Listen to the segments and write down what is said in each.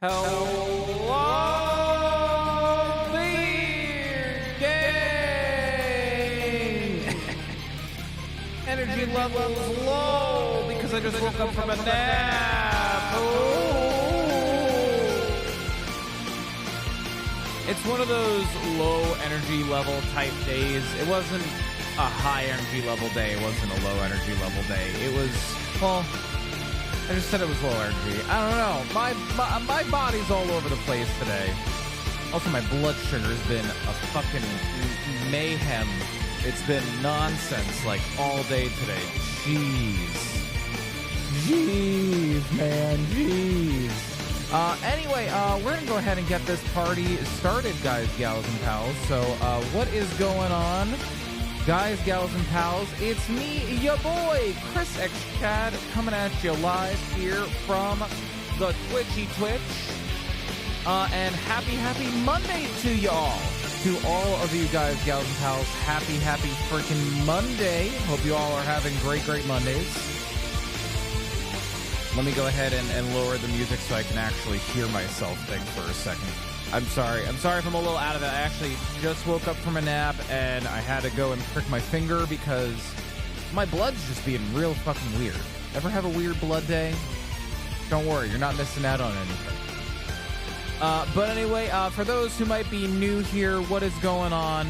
Hello, Beard Gang! Energy level's low because I just woke up from a nap. Ooh. It's one of those low energy level type days. It wasn't a high energy level day. It wasn't a low energy level day. It was, well, I just said it was low energy. I don't know. My body's all over the place today. Also, my blood sugar's been a fucking mayhem. It's been nonsense like all day today. Jeez, man. Jeez. Anyway, we're gonna go ahead and get this party started, guys, gals, and pals. So, what is going on? Guys, gals, and pals, it's me, your boy, Chrisxchad, coming at you live here from the Twitch. And happy Monday to y'all. To all of you guys, gals, and pals, happy freaking Monday. Hope you all are having great Mondays. Let me go ahead and lower the music so I can actually hear myself think for a second. I'm sorry if I'm a little out of it. I actually just woke up from a nap and I had to go and prick my finger because my blood's just being real fucking weird. Ever have a weird blood day? Don't worry, you're not missing out on anything. But anyway, for those who might be new here, what is going on?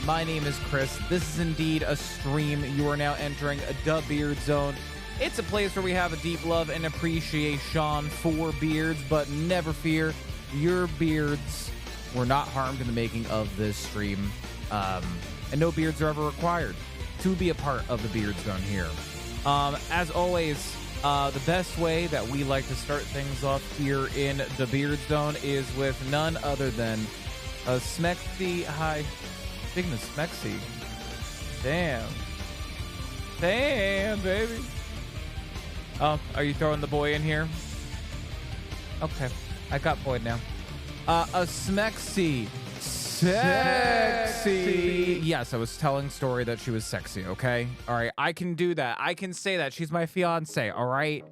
My name is Chris. This is indeed a stream. You are now entering the Beard Zone. It's a place where we have a deep love and appreciation for beards, but never fear. Your beards were not harmed in the making of this stream, and no beards are ever required to be a part of the Beard Zone here. As always, the best way that we like to start things off here in the Beard Zone is with none other than a Smexy. Hi, speaking of Smexy, damn, baby. Oh, are you throwing the boy in here? Okay. I got Boyd now. A Smexy. Sexy. Yes, I was telling Story that she was sexy, okay? All right, I can do that. I can say that. She's my fiance, all right?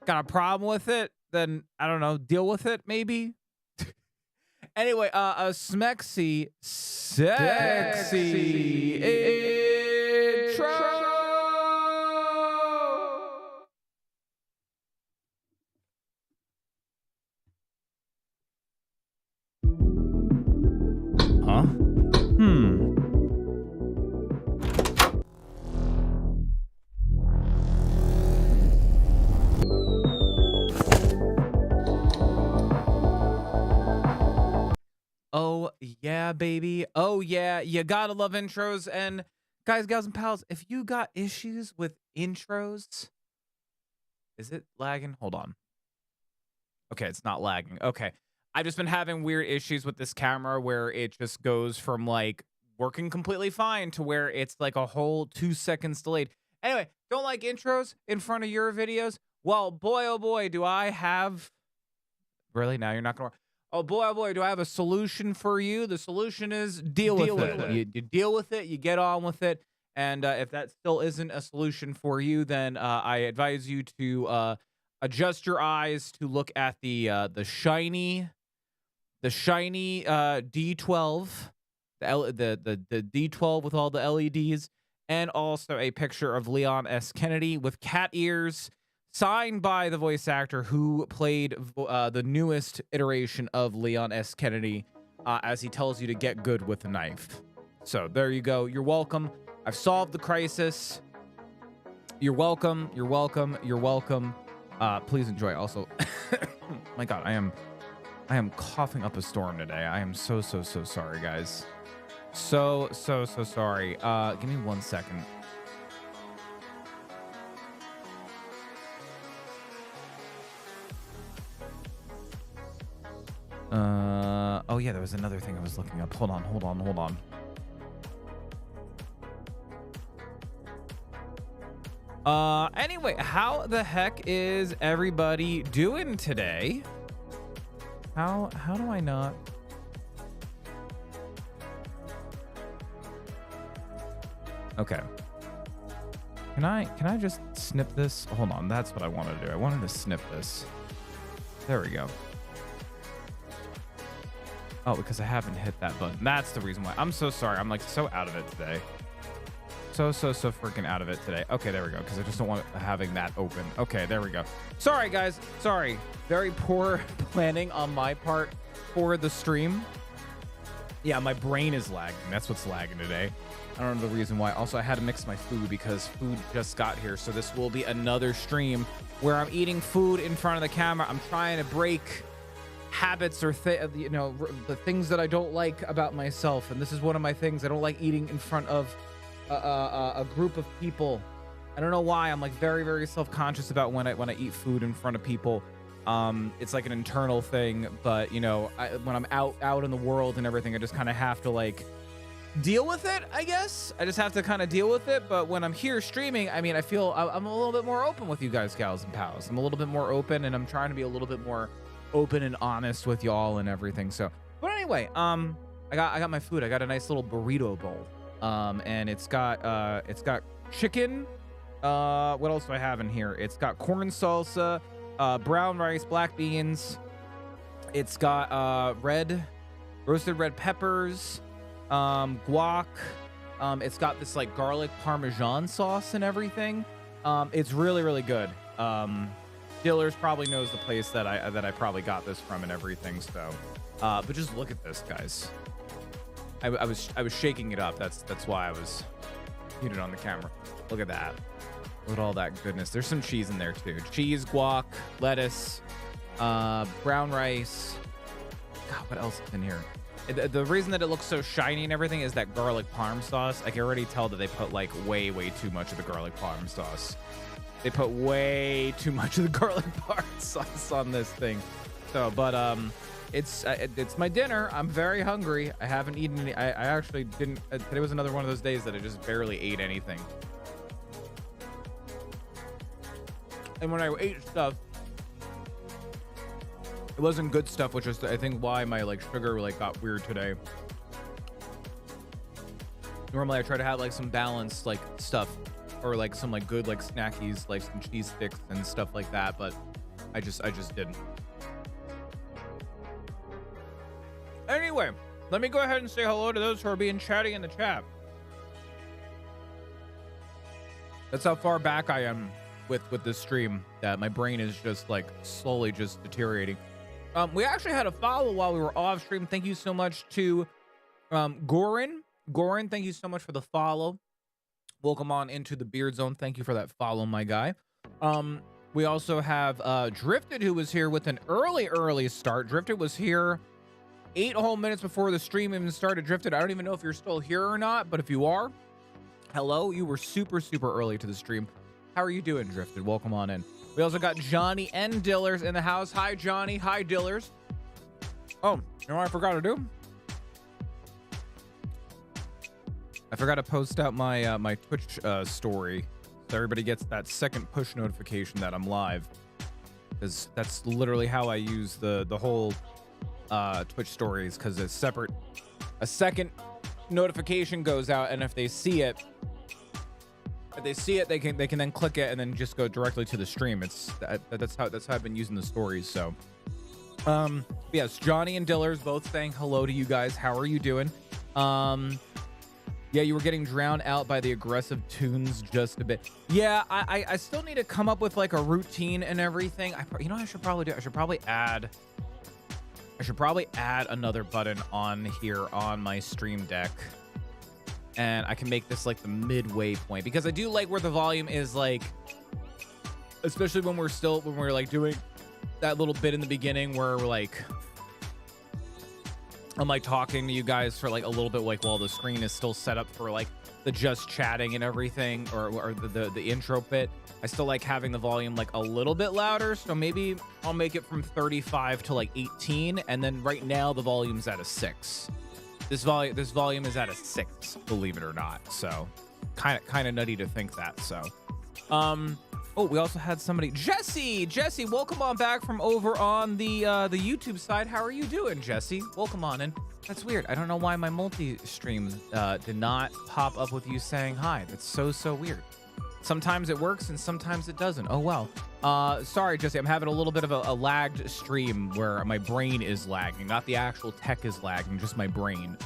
Got a problem with it? Then, I don't know, deal with it, maybe? Anyway, a Smexy. Sexy. Intro. Huh? Oh, yeah, baby. Oh, yeah. You gotta love intros. And guys, gals, and pals, if you got issues with intros, is it lagging? Hold on. Okay, it's not lagging. Okay. I've just been having weird issues with this camera where it just goes from like working completely fine to where it's like a whole 2 seconds delayed. Anyway, don't like intros in front of your videos? Well, boy, oh boy, do I have... Really? Now you're not going to... Oh boy, do I have a solution for you. The solution is deal with it. You deal with it, you get on with it. And if that still isn't a solution for you, then I advise you to adjust your eyes to look at the shiny D12, the D12 with all the LEDs, and also a picture of Leon S. Kennedy with cat ears, signed by the voice actor who played the newest iteration of Leon S. Kennedy, as he tells you to get good with a knife. So there you go. You're welcome. I've solved the crisis. You're welcome. You're welcome. You're welcome. Please enjoy. Also, my God, I am coughing up a storm today. I am so sorry, guys. So sorry. Give me 1 second. Oh yeah, there was another thing I was looking up. Hold on. Anyway, how the heck is everybody doing today? How do I not? Okay. Can I just snip this? Hold on, that's what I want to do. I wanted to snip this. There we go. Oh, because I haven't hit that button. That's the reason why. I'm so sorry. I'm like so out of it today. So freaking out of it today. Okay, there we go. Because I just don't want having that open. Okay, there we go. Sorry, guys. Sorry. Very poor planning on my part for the stream. Yeah, my brain is lagging. That's what's lagging today. I don't know the reason why. Also, I had to mix my food because food just got here. So this will be another stream where I'm eating food in front of the camera. I'm trying to break habits or the things that I don't like about myself. And this is one of my things. I don't like eating in front of a group of people. I don't know why. I'm like very self-conscious about when I eat food in front of people. It's like an internal thing, but when I'm out in the world and everything, I just kind of have to like deal with it. I guess I just have to kind of deal with it. But when I'm here streaming, I mean, I feel I'm a little bit more open with you guys, gals and pals. I'm a little bit more open, and I'm trying to be a little bit more open and honest with y'all and everything. So, but anyway, I got my food. I got a nice little burrito bowl. And it's got chicken. What else do I have in here? It's got corn salsa, brown rice, black beans. It's got roasted red peppers, guac. It's got this like garlic parmesan sauce and everything. It's really good. Dillers probably knows the place that I probably got this from and everything. So, but just look at this, guys. I was shaking it up. That's why I was muted on the camera. Look at that. Look at all that goodness. There's some cheese in there too. Cheese, guac, lettuce, brown rice. God, what else is in here? The reason that it looks so shiny and everything is that garlic parm sauce. I can already tell that they put like way too much of the garlic parm sauce. They put way too much of the garlic parm sauce on this thing. So, but it's my dinner. I'm very hungry. I haven't eaten any. I actually didn't. Today was another one of those days that I just barely ate anything. And when I ate stuff, it wasn't good stuff, which is I think why my like sugar like got weird today. Normally I try to have like some balanced like stuff, or like some like good like snackies, like some cheese sticks and stuff like that, but I just didn't. Anyway, let me go ahead and say hello to those who are being chatty in the chat. That's how far back I am with this stream, that my brain is just like slowly just deteriorating. We actually had a follow while we were off stream. Thank you so much to Goran. Goran, thank you so much for the follow. Welcome on into the Beard Zone. Thank you for that follow, my guy. We also have Drifted, who was here with an early start. Drifted was here 8 whole minutes before the stream even started. Drifted, I don't even know if you're still here or not, but if you are, hello. You were super early to the stream. How are you doing, Drifted? Welcome on in. We also got Johnny and Dillers in the house. Hi, Johnny. Hi, Dillers. Oh, you know what I forgot to do? I forgot to post out my my Twitch story, so everybody gets that second push notification that I'm live. Because that's literally how I use the whole Twitch stories, because it's separate. A second notification goes out, and if they see it, they can then click it and then just go directly to the stream. That's how I've been using the stories. So yes, Johnny and Dillers both saying hello to you guys. How are you doing? Yeah, you were getting drowned out by the aggressive tunes just a bit. Yeah, I still need to come up with like a routine and everything. You know what I should probably do? I should probably add another button on here on my stream deck. And I can make this like the midway point, because I do like where the volume is, like, especially when we're like doing that little bit in the beginning where we're like, I'm like talking to you guys for like a little bit, like while the screen is still set up for like the just chatting and everything, or the intro bit. I still like having the volume like a little bit louder, so maybe I'll make it from 35 to like 18, and then right now the volume's at a 6. This volume is at a 6, believe it or not. So kind of nutty to think that. So oh, we also had somebody, Jesse, welcome on back from over on the YouTube side. How are you doing, Jesse? Welcome on in. That's weird. I don't know why my multi-stream did not pop up with you saying hi. That's so weird. Sometimes it works and sometimes it doesn't. Oh, well. Sorry, Jesse. I'm having a little bit of a lagged stream where my brain is lagging. Not the actual tech is lagging, just my brain.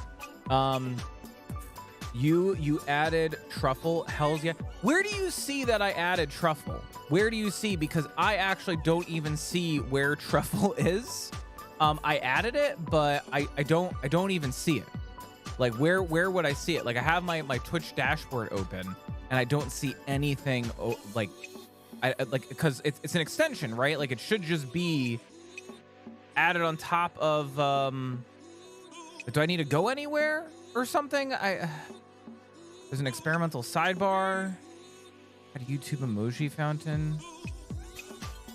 You added truffle. Hells yeah. Where do you see that I added truffle? Where do you see? Because I actually don't even see where truffle is. I added it, but I don't even see it. Like where would I see it? Like I have my Twitch dashboard open and I don't see anything like because it's an extension, right? Like it should just be added on top of do I need to go anywhere or something? There's an experimental sidebar, a YouTube emoji fountain.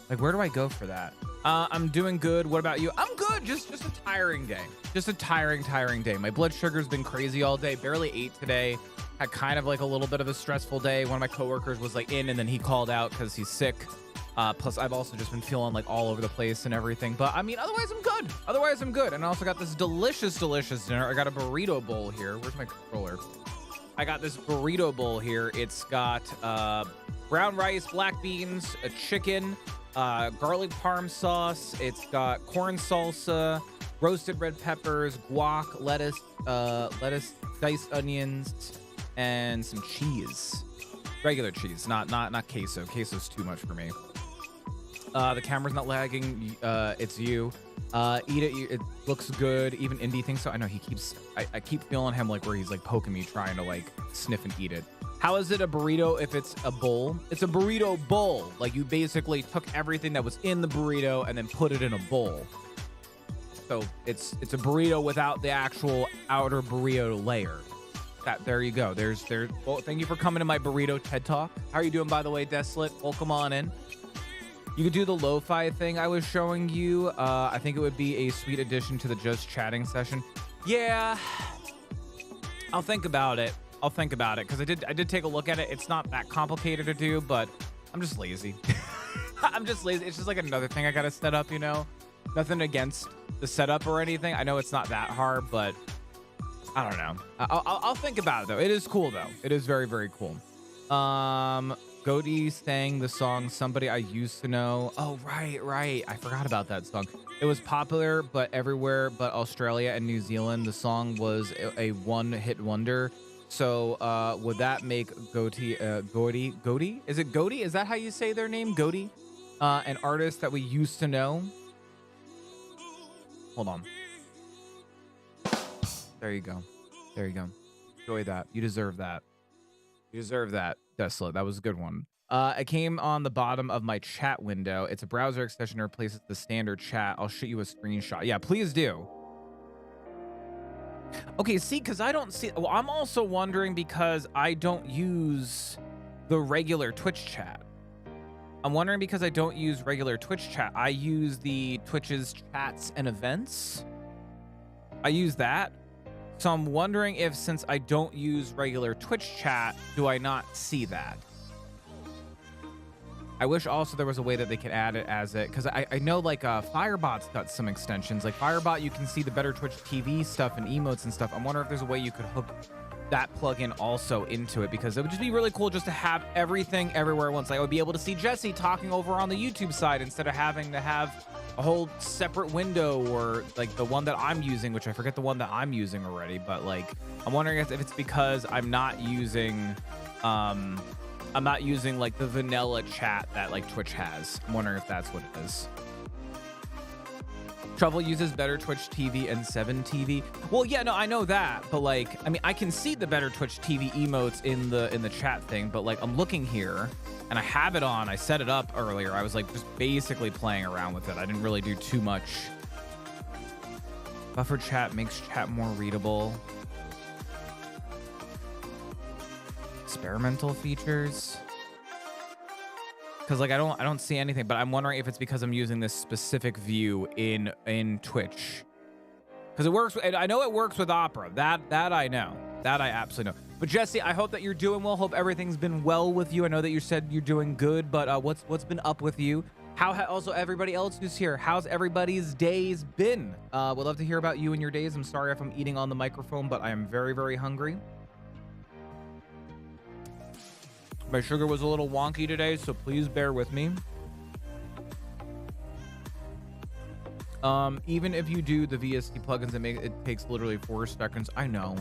Like where do I go for that? I'm doing good. What about you? I'm good. Just a tiring day. Just a tiring day. My blood sugar's been crazy all day. Barely ate today. Had kind of like a little bit of a stressful day. One of my coworkers was like in and then he called out because he's sick. Plus I've also just been feeling like all over the place and everything. But I mean, otherwise I'm good. And I also got this delicious dinner. I got a burrito bowl here. Where's my controller? I got this burrito bowl here. It's got brown rice, black beans, a chicken, garlic parm sauce. It's got corn salsa, roasted red peppers, guac, lettuce, diced onions, and some cheese. Regular cheese, not queso. Queso's too much for me. The camera's not lagging. It's you. Eat it. It looks good. Even Indy thinks so. I know he keeps. I keep feeling him like where he's like poking me, trying to like sniff and eat it. How is it a burrito if it's a bowl? It's a burrito bowl. Like you basically took everything that was in the burrito and then put it in a bowl. So it's a burrito without the actual outer burrito layer. There you go. Well, thank you for coming to my burrito TED Talk. How are you doing, by the way, Desolate? Welcome on in. You could do the lo-fi thing I was showing you. I think it would be a sweet addition to the just chatting session. Yeah, I'll think about it. Because I did take a look at it. It's not that complicated to do, but I'm just lazy. I'm just lazy. It's just like another thing I gotta set up, you know? Nothing against the setup or anything. I know it's not that hard, but I don't know. I'll think about it though. It is cool though. It is very, very cool. Goaty sang the song Somebody I Used to Know. Oh, right. I forgot about that song. It was popular, but everywhere but Australia and New Zealand. The song was a one-hit wonder. So would that make Goaty? Is it Goaty? Is that how you say their name? Goaty? An artist that we used to know? Hold on. There you go. Enjoy that. You deserve that. Desolate. That was a good one. It came on the bottom of my chat window. It's a browser extension that replaces the standard chat. I'll shoot you a screenshot. Yeah, please do. Okay, see, because I don't see... Well, I'm also wondering because I don't use the regular Twitch chat. I'm wondering because I don't use regular Twitch chat. I use the Twitch's chats and events. I use that. So I'm wondering if since I don't use regular Twitch chat, do I not see that? I wish also there was a way that they could add it as it, because I know like Firebot's got some extensions. Like Firebot, you can see the better Twitch TV stuff and emotes and stuff. I'm wondering if there's a way you could hook that plugin also into it, because it would just be really cool just to have everything everywhere at once. Like I would be able to see Jesse talking over on the YouTube side instead of having to have a whole separate window, or like the one that I'm using, which I forget the one that I'm using already, but like I'm wondering if it's because I'm not using like the vanilla chat that like Twitch has. I'm wondering if that's what it is. Trouble uses better Twitch TV and 7 TV. Well, yeah, no, I know that, but like, I mean, I can see the better Twitch TV emotes in the chat thing, but like, I'm looking here and I have it on. I set it up earlier. I was like just basically playing around with it. I didn't really do too much. Buffer chat makes chat more readable. Experimental features. Because like I don't see anything, but I'm wondering if it's because I'm using this specific view in Twitch. Because it works. I know it works with Opera. That I know. That I absolutely know. But Jesse, I hope that you're doing well. Hope everything's been well with you. I know that you said you're doing good, but what's been up with you? How also everybody else who's here? How's everybody's days been? Would love to hear about you and your days. I'm sorry if I'm eating on the microphone, but I am very, very hungry. My sugar was a little wonky today, so please bear with me. Even if you do the VST plugins, it takes literally 4 seconds. I know.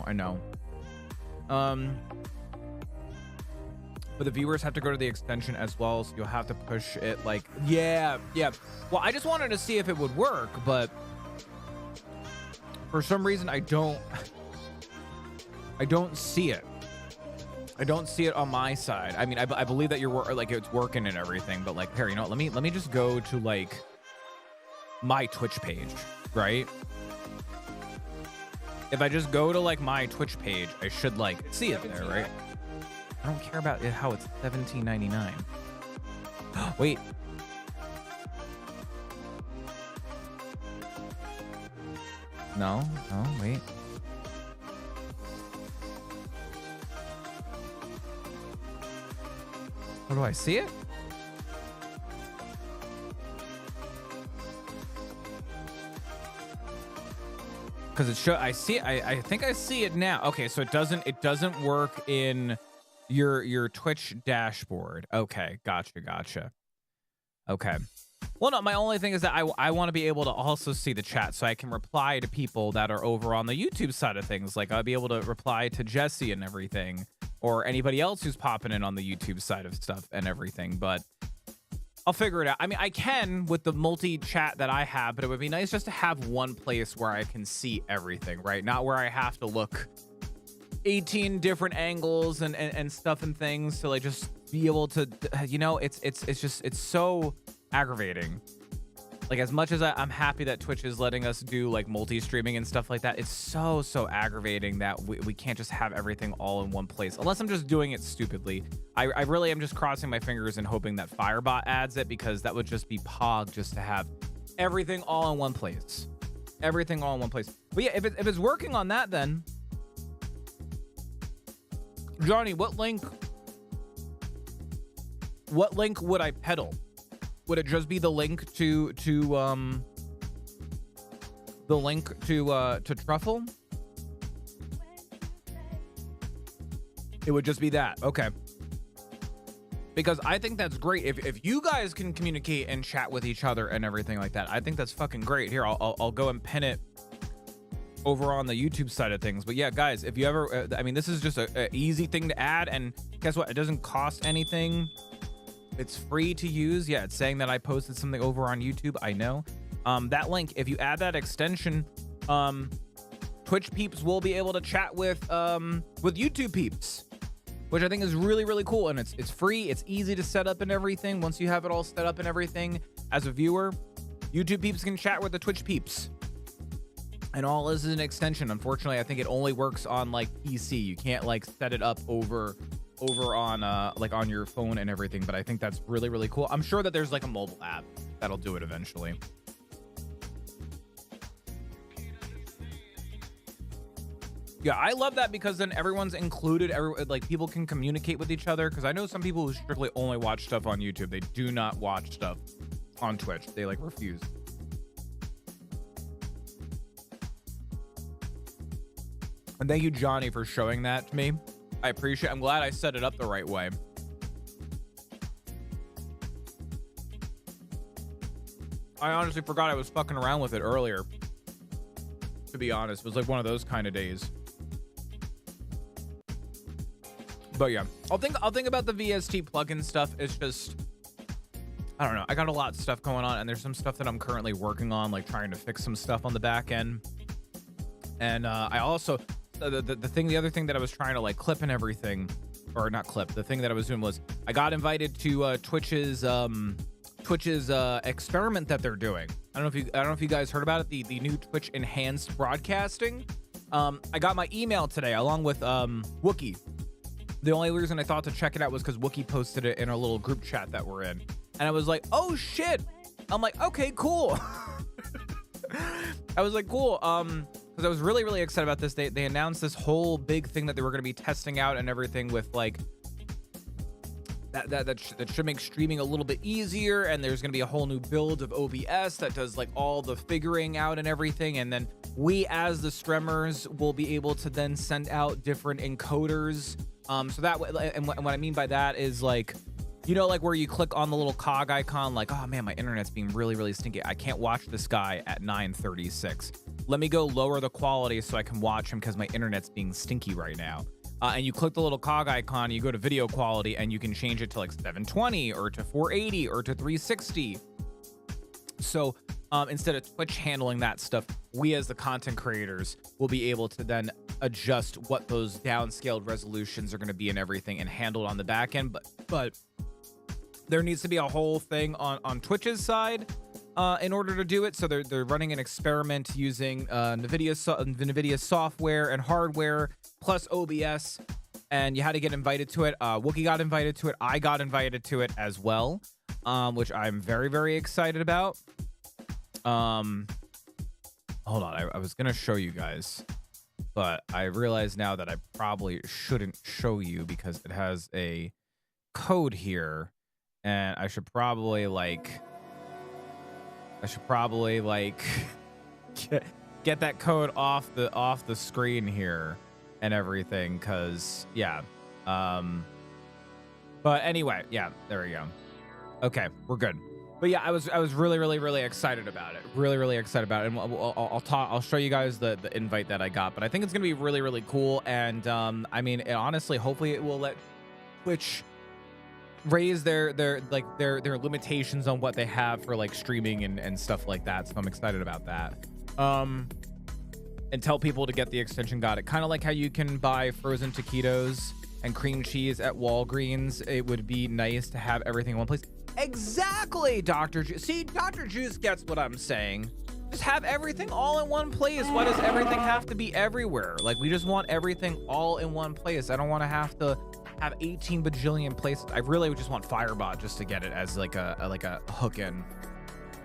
But the viewers have to go to the extension as well, so you'll have to push it like, yeah. Well, I just wanted to see if it would work, but for some reason I don't see it. I don't see it on my side. I mean, I believe that you're like it's working and everything, but like, here, you know, let me just go to like my Twitch page, right? If I just go to like my Twitch page, I should like see it there, right? I don't care about it, how it's $17.99. Wait. No, wait. How do I see it? Because it show I see it. I think I see it now. Okay, so it doesn't work in your Twitch dashboard. Okay, gotcha. Okay. Well, no, my only thing is that I want to be able to also see the chat so I can reply to people that are over on the YouTube side of things. Like I'll be able to reply to Jesse and everything, or anybody else who's popping in on the YouTube side of stuff and everything, but I'll figure it out. I mean, I can with the multi-chat that I have, but it would be nice just to have one place where I can see everything, right? Not where I have to look 18 different angles and stuff and things to like just be able to, you know, it's so aggravating. Like as much as I'm happy that Twitch is letting us do like multi-streaming and stuff like that, it's so aggravating that we can't just have everything all in one place, unless I'm just doing it stupidly. I really am just crossing my fingers and hoping that Firebot adds it, because that would just be pog just to have everything all in one place. Everything all in one place. But yeah, if it's working on that, then Johnny, what link would I pedal? Would it just be the link to Truffle? It would just be that. Okay. Because I think that's great. If you guys can communicate and chat with each other and everything like that, I think that's fucking great. Here, I'll go and pin it over on the YouTube side of things. But yeah, guys, if you ever, I mean, this is just a easy thing to add, and guess what? It doesn't cost anything. It's free to use. Yeah, it's saying that I posted something over on YouTube. I know. That link, if you add that extension, Twitch peeps will be able to chat with YouTube peeps, which I think is really cool. And it's free. It's easy to set up and everything. Once you have it all set up and everything, as a viewer, YouTube peeps can chat with the Twitch peeps. And all this is an extension. Unfortunately, I think it only works on like PC. You can't like set it up over on like on your phone and everything, but I think that's really cool. I'm sure that there's like a mobile app that'll do it eventually. Yeah, I love that, because then everyone's included. Like people can communicate with each other, because I know some people who strictly only watch stuff on YouTube. They do not watch stuff on Twitch. They like refuse. And thank you, Johnny, for showing that to me. I appreciate it. I'm glad I set it up the right way. I honestly forgot I was fucking around with it earlier. To be honest, it was like one of those kind of days. But yeah, I'll think about the VST plugin stuff. It's just, I don't know. I got a lot of stuff going on, and there's some stuff that I'm currently working on, like trying to fix some stuff on the back end. And I also, the other thing that I was trying to like clip and everything, or not clip, the thing that I was doing was I got invited to Twitch's experiment that they're doing. I don't know if you guys heard about it, the new Twitch enhanced broadcasting. I got my email today along with Wookie. The only reason I thought to check it out was because Wookie posted it in a little group chat that we're in, and I was like, oh shit. I'm like, okay, cool. I was like, cool. Because I was really excited about this. They announced this whole big thing that they were going to be testing out and everything with like that should make streaming a little bit easier. And there's going to be a whole new build of OBS that does like all the figuring out and everything. And then we as the streamers will be able to then send out different encoders So that way, and what I mean by that is like, you know, like where you click on the little cog icon, like, oh man, my internet's being really, really stinky. I can't watch this guy at 9:36. Let me go lower the quality so I can watch him because my internet's being stinky right now. And you click the little cog icon, you go to video quality, and you can change it to like 720 or to 480 or to 360. So instead of Twitch handling that stuff, we as the content creators will be able to then adjust what those downscaled resolutions are going to be and everything and handle it on the back end. But there needs to be a whole thing on Twitch's side in order to do it. So they're running an experiment using NVIDIA software and hardware plus OBS, and you had to get invited to it. Wookie got invited to it. I got invited to it as well, which I'm very, very excited about. Hold on, I was gonna show you guys, but I realize now that I probably shouldn't show you because it has a code here, and I should probably like get that code off the screen here and everything, because yeah. But anyway, yeah, there we go. Okay, we're good. But yeah, I was really, really, really excited about it. Really, really excited about it. And I'll show you guys the invite that I got. But I think it's gonna be really, really cool. And I mean, honestly, hopefully it will let Twitch raise their limitations on what they have for like streaming and stuff like that. So I'm excited about that. And tell people to get the extension. Got it. Kind of like how you can buy frozen taquitos and cream cheese at Walgreens. It would be nice to have everything in one place. Exactly, Dr. Juice. See, Dr. Juice gets what I'm saying. Just have everything all in one place. Why does everything have to be everywhere? Like, we just want everything all in one place. I don't want to have 18 bajillion places. I really just want Firebot just to get it as like a hook in.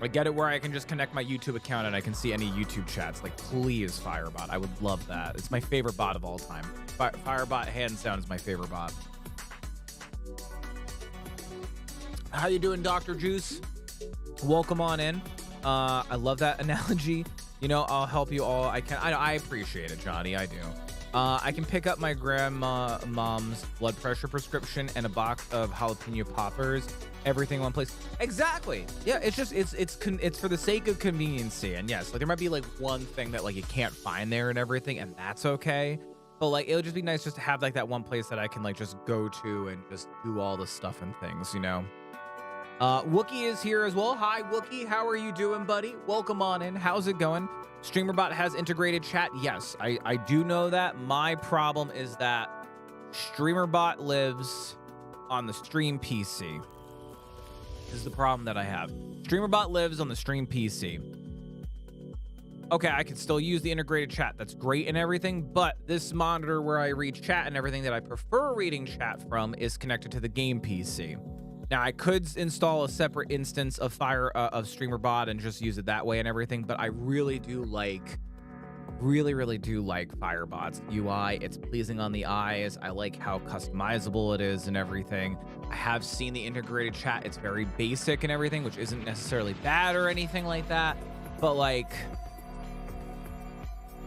I get it where I can just connect my YouTube account and I can see any YouTube chats. Like, please, Firebot. I would love that. It's my favorite bot of all time. Firebot, hands down, is my favorite bot. How you doing, Dr. Juice? Welcome on in. I love that analogy. You know, I'll help you all I can. I appreciate it, Johnny. I do. I can pick up my grandma's blood pressure prescription and a box of jalapeno poppers. Everything in one place. Exactly. Yeah, it's just it's for the sake of conveniency. And yes, like there might be like one thing that like you can't find there and everything, and that's okay. But like it would just be nice just to have like that one place that I can like just go to and just do all the stuff and things, you know. Wookie is here as well. Hi, Wookie. How are you doing, buddy? Welcome on in. How's it going? StreamerBot has integrated chat. Yes, I do know that. My problem is that StreamerBot lives on the Stream PC. This is the problem that I have. StreamerBot lives on the Stream PC. Okay, I can still use the integrated chat. That's great and everything, but this monitor where I read chat and everything that I prefer reading chat from is connected to the game PC. Now, I could install a separate instance of StreamerBot and just use it that way and everything, but I really do like, really do like Firebot's UI. It's pleasing on the eyes. I like how customizable it is and everything. I have seen the integrated chat. It's very basic and everything, which isn't necessarily bad or anything like that, but like,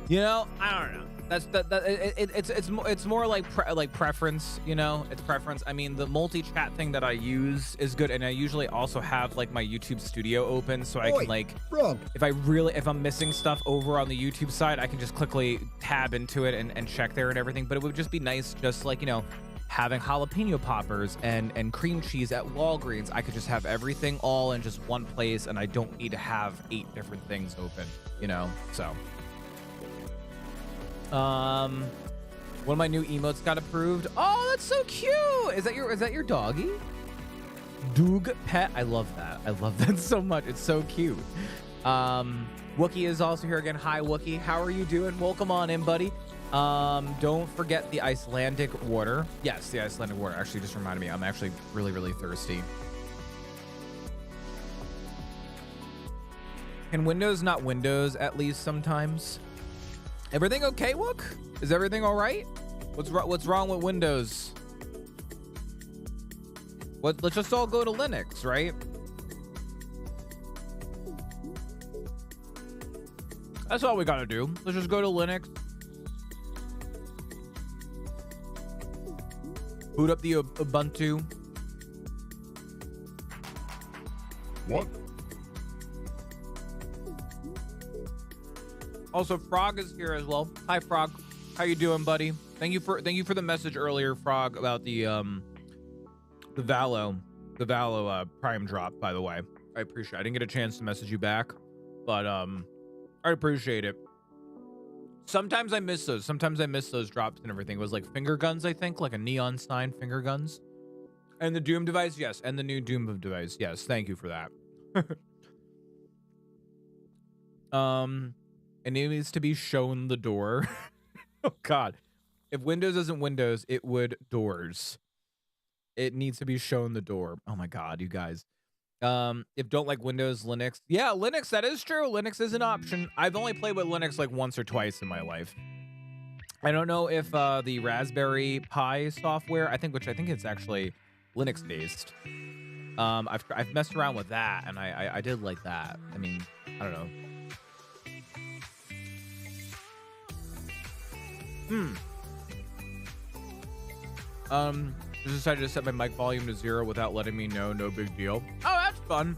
you know, I don't know. It's more like preference, you know. It's preference. I mean, the multi-chat thing that I use is good, and I usually also have like my YouTube Studio open, so I can like, if I'm missing stuff over on the YouTube side, I can just quickly tab into it and check there and everything. But it would just be nice, just like, you know, having jalapeno poppers and cream cheese at Walgreens. I could just have everything all in just one place, and I don't need to have 8 different things open, you know. So. One of my new emotes got approved. Oh, that's so cute. Is that your doggy? Doog pet. I love that. I love that so much. It's so cute. Wookie is also here again. Hi, Wookie. How are you doing? Welcome on in, buddy. Don't forget the Icelandic water. Yes, the Icelandic water actually just reminded me. I'm actually really thirsty. Can Windows not Windows at least sometimes? Everything okay, Wook? Is everything all right? What's wrong with Windows? Let's just all go to Linux, right? That's all we gotta do. Let's just go to Linux. Boot up the Ubuntu. What? Also, Frog is here as well. Hi, Frog. How you doing, buddy? Thank you for the message earlier, Frog, about the Valo Prime drop. By the way, I appreciate it. I didn't get a chance to message you back, but I appreciate it. Sometimes I miss those. Sometimes I miss those drops and everything. It was like finger guns, I think, like a Neon Stein finger guns. And the Doom device, yes. And the new Doom device, yes. Thank you for that. It needs to be shown the door. Oh God, if Windows isn't Windows, it would doors. It needs to be shown the door. Oh my God, you guys. If don't like Windows, Linux. Yeah, Linux, that is true. Linux is an option. I've only played with Linux like once or twice in my life. I don't know if the Raspberry Pi software, I think it's actually Linux based. I've messed around with that, and I did like that. I mean, I don't know. Just decided to set my mic volume to 0 without letting me know. No big deal. Oh, that's fun.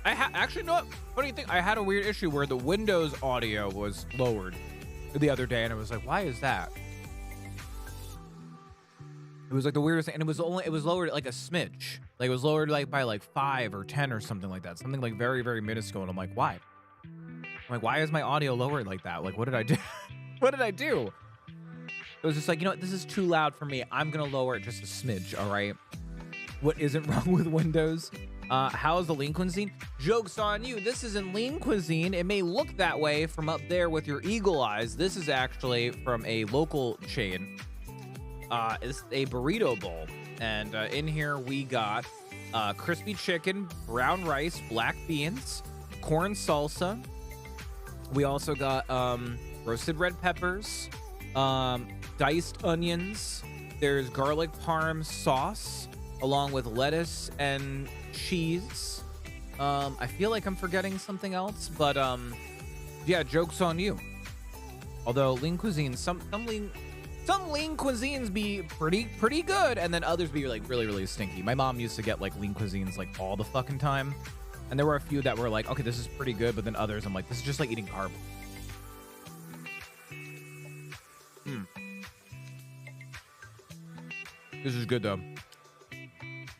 I actually, know what? Funny thing, I had a weird issue where the Windows audio was lowered the other day, and I was like, why is that? It was like the weirdest thing, and it was lowered like a smidge. Like it was lowered like by like 5 or 10 or something like that. Something like very, very minuscule. And I'm like, why? I'm like, why is my audio lowered like that? Like, what did I do? What did I do? It was just like, you know what? This is too loud for me. I'm going to lower it just a smidge, all right? What isn't wrong with Windows? How's the lean cuisine? Joke's on you. This isn't lean cuisine. It may look that way from up there with your eagle eyes. This is actually from a local chain. It's a burrito bowl. And in here we got crispy chicken, brown rice, black beans, corn salsa. We also got roasted red peppers, diced onions. There's garlic parm sauce along with lettuce and cheese. I feel like I'm forgetting something else, but yeah, joke's on you. Although lean cuisine, some lean cuisines be pretty good, and then others be like really stinky. My mom used to get like lean cuisines like all the fucking time, and there were a few that were like, okay, this is pretty good, but then others I'm like, this is just like eating carbs. This is good though.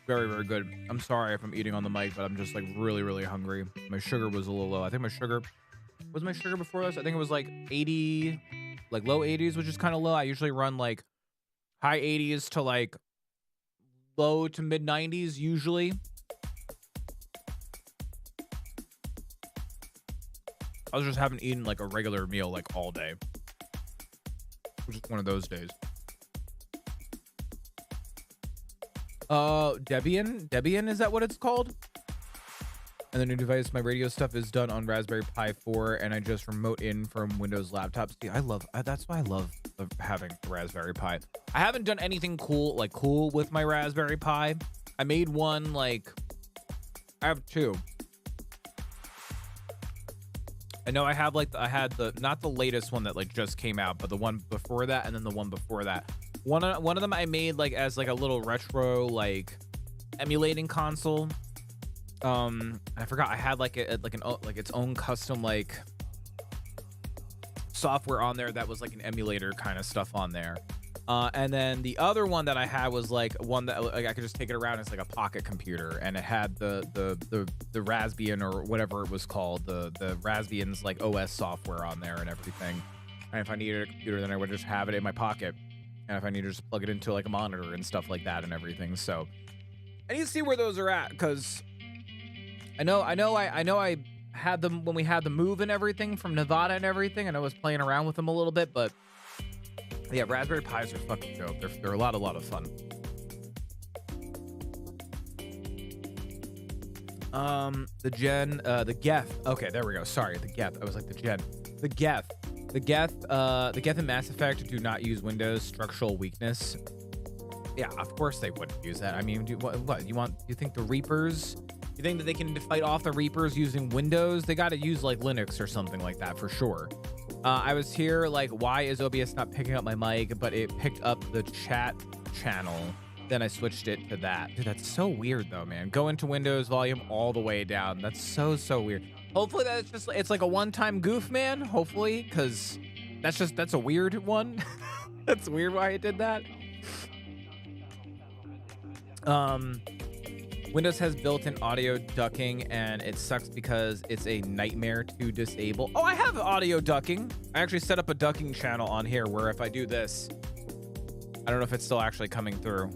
Very good. I'm sorry if I'm eating on the mic, but I'm just like really hungry. My sugar was a little low. I think my sugar before this, I think it was like 80, like low 80s, which is kind of low. I usually run like high 80s to like low to mid 90s usually. I was just haven't eaten like a regular meal like all day, which is one of those days. Debian, is that what it's called? And the new device, my radio stuff is done on Raspberry Pi 4, and I just remote in from Windows laptops. See, that's why I love having the Raspberry Pi. I haven't done anything cool with my Raspberry Pi. I made one, like, I have two. I know I had not the latest one that like just came out, but the one before that, and then the one before that. One of them I made like as like a little retro like emulating console. I forgot I had like its own custom like software on there that was like an emulator kind of stuff on there. And then the other one that I had was like one that like I could just take it around. It's like a pocket computer, and it had the Raspbian or whatever it was called, the Raspbian's like OS software on there and everything. And if I needed a computer, then I would just have it in my pocket. And if I needed to just plug it into like a monitor and stuff like that and everything. So I need to see where those are at, because I know I had them when we had the move and everything from Nevada and everything, and I was playing around with them a little bit, but yeah, Raspberry Pis are fucking dope. They're a lot of fun. The Geth. Okay, there we go. Sorry, the Geth. I was like the Gen. The Geth. The Geth and Mass Effect do not use Windows. Structural weakness. Yeah, of course they wouldn't use that. I mean, you think the Reapers? You think that they can fight off the Reapers using Windows? They got to use like Linux or something like that for sure. I was here like, why is OBS not picking up my mic? But it picked up the chat channel. then I switched it to that. Dude, that's so weird though, man. Go into Windows, volume all the way down. That's so weird. Hopefully that's just, it's like a one-time goof, man. Hopefully, because that's a weird one. That's weird why it did that. Windows has built-in audio ducking, and it sucks because it's a nightmare to disable. Oh, I have audio ducking. I actually set up a ducking channel on here where if I do this, I don't know if it's still actually coming through.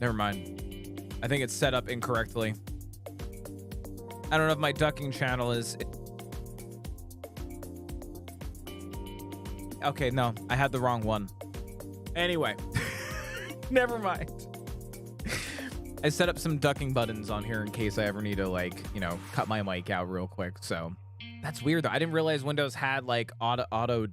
Never mind. I think it's set up incorrectly. I don't know if my ducking channel is... Okay, no, I had the wrong one. Anyway, never mind. I set up some ducking buttons on here in case I ever need to, like, you know, cut my mic out real quick. So that's weird though. I didn't realize Windows had like audio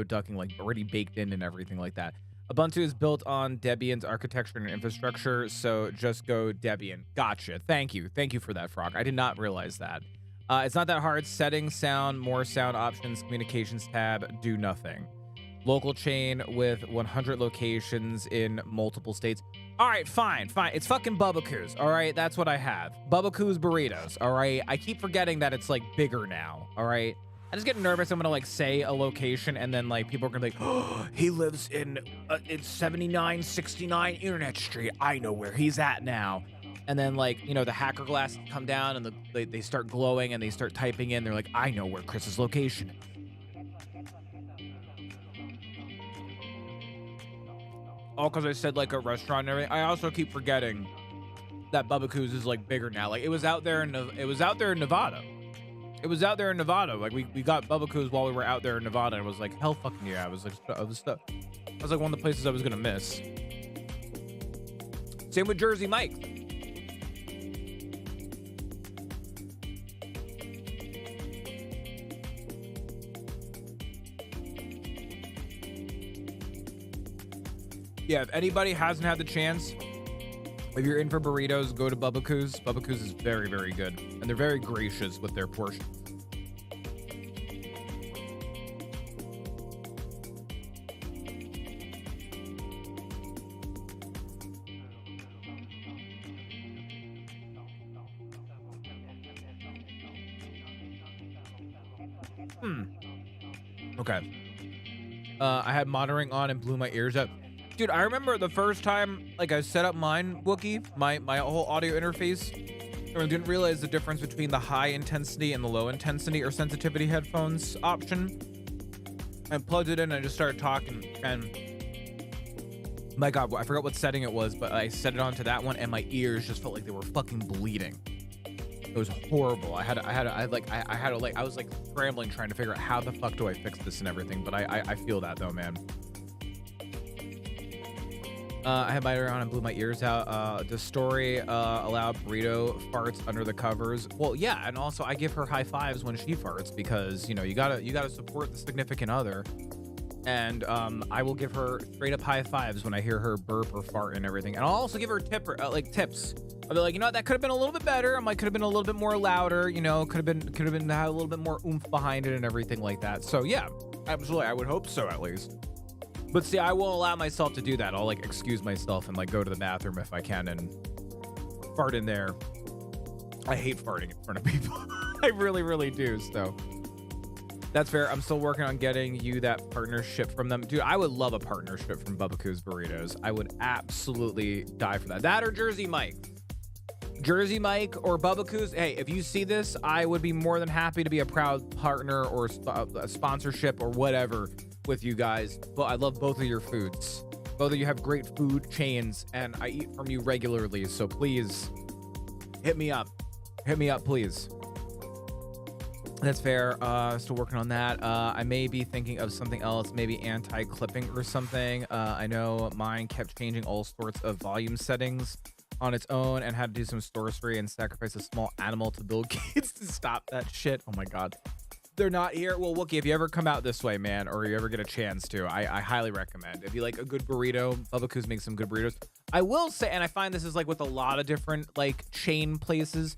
ducking like already baked in and everything like that. Ubuntu is built on Debian's architecture and infrastructure, so just go Debian. Gotcha. Thank you for that, Frog. I did not realize that. It's not that hard. Settings, sound, more sound options, communications tab, do nothing. Local chain with 100 locations in multiple states. All right, fine. It's fucking Bubba Coos, all right? That's what I have. Bubba Coos burritos, all right? I keep forgetting that it's, like, bigger now, all right? I just get nervous. I'm gonna, like, say a location, and then, like, people are gonna be like, oh, he lives in 7969 Internet Street. I know where he's at now. And then, like, you know, the hacker glasses come down, and they start glowing, and they start typing in. They're like, I know where Chris's location is. All because I said like a restaurant and everything. I also keep forgetting that Bubba Coos is like bigger now. Like it was out there in Nevada. It was out there in Nevada. Like we got Bubba Coos while we were out there in Nevada, and it was like hell fucking yeah. I was like one of the places I was gonna miss. Same with Jersey Mike. Yeah, if anybody hasn't had the chance, if you're in for burritos, go to Bubba Coos. Bubba Coos is very, very good. And they're very gracious with their portions. Okay. I had monitoring on and blew my ears out. Dude, I remember the first time, like, I set up mine, Wookie, my whole audio interface, and I didn't realize the difference between the high intensity and the low intensity or sensitivity headphones option. I plugged it in and I just started talking, and my God, I forgot what setting it was, but I set it onto that one, and my ears just felt like they were fucking bleeding. It was horrible. I was like scrambling trying to figure out how the fuck do I fix this and everything, but I feel that though, man. I had my ear on and blew my ears out. Does Story allow burrito farts under the covers? Well, yeah, and also I give her high fives when she farts because, you know, you gotta support the significant other. And I will give her straight up high fives when I hear her burp or fart and everything. And I'll also give her tips. I'll be like, you know what, that could have been a little bit better. I could have been a little bit more louder. You know, could have been had a little bit more oomph behind it and everything like that. So yeah, absolutely, I would hope so at least. But see, I won't allow myself to do that. I'll like excuse myself and like go to the bathroom if I can and fart in there. I hate farting in front of people. I really, really do. So that's fair. I'm still working on getting you that partnership from them. Dude, I would love a partnership from Bubba Coos Burritos. I would absolutely die for that. That or Jersey Mike. Jersey Mike or Bubba Coos. Hey, if you see this, I would be more than happy to be a proud partner or a sponsorship or whatever with you guys. But I love both of your foods. Both of you have great food chains, and I eat from you regularly. So please hit me up. Hit me up, please. That's fair. Still working on that. I may be thinking of something else, maybe anti-clipping or something. I know mine kept changing all sorts of volume settings on its own and had to do some sorcery and sacrifice a small animal to build kids to stop that shit. Oh my God. They're not here. Well, Wookie, if you ever come out this way, man, or you ever get a chance to, I highly recommend. If you like a good burrito, Bubba Coos makes some good burritos. I will say, and I find this is like with a lot of different like chain places,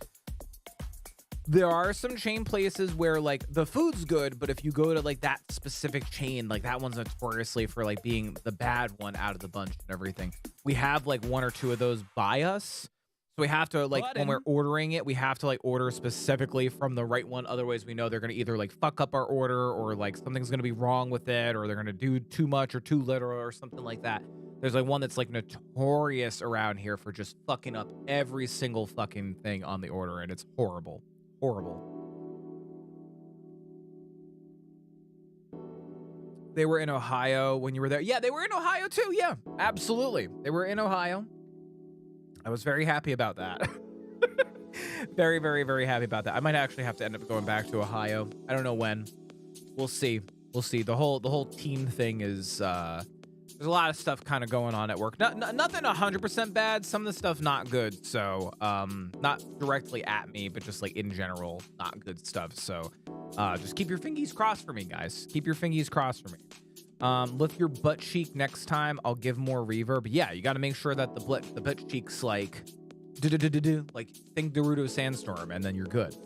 There are some chain places where like the food's good, but if you go to like that specific chain, like that one's notoriously for like being the bad one out of the bunch and everything. We have like one or two of those by us. So we have to like when we're ordering it, we have to like order specifically from the right one. Otherwise, we know they're going to either like fuck up our order or like something's going to be wrong with it or they're going to do too much or too little or something like that. There's like one that's like notorious around here for just fucking up every single fucking thing on the order. And it's horrible. Horrible. They were in Ohio when you were there. Yeah, they were in Ohio too. Yeah, absolutely. They were in Ohio. I was very happy about that. Very, very, very happy about that. I might actually have to end up going back to Ohio. I don't know when. We'll see. We'll see. The whole team thing is there's a lot of stuff kind of going on at work. Nothing 100% bad. Some of the stuff not good. So not directly at me, but just like in general, not good stuff. So just keep your fingies crossed for me, guys. Keep your fingies crossed for me. Lift your butt cheek next time. I'll give more reverb. Yeah, you got to make sure that the butt cheek's like like think Gerudo Sandstorm, and then you're good.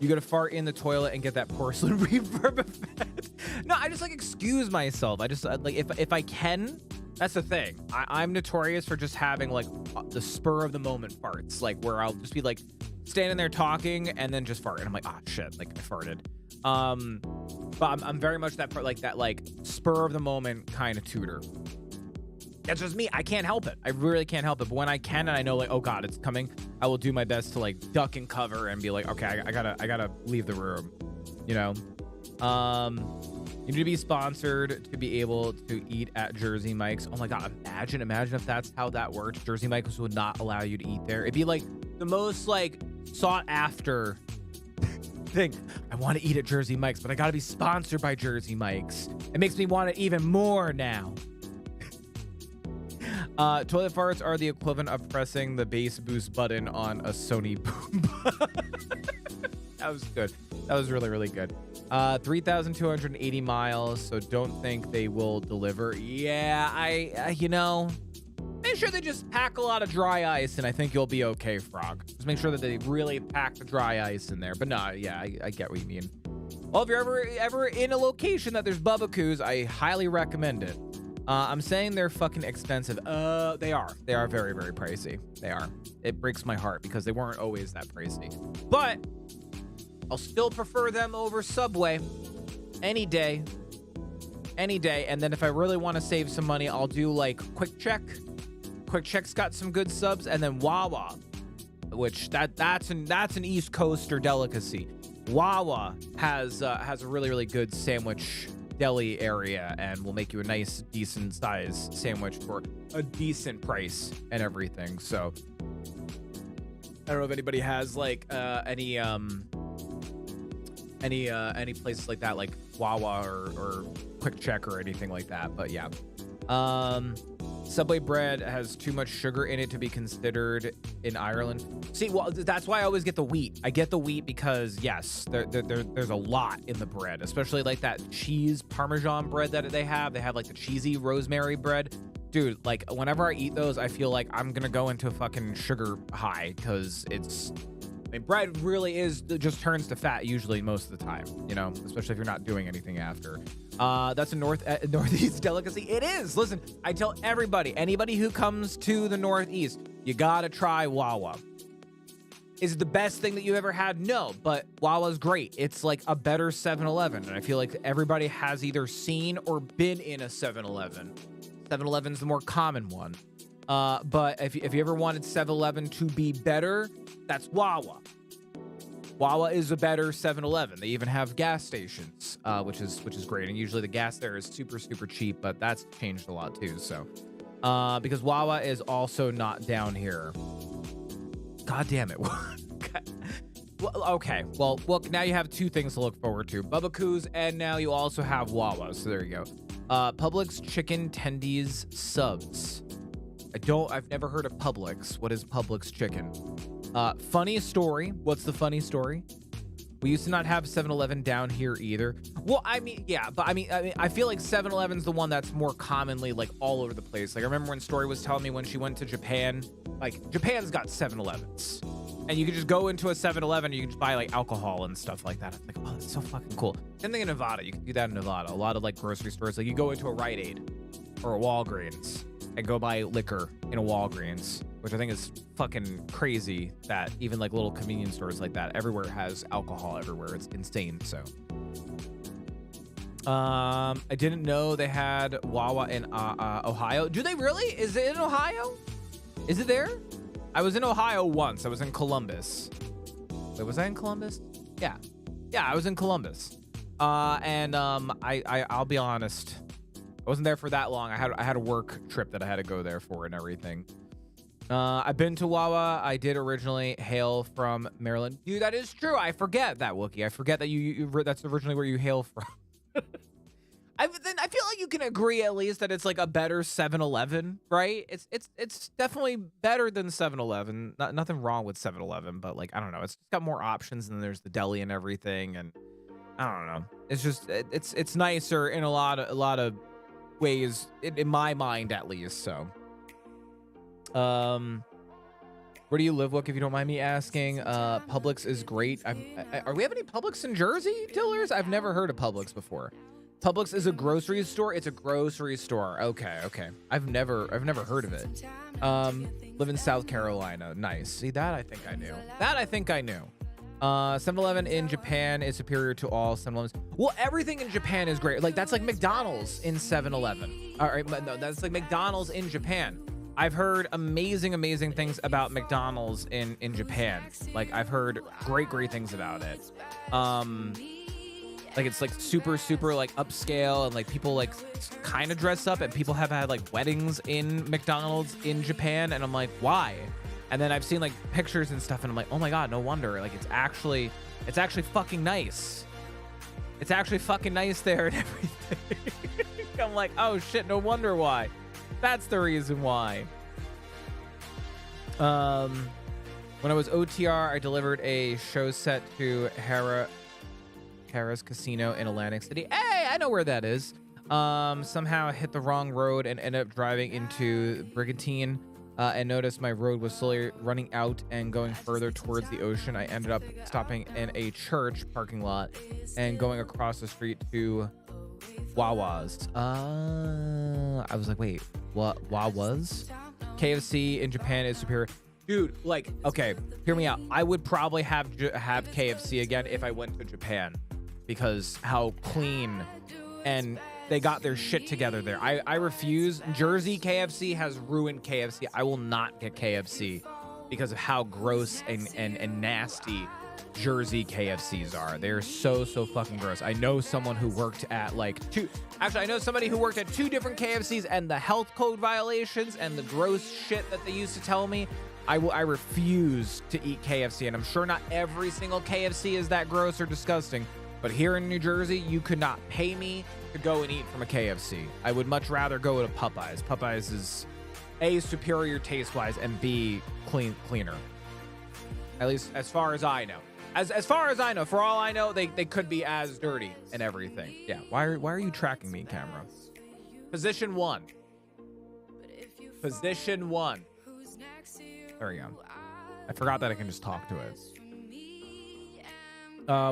You gotta fart in the toilet and get that porcelain reverb effect. No, I just like excuse myself. I just like if I can. That's the thing. I'm notorious for just having like the spur of the moment farts, like where I'll just be like standing there talking and then just fart, and I'm like, oh shit, like I farted. But I'm very much that part, like that, like spur of the moment kind of tutor. That's just me. I can't help it. I really can't help it. But when I can, and I know like, oh God, it's coming, I will do my best to like duck and cover and be like, okay, I gotta leave the room. You know, you need to be sponsored to be able to eat at Jersey Mike's. Oh my God, imagine if that's how that works. Jersey Mike's would not allow you to eat there. It'd be like the most like sought after thing. I want to eat at Jersey Mike's, but I gotta be sponsored by Jersey Mike's. It makes me want it even more now. Toilet farts are the equivalent of pressing the bass boost button on a Sony boombox. That was good. That was really, really good. 3,280 miles, so don't think they will deliver. Yeah, I you know, make sure they just pack a lot of dry ice, and I think you'll be okay, Frog. Just make sure that they really pack the dry ice in there. But no, yeah, I get what you mean. Well, if you're ever in a location that there's Bubbakoo's, I highly recommend it. I'm saying they're fucking expensive. They are. They are very, very pricey. They are. It breaks my heart because they weren't always that pricey. But I'll still prefer them over Subway any day. Any day. And then if I really want to save some money, I'll do like Quick-Check. Quick-Check's got some good subs, and then Wawa, which that's an East Coaster delicacy. Wawa has a really, really good sandwich deli area and will make you a nice, decent size sandwich for a decent price and everything. So I don't know if anybody has like any places like that, like Wawa or Quick-Check or anything like that. But yeah, Subway bread has too much sugar in it to be considered in Ireland. See, well, that's why I always get the wheat. I get the wheat because yes, there's a lot in the bread, especially like that cheese Parmesan bread that they have. They have like the cheesy rosemary bread. Dude, like whenever I eat those, I feel like I'm gonna go into a fucking sugar high because bread really just turns to fat usually most of the time, you know, especially if you're not doing anything after. That's a Northeast delicacy. It is. Listen, I tell anybody who comes to the Northeast, you gotta try Wawa. Is it the best thing that you ever had? No, but Wawa's great. It's like a better 7-Eleven, and I feel like everybody has either seen or been in a 7-Eleven. 7-Eleven's the more common one. But if you ever wanted 7-Eleven to be better, that's Wawa. Wawa is a better 7-Eleven. They even have gas stations, which is great. And usually the gas there is super, super cheap, but that's changed a lot too. So, because Wawa is also not down here. God damn it. Well, okay. Well, now you have two things to look forward to: Bubbakoo's, and now you also have Wawa. So there you go. Publix chicken tendies subs. I've never heard of Publix. What is Publix chicken? Funny story. What's the funny story? We used to not have 7-Eleven down here either. Well, I mean, yeah, but I mean, I feel like 7-Eleven's the one that's more commonly like all over the place. Like I remember when Story was telling me when she went to Japan, like Japan's got 7-Elevens. And you can just go into a 7-Eleven, you can just buy like alcohol and stuff like that. It's like, oh, that's so fucking cool. Same thing in Nevada. You can do that in Nevada. A lot of like grocery stores, like you go into a Rite Aid or a Walgreens and go buy liquor in a Walgreens, which I think is fucking crazy that even like little convenience stores like that everywhere has alcohol everywhere. It's insane. So I didn't know they had Wawa in Ohio. Do they really? Is it in Ohio? Is it there? I was in Ohio once. I was in Columbus. Wait, was I in Columbus? Yeah, I was in Columbus. I'll be honest, I wasn't there for that long. I had a work trip that I had to go there for and everything. I've been to Wawa. I did originally hail from Maryland. Dude, that is true. I forget that, Wookie. I forget that that's originally where you hail from. I feel like you can agree at least that it's like a better 7-Eleven, right? It's definitely better than 7-Eleven. Nothing wrong with 7-Eleven, but like I don't know, it's got more options and there's the deli and everything, and I don't know. It's just it's nicer in a lot of ways in my mind at least. So, where do you live, Wook? If you don't mind me asking. Publix is great. Are we have any Publix in Jersey, Dillers? I've never heard of Publix before. Publix is a grocery store. It's a grocery store. Okay. I've never heard of it. Live in South Carolina. Nice. See, that I think I knew. 7-Eleven in Japan is superior to all 7-Elevens. Well, everything in Japan is great. Like that's like McDonald's in 7-Eleven. All right, no, that's like McDonald's in Japan. I've heard amazing things about McDonald's in Japan. Like I've heard great things about it. Like it's like super like upscale, and like people like kind of dress up, and people have had like weddings in McDonald's in Japan, and I'm like, why? And then I've seen like pictures and stuff, and I'm like, oh my god, no wonder. Like it's actually fucking nice. It's actually fucking nice there and everything. I'm like, oh shit, no wonder why. That's the reason why. When I was OTR, I delivered a show set to Harrah's Casino in Atlantic City. Hey, I know where that is. Somehow I hit the wrong road and ended up driving into Brigantine and noticed my road was slowly running out and going further towards the ocean. I ended up stopping in a church parking lot and going across the street to Wawa's. I was like, wait, what? Wawa's? KFC in Japan is superior. Dude, like, okay, hear me out. I would probably have KFC again if I went to Japan, because how clean and they got their shit together there. I refuse. Jersey KFC has ruined KFC. I will not get KFC because of how gross and nasty Jersey KFCs are. They're so fucking gross. I know someone who worked at I know somebody who worked at 2 different KFCs, and the health code violations and the gross shit that they used to tell me, I refuse to eat KFC. And I'm sure not every single KFC is that gross or disgusting, but here in New Jersey, you could not pay me to go and eat from a KFC. I would much rather go to Popeyes. Popeyes is A, superior taste-wise, and B, cleaner. At least as far as I know. As far as I know, for all I know, they could be as dirty and everything. Yeah, why are you tracking me, camera? Position 1. Position 1. There we go. I forgot that I can just talk to it.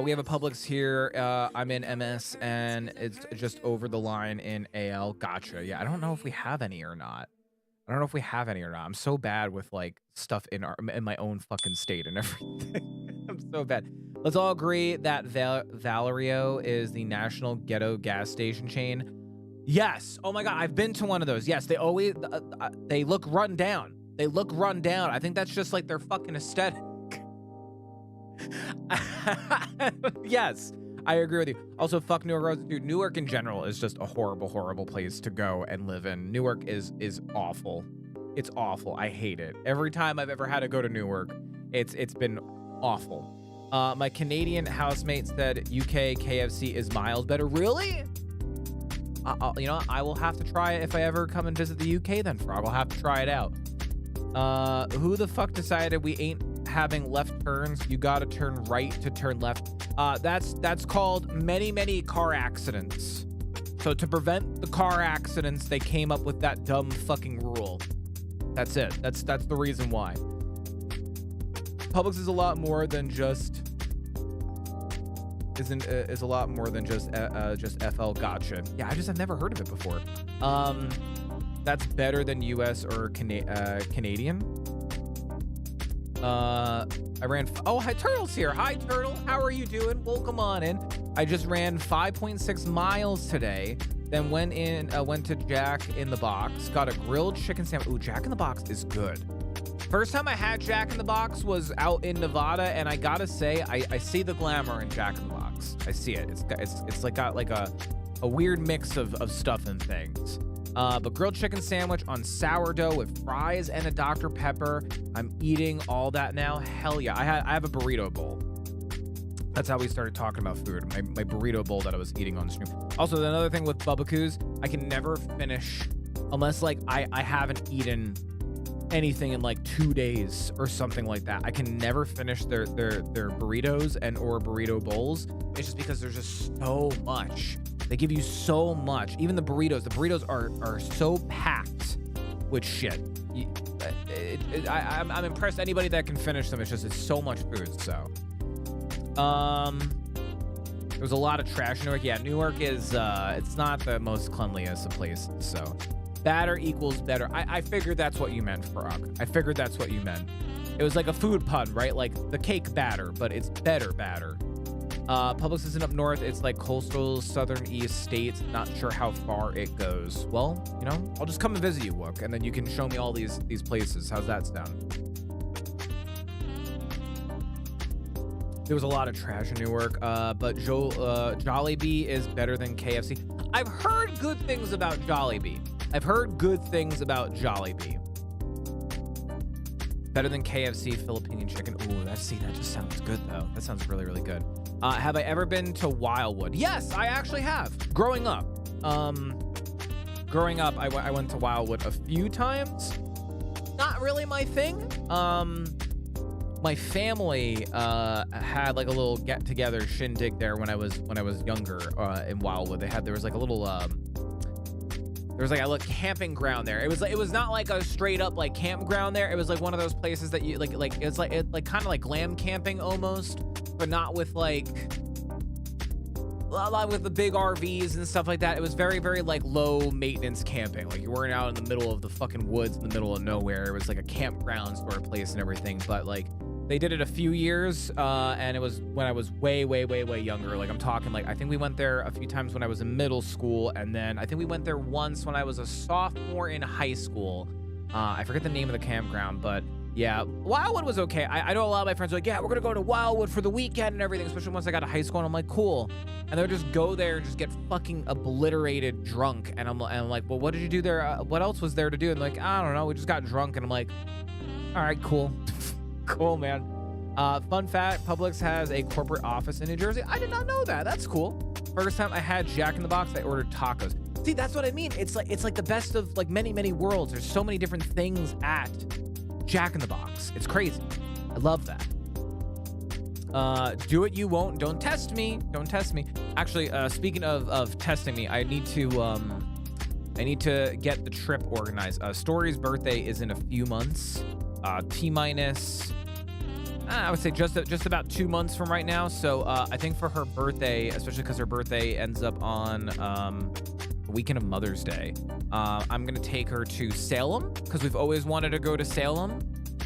We have a Publix here. I'm in MS, and it's just over the line in AL. Gotcha. Yeah, I don't know if we have any or not. I'm so bad with like stuff in my own fucking state and everything. I'm so bad. Let's all agree that Valerio is the national ghetto gas station chain. Yes. Oh my god, I've been to one of those. Yes, they always they look run down. I think that's just like their fucking aesthetic. Yes, I agree with you. Also, fuck Newark roads, dude. Newark in general is just a horrible place to go and live in. Newark is awful. It's awful. I hate it. Every time I've ever had to go to Newark, it's been awful. My Canadian housemate said UK KFC is miles better. Really? You know, I will have to try it if I ever come and visit the UK. Then, Frog, I'll have to try it out. Who the fuck decided we ain't having left turns? You gotta turn right to turn left. That's called many car accidents. So to prevent the car accidents, they came up with that dumb fucking rule. That's it. That's the reason why. Publix is a lot more than just is a lot more than just FL. Gotcha. Yeah, I've never heard of it before. That's better than US or Canadian. I ran. Oh, hi, Turtle's here. Hi, Turtle. How are you doing? Welcome on in. I just ran 5.6 miles today. Then went to Jack in the Box. Got a grilled chicken sandwich. Ooh, Jack in the Box is good. First time I had Jack in the Box was out in Nevada, and I gotta say, I see the glamour in Jack in the Box. I see it. It's like got like a weird mix of stuff and things. But grilled chicken sandwich on sourdough with fries and a Dr. Pepper. I'm eating all that now. Hell yeah. I have a burrito bowl. That's how we started talking about food. My burrito bowl that I was eating on the stream. Also, another thing with Bubba I can never finish unless like I haven't eaten anything in like 2 days or something like that. I can never finish their burritos and or burrito bowls. It's just because there's just so much. They give you so much. Even the burritos are so packed with shit. I'm impressed anybody that can finish them. It's so much food. So there was a lot of trash in Newark. Yeah, Newark is it's not the most cleanliest of places. So batter equals better. I figured that's what you meant, Farag. I figured that's what you meant. It was like a food pun, right? Like the cake batter, but it's better batter. Publix isn't up north. It's like coastal southern east states. Not sure how far it goes. Well, you know, I'll just come and visit you, Wook, and then you can show me all these places. How's that sound? There was a lot of trash in Newark, but Jollibee is better than KFC. I've heard good things about Jollibee. Better than KFC Filipino chicken. Ooh, that just sounds good though. That sounds really, really good. Have I ever been to Wildwood? Yes, I actually have. Growing up, I went to Wildwood a few times. Not really my thing. My family had like a little get together shindig there when I was younger in Wildwood. There was like a little camping ground there. It was not like a straight up like campground there. It was like one of those places that you like it's like kind of like glam camping almost, but not with like a lot with the big RVs and stuff like that. It was very, very like low maintenance camping. Like you weren't out in the middle of the fucking woods in the middle of nowhere. It was like a campground sort of place and everything. But like they did it a few years, and it was when I was way, way, way, way younger. Like I'm talking like I think we went there a few times when I was in middle school, and then I think we went there once when I was a sophomore in high school. I forget the name of the campground, but yeah, Wildwood was okay. I know a lot of my friends are like, yeah, we're gonna go to Wildwood for the weekend and everything, especially once I got to high school, and I'm like, cool. And they would just go there and just get fucking obliterated drunk, and I'm like, well, what did you do there? What else was there to do? And like, I don't know, we just got drunk, and I'm like, all right, cool. Cool, man. Fun fact, Publix has a corporate office in New Jersey. I did not know that. That's cool. First time I had Jack in the Box, I ordered tacos. See, that's what I mean. It's like the best of like many, many worlds. There's so many different things at Jack in the Box. It's crazy. I love that. Do it, you won't. Don't test me. Don't test me. Actually, speaking of testing me, I need to get the trip organized. Story's birthday is in a few months. T-minus, I would say just about 2 months from right now. So I think for her birthday, especially because her birthday ends up on the weekend of Mother's Day, I'm gonna take her to Salem because we've always wanted to go to Salem,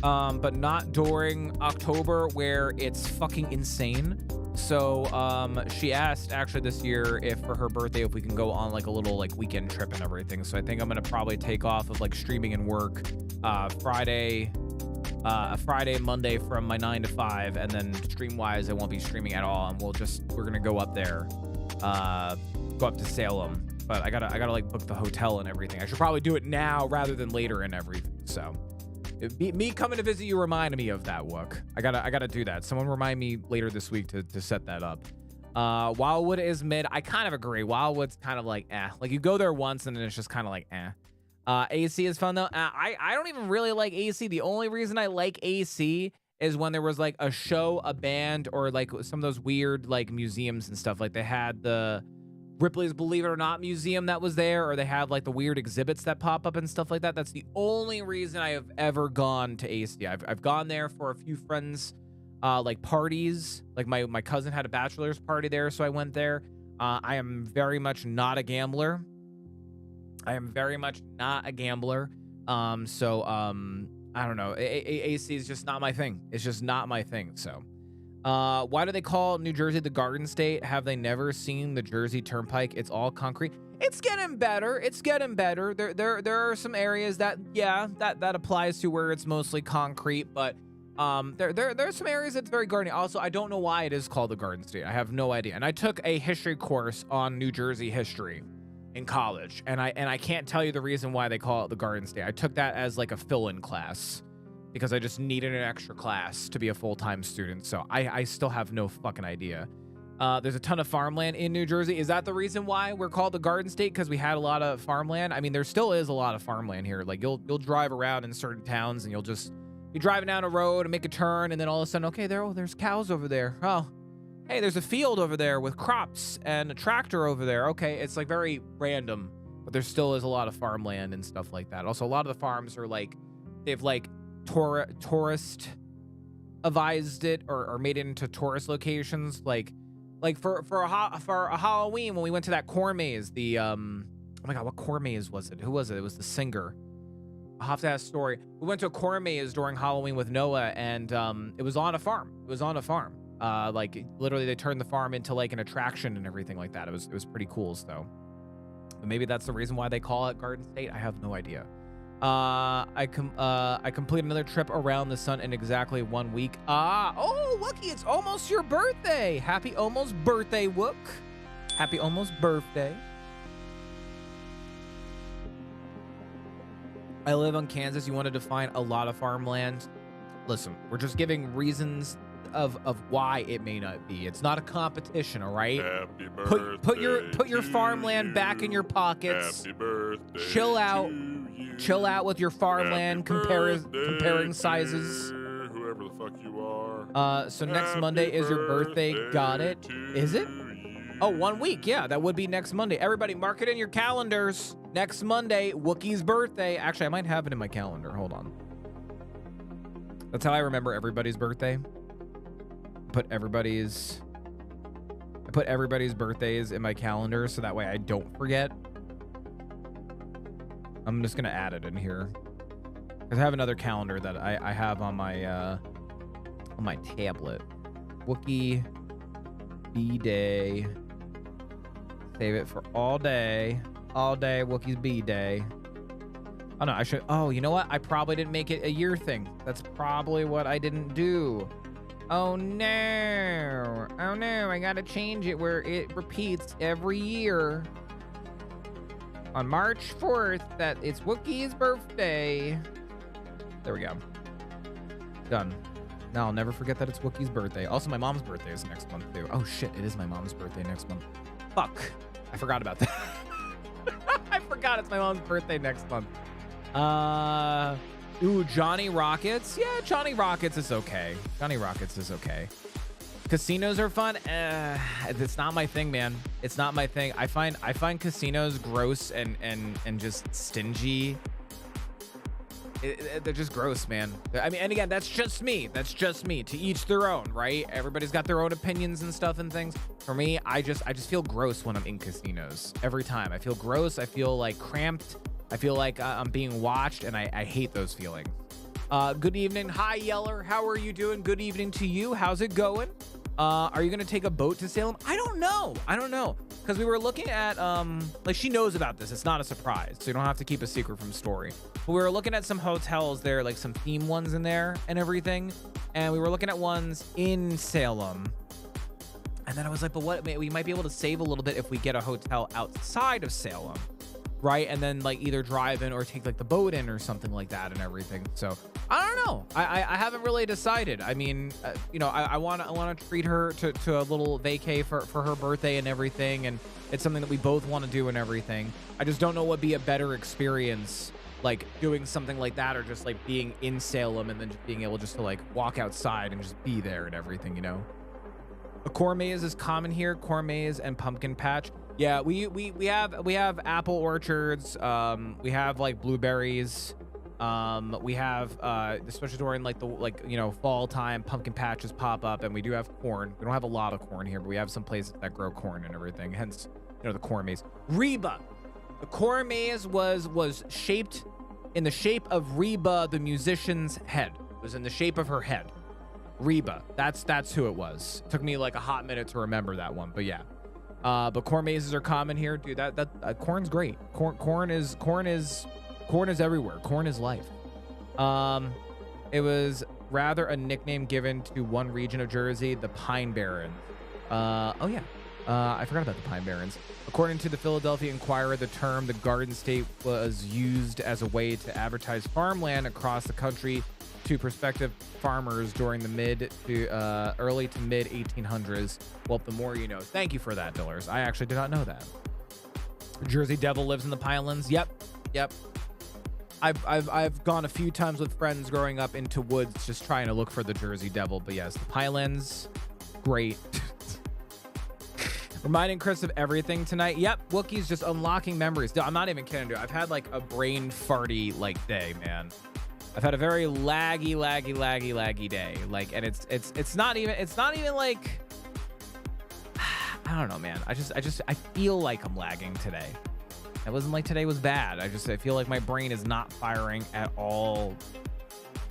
but not during October where it's fucking insane. So she asked actually this year if for her birthday if we can go on like a little like weekend trip and everything. So I think I'm gonna probably take off of like streaming and work Friday, Monday from my 9 to 5, and then stream wise I won't be streaming at all, and we're gonna go up there, go up to Salem. But I gotta like book the hotel and everything. I should probably do it now rather than later and everything. So me coming to visit you reminded me of that, Wook. I gotta do that. Someone remind me later this week to set that up. Wildwood is mid. I kind of agree. Wildwood's kind of like like you go there once and then it's just kind of like AC is fun though. I don't even really like AC. The only reason I like AC is when there was like a show, a band, or like some of those weird like museums and stuff. Like they had the Ripley's Believe It or Not museum that was there, or they have like the weird exhibits that pop up and stuff like that. That's the only reason I have ever gone to ASD. I've gone there for a few friends, like parties. Like my cousin had a bachelor's party there, so I went there. I am very much not a gambler. I don't know. AC is just not my thing. It's just not my thing. So, why do they call New Jersey the Garden State? Have they never seen the Jersey Turnpike? It's all concrete. It's getting better. There are some areas that, yeah, that applies to where it's mostly concrete, but there are some areas that's very gardeny. Also, I don't know why it is called the Garden State. I have no idea. And I took a history course on New Jersey history in college, and I can't tell you the reason why they call it the Garden State. I took that as like a fill-in class because I just needed an extra class to be a full-time student. So I still have no fucking idea. There's a ton of farmland in New Jersey. Is that the reason why we're called the Garden State? Because we had a lot of farmland? I mean, there still is a lot of farmland here. Like you'll drive around in certain towns and you'll just be driving down a road and make a turn, and then all of a sudden, okay, there's cows over there. Oh, hey, there's a field over there with crops and a tractor over there. Okay, it's like very random, but there still is a lot of farmland and stuff like that. Also, a lot of the farms are like, they've like tourist advised it or made it into tourist locations. Like for a Halloween when we went to that corn maze, the oh my god, what corn maze was it? Who was it? It was the singer. I'll have to ask story. We went to a corn maze during Halloween with Noah, and it was on a farm. Like literally they turned the farm into like an attraction and everything like that. It was pretty cool. So but maybe that's the reason why they call it Garden State. I have no idea. I complete another trip around the sun in exactly 1 week. Oh, Wookie, it's almost your birthday. Happy almost birthday, Wook. Happy almost birthday. I live on Kansas. You wanted to find a lot of farmland. Listen, we're just giving reasons of why it may not be. It's not a competition, all right? Happy birthday. Put your farmland back in your pockets. Happy birthday. Chill out. to you. Chill out with your farmland comparing sizes. Whoever the fuck you are. So next Monday is your birthday. Got it? Is it? Oh, 1 week. Yeah, that would be next Monday. Everybody, mark it in your calendars. Next Monday, Wookie's birthday. Actually, I might have it in my calendar. Hold on. That's how I remember everybody's birthday. I put everybody's birthdays in my calendar so that way I don't forget. I'm just gonna add it in here because I have another calendar that I have on my tablet. Wookie B-Day. Save it for all day. All day, Wookie's B-Day. Oh, no, I should... Oh, you know what? I probably didn't make it a year thing. That's probably what I didn't do. Oh, no. Oh, no. I gotta change it where it repeats every year. On March 4th, that it's Wookie's birthday. There we go. Done. Now I'll never forget that it's Wookie's birthday. Also, my mom's birthday is next month, too. Oh, shit. It is my mom's birthday next month. Fuck. I forgot about that. I forgot it's my mom's birthday next month. Ooh, Johnny Rockets. Yeah, Johnny Rockets is okay. Johnny Rockets is okay. Casinos are fun. It's not my thing, man. It's not my thing. I find casinos gross and just stingy. They're just gross, man. I mean, and again, that's just me. That's just me. To each their own, right? Everybody's got their own opinions and stuff and things. For me, I just feel gross when I'm in casinos. Every time. I feel gross. I feel like cramped. I feel like I'm being watched, and I hate those feelings. Good evening. Hi, Yeller. How are you doing? Good evening to you. How's it going? Are you going to take a boat to Salem? I don't know. Because we were looking at, like, she knows about this. It's not a surprise, so you don't have to keep a secret from Story. But we were looking at some hotels there, like some theme ones in there and everything. And we were looking at ones in Salem. And then I was like, but what? We might be able to save a little bit if we get a hotel outside of Salem, right? And then, like, either drive in or take, like, the boat in or something like that and everything. So I don't know. I haven't really decided. I mean, you know, I want to treat her to a little vacay for her birthday and everything, and it's something that we both want to do and everything. I just don't know what would be a better experience, like doing something like that, or just like being in Salem and then just being able just to like walk outside and just be there and everything, you know. A corn maze is common here. Corn maze and pumpkin patch. Yeah, we have apple orchards. We have like blueberries. We have especially during like the fall time, pumpkin patches pop up, and we do have corn. We don't have a lot of corn here, but we have some places that grow corn and everything. Hence, the corn maze. Reba, the corn maze was shaped in the shape of Reba, the musician's head. It was in the shape of her head. Reba, that's who it was. It took me like a hot minute to remember that one, but yeah. But corn mazes are common here, dude. That corn's great. Corn is everywhere. Corn is life. It was rather a nickname given to one region of Jersey, the Pine Barrens. Oh yeah. I forgot about the Pine Barrens. According to the Philadelphia Inquirer, the term the Garden State was used as a way to advertise farmland across the country to prospective farmers during the early to mid 1800s. Well, the more you know. Thank you for that, Dillers. I actually did not know that. Jersey Devil lives in the Pinelands. Yep. I've gone a few times with friends growing up into woods just trying to look for the Jersey Devil. But yes, the Pinelands, great. Reminding Chris of everything tonight. Yep, Wookiees just unlocking memories. Dude, I'm not even kidding, dude. I've had like a brain farty like day, man. I've had a very laggy day. Like, and it's not even like I don't know, man. I feel like I'm lagging today. It wasn't like today was bad. I feel like my brain is not firing at all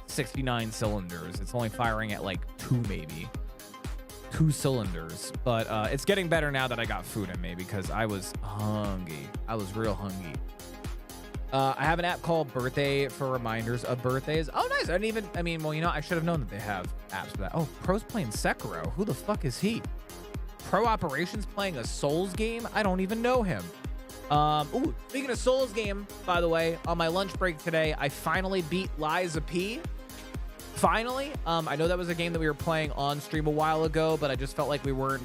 69 cylinders. It's only firing at like 2 maybe. 2 cylinders, but it's getting better now that I got food in me because I was hungry. I was real hungry. I have an app called Birthday for reminders of birthdays. Oh, nice. I should have known that they have apps for that. Oh, Pro's playing Sekiro. Who the fuck is he? Pro Operations playing a Souls game? I don't even know him. Ooh, speaking of Souls game, by the way, on my lunch break today, I finally beat Lies of P. Finally. I know that was a game that we were playing on stream a while ago, but I just felt like we weren't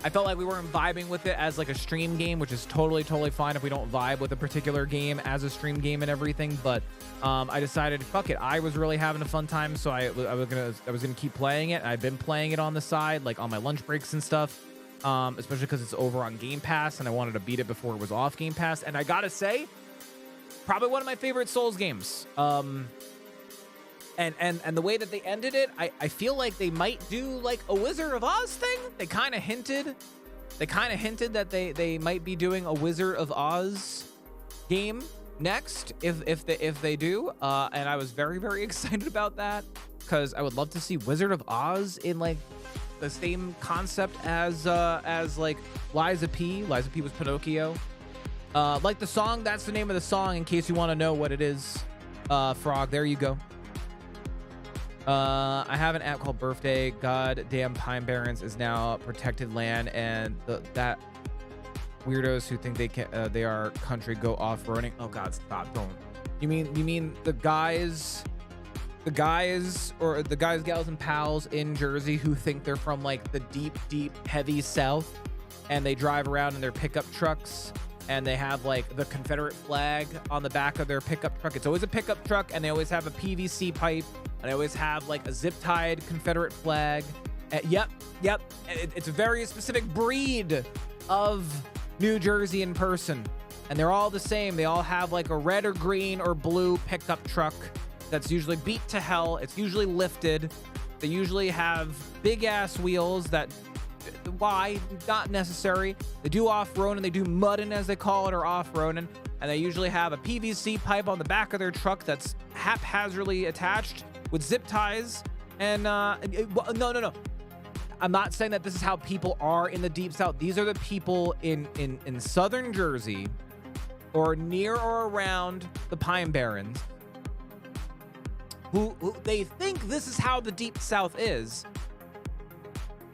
vibing with it as like a stream game, which is totally fine if we don't vibe with a particular game as a stream game and everything. But I decided, fuck it. I was really having a fun time, so I was gonna keep playing it. I've been playing it on the side, like on my lunch breaks and stuff, especially because it's over on Game Pass, and I wanted to beat it before it was off Game Pass. And I gotta say, probably one of my favorite Souls games. And the way that they ended it, I feel like they might do like a Wizard of Oz thing. They kind of hinted that they might be doing a Wizard of Oz game next if they do. And I was very excited about that because I would love to see Wizard of Oz in like the same concept as like Lies of P. Lies of P was Pinocchio. Like the song, that's the name of the song in case you want to know what it is. Frog, there you go. I have an app called Birthday. Goddamn Pine Barrens is now protected land, and that weirdos who think they are country go off-roading. Oh God, stop! Don't. You mean the guys, gals, and pals in Jersey who think they're from like the deep, heavy South, and they drive around in their pickup trucks, and they have like the Confederate flag on the back of their pickup truck. It's always a pickup truck, and they always have a PVC pipe. And I always have like a zip-tied Confederate flag. Yep. It's a very specific breed of New Jersey in person. And they're all the same. They all have like a red or green or blue pickup truck that's usually beat to hell. It's usually lifted. They usually have big-ass wheels that... Why? Not necessary. They do off-roading. They do mudding, as they call it, or off-roading. And they usually have a PVC pipe on the back of their truck that's haphazardly attached with zip ties. And no. I'm not saying that this is how people are in the Deep South. These are the people in southern Jersey or near or around the Pine Barrens who they think this is how the Deep South is.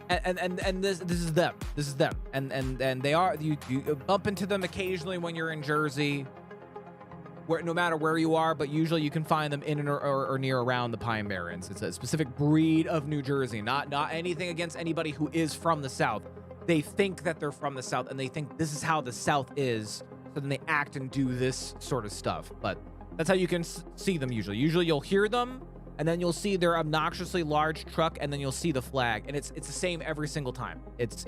And this is them. This is them. And they are, you bump into them occasionally when you're in Jersey, where no matter where you are, but usually you can find them in or near around the Pine Barrens. It's a specific breed of New Jersey, not anything against anybody who is from the South. They think that they're from the South, and they think this is how the South is, so then they act and do this sort of stuff. But that's how you can see them usually. Usually you'll hear them, and then you'll see their obnoxiously large truck, and then you'll see the flag, and it's the same every single time. It's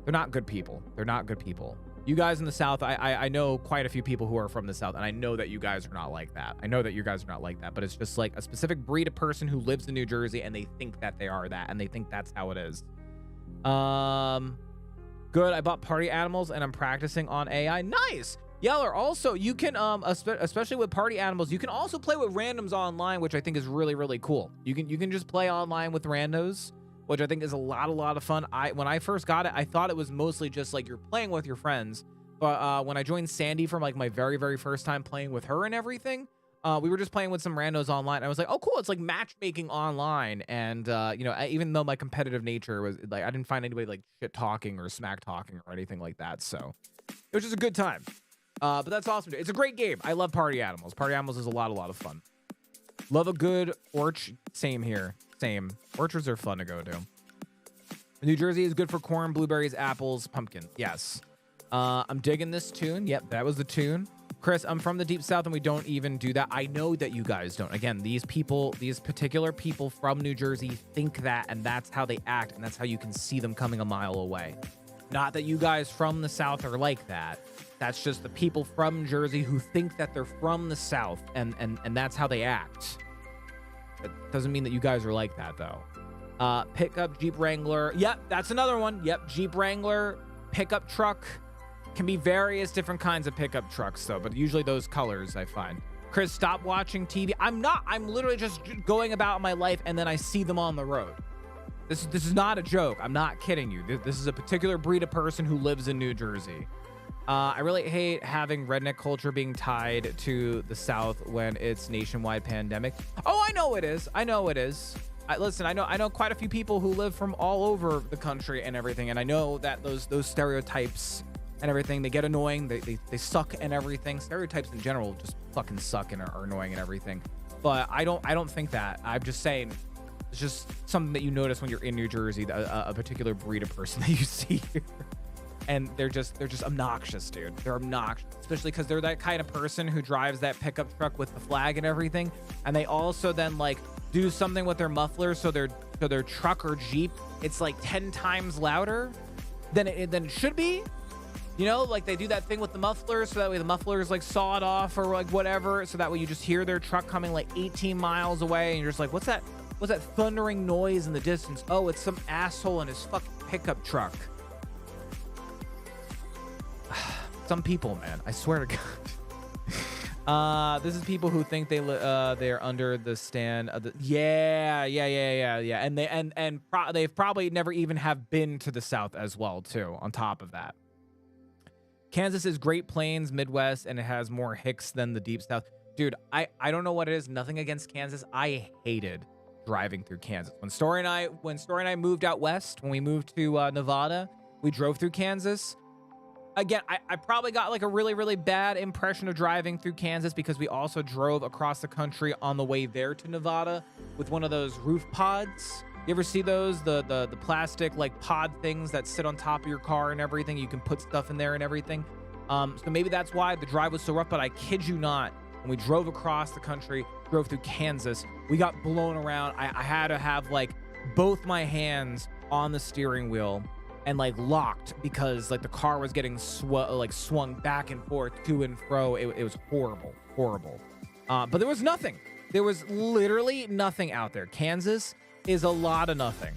They're not good people. They're not good people. You guys in the South, I know quite a few people who are from the South, and I know that you guys are not like that. I know that you guys are not like that, but it's just like a specific breed of person who lives in New Jersey, and they think that they are that, and they think that's how it is. Good. I bought party animals, and I'm practicing on AI. Nice. Yeller, also, you can, especially with party animals, you can also play with randoms online, which I think is really, really cool. You can just play online with randos, which I think is a lot of fun. When I first got it, I thought it was mostly just like you're playing with your friends. But when I joined Sandy from like my very first time playing with her and everything, we were just playing with some randos online. I was like, oh, cool. It's like matchmaking online. And, you know, even though my competitive nature was like, I didn't find anybody like shit talking or smack talking or anything like that. So it was just a good time. But that's awesome. It's a great game. I love party animals. Party animals is a lot of fun. Love a good orchard. Same here. Same. Orchards are fun to go to. New Jersey is good for corn, blueberries, apples, pumpkin. Yes. I'm digging this tune. Yep, that was the tune. Chris, I'm from the deep South and we don't even do that. I know that you guys don't. Again, these particular people from New Jersey think that, and that's how they act, and that's how you can see them coming a mile away. Not that you guys from the South are like that. That's just the people from Jersey who think that they're from the South, and that's how they act. That doesn't mean that you guys are like that, though. Pickup Jeep Wrangler. Yep, that's another one. Yep, Jeep Wrangler, pickup truck. Can be various different kinds of pickup trucks, though, but usually those colors I find. Chris, stop watching TV. I'm not. I'm literally just going about my life, and then I see them on the road. This is not a joke. I'm not kidding you. This is a particular breed of person who lives in New Jersey. I really hate having redneck culture being tied to the South when it's nationwide pandemic. Oh, I know it is. I know it is. Listen, I know quite a few people who live from all over the country and everything, and I know that those stereotypes and everything, they get annoying. They suck and everything. Stereotypes in general just fucking suck and are annoying and everything. But I don't think that. I'm just saying it's just something that you notice when you're in New Jersey, a particular breed of person that you see here. And they're just obnoxious, dude. They're obnoxious, especially because they're that kind of person who drives that pickup truck with the flag and everything. And they also then like do something with their muffler, so their truck or Jeep, it's like 10 times louder than it should be. You know, like they do that thing with the muffler, so that way the muffler is like sawed off or like whatever, so that way you just hear their truck coming like 18 miles away, and you're just like, what's that thundering noise in the distance? Oh, it's some asshole in his fucking pickup truck. Some people, man, I swear to God. This is people who think they're under the stand of the yeah, and they've probably never even have been to the South as well too. On top of that, Kansas is Great Plains, Midwest, and it has more hicks than the Deep South. Dude, I don't know what it is. Nothing against Kansas. I hated driving through Kansas. When Story and I moved out west, when we moved to Nevada, we drove through Kansas. Again, I probably got like a really bad impression of driving through Kansas because we also drove across the country on the way there to Nevada with one of those roof pods. You ever see those? The plastic like pod things that sit on top of your car and everything. You can put stuff in there and everything. So maybe that's why the drive was so rough, but I kid you not, when we drove across the country, drove through Kansas, we got blown around. I had to have like both my hands on the steering wheel and like locked because like the car was getting swung back and forth to and fro. It was horrible. But there was nothing. There was literally nothing out there. Kansas is a lot of nothing.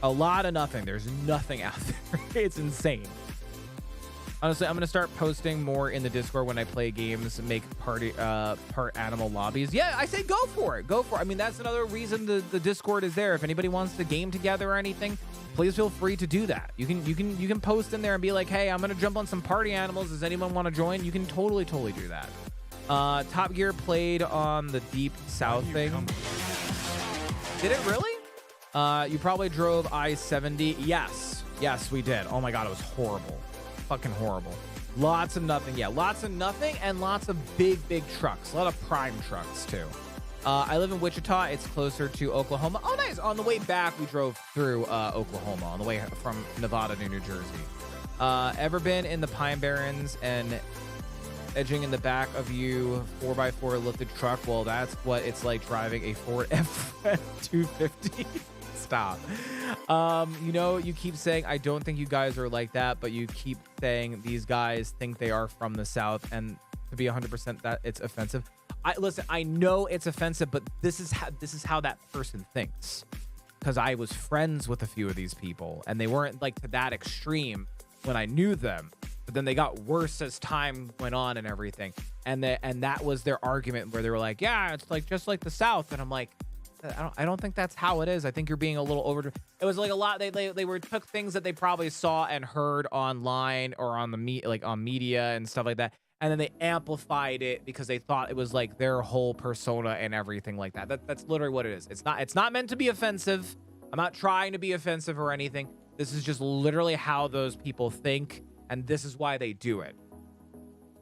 There's nothing out there. It's insane. Honestly, I'm gonna start posting more in the Discord when I play games, make part animal lobbies. Yeah, I say go for it. I mean, that's another reason the Discord is there. If anybody wants to game together or anything, please feel free to do that. You can post in there and be like, hey, I'm gonna jump on some party animals. Does anyone want to join? You can totally do that. Top Gear played on the Deep South thing. Did it really? You probably drove I-70. Yes, we did. Oh my God, it was horrible. Fucking horrible. Lots of nothing. Yeah, lots of nothing and lots of big trucks. A lot of prime trucks too. I live in Wichita. It's closer to Oklahoma. Oh, nice. On the way back, we drove through Oklahoma on the way from Nevada to New Jersey. Ever been in the Pine Barrens and edging in the back of you 4x4 lifted truck? Well, that's what it's like driving a Ford F-250. Stop. You know, you keep saying, I don't think you guys are like that, but you keep saying these guys think they are from the South, and to be 100% that it's offensive. Listen, I know it's offensive, but this is how that person thinks. Because I was friends with a few of these people, and they weren't like to that extreme when I knew them, but then they got worse as time went on and everything. And that was their argument, where they were like, yeah, it's like just like the South. And I'm like, I don't think that's how it is. I think you're being a little over. It was like a lot. They took things that they probably saw and heard online or on on media and stuff like that, and then they amplified it because they thought it was like their whole persona and everything like that. That's literally what it is. It's not meant to be offensive. I'm not trying to be offensive or anything. This is just literally how those people think, and this is why they do it.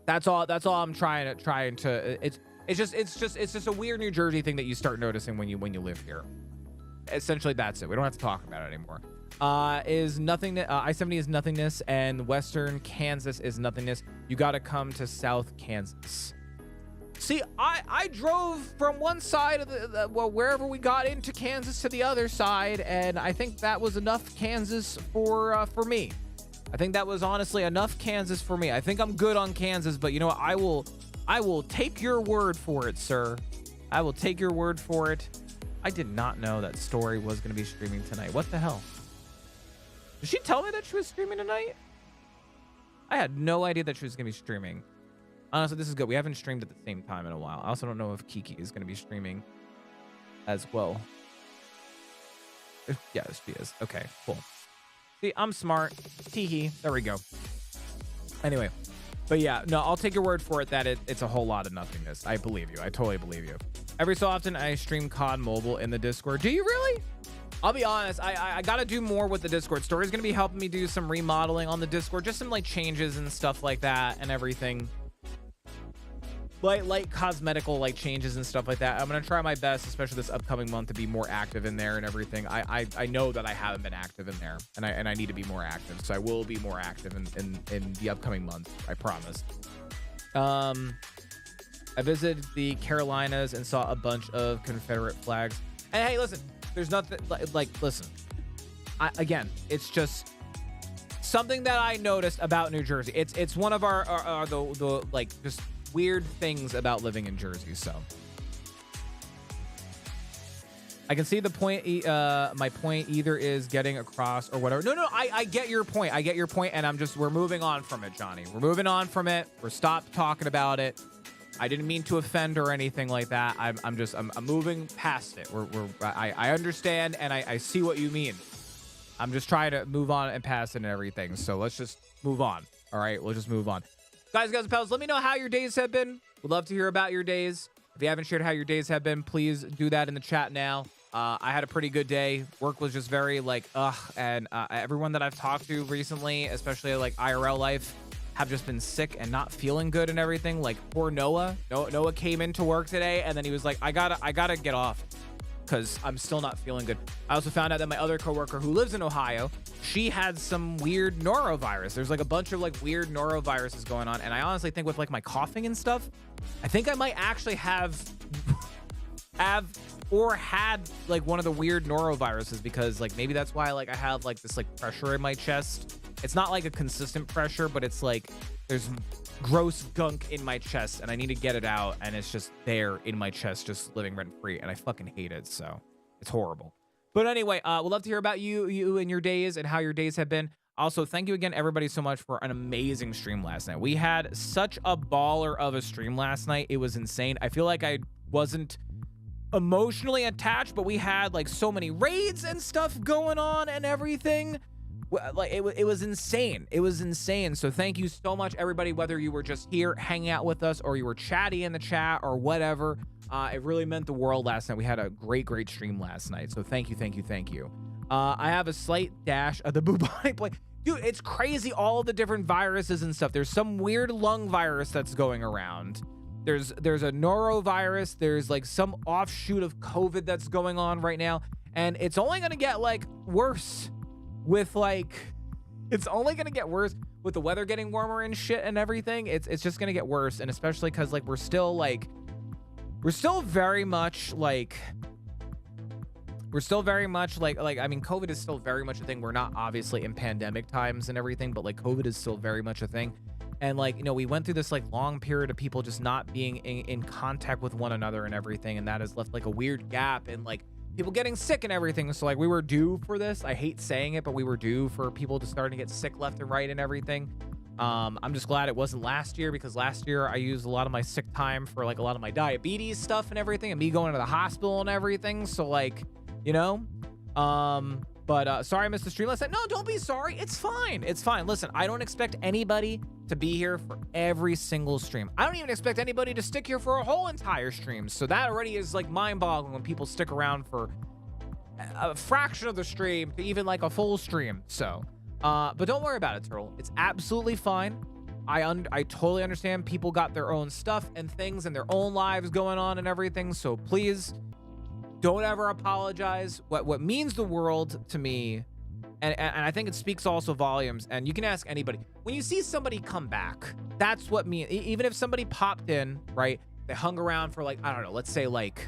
That's all I'm trying to. It's just a weird New Jersey thing that you start noticing when you live here. Essentially, that's it. We don't have to talk about it anymore. Is nothing. I-70 is nothingness, and Western Kansas is nothingness. You got to come to South Kansas. See, I drove from one side of well, wherever we got into Kansas to the other side, and I think that was enough Kansas for me. I think that was honestly enough Kansas for me. I think I'm good on Kansas, but you know what? I will take your word for it, sir. I will take your word for it. I did not know that Story was going to be streaming tonight. What the hell? Did she tell me that she was streaming tonight? I had no idea that she was going to be streaming. Honestly, this is good. We haven't streamed at the same time in a while. I also don't know if Kiki is going to be streaming as well. Yeah, she is. Okay, cool. See, I'm smart. Teehee. There we go. Anyway. But yeah, no, I'll take your word for it that it's a whole lot of nothingness. I believe you. I totally believe you. Every so often, I stream COD Mobile in the Discord. Do you really? I'll be honest. I got to do more with the Discord. Story's going to be helping me do some remodeling on the Discord. Just some like changes and stuff like that and everything. Light cosmetical like changes and stuff like that. I'm going to try my best, especially this upcoming month, to be more active in there and everything. I know that I haven't been active in there, and I need to be more active. So I will be more active in the upcoming month. I promise. I visited the Carolinas and saw a bunch of Confederate flags. And hey, listen, there's nothing like listen. Again, it's just something that I noticed about New Jersey. It's one of our the like just weird things about living in Jersey. So I can see the point. My point either is getting across or whatever. No, I get your point. I get your point, and we're moving on from it, Johnny. We're moving on from it. We're stopped talking about it. I didn't mean to offend or anything like that. I'm moving past it. I understand, and I see what you mean. I'm just trying to move on and pass it and everything. So let's just move on. All right, we'll just move on. Guys and pals, let me know how your days have been. We'd love to hear about your days. If you haven't shared how your days have been, please do that in the chat now. I had a pretty good day. Work was just very like, and everyone that I've talked to recently, especially like IRL life, have just been sick and not feeling good and everything. Like poor Noah. Noah came into work today and then he was like, I gotta get off because I'm still not feeling good. I also found out that my other coworker who lives in Ohio, she had some weird norovirus. There's like a bunch of like weird noroviruses going on. And I honestly think with like my coughing and stuff, I think I might actually have or had like one of the weird noroviruses, because like maybe that's why like I have like this like pressure in my chest. It's not like a consistent pressure, but it's like there's gross gunk in my chest and I need to get it out, and it's just there in my chest, just living rent free, and I fucking hate it. So it's horrible. But anyway, we'd love to hear about you and your days and how your days have been. Also, thank you again, everybody, so much for an amazing stream last night. We had such a baller of a stream last night. It was insane. I feel like I wasn't emotionally attached, but we had like so many raids and stuff going on and everything. Like it was insane. It was insane. So thank you so much, everybody, whether you were just here hanging out with us or you were chatty in the chat or whatever. It really meant the world last night. We had a great stream last night. So thank you. I have a slight dash of the bubonic plague. Dude, it's crazy, all the different viruses and stuff. There's some weird lung virus that's going around. There's a norovirus. There's like some offshoot of COVID that's going on right now. And it's only going to get like worse with like, it's only going to get worse with the weather getting warmer and shit and everything. It's just going to get worse. And especially because like we're still very much like we're still very much like I mean, COVID is still very much a thing. We're not obviously in pandemic times and everything, but like COVID is still very much a thing. And like, you know, we went through this like long period of people just not being in contact with one another and everything, and that has left like a weird gap and like people getting sick and everything. So like we were due for this. I hate saying it, but we were due for people to start to get sick left and right and everything. I'm just glad it wasn't last year, because last year I used a lot of my sick time for like a lot of my diabetes stuff and everything, and me going to the hospital and everything. So like, you know, sorry I missed the stream last night. No, don't be sorry. It's fine. It's fine. Listen, I don't expect anybody to be here for every single stream. I don't even expect anybody to stick here for a whole entire stream. So that already is like mind-boggling when people stick around for a fraction of the stream to even like a full stream. So, but don't worry about it, Turtle. It's absolutely fine. I totally understand people got their own stuff and things and their own lives going on and everything. So please don't ever apologize. What means the world to me, and I think it speaks also volumes, and you can ask anybody, when you see somebody come back, that's what means. Even if somebody popped in, right, they hung around for like, I don't know, let's say like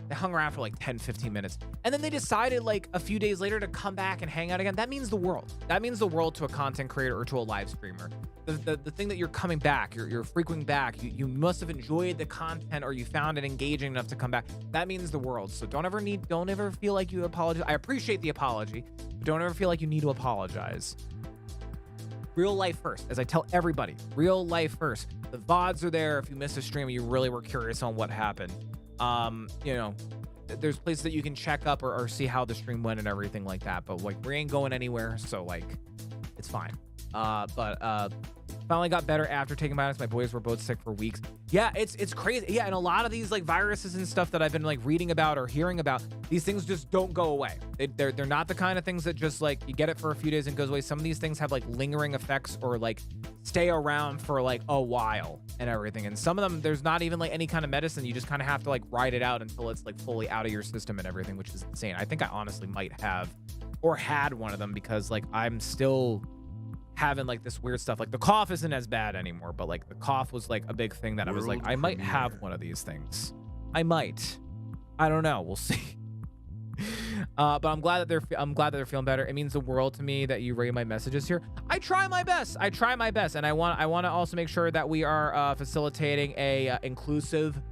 they hung around for like 10 15 minutes, and then they decided like a few days later to come back and hang out again. That means the world. That means the world to a content creator or to a live streamer. The thing that you're coming back, you're frequent back, you must have enjoyed the content, or you found it engaging enough to come back. That means the world. So don't ever feel like you apologize. I appreciate the apology, but don't ever feel like you need to apologize. Real life first, as I tell everybody, real life first. The VODs are there if you miss a stream and you really were curious on what happened. You know, there's places that you can check up or see how the stream went and everything like that, but like we ain't going anywhere, so like it's fine. Finally got better after taking vitamins. My boys were both sick for weeks. Yeah, it's crazy. Yeah, and a lot of these like viruses and stuff that I've been like reading about or hearing about, these things just don't go away. They're not the kind of things that just like you get it for a few days and goes away. Some of these things have like lingering effects or like stay around for like a while and everything. And some of them, there's not even like any kind of medicine. You just kind of have to like ride it out until it's like fully out of your system and everything, which is insane. I think I honestly might have or had one of them, because like I'm still having like this weird stuff. Like the cough isn't as bad anymore, but like the cough was like a big thing that I was like, I might have one of these things. I don't know, we'll see. But I'm glad that they're feeling better. It means the world to me that you read my messages here. I try my best, and I want to also make sure that we are facilitating a inclusive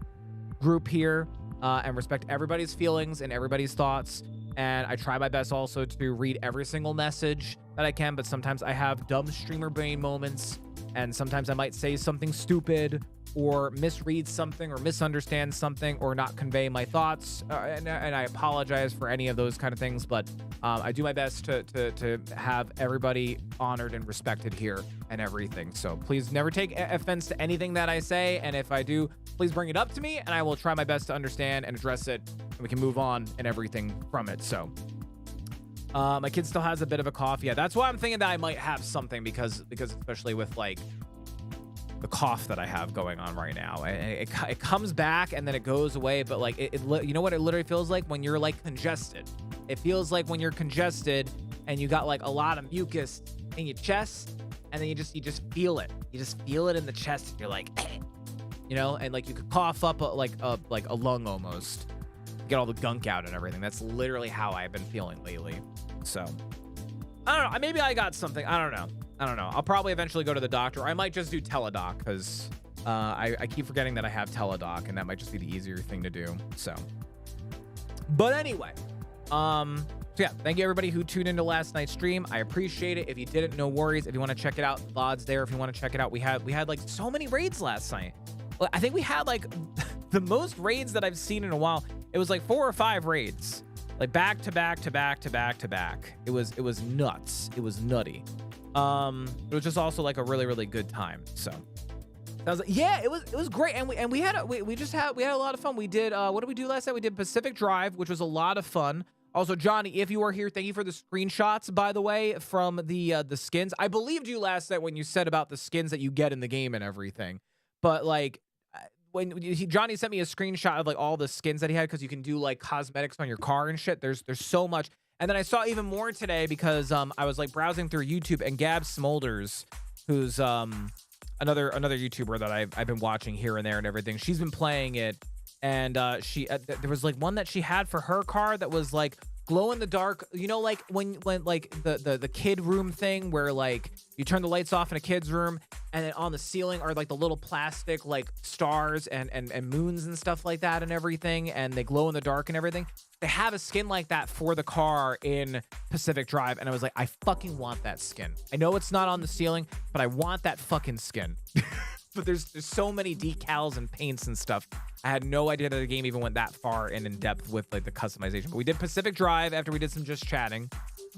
group here, and respect everybody's feelings and everybody's thoughts. And I try my best also to read every single message that I can, but sometimes I have dumb streamer brain moments, and sometimes I might say something stupid or misread something or misunderstand something or not convey my thoughts, and I apologize for any of those kind of things, but I do my best to have everybody honored and respected here and everything. So please never take offense to anything that I say, and if I do, please bring it up to me and I will try my best to understand and address it, and we can move on and everything from it. So my kid still has a bit of a cough. Yeah, that's why I'm thinking that I might have something, because especially with like the cough that I have going on right now, it comes back and then it goes away, but like you know what it literally feels like when you're like congested. It feels like when you're congested and you got like a lot of mucus in your chest, and then you just feel it. You just feel it in the chest, and you're like, you know, and like you could cough up like a lung almost, get all the gunk out and everything. That's literally how I've been feeling lately. So I don't know, maybe I got something. I don't know. I'll probably eventually go to the doctor. I might just do teledoc, because I keep forgetting that I have teledoc, and that might just be the easier thing to do. So, but anyway, so yeah, thank you everybody who tuned into last night's stream. I appreciate it. If you didn't, no worries. If you want to check it out, the VOD's there. If you want to check it out, we had like so many raids last night. I think we had like the most raids that I've seen in a while. It was like 4 or 5 raids, like back to back to back to back to back. It was nuts. It was nutty. It was just also like a really, really good time. So I was like, yeah, it was great. And we had a lot of fun. We did, what did we do last night? We did Pacific Drive, which was a lot of fun. Also, Johnny, if you are here, thank you for the screenshots, by the way, from the skins. I believed you last night when you said about the skins that you get in the game and everything. But like, Johnny sent me a screenshot of like all the skins that he had, because you can do like cosmetics on your car and shit. There's so much. And then I saw even more today, because I was like browsing through YouTube, and Gab Smolders, who's another YouTuber that I've been watching here and there and everything, she's been playing it, and she there was like one that she had for her car that was like glow in the dark, you know, like when like the kid room thing where like you turn the lights off in a kid's room and then on the ceiling are like the little plastic like stars and moons and stuff like that and everything, and they glow in the dark and everything. They have a skin like that for the car in Pacific Drive, and I was like, I fucking want that skin. I know it's not on the ceiling, but I want that fucking skin. But there's so many decals and paints and stuff. I had no idea that the game even went that far and in depth with like the customization. But we did Pacific Drive after we did some just chatting,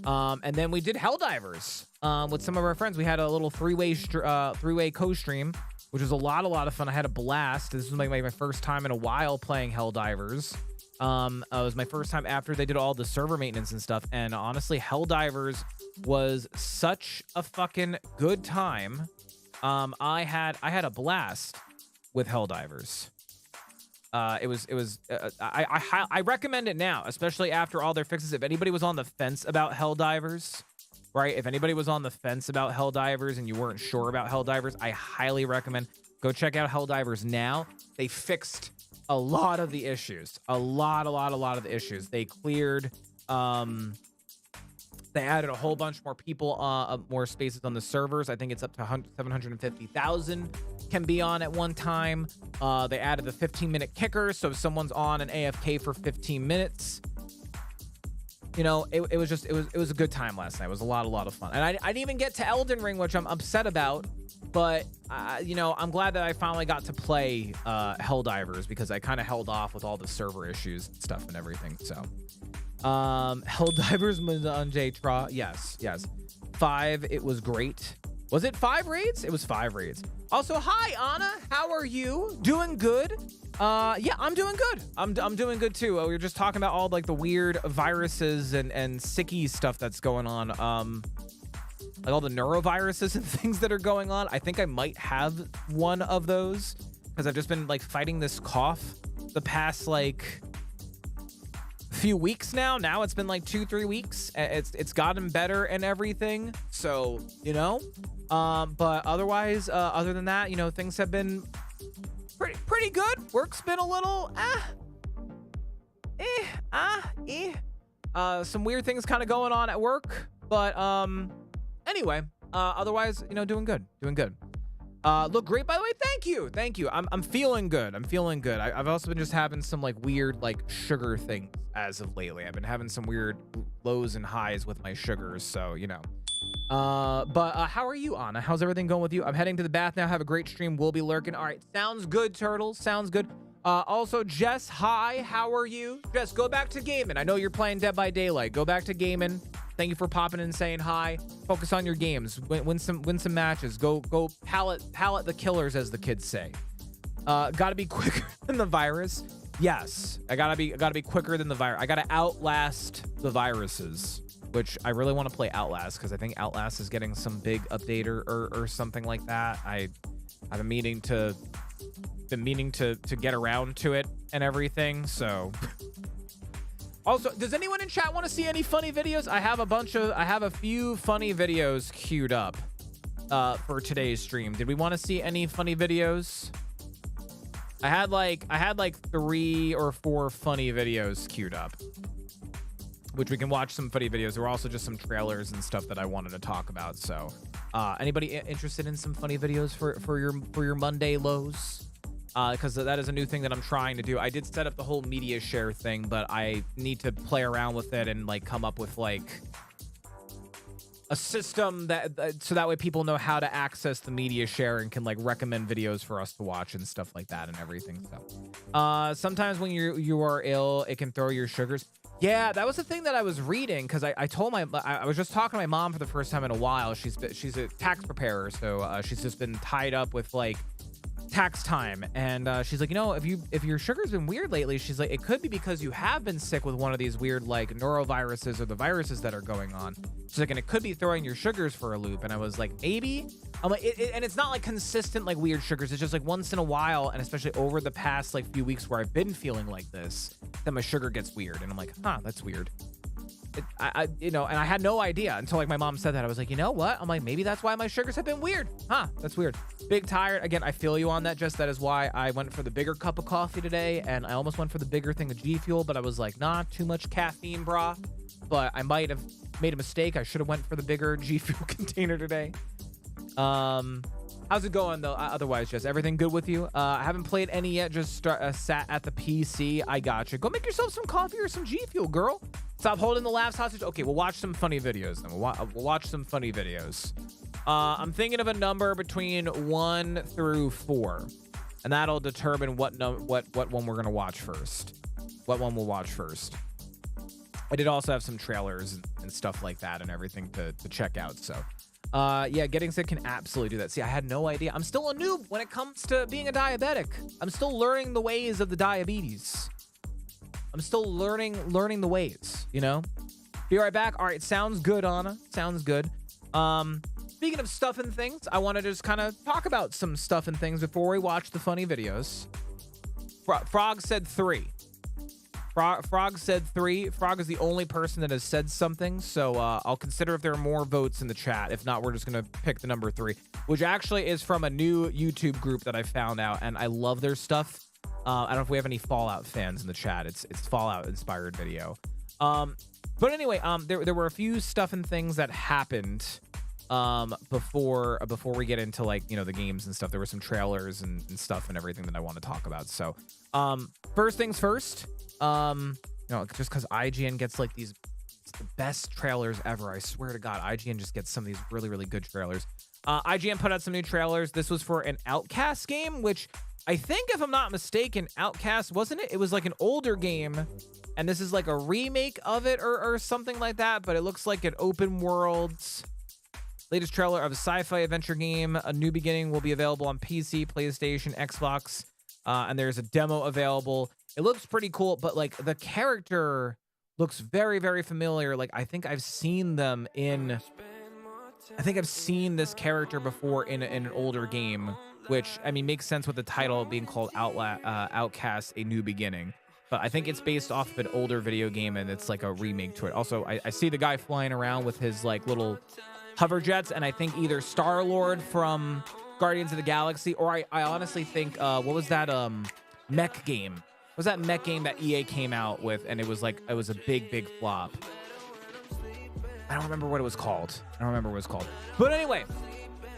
and then we did Helldivers with some of our friends. We had a little three-way co-stream, which was a lot of fun. I had a blast. This was like my first time in a while playing Helldivers. It was my first time after they did all the server maintenance and stuff. And honestly, Helldivers was such a fucking good time. I had a blast with Helldivers. I recommend it now, especially after all their fixes. If anybody was on the fence about Helldivers, right? If anybody was on the fence about Helldivers and you weren't sure about Helldivers, I highly recommend go check out Helldivers now. They fixed a lot of the issues. A lot of the issues. They cleared, they added a whole bunch more people, more spaces on the servers. I think it's up to 750,000 can be on at one time. They added the 15-minute kicker, so if someone's on an AFK for 15 minutes, you know, it was a good time last night. It was a lot of fun. And I didn't even get to Elden Ring, which I'm upset about, but you know, I'm glad that I finally got to play Helldivers because I kind of held off with all the server issues and stuff and everything. So Helldivers Manjay Tra, yes 5, it was great. Was it 5 raids? It was 5 raids. Also, hi Anna, how are you? Doing good? Yeah, I'm doing good. I'm doing good too. We were just talking about all like the weird viruses and sicky stuff that's going on. Like all the neuroviruses and things that are going on. I think I might have one of those because I've just been like fighting this cough the past like few weeks now. Now it's been like 2-3 weeks. It's gotten better and everything. So, you know, but otherwise, other than that, you know, things have been pretty good. Work's been a little some weird things kind of going on at work, but anyway, otherwise, you know, doing good. Look great, by the way. Thank you. I'm feeling good. I've also been just having some like weird like sugar things as of lately. I've been having some weird lows and highs with my sugars, so you know. But how are you, Anna? How's everything going with you? I'm heading to the bath now. Have a great stream. We'll be lurking. All right, sounds good, Turtles. Sounds good. Also, Jess, hi. How are you? Jess, go back to gaming. I know you're playing Dead by Daylight. Go back to gaming. Thank you for popping in and saying hi. Focus on your games. Win some matches. Go pallet the killers, as the kids say. Gotta be quicker than the virus. Yes, I gotta be quicker than the virus. I gotta outlast the viruses, which I really want to play Outlast because I think Outlast is getting some big update or something like that. I've been meaning to get around to it and everything. So. Also, does anyone in chat want to see any funny videos? I have a few funny videos queued up for today's stream. Did we want to see any funny videos? I had like 3 or 4 funny videos queued up, which we can watch some funny videos. There were also just some trailers and stuff that I wanted to talk about. So, anybody interested in some funny videos for your Monday lows? Because that is a new thing that I'm trying to do. I did set up the whole media share thing, but I need to play around with it and like come up with like a system that so that way people know how to access the media share and can like recommend videos for us to watch and stuff like that and everything. So sometimes when you are ill, it can throw your sugars. Yeah, that was the thing that I was reading because I was just talking to my mom for the first time in a while. She's a tax preparer, so she's just been tied up with like tax time, and she's like, you know, if your sugar's been weird lately, she's like, it could be because you have been sick with one of these weird like neuroviruses or the viruses that are going on. She's like, and it could be throwing your sugars for a loop. And I was like, maybe. I'm like, and it's not like consistent like weird sugars. It's just like once in a while, and especially over the past like few weeks where I've been feeling like this, then my sugar gets weird, and I'm like, huh, that's weird. you know, and I had no idea until like my mom said that. I was like, you know what? I'm like, maybe that's why my sugars have been weird. Huh? That's weird. Big tired. Again, I feel you on that. Just that is why I went for the bigger cup of coffee today, and I almost went for the bigger thing of G Fuel, but I was like, nah, too much caffeine, brah. But I might have made a mistake. I should have went for the bigger G Fuel container today. How's it going though? Otherwise, just everything good with you? I haven't played any yet. Just sat at the PC. I gotcha. Go make yourself some coffee or some G Fuel, girl. Stop holding the laughs hostage. Okay, we'll watch some funny videos then. We'll watch some funny videos. I'm thinking of a number between 1 through 4, and that'll determine what one we're gonna watch first. What one we'll watch first. I did also have some trailers and stuff like that and everything to check out. So, yeah, getting sick can absolutely do that. See, I had no idea. I'm still a noob when it comes to being a diabetic. I'm still learning the ways of the diabetes. I'm still learning the ways, you know? Be right back. All right, sounds good, Anna. Sounds good. Speaking of stuff and things, I want to just kind of talk about some stuff and things before we watch the funny videos. Frog said 3. Frog said 3. Frog is the only person that has said something, so I'll consider if there are more votes in the chat. If not, we're just going to pick the number 3, which actually is from a new YouTube group that I found out, and I love their stuff. I don't know if we have any Fallout fans in the chat. It's Fallout inspired video. But anyway, there were a few stuff and things that happened before we get into, like, you know, the games and stuff. There were some trailers and stuff and everything that I want to talk about. So first things first, you know, just because IGN gets like these, it's the best trailers ever. I swear to God, IGN just gets some of these really, really good trailers. IGN put out some new trailers. This was for an Outcast game, which I think, if I'm not mistaken, Outcast, wasn't it? It was like an older game, and this is like a remake of it or something like that, but it looks like an open world. Latest trailer of a sci-fi adventure game. A New Beginning will be available on PC, PlayStation, Xbox, and there's a demo available. It looks pretty cool, but like the character looks very, very familiar. Like I think I've seen this character before in an older game, which, I mean, makes sense with the title being called Outcast: A New Beginning. But I think it's based off of an older video game, and it's like a remake to it. Also, I see the guy flying around with his like little hover jets, and I think either Star-Lord from Guardians of the Galaxy, or I honestly think, what was that mech game? What was that mech game that EA came out with, and it was a big flop? I don't remember what it was called. But anyway,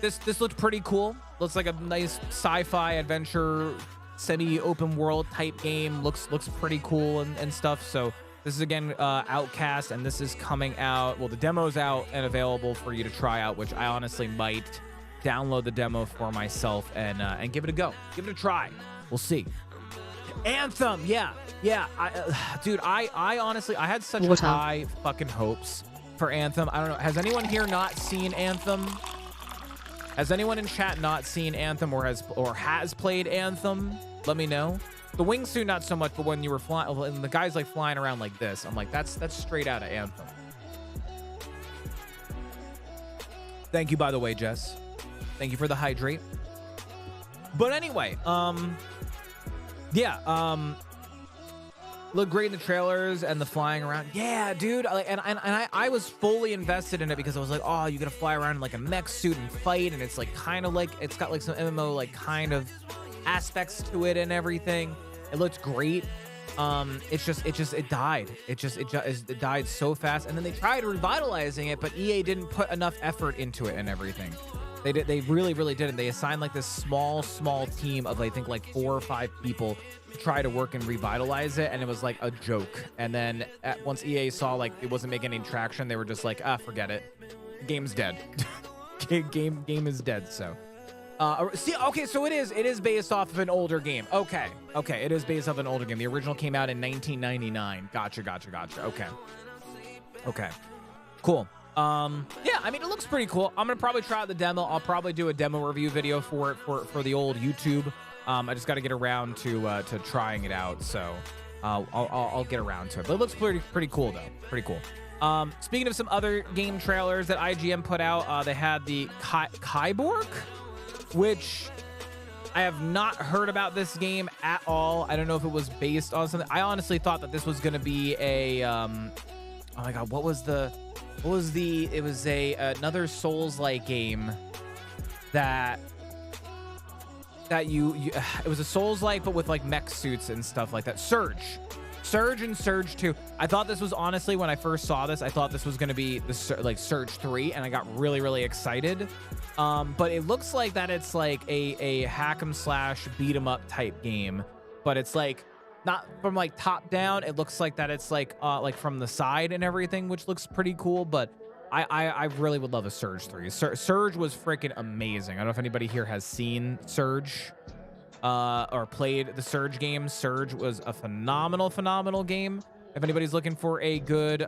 this looked pretty cool. Looks like a nice sci-fi adventure, semi-open world type game. Looks pretty cool and stuff. So this is, again, Outcast, and this is coming out. Well, the demo's out and available for you to try out, which I honestly might download the demo for myself and give it a go. Give it a try. We'll see. Anthem, yeah. Dude, I honestly, I had such high fucking hopes for Anthem. I don't know. Has anyone here not seen Anthem? Has anyone in chat not seen Anthem or has played Anthem? Let me know. The wingsuit, not so much, but when you were flying, and the guy's like flying around like this, I'm like, that's straight out of Anthem. Thank you, by the way, Jess. Thank you for the hydrate. But anyway, yeah, look great in the trailers and the flying around. Yeah, dude. I was fully invested in it because I was like, oh, you gotta fly around in like a mech suit and fight, and it's like kind of like, it's got like some MMO like kind of aspects to it and everything. It looked great. It died. It died so fast, and then they tried revitalizing it, but EA didn't put enough effort into it and everything. They really didn't. They assigned like this small team of, I think, like 4 or 5 people to try to work and revitalize it, and it was like a joke. And then once EA saw like it wasn't making any traction, they were just like, forget it. Game's dead. Game is dead. So see, okay, so it is based off of an older game. Okay, it is based off an older game. The original came out in 1999. Gotcha. Okay, cool. Yeah, I mean, it looks pretty cool. I'm gonna probably try out the demo. I'll probably do a demo review video for it for the old YouTube. I just got to get around to trying it out, so I'll get around to it. But it looks pretty cool though. Pretty cool. Speaking of some other game trailers that IGN put out, they had the Kyborg, which I have not heard about this game at all. I don't know if it was based on something. I honestly thought that this was gonna be a Oh my god, what was the it was another Souls-like game that you it was a Souls-like but with like mech suits and stuff like that. Surge and Surge 2. I thought this was, honestly, when I first saw this, I thought this was going to be the like Surge 3, and I got really excited. But it looks like that it's like a hack 'em slash beat 'em up type game, but it's like not from like top down. It looks like that it's like from the side and everything, which looks pretty cool. But I really would love a Surge 3. Surge was freaking amazing. I don't know if anybody here has seen Surge or played the Surge game. Surge was a phenomenal game. If anybody's looking for a good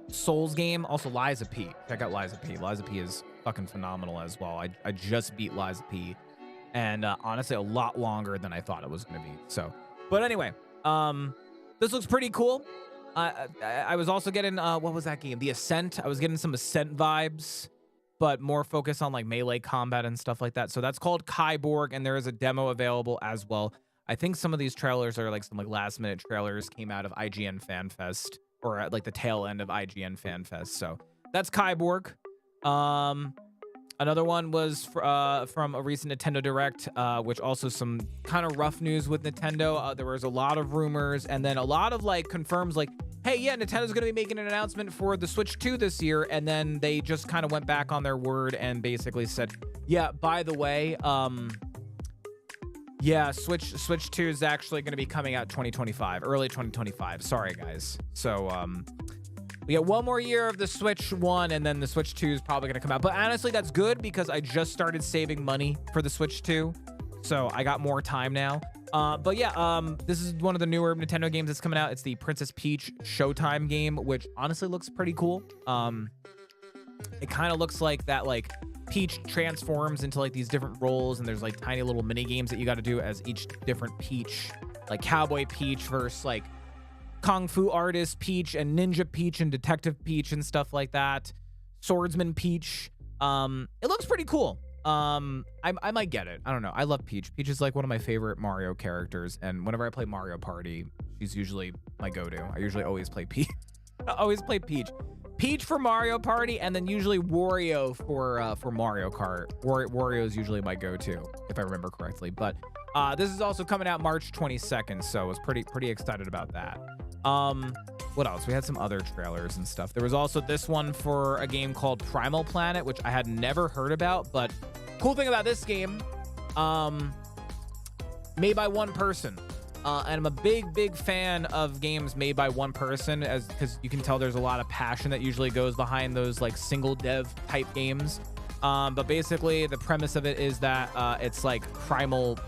Souls game, also Liza P. Check out Liza P. Liza P is fucking phenomenal as well. I just beat Liza P, and honestly, a lot longer than I thought it was going to be. So, but anyway, this looks pretty cool. I was also getting what was that game? The Ascent. I was getting some Ascent vibes, but more focus on like melee combat and stuff like that. So that's called Kyborg, and there is a demo available as well. I think some of these trailers are like some like last minute trailers came out of IGN Fan Fest, or at like the tail end of IGN Fan Fest. So that's Kyborg. Another one was from a recent Nintendo Direct, which also some kind of rough news with Nintendo. There was a lot of rumors, and then a lot of like confirms like, hey, yeah, Nintendo's going to be making an announcement for the Switch 2 this year. And then they just kind of went back on their word and basically said, yeah, by the way, yeah, Switch 2 is actually going to be coming out 2025, early 2025. Sorry, guys. So, we got one more year of the Switch 1, and then the Switch 2 is probably going to come out. But honestly, that's good because I just started saving money for the Switch 2. So I got more time now. But yeah, this is one of the newer Nintendo games that's coming out. It's the Princess Peach Showtime game, which honestly looks pretty cool. It kind of looks like that, like, Peach transforms into like these different roles, and there's like tiny little mini games that you got to do as each different Peach, like Cowboy Peach versus like Kung Fu Artist Peach and Ninja Peach and Detective Peach and stuff like that. Swordsman Peach. It looks pretty cool. I might get it. I don't know. I love Peach. Peach is like one of my favorite Mario characters, and whenever I play Mario Party, she's usually my go-to. I usually always play Peach. I always play Peach. Peach for Mario Party, and then usually Wario for Mario Kart. Wario is usually my go-to, if I remember correctly. But this is also coming out March 22nd, so I was pretty excited about that. What else? We had some other trailers and stuff. There was also this one for a game called Primal Planet, which I had never heard about. But cool thing about this game, made by one person. And I'm a big fan of games made by one person, because you can tell there's a lot of passion that usually goes behind those like single dev type games. But basically the premise of it is that it's like primal,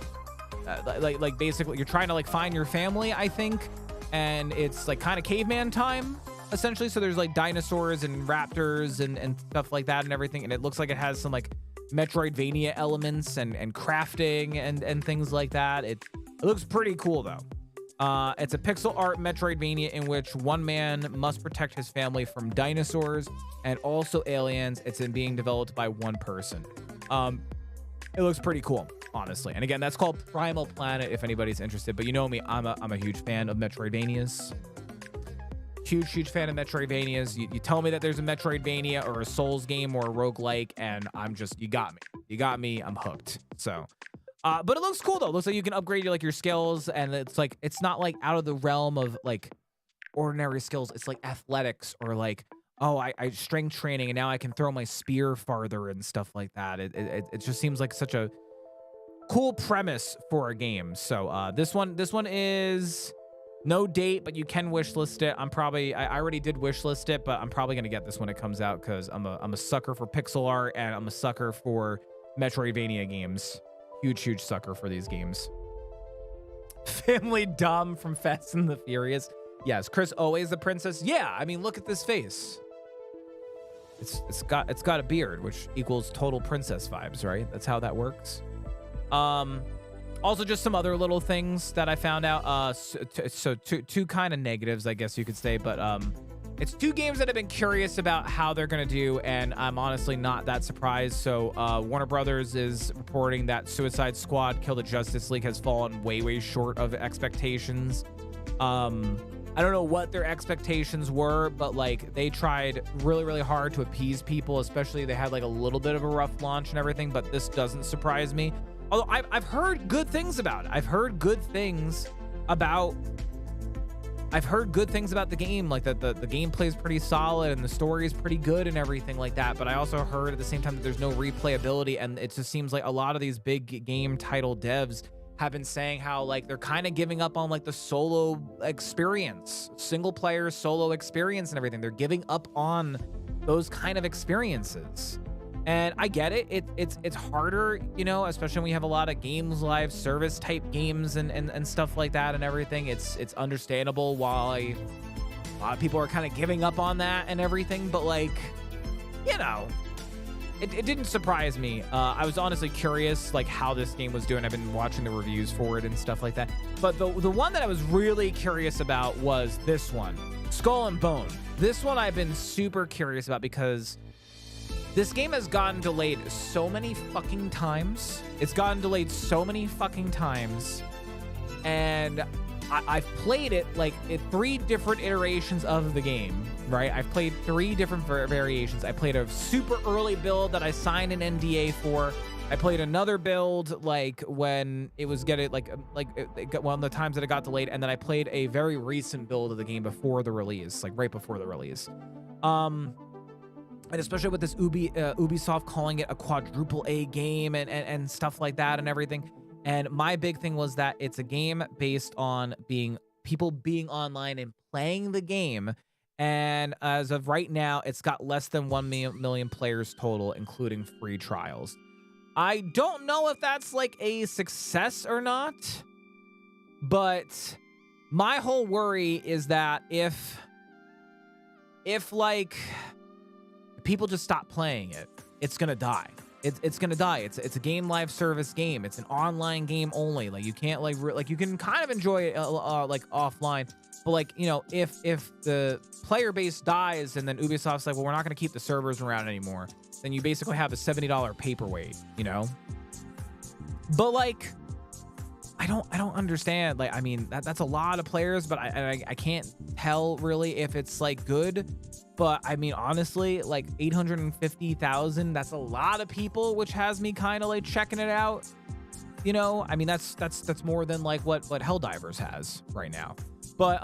like basically you're trying to like find your family, I think, and it's like kind of caveman time essentially. So there's like dinosaurs and raptors and stuff like that and everything, and it looks like it has some like Metroidvania elements and crafting and things like that. It looks pretty cool though. It's a pixel art Metroidvania in which one man must protect his family from dinosaurs and also aliens. It's being developed by one person. It looks pretty cool, honestly. And again, that's called Primal Planet if anybody's interested. But you know me, I'm a huge fan of Metroidvanias. Huge fan of Metroidvanias. You tell me that there's a Metroidvania or a Souls game or a roguelike, and I'm just, you got me, I'm hooked. So but it looks cool though. It looks like you can upgrade your skills, and it's like, it's not like out of the realm of like ordinary skills. It's like athletics, or like, oh, I strength training and now I can throw my spear farther and stuff like that. It just seems like such a cool premise for a game. So this one is no date, but you can wishlist it. I already did wishlist it, but I'm probably gonna get this when it comes out, because I'm a sucker for pixel art, and I'm a sucker for Metroidvania games. Huge sucker for these games. Family Dom from Fast and the Furious. Yes, Chris always the princess. Yeah, I mean, look at this face. It's got a beard, which equals total princess vibes, right? That's how that works. Also, just some other little things that I found out. So two kind of negatives, I guess you could say. But It's two games that I've been curious about how they're going to do, and I'm honestly not that surprised. So Warner Brothers is reporting that Suicide Squad Kill the Justice League has fallen way short of expectations. I don't know what their expectations were, but like they tried really hard to appease people, especially they had like a little bit of a rough launch and everything, but this doesn't surprise me. Although I've heard good things about it. I've heard good things about the game, like that the gameplay is pretty solid and the story is pretty good and everything like that. But I also heard at the same time that there's no replayability, and it just seems like a lot of these big game title devs have been saying how like they're kind of giving up on like the solo experience, single player solo experience and everything. They're giving up on those kind of experiences. And I get it. It's harder, you know, especially when we have a lot of games live service type games and stuff like that and everything. It's understandable why a lot of people are kind of giving up on that and everything. But like, you know, it didn't surprise me. I was honestly curious like how this game was doing. I've been watching the reviews for it and stuff like that. But the one that I was really curious about was this one, Skull and Bone. This one I've been super curious about because this game has gotten delayed so many fucking times. It's gotten delayed so many fucking times. And I've played it like in 3 different iterations of the game, right? I've played 3 different variations. I played a super early build that I signed an NDA for. I played another build like when it was getting one of the times that it got delayed, and then I played a very recent build of the game before the release, like right before the release. And especially with this Ubisoft calling it a quadruple A game and stuff like that and everything. And my big thing was that it's a game based on people being online and playing the game. And as of right now, it's got less than 1 million players total, including free trials. I don't know if that's like a success or not, but my whole worry is that if like people just stop playing it, it's gonna die. It's gonna die. It's a game live service game. It's an online game only. Like you can't like you can kind of enjoy it like offline, but like, you know, if the player base dies and then Ubisoft's like, well, we're not gonna keep the servers around anymore, then you basically have a $70 paperweight, you know. But like, I don't understand. Like, I mean, that's a lot of players, but I can't tell really if it's like good. But I mean, honestly, like 850,000, that's a lot of people, which has me kind of like checking it out. You know, I mean, that's more than like what Helldivers has right now. But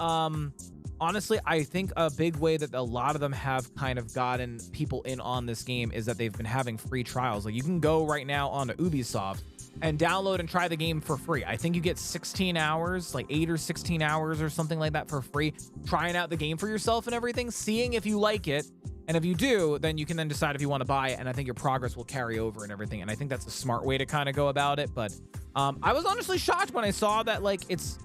honestly, I think a big way that a lot of them have kind of gotten people in on this game is that they've been having free trials. Like you can go right now onto Ubisoft and download and try the game for free. I think you get 16 hours, like 8 or 16 hours or something like that for free, trying out the game for yourself and everything, seeing if you like it. And if you do, then you can then decide if you want to buy it. And I think your progress will carry over and everything. And I think that's a smart way to kind of go about it. But I was honestly shocked when I saw that like it's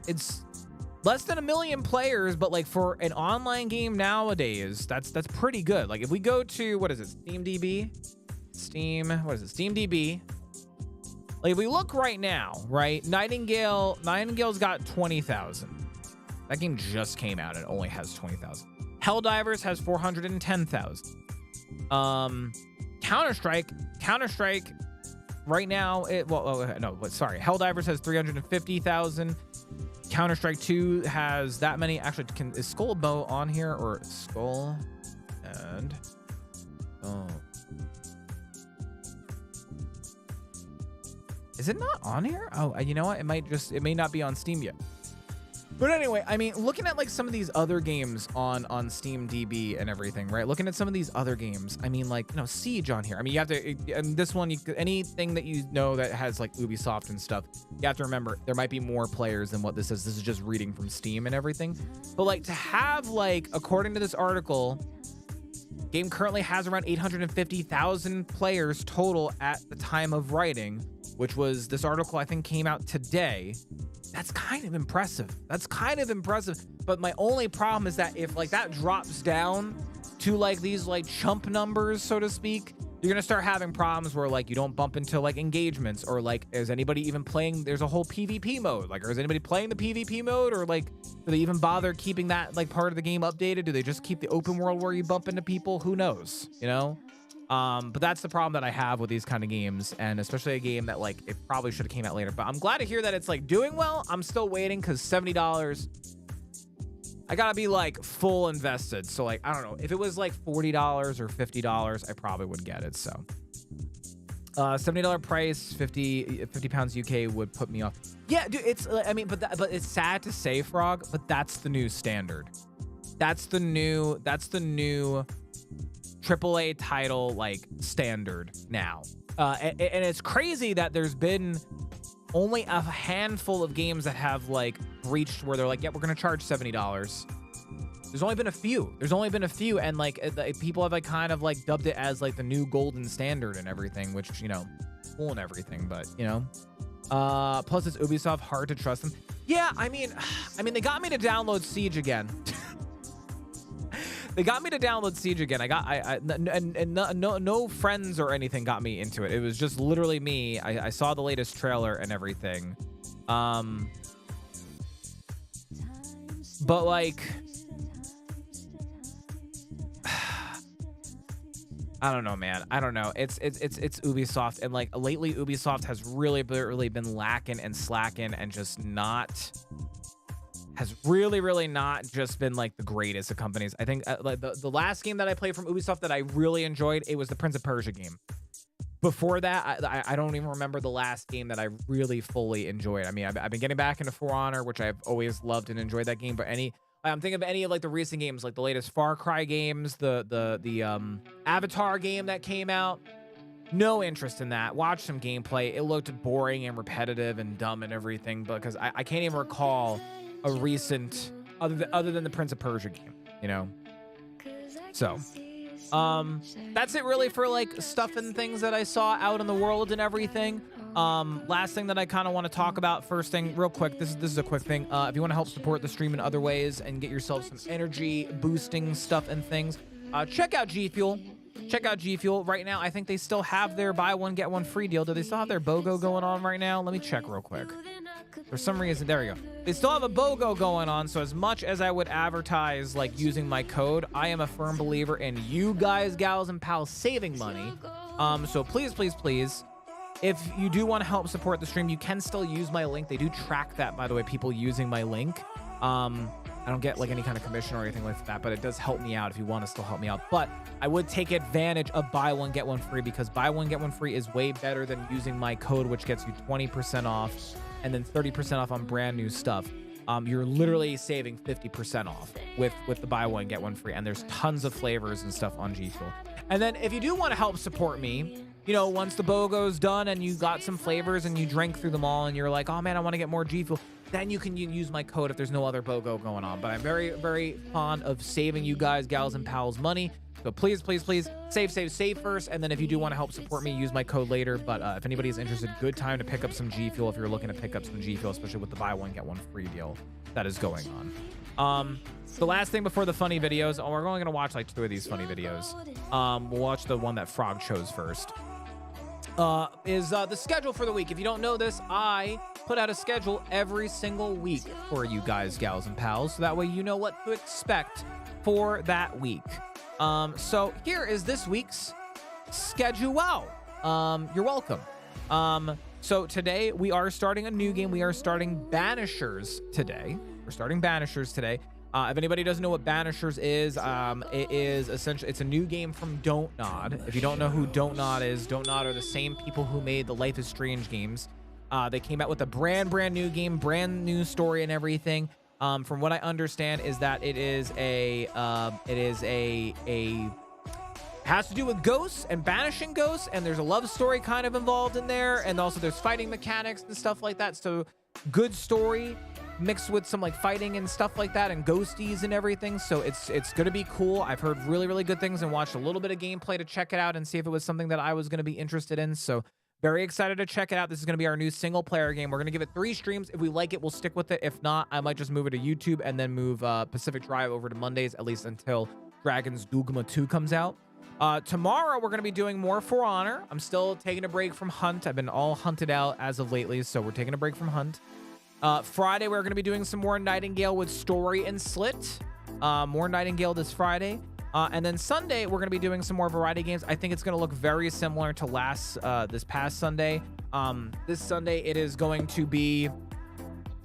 less than 1 million players, but like for an online game nowadays, that's pretty good. Like if we go to, what is it, SteamDB? SteamDB. Like if we look right now, right? Nightingale's got 20,000. That game just came out and only has 20,000. Helldivers has 410,000. Counter-Strike right now, Helldivers has 350,000. Counter-Strike 2 has that many. Actually, is Skull and Bow on here, or Skull and is it not on here? Oh, you know what? It may not be on Steam yet. But anyway, I mean, looking at like some of these other games on SteamDB and everything, right? Looking at some of these other games, I mean, like, you know, Siege on here. I mean, you have to, and this one, anything that you know that has like Ubisoft and stuff, you have to remember there might be more players than what this is. This is just reading from Steam and everything. But like to have like, according to this article, game currently has around 850,000 players total at the time of writing, which was, this article I think came out today. That's kind of impressive. But my only problem is that if like that drops down to like these like chump numbers, so to speak, you're gonna start having problems where like you don't bump into like engagements, or like is anybody even playing, there's a whole PvP mode, like, or is anybody playing the PvP mode, or like do they even bother keeping that like part of the game updated? Do they just keep the open world where you bump into people? Who knows, you know? But that's the problem that I have with these kind of games, and especially a game that like it probably should have came out later. But I'm glad to hear that it's like doing well. I'm still waiting because $70, I gotta be like full invested. So like, I don't know, if it was like $40 or $50, I probably would get it. So $70 price, 50 pounds UK would put me off. Yeah, dude, it's, I mean, but it's sad to say, Frog, but that's the new standard. That's the new AAA title like standard now. And it's crazy that there's been only a handful of games that have like reached where they're like, yeah, we're gonna charge $70. There's only been a few, and like people have like kind of like dubbed it as like the new golden standard and everything, which, you know, cool and everything, but you know, plus it's Ubisoft, hard to trust them. Yeah, I mean they got me to download Siege again. They got me to download Siege again. No friends or anything got me into it. It was just literally me. I saw the latest trailer and everything. But like, I don't know, man. I don't know. It's Ubisoft, and like lately Ubisoft has really been lacking and slacking, and just not. Has really not just been like the greatest of companies. I think like the last game that I played from Ubisoft that I really enjoyed, it was the Prince of Persia game. Before that, I don't even remember the last game that I really fully enjoyed. I mean, I've been getting back into For Honor, which I've always loved and enjoyed that game. But I'm thinking of any of like the recent games, like the latest Far Cry games, the Avatar game that came out. No interest in that. Watched some gameplay. It looked boring and repetitive and dumb and everything, because I can't even recall a recent other than the Prince of Persia game, you know. So that's it really for like stuff and things that I saw out in the world and everything. Last thing that I kind of want to talk about, first thing real quick, this is a quick thing. If you want to help support the stream in other ways and get yourself some energy boosting stuff and things, check out G Fuel. Right now I think they still have their buy one get one free deal. Do they still have their BOGO going on right now? Let me check real quick. For some reason, there we go. They still have a BOGO going on, so as much as I would advertise like using my code, I am a firm believer in you guys, gals, and pals saving money. So please, if you do want to help support the stream, you can still use my link. They do track that, by the way, people using my link. I don't get like any kind of commission or anything like that, but it does help me out if you want to still help me out. But I would take advantage of buy one get one free, because buy one get one free is way better than using my code, which gets you 20% off and then 30% off on brand new stuff. You're literally saving 50% off with the buy one get one free, and there's tons of flavors and stuff on G Fuel. And then if you do want to help support me, you know, once the BOGO's done and you got some flavors and you drank through them all and you're like, oh man, I want to get more G Fuel, then you can use my code if there's no other BOGO going on. But I'm very fond of saving you guys, gals, and pals money. So please save first, and then if you do want to help support me, use my code later. But if anybody is interested, good time to pick up some G Fuel if you're looking to pick up some G Fuel, especially with the buy one get one free deal that is going on. The last thing before the funny videos, we're only gonna watch like 2 of these funny videos. We'll watch the one that Frog chose first. Is the schedule for the week. If you don't know this, I put out a schedule every single week for you guys, gals, and pals, so that way you know what to expect for that week. So here is this week's schedule. You're welcome. So today we are starting a new game. We are starting Banishers today. If anybody doesn't know what Banishers is, it is essentially, it's a new game from Don't Nod. If you don't know who Don't Nod is, Don't Nod are the same people who made the Life is Strange games. They came out with a brand new game, brand new story and everything. From what I understand is that it has to do with ghosts and banishing ghosts, and there's a love story kind of involved in there, and also there's fighting mechanics and stuff like that. So good story mixed with some like fighting and stuff like that, and ghosties and everything. So it's gonna be cool. I've heard really good things and watched a little bit of gameplay to check it out and see if it was something that I was gonna be interested in. So very excited to check it out. This is going to be our new single player game. We're going to give it 3 streams. If we like it, we'll stick with it. If not, I might just move it to YouTube and then move Pacific Drive over to Mondays, at least until Dragon's Dogma 2 comes out. Tomorrow, we're going to be doing more For Honor. I'm still taking a break from Hunt. I've been all hunted out as of lately, so we're taking a break from Hunt. Friday, we're going to be doing some more Nightingale with Story and Slit. More Nightingale this Friday. And then Sunday, we're going to be doing some more variety games. I think it's going to look very similar to this past Sunday. This Sunday, it is going to be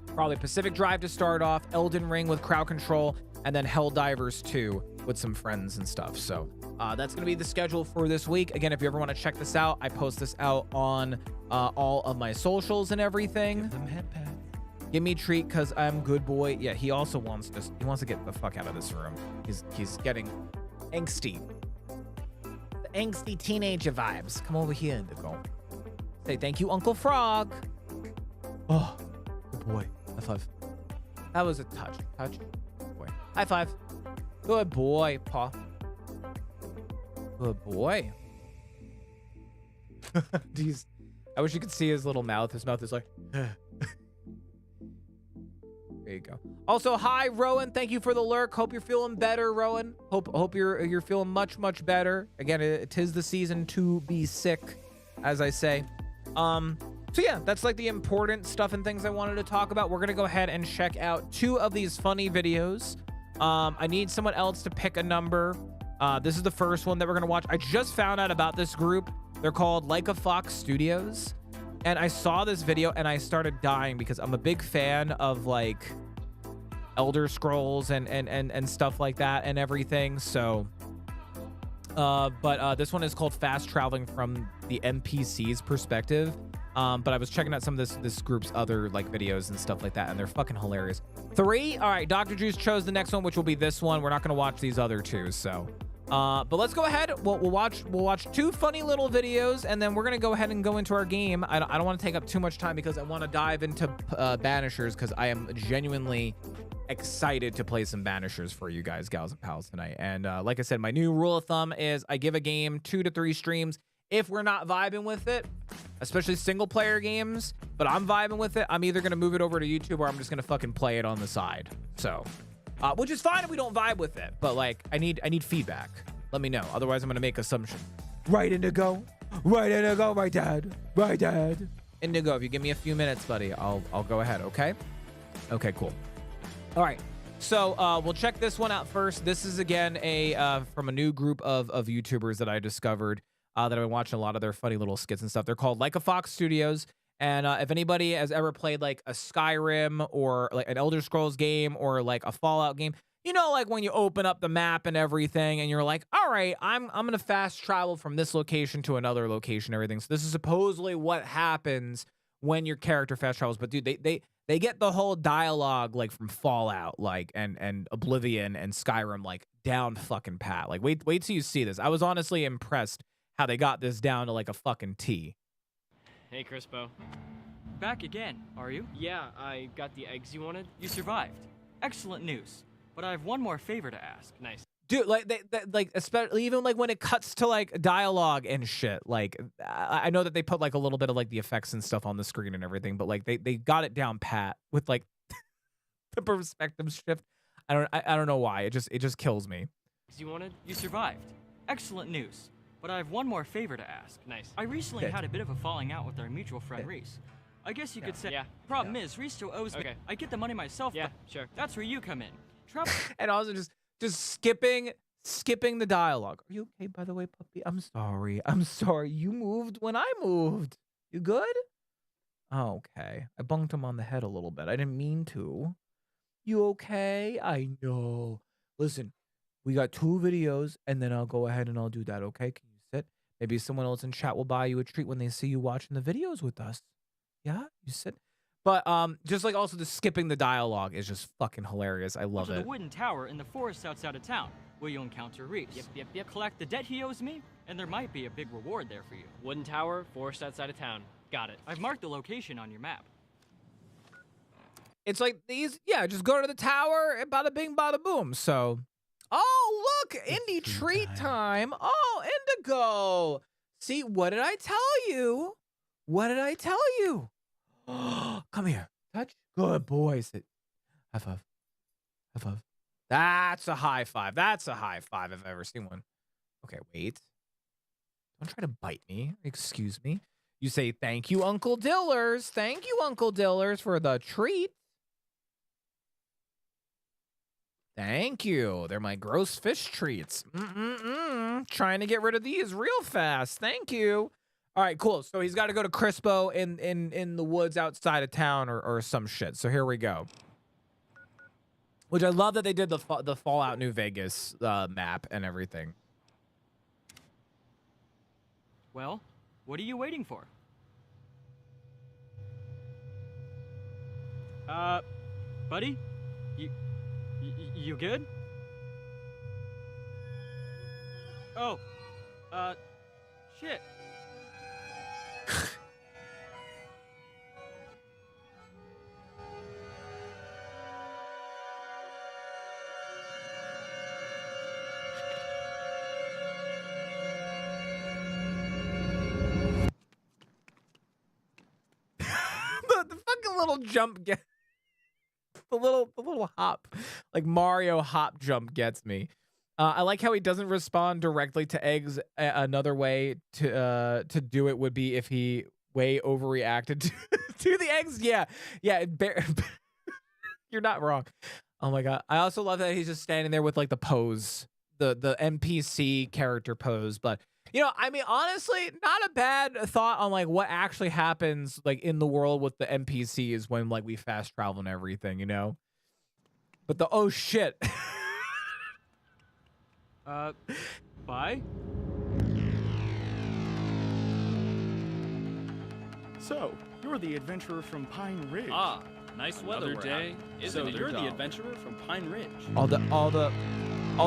probably Pacific Drive to start off, Elden Ring with Crowd Control, and then Helldivers 2 with some friends and stuff. So that's going to be the schedule for this week. Again, if you ever want to check this out, I post this out on all of my socials and everything. Give them head pat. Give me a treat because I'm good boy. Yeah, he also wants to get the fuck out of this room. He's getting angsty. The angsty teenager vibes. Come over here, Indigo. Say thank you, Uncle Frog. Oh, good boy. High five. That was a touch. Good boy. High five. Good boy, Paw. Good boy. Jeez. I wish you could see his little mouth. His mouth is like... There you go. Also, hi, Rowan. Thank you for the lurk. Hope you're feeling better, Rowan. Hope you're feeling much better. Again, it is the season to be sick, as I say. So yeah, that's like the important stuff and things I wanted to talk about. We're gonna go ahead and check out 2 of these funny videos. I need someone else to pick a number. This is the first one that we're gonna watch. I just found out about this group. They're called Like a Fox Studios. And I saw this video and I started dying because I'm a big fan of like Elder Scrolls and stuff like that and everything. So, but this one is called Fast Traveling from the NPC's Perspective. But I was checking out some of this group's other like videos and stuff like that, and they're fucking hilarious. 3. All right, Dr. Juice chose the next one, which will be this one. We're not gonna watch these other 2, so. But let's go ahead. We'll watch 2 funny little videos, and then we're gonna go ahead and go into our game. I don't want to take up too much time because I want to dive into Banishers because I am genuinely excited to play some Banishers for you guys, gals and pals tonight. And like I said, my new rule of thumb is I give a game 2 to 3 streams. If we're not vibing with it, especially single player games, but I'm vibing with it, I'm either gonna move it over to YouTube or I'm just gonna fucking play it on the side. So. Which is fine if we don't vibe with it, but like I need feedback. Let me know. Otherwise, I'm gonna make assumption. Right, Indigo. Right, Indigo. Right, Dad. Right, Dad. Indigo, if you give me a few minutes, buddy, I'll go ahead. Okay. Okay. Cool. All right. So we'll check this one out first. This is again from a new group of YouTubers that I discovered that I've been watching a lot of their funny little skits and stuff. They're called Like a Fox Studios. And if anybody has ever played like a Skyrim or like an Elder Scrolls game or like a Fallout game, you know, like when you open up the map and everything and you're like, all right, I'm going to fast travel from this location to another location, everything. So this is supposedly what happens when your character fast travels. But dude, they get the whole dialogue like from Fallout, like and Oblivion and Skyrim, like down fucking pat. Like wait till you see this. I was honestly impressed how they got this down to like a fucking T. Hey, Crispo. Back again, are you? Yeah, I got the eggs you wanted. You survived. Excellent news. But I have one more favor to ask. Nice. Dude, like they like especially even like when it cuts to like dialogue and shit. Like I know that they put like a little bit of like the effects and stuff on the screen and everything, but like they got it down pat with like the perspective shift. I don't know why. It just kills me. Eggs you wanted? You survived. Excellent news. But I have one more favor to ask. Nice. I recently had a bit of a falling out with our mutual friend Reese. I guess you could say. Yeah. Problem is, Reese still owes me. Okay. I get the money myself. Yeah, but sure. That's where you come in. Trouble. And also just skipping the dialogue. Are you okay, by the way, puppy? I'm sorry. You moved when I moved. You good? Oh, okay. I bunked him on the head a little bit. I didn't mean to. You okay? I know. Listen, we got 2 videos, and then I'll go ahead and I'll do that, okay? Can you sit? Maybe someone else in chat will buy you a treat when they see you watching the videos with us. Yeah? You sit? But just like also the skipping the dialogue is just fucking hilarious. I love to it. the wooden tower in the forest outside of town, where you'll encounter Reese. Yep. Collect the debt he owes me, and there might be a big reward there for you. Wooden tower, forest outside of town. Got it. I've marked the location on your map. It's like these, yeah, just go to the tower and bada bing, bada boom. So, oh, look, indie treat time. Oh, Indigo. See, what did I tell you? What did I tell you? Come here. Touch. Good boy. Sit. High five. High five. That's a high five. That's a high five if I've ever seen one. Okay, wait. Don't try to bite me. Excuse me. You say, thank you, Uncle Dillers. Thank you, Uncle Dillers, for the treat. Thank you. They're my gross fish treats. Trying to get rid of these real fast. Thank you. All right, cool. So he's got to go to Crispo in the woods outside of town or some shit. So here we go. Which I love that they did the Fallout New Vegas map and everything. Well, what are you waiting for? Buddy? You good? Oh, shit. The fucking little jump get the little hop, like Mario hop jump gets me. I like how he doesn't respond directly to eggs. Another way to do it would be if he way overreacted to the eggs. Yeah. You're not wrong. Oh my god. I also love that he's just standing there with like the pose, the NPC character pose. But you know, I mean, honestly, not a bad thought on like what actually happens like in the world with the NPCs when like we fast travel and everything, you know. But the oh shit. Bye? So, you're the adventurer from Pine Ridge. Ah, nice weather Another day. Isn't So it, you're the Dom? adventurer from Pine Ridge. All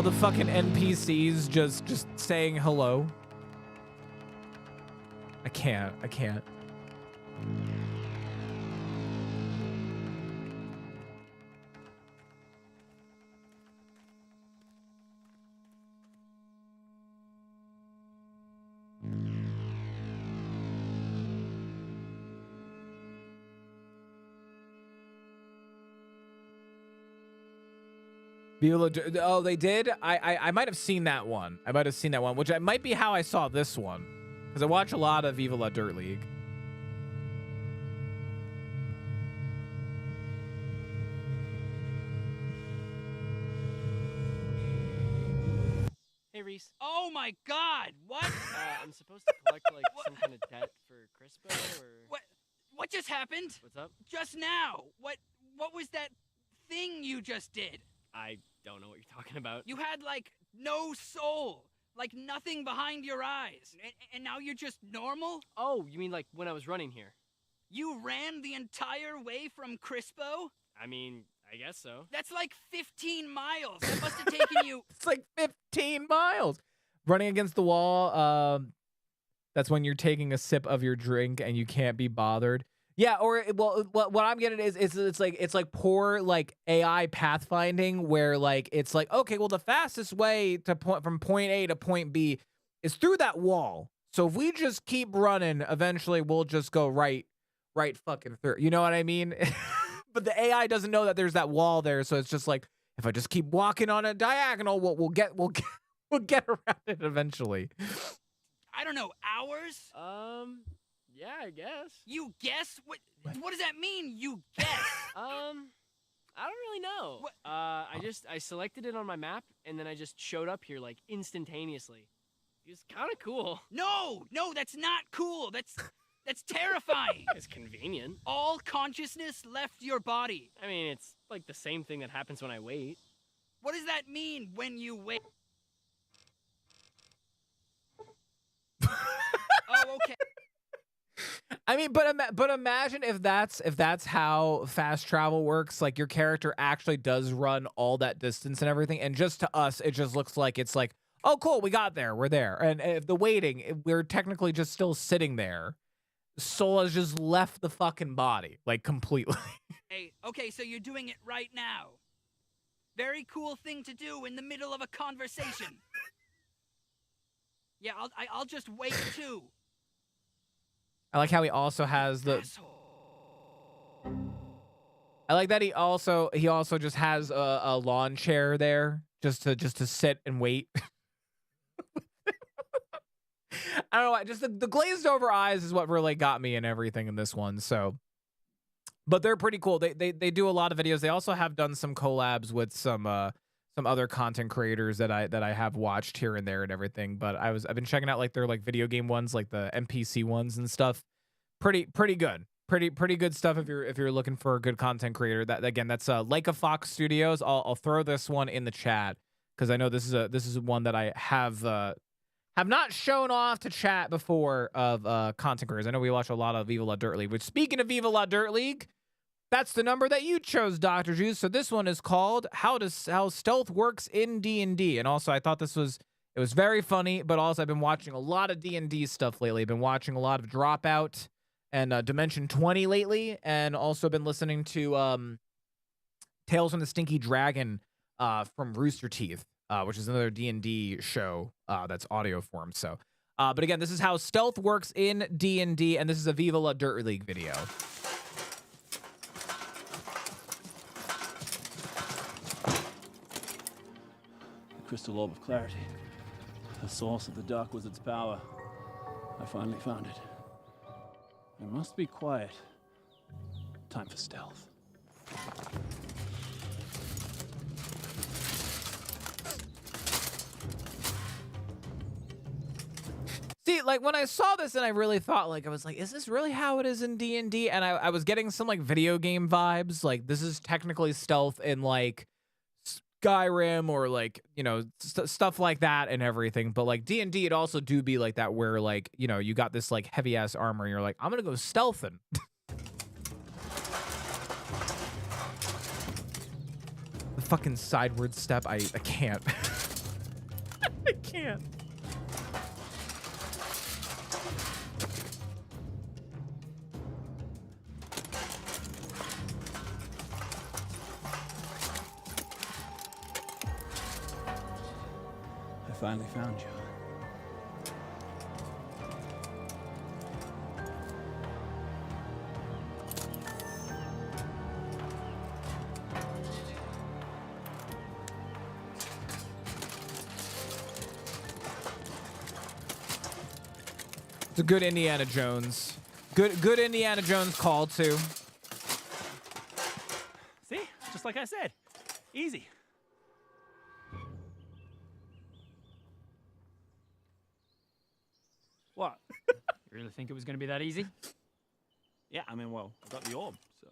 the fucking NPCs just saying hello. I can't. Oh, they did? I might have seen that one. Which might be how I saw this one. Because I watch a lot of Viva La Dirt League. Hey, Reese. Oh my god, what? I'm supposed to collect like some kind of debt for Crispo or What just happened? what's up? Just now. What was that thing you just did? I don't know what you're talking about. You had like no soul. Like nothing behind your eyes. And now you're just normal? Oh, you mean like when I was running here? You ran the entire way from Crispo? I mean, I guess so. That's like 15 miles. That must have taken you... It's like 15 miles. Running against the wall, that's when you're taking a sip of your drink and you can't be bothered. Yeah, or well, what I'm getting is it's like poor like AI pathfinding where like it's like, okay, well the fastest way to from point A to point B is through that wall. So if we just keep running, eventually we'll just go right fucking through. You know what I mean? But the AI doesn't know that there's that wall there, so it's just like if I just keep walking on a diagonal, we'll get around it eventually. I don't know, hours? Yeah, I guess. You guess? What does that mean, you guess? I don't really know. What? I selected it on my map, and then I just showed up here, like, instantaneously. It was kind of cool. No, that's not cool. That's terrifying. It's convenient. All consciousness left your body. I mean, it's like the same thing that happens when I wait. What does that mean, when you wait? Oh, okay. I mean, but imagine if that's how fast travel works. Like your character actually does run all that distance and everything, and just to us, it just looks like it's like, oh, cool, we got there, we're there. And if the waiting, we're technically just still sitting there. Soul has just left the fucking body, like completely. Hey, okay, so you're doing it right now. Very cool thing to do in the middle of a conversation. Yeah, I'll just wait too. I like how he also has the. Asshole. I like that he also just has a lawn chair there just to sit and wait. I don't know. Just the glazed over eyes is what really got me and everything in this one. So, but they're pretty cool. They do a lot of videos. They also have done some collabs with some other content creators that I have watched here and there and everything. But I've been checking out like their like video game ones, like the NPC ones and stuff. Pretty good. Pretty good stuff if you're looking for a good content creator. That again, that's Like a Fox Studios. I'll throw this one in the chat because I know this is one that I have not shown off to chat before of content creators. I know we watch a lot of Viva La Dirt League. Which, speaking of Viva La Dirt League, that's the number that you chose, Dr. Juice. So this one is called How Stealth Works in D&D. And also, I thought it was very funny. But also, I've been watching a lot of D&D stuff lately. I've been watching a lot of Dropout and Dimension 20 lately, and also been listening to Tales from the Stinky Dragon from Rooster Teeth, which is another D&D show that's audio form. So, but again, this is how stealth works in D&D, and this is a Viva La Dirt League video. The crystal orb of clarity, the source of the Dark Wizard's power. I finally found it. I must be quiet. Time for stealth. See, like when I saw this and I really thought, like, I was like, is this really how it is in D&D? And I was getting some like video game vibes. Like this is technically stealth in like Skyrim or like, you know, stuff like that and everything. But like D&D, it also do be like that where like, you know, you got this like heavy ass armor and you're like, I'm gonna go stealthing. The fucking sideward step, I can't. I can't. I finally found you. It's a good Indiana Jones. Good Indiana Jones call too. See? Just like I said. Easy. What? You really think it was going to be that easy? Yeah, I mean, well, I got the orb, so.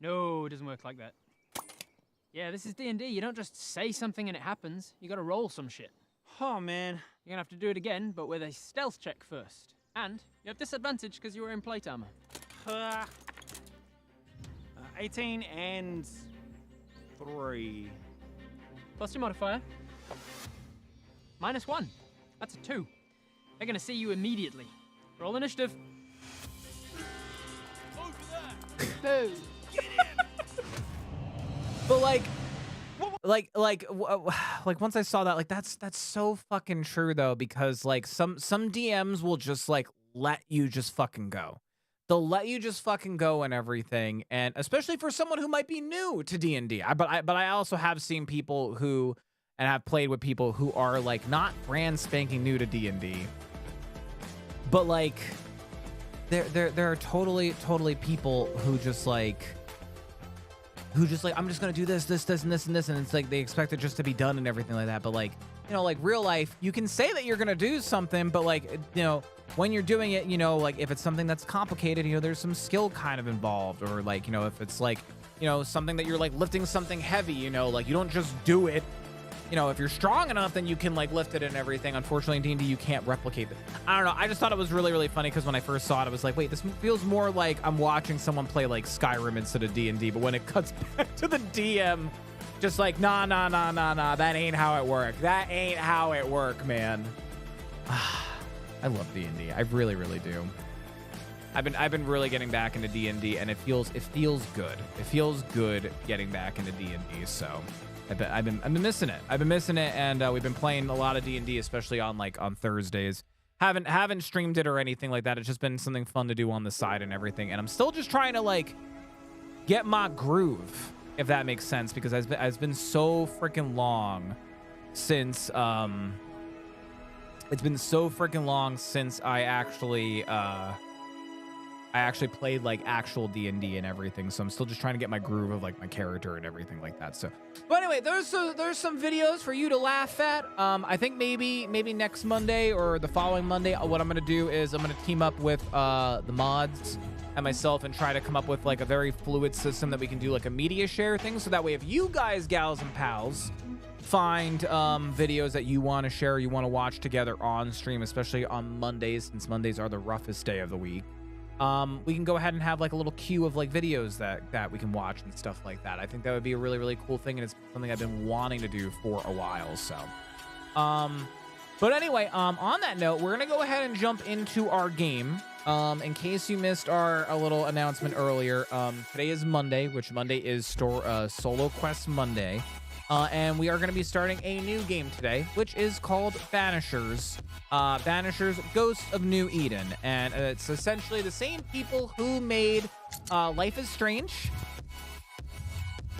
No, it doesn't work like that. Yeah, this is D&D. You don't just say something and it happens. You got to roll some shit. Oh, man. You're going to have to do it again, but with a stealth check first. And you have disadvantage because you were in plate armor. 18 and 3. Plus your modifier. -1. That's a 2. They're going to see you immediately. Roll initiative. Boo. But like once I saw that, like that's so fucking true though, because like some DMs will just like let you just fucking go. They'll let you just fucking go and everything, and especially for someone who might be new to D&D. But I also have seen people who, and have played with people who are like not brand spanking new to D&D, but like there are totally people who just like I'm just gonna do this and this, and it's like they expect it just to be done and everything like that. But like, you know, like real life, you can say that you're gonna do something, but like, you know, when you're doing it, you know, like if it's something that's complicated, you know, there's some skill kind of involved, or like, you know, if it's like, you know, something that you're like lifting something heavy, you know, like you don't just do it. You know, if you're strong enough, then you can like lift it and everything. Unfortunately, in D&D, you can't replicate it. I don't know. I just thought it was really funny because when I first saw it, I was like, wait, this feels more like I'm watching someone play like Skyrim instead of D&D. But when it cuts back to the DM, just like, nah, that ain't how it work. That ain't how it work, man. I love D&D. I really do. I've been really getting back into D&D, and it feels good. It feels good getting back into D&D. So. I've been missing it. I've been missing it, and we've been playing a lot of D&D, especially on Thursdays. Haven't streamed it or anything like that. It's just been something fun to do on the side and everything. And I'm still just trying to like get my groove, if that makes sense, because it's been so freaking long since It's been so freaking long since I actually played like actual D&D and everything, so I'm still just trying to get my groove of like my character and everything like that. So, but anyway, there's some videos for you to laugh at. I think maybe next Monday or the following Monday, what I'm gonna do is I'm gonna team up with the mods and myself and try to come up with like a very fluid system that we can do like a media share thing, so that way if you guys, gals and pals, find videos that you want to share, you want to watch together on stream, especially on Mondays, since Mondays are the roughest day of the week, we can go ahead and have like a little queue of like videos that we can watch and stuff like that. I think that would be a really, really cool thing, and it's something I've been wanting to do for a while. So but anyway, on that note, we're gonna go ahead and jump into our game. In case you missed a little announcement earlier, today is Monday, which Monday is Solo Quest Monday. And we are going to be starting a new game today, which is called Banishers. Banishers, Ghosts of New Eden. And it's essentially the same people who made Life is Strange.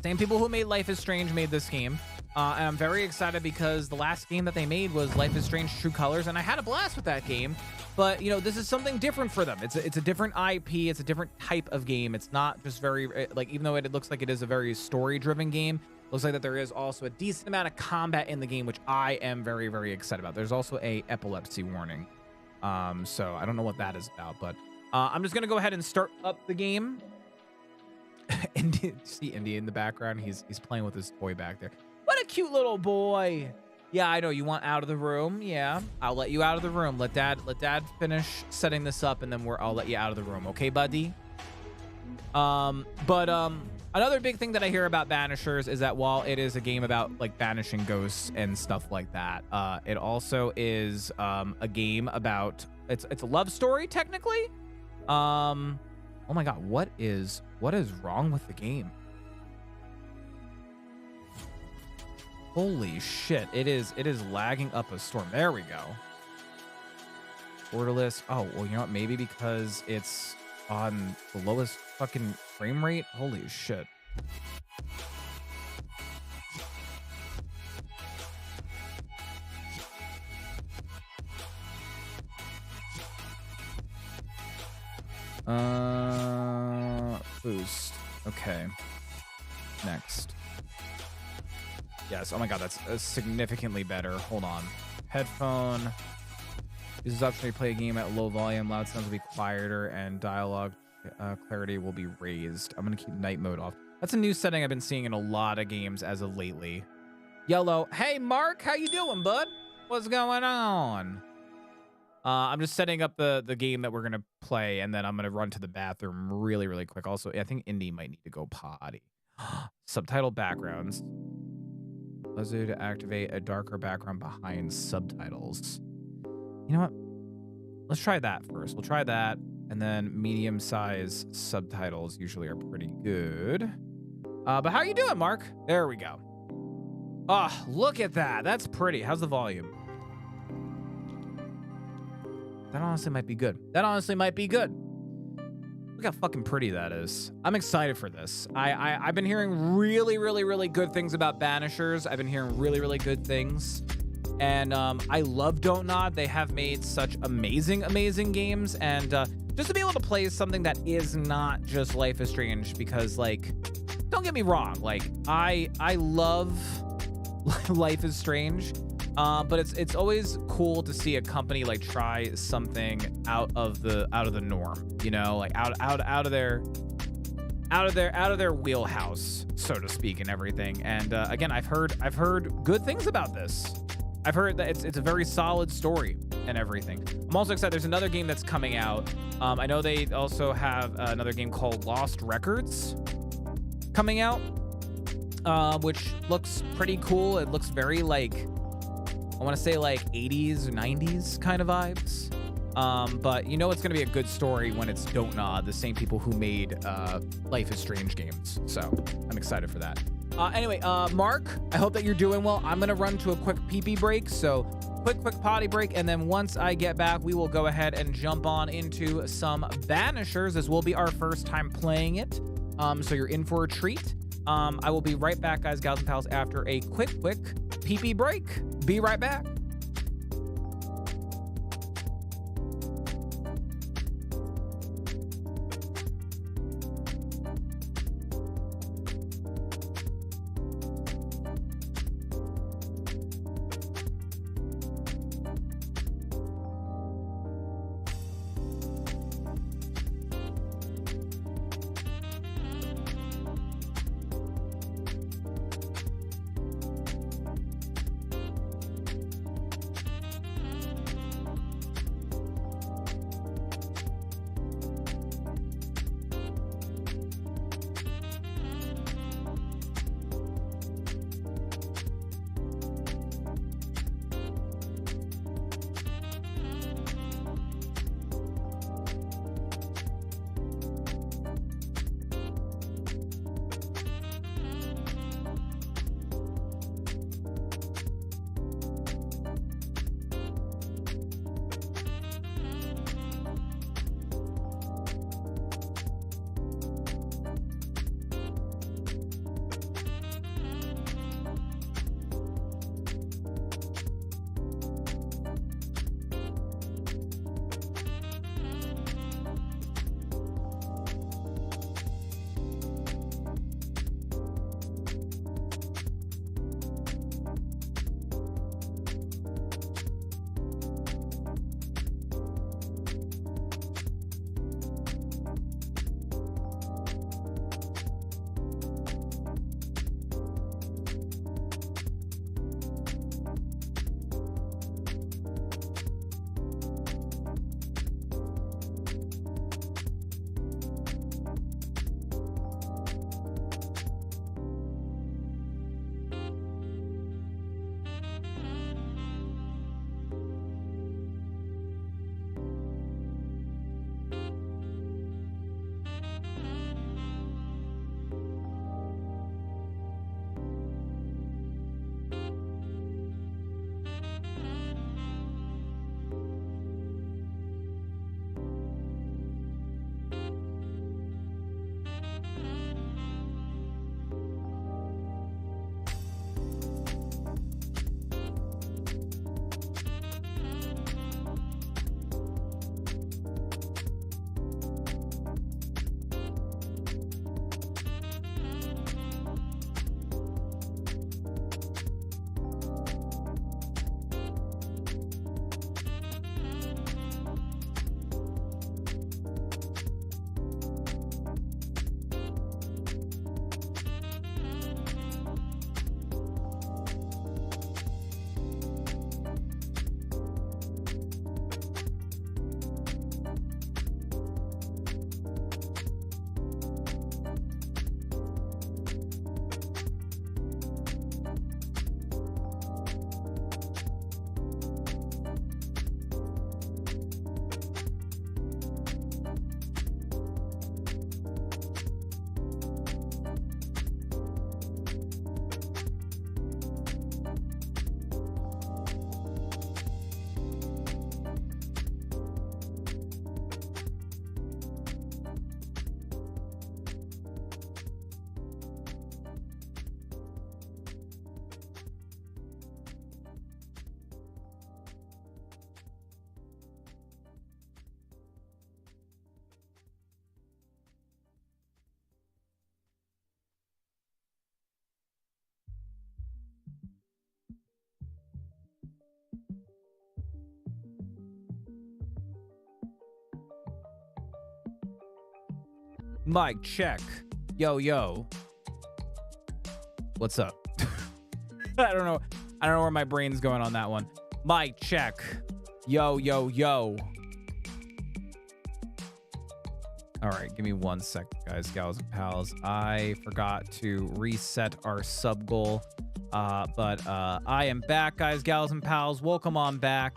Same people who made Life is Strange made this game. And I'm very excited because the last game that they made was Life is Strange True Colors, and I had a blast with that game. But, you know, this is something different for them. It's a different IP. It's a different type of game. It's not just very, like, even though it looks like it is a very story-driven game, looks like that there is also a decent amount of combat in the game, which I am very, very excited about. There's also a epilepsy warning. So I don't know what that is about, but I'm just going to go ahead and start up the game. See Indy in the background. He's playing with his toy back there. What a cute little boy. Yeah, I know you want out of the room. Yeah, I'll let you out of the room. Let dad finish setting this up, and then I'll let you out of the room. Okay, buddy? Another big thing that I hear about Banishers is that while it is a game about like banishing ghosts and stuff like that, it also is a game about it's a love story technically. Oh my god, what is wrong with the game? Holy shit, it is lagging up a storm. There we go. Borderless. Oh, well, you know what? Maybe because it's on the lowest fucking frame rate. Holy shit. Boost. Okay. Next. Yes. Oh my god, that's significantly better. Hold on. Headphone. Uses option to play a game at low volume. Loud sounds will be quieter, and dialogue clarity will be raised. I'm gonna keep night mode off. That's a new setting I've been seeing in a lot of games as of lately. Yellow. Hey, Mark, how you doing, bud? What's going on? I'm just setting up the game that we're gonna play, and then I'm gonna run to the bathroom really, really quick. Also, I think Indy might need to go potty. Subtitle backgrounds. Buzzer to activate a darker background behind subtitles. You know what? Let's try that first. We'll try that, and then medium-sized subtitles usually are pretty good. But how you doing, Mark? There we go. Oh, look at that. That's pretty. How's the volume? That honestly might be good. That honestly might be good. Look how fucking pretty that is. I'm excited for this. I've been hearing really, really, really good things about Banishers. I've been hearing really, really good things. And I love Don't Nod. They have made such amazing, amazing games. And just to be able to play something that is not just Life is Strange, because, like, don't get me wrong. Like, I love Life is Strange. But it's always cool to see a company like try something out of the norm, you know, like out of their wheelhouse, so to speak, and everything. And again, I've heard good things about this. I've heard that it's a very solid story and everything. I'm also excited. There's another game that's coming out. I know they also have another game called Lost Records coming out, which looks pretty cool. It looks very like, I want to say like 80s or 90s kind of vibes. But you know it's going to be a good story when it's Don't Nod, the same people who made Life is Strange games. So I'm excited for that. Anyway, Mark, I hope that you're doing well. I'm going to run to a quick pee-pee break. So quick potty break. And then once I get back, we will go ahead and jump on into some Banishers. This will be our first time playing it. So you're in for a treat. I will be right back, guys, gals, and pals, after a quick pee-pee break. Be right back. Mic check. Yo, yo. What's up? I don't know. I don't know where my brain's going on that one. Mic check. Yo, yo, yo. All right, give me 1 second, guys, gals and pals. I forgot to reset our sub goal, but I am back, guys, gals and pals. Welcome on back.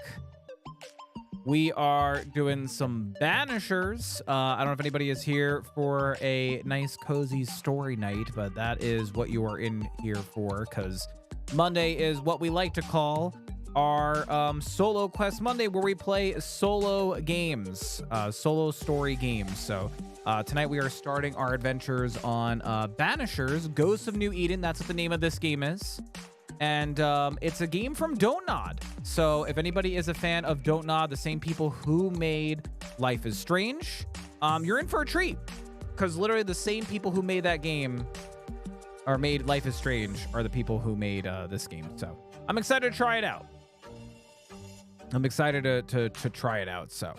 We are doing some Banishers. I don't know if anybody is here for a nice, cozy story night, but that is what you are in here for, because Monday is what we like to call our solo quest Monday, where we play solo games, solo story games. So tonight we are starting our adventures on Banishers, Ghosts of New Eden. That's what the name of this game is. And it's a game from Don't Nod. So if anybody is a fan of Don't Nod, the same people who made Life is Strange, you're in for a treat, because literally the same people who made that game or made Life is Strange are the people who made this game. So I'm excited to try it out. I'm excited to try it out. So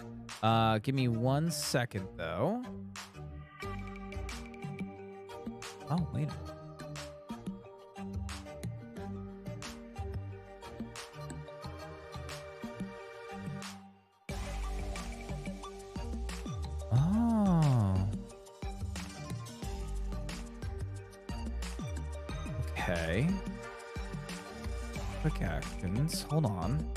give me 1 second, though. Oh, wait a minute. Oh. Okay. Quick actions. Hold on.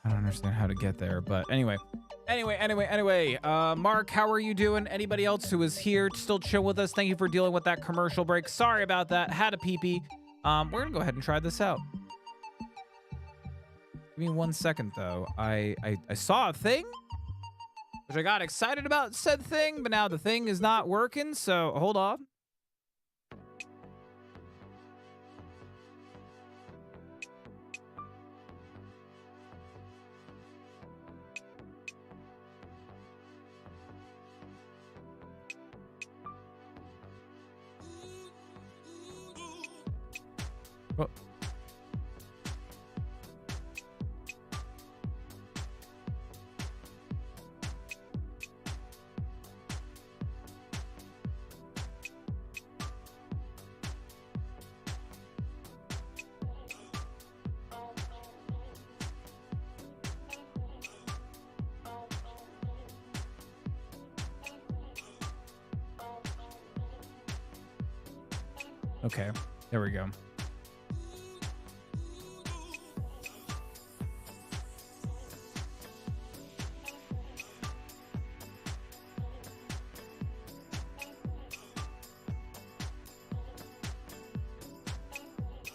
I don't understand how to get there, but anyway. Mark, how are you doing? Anybody else who is here still chill with us? Thank you for dealing with that commercial break. Sorry about that. Had a pee-pee. We're gonna go ahead and try this out. Give me 1 second, though. I saw a thing, which I got excited about said thing, but now the thing is not working, so hold on. Oh. Okay, there we go.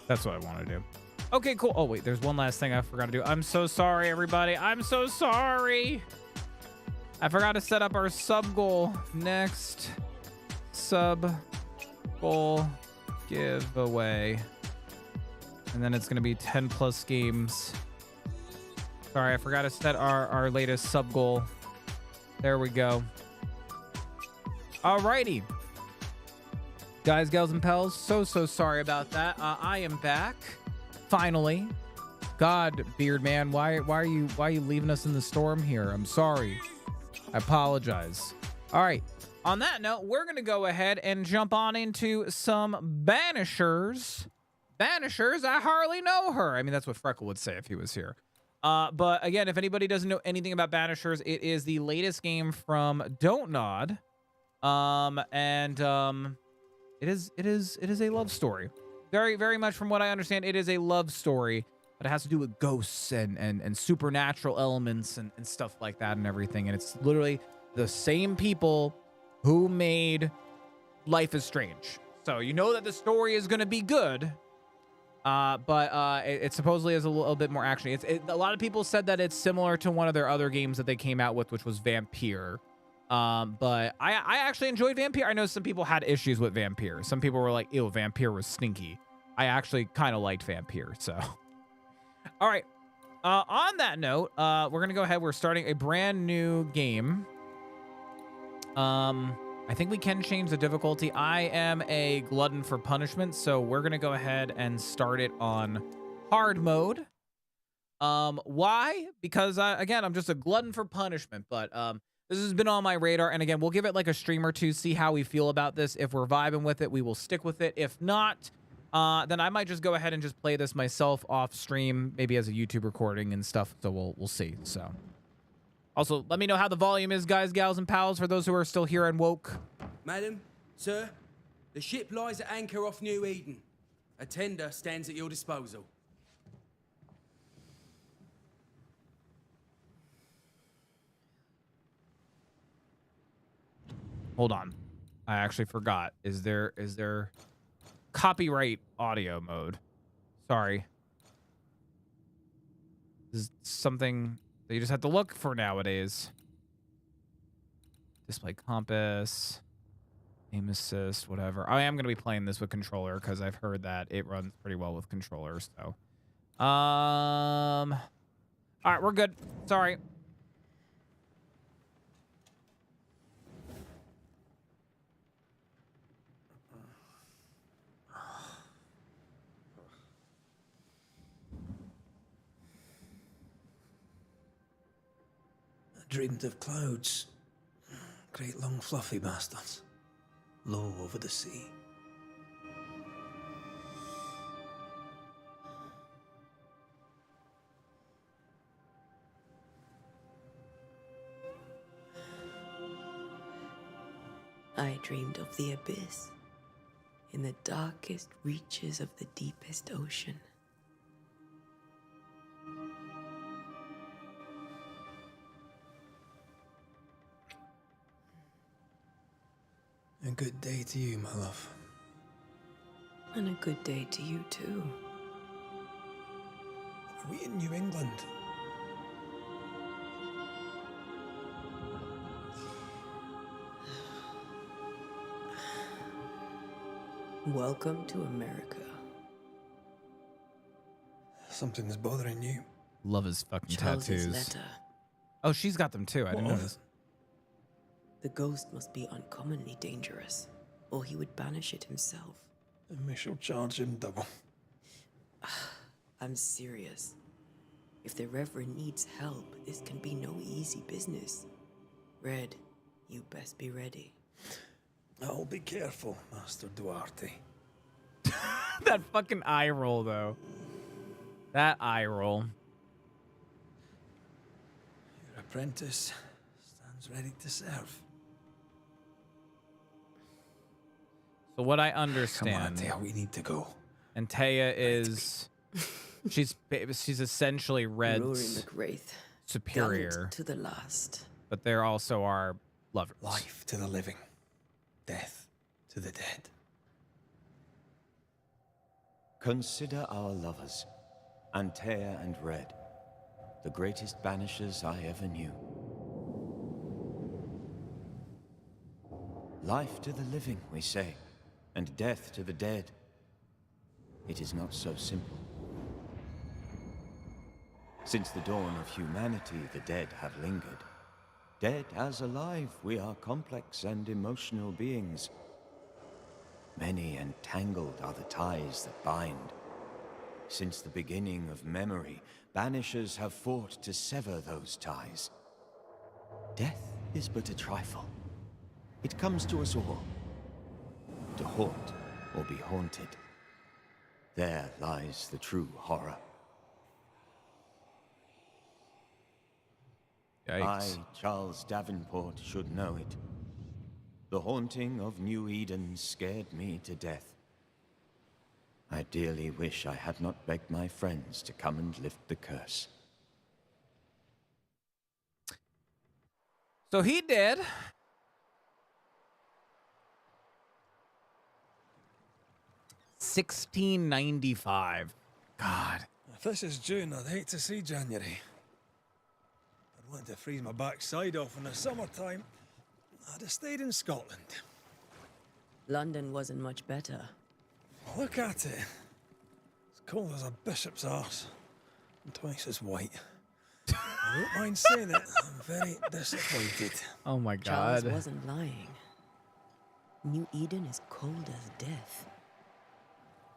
That's what I want to do. Okay, cool. Oh, wait, there's one last thing I forgot to do. I'm so sorry, everybody. I'm so sorry. I forgot to set up our sub goal. Next sub goal giveaway. And then it's going to be 10 plus games. Sorry, I forgot to set our latest sub goal. There we go. Alrighty. Guys, gals, and pals, so sorry about that. I am back, finally. God, Beard Man, why are you leaving us in the storm here? I'm sorry. I apologize. All right. On that note, we're gonna go ahead and jump on into some Banishers. Banishers, I hardly know her. I mean, that's what Freckle would say if he was here. But again, if anybody doesn't know anything about Banishers, it is the latest game from Don't Nod. It is a love story. Very much from what I understand, it is a love story, but it has to do with ghosts and supernatural elements and stuff like that and everything. And it's literally the same people who made Life is Strange. So you know that the story is going to be good, but it supposedly is a little bit more action. A lot of people said that it's similar to one of their other games that they came out with, which was Vampire. But I actually enjoyed Vampire. I know some people had issues with Vampire. Some people were like, ew, Vampire was stinky. I actually kind of liked Vampire, so. All right. On that note, we're going to go ahead. We're starting a brand new game. I think we can change the difficulty. I am a glutton for punishment, so we're going to go ahead and start it on hard mode. Why? Because again, I'm just a glutton for punishment, but this has been on my radar, and again, we'll give it like a stream or two, see how we feel about this. If we're vibing with it, we will stick with it. If not, then I might just go ahead and just play this myself off stream, maybe as a YouTube recording and stuff. So we'll see. So also, let me know how the volume is, guys, gals, and pals, for those who are still here and woke. Madam, sir, the ship lies at anchor off New Eden. A tender stands at your disposal. Hold on. I actually forgot. Is there copyright audio mode? Sorry. This is something that you just have to look for nowadays. Display compass, aim assist, whatever. I am going to be playing this with controller because I've heard that it runs pretty well with controllers. So, all right, we're good. Sorry. Dreamed of clouds. Great long fluffy bastards. Low over the sea. I dreamed of the abyss. In the darkest reaches of the deepest ocean. A good day to you, my love. And a good day to you, too. Are we in New England? Welcome to America. Something's bothering you. Love his fucking Charles's tattoos. letter. Oh, she's got them too. I didn't notice. The ghost must be uncommonly dangerous, or he would banish it himself. And we shall charge him double. I'm serious. If the Reverend needs help, this can be no easy business. Red, you best be ready. I'll be careful, Master Duarte. That fucking eye roll, though. That eye roll. Your apprentice stands ready to serve. So what I Come on, understand, Taya, we need to go. and Taya is, she's essentially Rory Red's McWraith, superior, gallant to the last. but they're also our lovers. Life to the living, death to the dead. Consider our lovers, Antea and Red, the greatest banishers I ever knew. Life to the living, we say, and death to the dead. It is not so simple. Since the dawn of humanity, the dead have lingered. Dead as alive, we are complex and emotional beings. Many and tangled are the ties that bind. Since the beginning of memory, banishers have fought to sever those ties. Death is but a trifle. It comes to us all. To haunt or be haunted. There lies the true horror. Yikes. I, Charles Davenport, should know it. The haunting of New Eden scared me to death. I dearly wish I had not begged my friends to come and lift the curse. So he did. $16.95. God. If this is June, I'd hate to see January. I'd want to freeze my backside off in the summertime. I'd have stayed in Scotland. London wasn't much better. Look at it. As cold as a bishop's arse. And twice as white. I don't mind saying it. I'm very disappointed. Oh my Charles God. wasn't lying. New Eden is cold as death.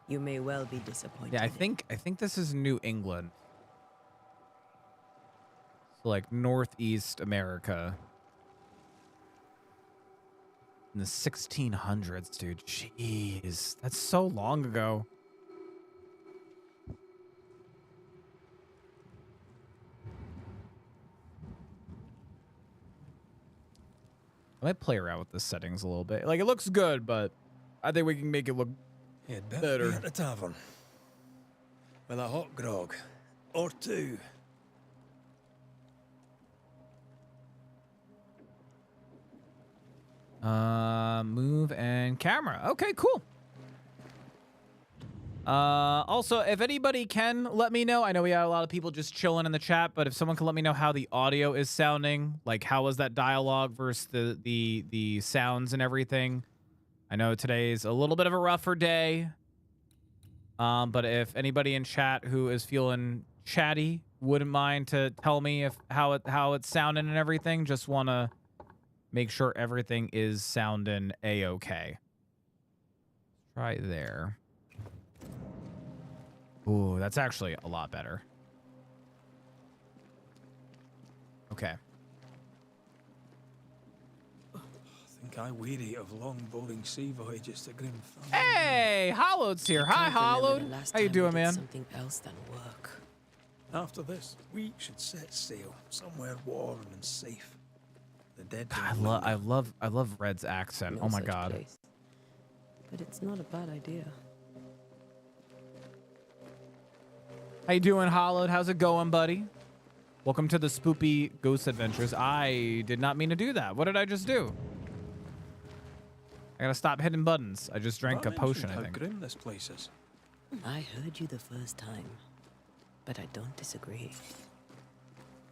You may well be disappointed. Yeah, I think this is New England. So like Northeast America. In the 1600s, dude. Jeez. That's so long ago. I might play around with the settings a little bit. Like, it looks good, but I think we can make it look better. Be at the tavern. With a hot grog. Or two. Move and camera. Okay, cool. Also, if anybody can let me know, I know we had a lot of people just chilling in the chat, but if someone can let me know how the audio is sounding, like how was that dialogue versus the sounds and everything. I know today's a little bit of a rougher day. But if anybody in chat who is feeling chatty wouldn't mind to tell me if how it's sounding and everything, just want to make sure everything is sounding a-okay. Try there. Ooh, that's actually a lot better. Okay. I think I weary of long, boring sea voyages to grim fun. Hey, Hollowed's here. Hi, Hollowed. How you doing, man? Something else than work. After this, we should set sail somewhere warm and safe. The dead. I love Red's accent. No Oh my such god. place. But it's not a bad idea. How you doing, Hollowed? How's it going, buddy? Welcome to the Spoopy Ghost Adventures. I did not mean to do that. What did I just do? I gotta stop hitting buttons. I just drank a potion, I think. How grim this place is. I heard you the first time, but I don't disagree.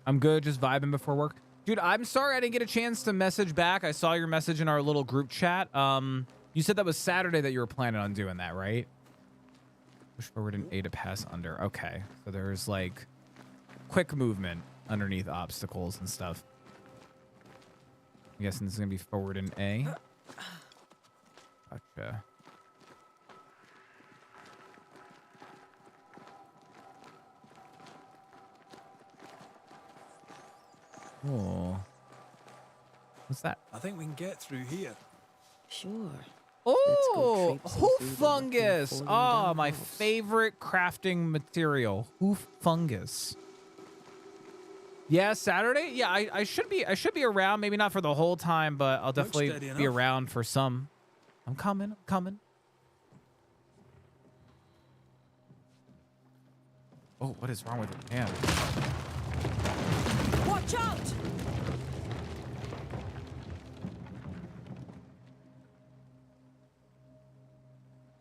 I'm good, just vibing before work. Dude, I'm sorry I didn't get a chance to message back. I saw your message in our little group chat. You said that was Saturday that you were planning on doing that, right? Push forward an A to pass under. Okay, so there's like quick movement underneath obstacles and stuff. I'm guessing this is gonna be forward in A. Gotcha. Oh, what's that? I think we can get through here. Sure. Oh, hoof fungus. Oh, my favorite crafting material. Hoof fungus. Yeah, Saturday. Yeah, I should be around. Maybe not for the whole time, but I'll definitely be around for some. I'm coming. Oh, what is wrong with your hand? Watch out!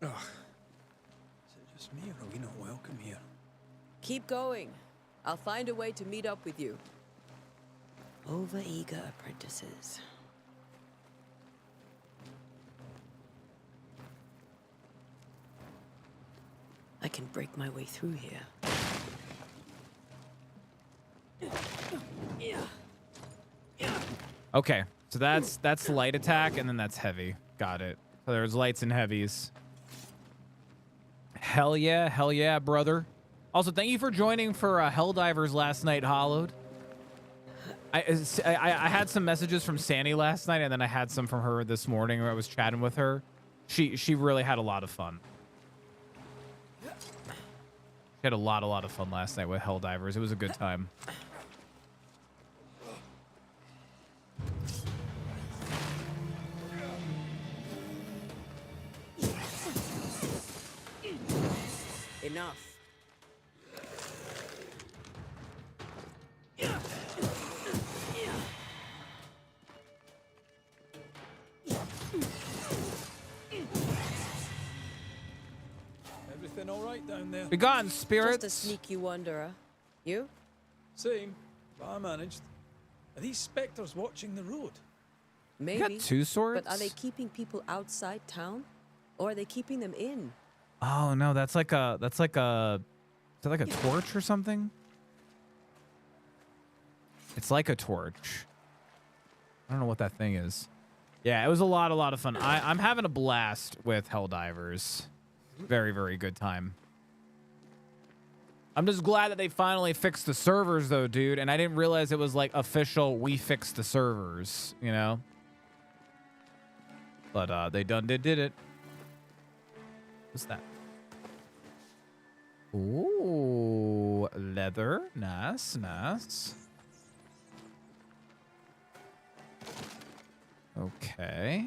Ugh. Is it just me, or are we not welcome here? Keep going. I'll find a way to meet up with you. Over-eager apprentices. I can break my way through here. Okay, so that's light attack, and then that's heavy. Got it. So there's lights and heavies. Hell yeah, brother. Also, thank you for joining for Helldivers last night, Hollowed. I had some messages from Sandy last night, and then I had some from her this morning where I was chatting with her. She really had a lot of fun. She had a lot of fun last night with Helldivers. It was a good time. Enough. Everything all right down there? Begone, spirits. Just a sneaky wanderer. You? Same, but I managed. Are these specters watching the road? Maybe. You got two swords? But are they keeping people outside town? Or are they keeping them in? Oh no, that's like a is that like a torch or something? It's like a torch. I don't know what that thing is. Yeah, it was a lot of fun. I'm having a blast with Helldivers. Very good time. I'm just glad that they finally fixed the servers, though, dude. And I didn't realize it was like official. We fixed the servers, you know. But they did it. What's that? Ooh, leather. Nice, nice. Okay.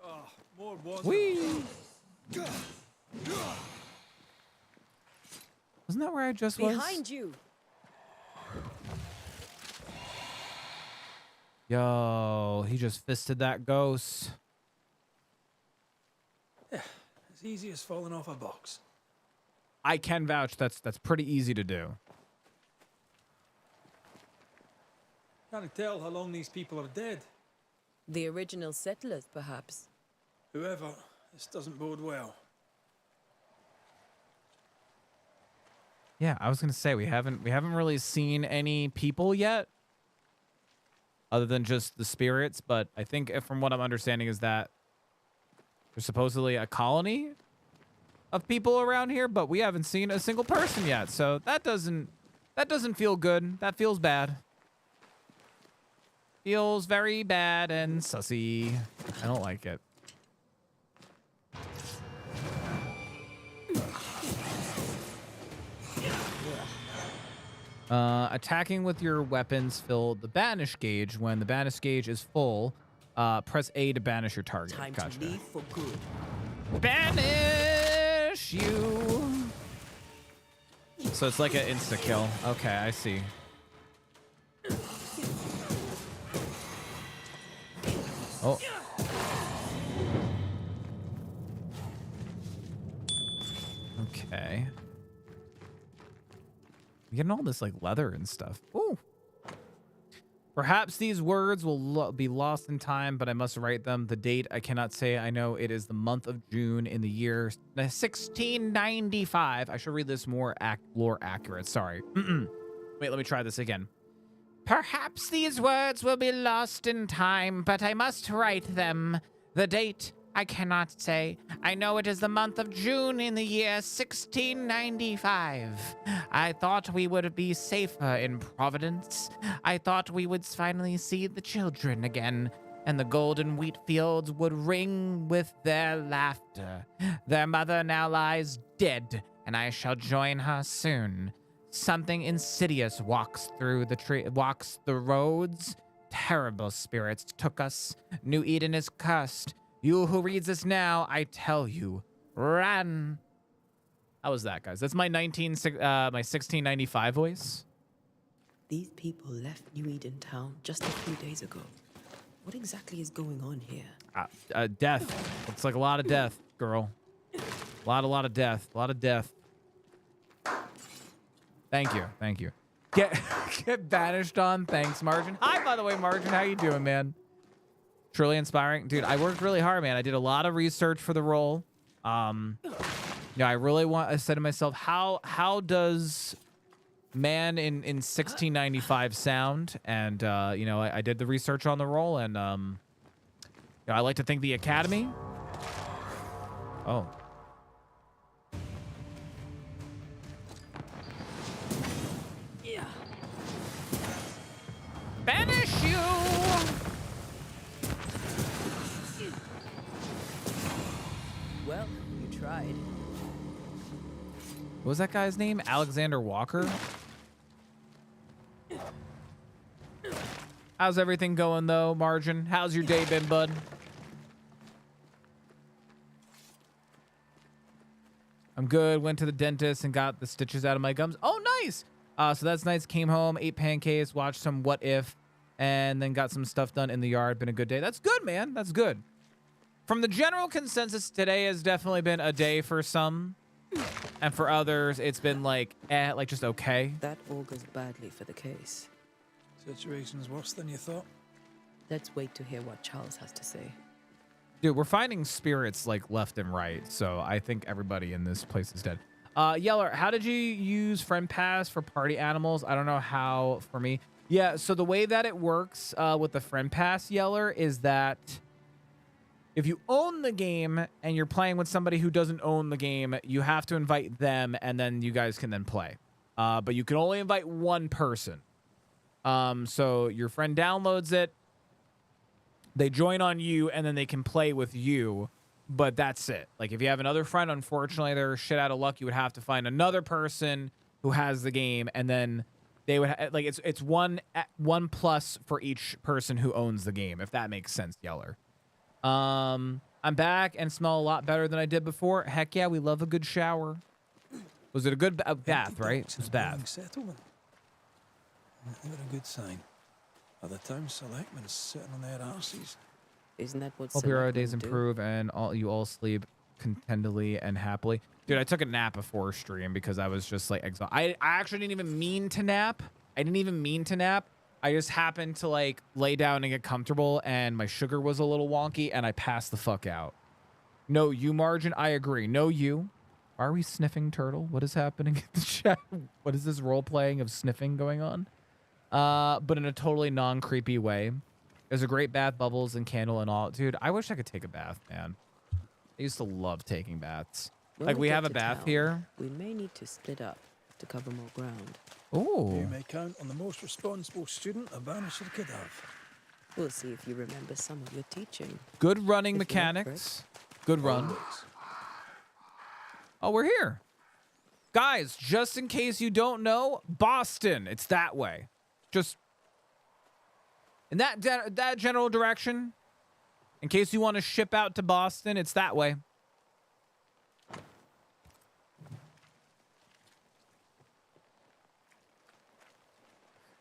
Oh, more water. Whee! Wasn't that where I just was? Behind you. Yo, he just fisted that ghost. Yeah, as easy as falling off a box. I can vouch that's pretty easy to do. Can't tell how long these people are dead. The original settlers, perhaps. Whoever, this doesn't bode well. Yeah, I was gonna say we haven't really seen any people yet, other than just the spirits. But I think from what I'm understanding is that there's supposedly a colony of people around here, but we haven't seen a single person yet. So that doesn't feel good. That feels bad. Feels very bad and sussy. I don't like it. Attacking with your weapons fill the banish gauge. When the banish gauge is full, press A to banish your target. Time Gotcha. to leave for good. Banish you. So it's like an insta kill. Okay, I see. Oh. Okay. I'm getting all this like leather and stuff. Ooh. Perhaps these words will be lost in time, but I must write them. The date I cannot say. I know it is the month of June in the year 1695. I should read this more lore accurate. Sorry. Wait, let me try this again. Perhaps these words will be lost in time, but I must write them. The date I cannot say. I know it is the month of June in the year 1695. I thought we would be safer in Providence. I thought we would finally see the children again, and the golden wheat fields would ring with their laughter. Their mother now lies dead, and I shall join her soon. Something insidious walks through walks the roads. Terrible spirits took us. New Eden is cursed. You who reads this now, I tell you, run. How was that, guys? That's my 1695 voice. These people left New Eden Town just a few days ago. What exactly is going on here? Death. Looks like a lot of death, girl. A lot of death. A lot of death. Thank you. Thank you. Get banished on. Thanks, Margin. Hi, by the way, Margin. How you doing, man? Truly inspiring. Dude, I worked really hard, man. I did a lot of research for the role. I said to myself, how does man in 1695 sound? And, I did the research on the role, and, I like to think the Academy. Oh. Yeah. Banish you! Well, you tried. What was that guy's name? Alexander Walker? How's everything going, though, Margin? How's your day been, bud? I'm good. Went to the dentist and got the stitches out of my gums. Oh, nice! So that's nice. Came home, ate pancakes, watched some What If, and then got some stuff done in the yard. Been a good day. That's good, man. That's good. From the general consensus, today has definitely been a day for some. And for others, it's been like just okay. That augurs badly for the case. Situation's worse than you thought. Let's wait to hear what Charles has to say. Dude, we're finding spirits like left and right, so I think everybody in this place is dead. Yeller, how did you use Friend Pass for party animals? I don't know how for me. Yeah, so the way that it works with the Friend Pass, Yeller, is that If you own the game and you're playing with somebody who doesn't own the game, you have to invite them, and then you guys can then play. But you can only invite one person. So your friend downloads it, they join on you, and then they can play with you. But that's it. Like, if you have another friend, unfortunately, they're shit out of luck. You would have to find another person who has the game, and then they would like it's one plus for each person who owns the game, if that makes sense, Yeller. I'm back and smell a lot better than I did before. Heck yeah, we love a good shower. Was it a good bath, right? It was a bath. Settlement. Never a good sign. Are the town selectmen sitting on their arses? Isn't that what Hope your days improve and you all sleep contentedly and happily. Dude, I took a nap before stream because I was just like exhausted. I actually didn't even mean to nap. I just happened to like lay down and get comfortable, and my sugar was a little wonky, and I passed the fuck out. No, you, Margin, I agree. No, you. Are we sniffing turtle? What is happening in the chat? What is this role playing of sniffing going on? But in a totally non-creepy way. There's a great bath, bubbles and candle and all. Dude, I wish I could take a bath, man. I used to love taking baths. Like, we have a bath here. We may need to split up to cover more ground. Ooh. You may count on the most responsible student a Banisher could have. We'll see if you remember some of your teaching. Good running mechanics. Good run. Oh, we're here. Guys, just in case you don't know, Boston. It's that way. Just in that general direction. In case you want to ship out to Boston, it's that way.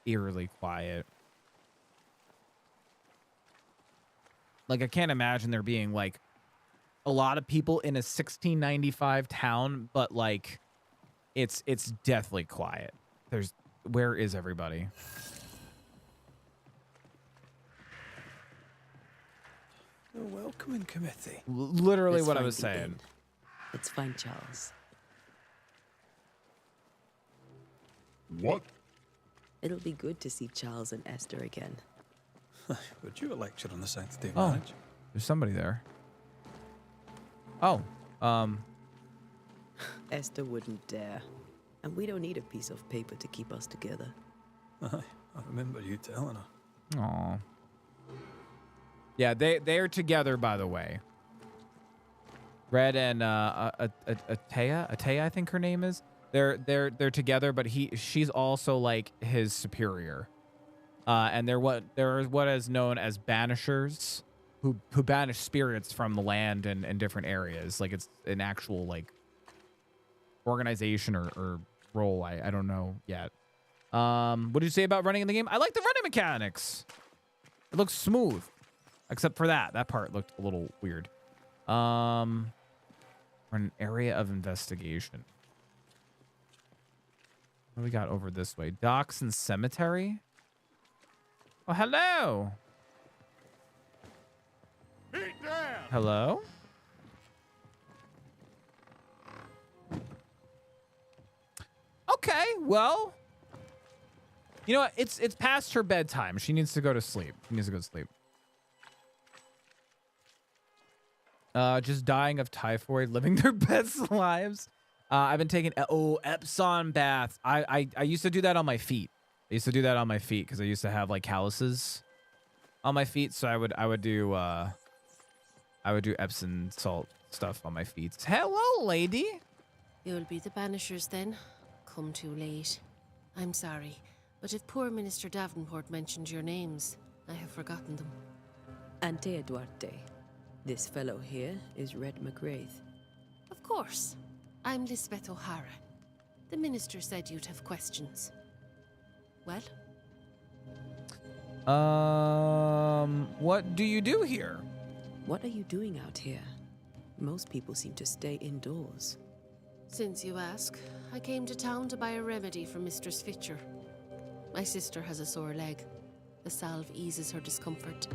Eerily quiet. Like, I can't imagine there being like a lot of people in a 1695 town, but like it's deathly quiet. Where is everybody? A welcoming committee. Literally what I was saying. Let's find Charles. What? It'll be good to see Charles and Esther again. Would you a lecture on the sanctity of Oh, marriage? there's somebody there. Oh, Esther wouldn't dare. And we don't need a piece of paper to keep us together. I remember you telling her. Aw. Yeah, they are together, by the way. Red and Atea, I think her name is. They're together, but she's also like his superior. And they're what is known as Banishers, who banish spirits from the land and different areas. Like, it's an actual like organization or role. I don't know yet. What did you say about running in the game? I like the running mechanics. It looks smooth. Except for that part looked a little weird. We're in an area of investigation. What do we got over this way? Docks and cemetery? Oh, hello. Hello? Okay, well. You know what? It's past her bedtime. She needs to go to sleep. Just dying of typhoid, living their best lives. I've been taking Epsom baths. I used to do that on my feet. Because I used to have like calluses on my feet, so I would do Epsom salt stuff on my feet. Hello, lady. You'll be the Banishers then. Come too late. I'm sorry, but if poor Minister Davenport mentioned your names, I have forgotten them. Antea Duarte. This fellow here is Red McGrath. Of course. I'm Lisbeth O'Hara. The minister said you'd have questions. Well? What do you do here? What are you doing out here? Most people seem to stay indoors. Since you ask, I came to town to buy a remedy for Mistress Fitcher. My sister has a sore leg. The salve eases her discomfort.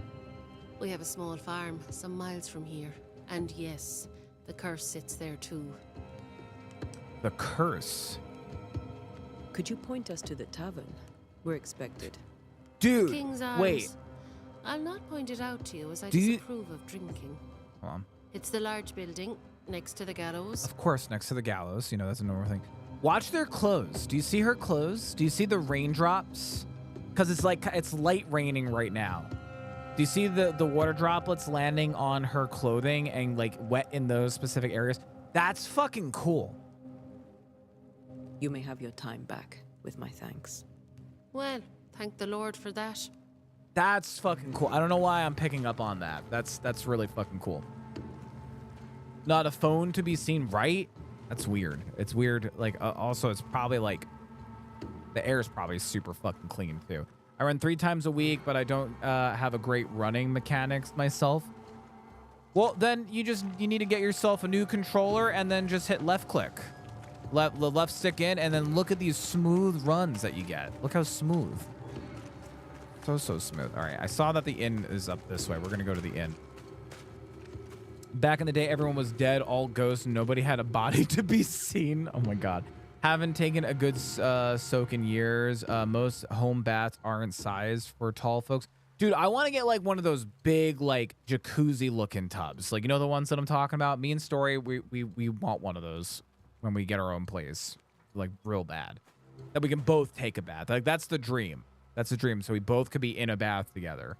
We have a small farm, some miles from here. And yes, the curse sits there too. The curse? Could you point us to the tavern? We're expected. Dude, King's Arms. wait. I'll not point it out to you as I Do you- disapprove of drinking. Hold on. It's the large building next to the gallows. Of course, next to the gallows. You know, that's a normal thing. Watch their clothes. Do you see her clothes? Do you see the raindrops? Because it's like, it's light raining right now. Do you see the water droplets landing on her clothing and like wet in those specific areas? That's fucking cool. You may have your time back, with my thanks. Well, thank the Lord for that. That's fucking cool. I don't know why I'm picking up on that. That's really fucking cool. Not a phone to be seen, right? That's weird. It's weird. Like, also, it's probably like, the air is probably super fucking clean too. I run 3 times a week, but I don't have a great running mechanics myself. Well, then you need to get yourself a new controller and then just hit left click. Left stick in, and then look at these smooth runs that you get. Look how smooth. So smooth. All right, I saw that the inn is up this way. We're going to go to the inn. Back in the day, everyone was dead, all ghosts. Nobody had a body to be seen. Oh my God. Haven't taken a good soak in years. Most home baths aren't sized for tall folks. Dude, I want to get like one of those big like jacuzzi looking tubs. Like, you know the ones that I'm talking about? Me and Story, we want one of those when we get our own place. Like real bad. That we can both take a bath. Like that's the dream. That's the dream. So we both could be in a bath together.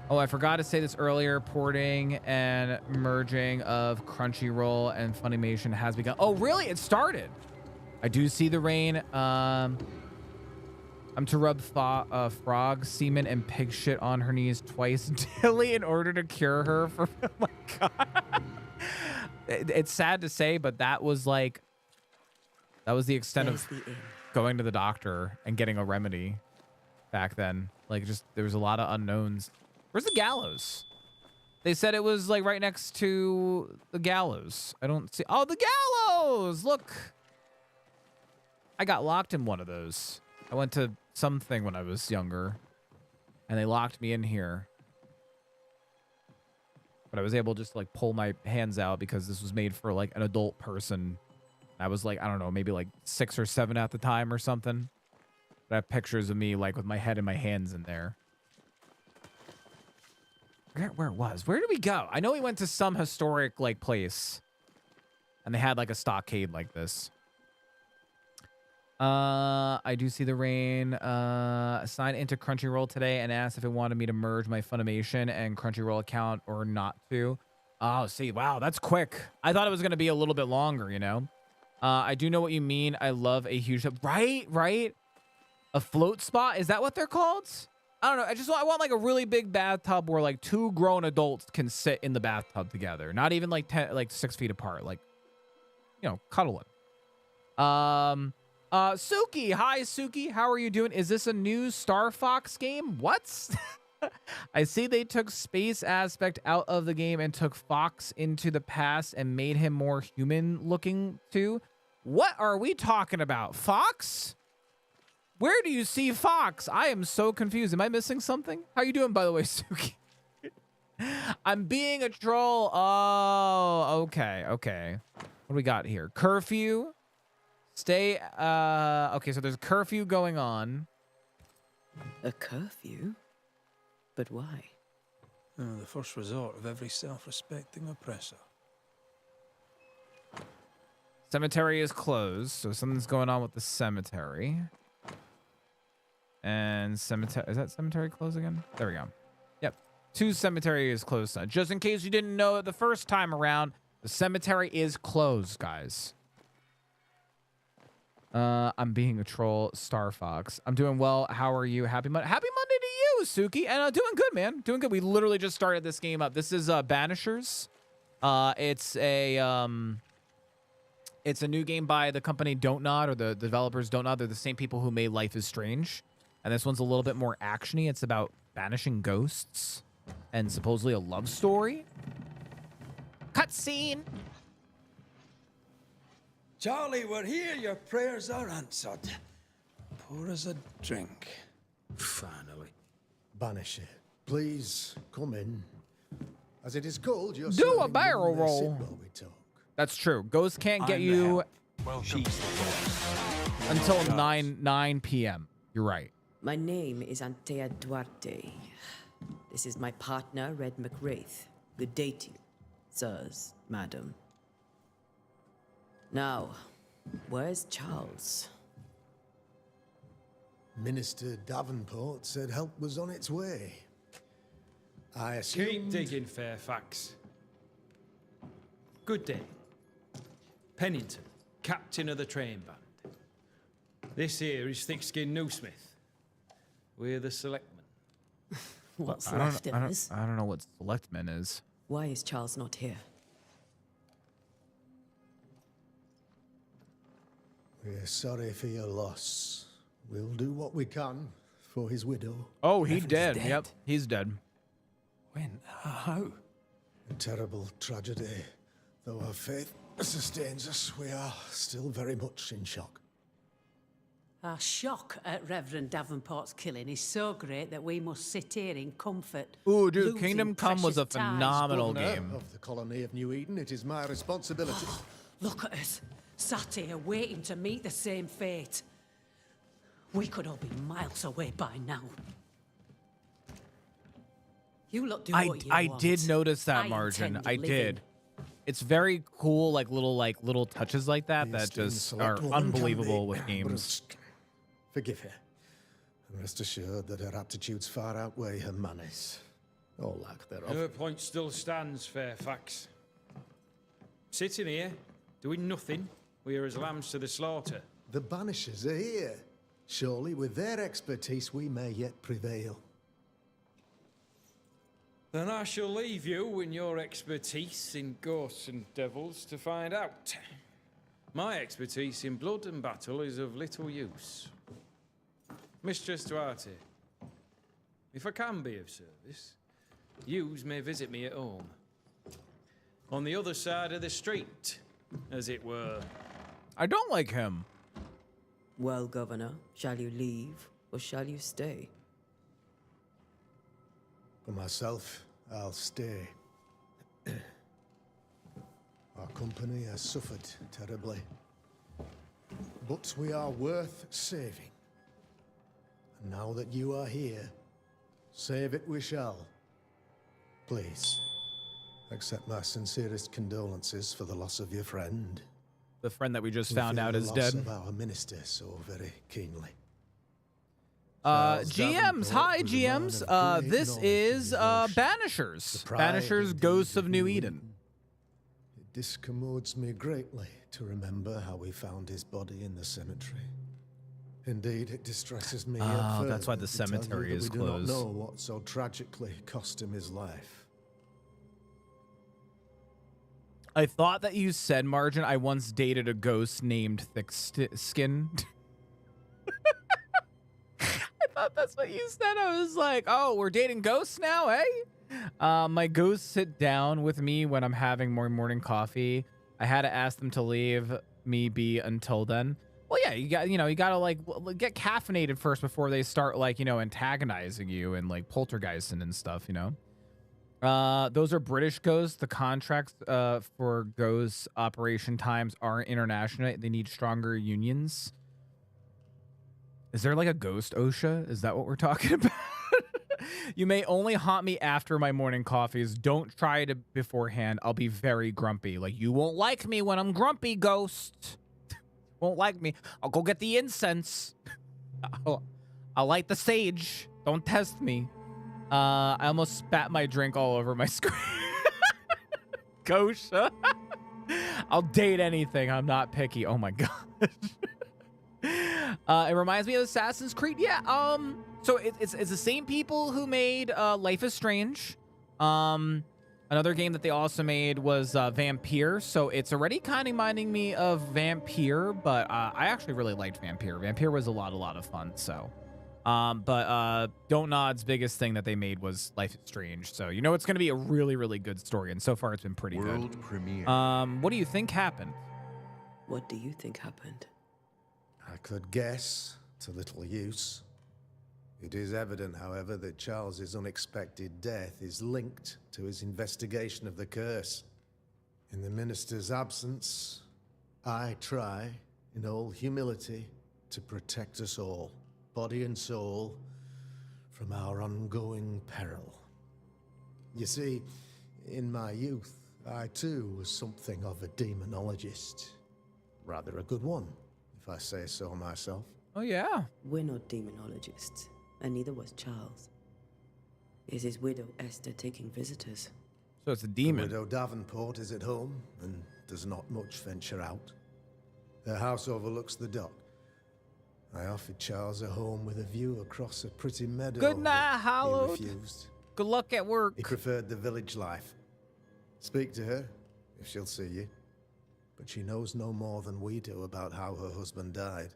Oh, I forgot to say this earlier. Porting and merging of Crunchyroll and Funimation has begun. Oh, really? It started. I do see the rain. I'm to rub frog semen and pig shit on her knees twice daily in order to cure her for. Oh my God. It's sad to say, but that was the extent of going to the doctor and getting a remedy back then. Like, just there was a lot of unknowns. Where's the gallows? They said it was like right next to the gallows. I don't see. Oh, the gallows! Look. I got locked in one of those. I went to something when I was younger, and they locked me in here. But I was able to just like pull my hands out because this was made for like an adult person. I was like, I don't know, maybe like 6 or 7 at the time or something. But I have pictures of me like with my head and my hands in there. Where it was? Where did we go? I know we went to some historic like place, and they had like a stockade like this. I do see the rain. Signed into Crunchyroll today and asked if it wanted me to merge my Funimation and Crunchyroll account or not to. Oh, see, wow, that's quick. I thought it was gonna be a little bit longer, you know. I do know what you mean. I love a huge right. A float spot, is that what they're called? I don't know. I want like a really big bathtub where like 2 grown adults can sit in the bathtub together. Not even like 6 feet apart. Like, you know, cuddling. Suki. Hi, Suki. How are you doing? Is this a new Star Fox game? What? I see they took space aspect out of the game and took Fox into the past and made him more human looking too. What are we talking about? Fox? Where do you see Fox? I am so confused. Am I missing something? How you doing, by the way, Suki? I'm being a troll. Oh, okay. What do we got here? Curfew. Stay. Okay, so there's a curfew going on. A curfew? But why? Oh, the first resort of every self-respecting oppressor. Cemetery is closed, so something's going on with the cemetery. And cemetery, is that cemetery closed again? There we go. Yep. Tues cemetery is closed. Just in case you didn't know it the first time around, the cemetery is closed, guys. I'm being a troll, Star Fox. I'm doing well. How are you? Happy Monday to you, Suki. And doing good, man. Doing good. We literally just started this game up. This is Banishers. It's a new game by the company Don't Nod, or the developers Don't Nod. They're the same people who made Life is Strange. And this one's a little bit more actiony. It's about banishing ghosts and supposedly a love story. Cutscene. Charlie, we're here. Your prayers are answered. Pour us a drink. Finally. Banisher, please come in. As it is cold, you're do a barrel roll. That's true. Ghosts can't get you until 9 p.m. You're right. My name is Antea Duarte. This is my partner, Red McWraith. Good day to you, sirs, madam. Now, where's Charles? Minister Davenport said help was on its way. I assumed... Keep digging, Fairfax. Good day. Pennington, captain of the train band. This here is Thick-Skinned Newsmith. We're the selectmen. What's I left don't, of I us? don't, I don't know what selectman is. Why is Charles not here? We're sorry for your loss. We'll do what we can for his widow. Oh, he's dead. Yep, he's dead. When? How? A terrible tragedy. Though our faith sustains us, we are still very much in shock. Our shock at Reverend Davenport's killing is so great that we must sit here in comfort. Ooh, dude, losing Kingdom Come was a precious time. phenomenal Governor game. of the colony of New Eden, it is my responsibility. Look at us, sat here waiting to meet the same fate. We could all be miles away by now. You lot do what you I want. did notice that, I Margin. intend I living. did. It's very cool, like little touches like that that Esteemed just select are woman can unbelievable be with games. brusque. Forgive her. And rest assured that her aptitudes far outweigh her manners. Or lack thereof. Her point still stands, Fairfax. Sitting here, doing nothing, we are as lambs to the slaughter. The Banishers are here. Surely, with their expertise, we may yet prevail. Then I shall leave you and your expertise in ghosts and devils to find out. My expertise in blood and battle is of little use. Mistress Duarte, if I can be of service, yous may visit me at home. On the other side of the street, as it were. I don't like him. Well, Governor, shall you leave or shall you stay? For myself, I'll stay. Our company has suffered terribly. But we are worth saving. And now that you are here, save it we shall. Please, accept my sincerest condolences for the loss of your friend. The friend that we just We found feel out the is loss dead. of our minister so very keenly. GMs, hi GMs. This is Banishers. Banishers, Ghosts of New Eden. It discommodes me greatly to remember how we found his body in the cemetery. Indeed, it distresses me. Oh, that's why the to tell you cemetery that is we do not closed. know what so tragically cost him his life. I thought that you said, Margin, I once dated a ghost named Thick-Skin. I thought that's what you said. I was like, oh, we're dating ghosts now, eh? My ghosts sit down with me when I'm having more morning coffee. I had to ask them to leave me be until then. Well, yeah, you gotta like get caffeinated first before they start like, antagonizing you and like poltergeisting and stuff, Those are British ghosts. The contracts for ghost operation times aren't international. They need stronger unions. Is there like a ghost OSHA? Is that what we're talking about? You may only haunt me after my morning coffees. Don't try it beforehand. I'll be very grumpy. Like, you won't like me when I'm grumpy, ghost. Won't like me. I'll go get the incense. I'll light the sage. Don't test me. I almost spat my drink all over my screen. Gosha. I'll date anything. I'm not picky. Oh my gosh. It reminds me of Assassin's Creed. Yeah. So it's the same people who made Life is Strange. Another game that they also made was Vampire. So it's already kind of reminding me of Vampire, but I actually really liked Vampire. Vampire was a lot of fun. So, but Don't Nod's biggest thing that they made was Life is Strange. So it's going to be a really good story, and so far it's been pretty good. World premiere. What do you think happened? What do you think happened? I could guess, to little use. It is evident, however, that Charles's unexpected death is linked to his investigation of the curse. In the minister's absence, I try, in all humility, to protect us all, body and soul, from our ongoing peril. You see, in my youth, I too was something of a demonologist. Rather a good one, if I say so myself. Oh, yeah. We're not demonologists, and neither was Charles. Is his widow Esther taking visitors? So it's a demon. Widow Davenport is at home and does not much venture out. Her house overlooks the dock. I offered Charles a home with a view across a pretty meadow. Good night, but Hallowed. He refused. Good luck at work. He preferred the village life. Speak to her, if she'll see you. But she knows no more than we do about how her husband died.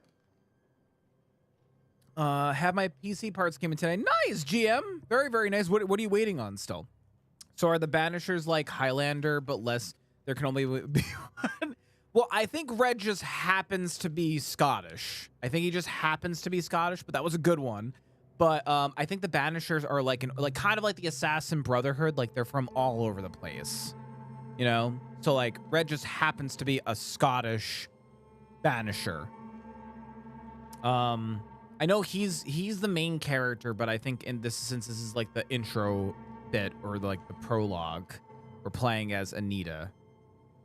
Have my PC parts came in today. Nice, GM. Very, very nice. What are you waiting on still? So are the Banishers like Highlander, but less? There can only be one. Well, I think Red just happens to be Scottish. I think he just happens to be Scottish, but that was a good one. But I think the Banishers are like kind of like the Assassin Brotherhood. Like they're from all over the place, you know. So like Red just happens to be a Scottish Banisher. I know he's the main character, but I think since this is like the intro bit or like the prologue, we're playing as Anita.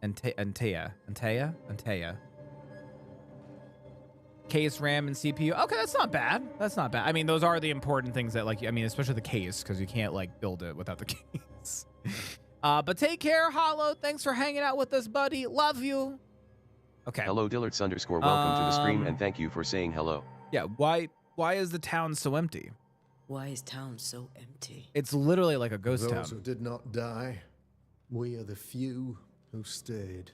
Antea. Case, RAM, and CPU. Okay, that's not bad. That's not bad. I mean, those are the important things that, like, I mean, especially the case, because you can't, like, build it without the case. But take care, Hollow. Thanks for hanging out with us, buddy. Love you. Okay. Hello, Dillards _ welcome to the stream, and thank you for saying hello. Yeah, why is the town so empty? Why is town so empty? It's literally like a ghost town. Those who did not die, we are the few who stayed.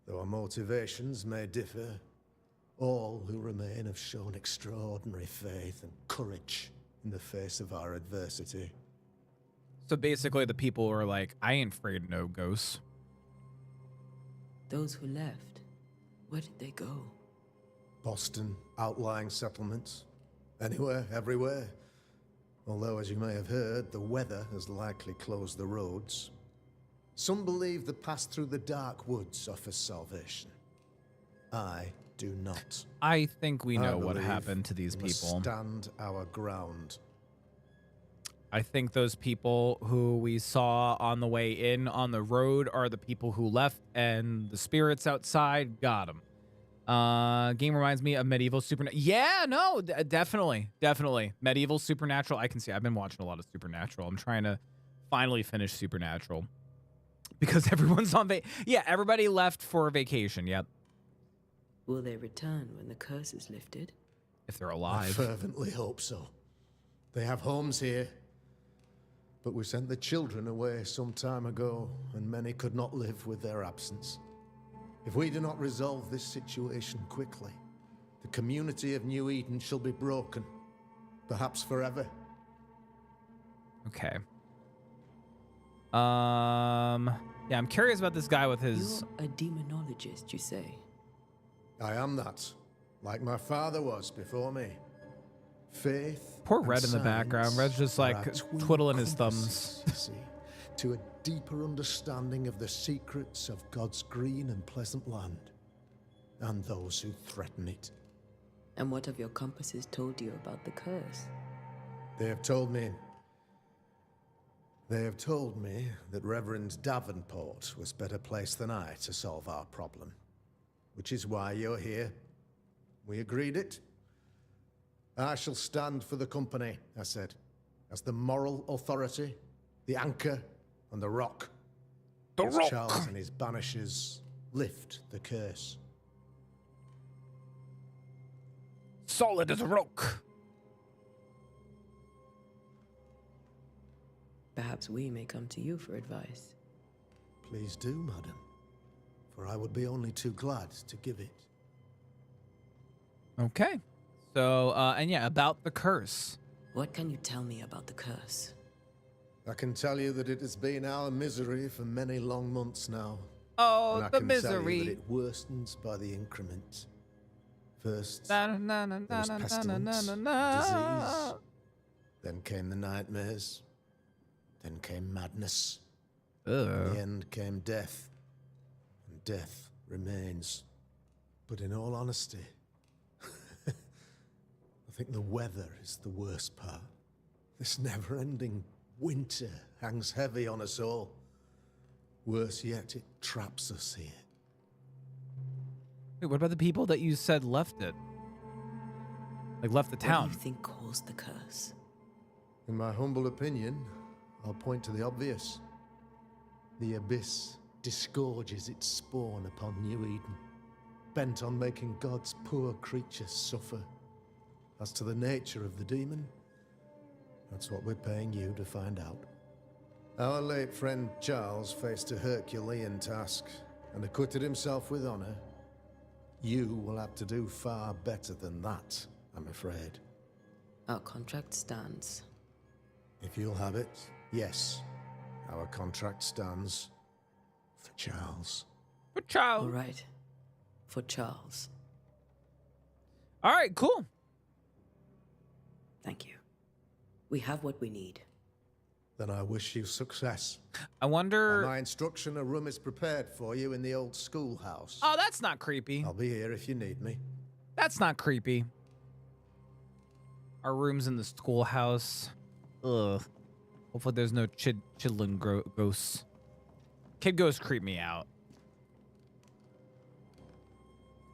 Though our motivations may differ, all who remain have shown extraordinary faith and courage in the face of our adversity. So basically the people are like, I ain't afraid of no ghosts. Those who left, where did they go? Boston, outlying settlements. Anywhere, everywhere. Although, as you may have heard, the weather has likely closed the roads. Some believe the path through the dark woods offers salvation. I do not. I think we know what believe happened to these we must people. Stand our ground. I think those people who we saw on the way in on the road are the people who left, and the spirits outside got them. Game reminds me of medieval supernatural. Yeah, no, definitely. Medieval supernatural. I can see. I've been watching a lot of Supernatural. I'm trying to finally finish Supernatural because everyone's on yeah, everybody left for vacation. Yep. Will they return when the curse is lifted? If they're I alive. fervently hope so. They have homes here. But we sent the children away some time ago, and many could not live with their absence. If we do not resolve this situation quickly, the community of New Eden shall be broken, perhaps forever. Okay. Yeah, I'm curious about this guy with his... You're a demonologist, you say? I am that, like my father was before me. Faith. Poor Red in the background. Red's just like twiddling his thumbs. See, to a deeper understanding of the secrets of God's green and pleasant land, and those who threaten it. And what have your compasses told you about the curse? They have told me that Reverend Davenport was better placed than I to solve our problem, which is why you're here. We agreed it. I shall stand for the company, I said, as the moral authority, the anchor, and the rock. The as rock. Charles and his banishers lift the curse. Solid as a rock. Perhaps we may come to you for advice. Please do, madam, for I would be only too glad to give it. Okay. So, and yeah, about the curse. What can you tell me about the curse? I can tell you that it has been our misery for many long months now. Oh, and I the can tell misery. you that it worsens by the increment. First, there was pestilence, disease. Then came the nightmares. Then came madness. In the end came death. And death remains. But in all honesty, I think the weather is the worst part. This never-ending Winter hangs heavy on us all. Worse yet, it traps us here. Wait, what about the people that you said left it? Like left the town? What do you think caused the curse? In my humble opinion, I'll point to the obvious. The Abyss disgorges its spawn upon New Eden, bent on making God's poor creatures suffer. As to the nature of the demon, that's what we're paying you to find out. Our late friend Charles faced a Herculean task and acquitted himself with honor. You will have to do far better than that, I'm afraid. Our contract stands. If you'll have it, yes. Our contract stands for Charles. For Charles. All right. For Charles. All right, cool. Thank you. We have what we need. Then I wish you success. I wonder... By my instruction, a room is prepared for you in the old schoolhouse. Oh, that's not creepy. I'll be here if you need me. That's not creepy. Our room's in the schoolhouse. Ugh. Hopefully there's no chidlin ghosts. Kid ghosts creep me out.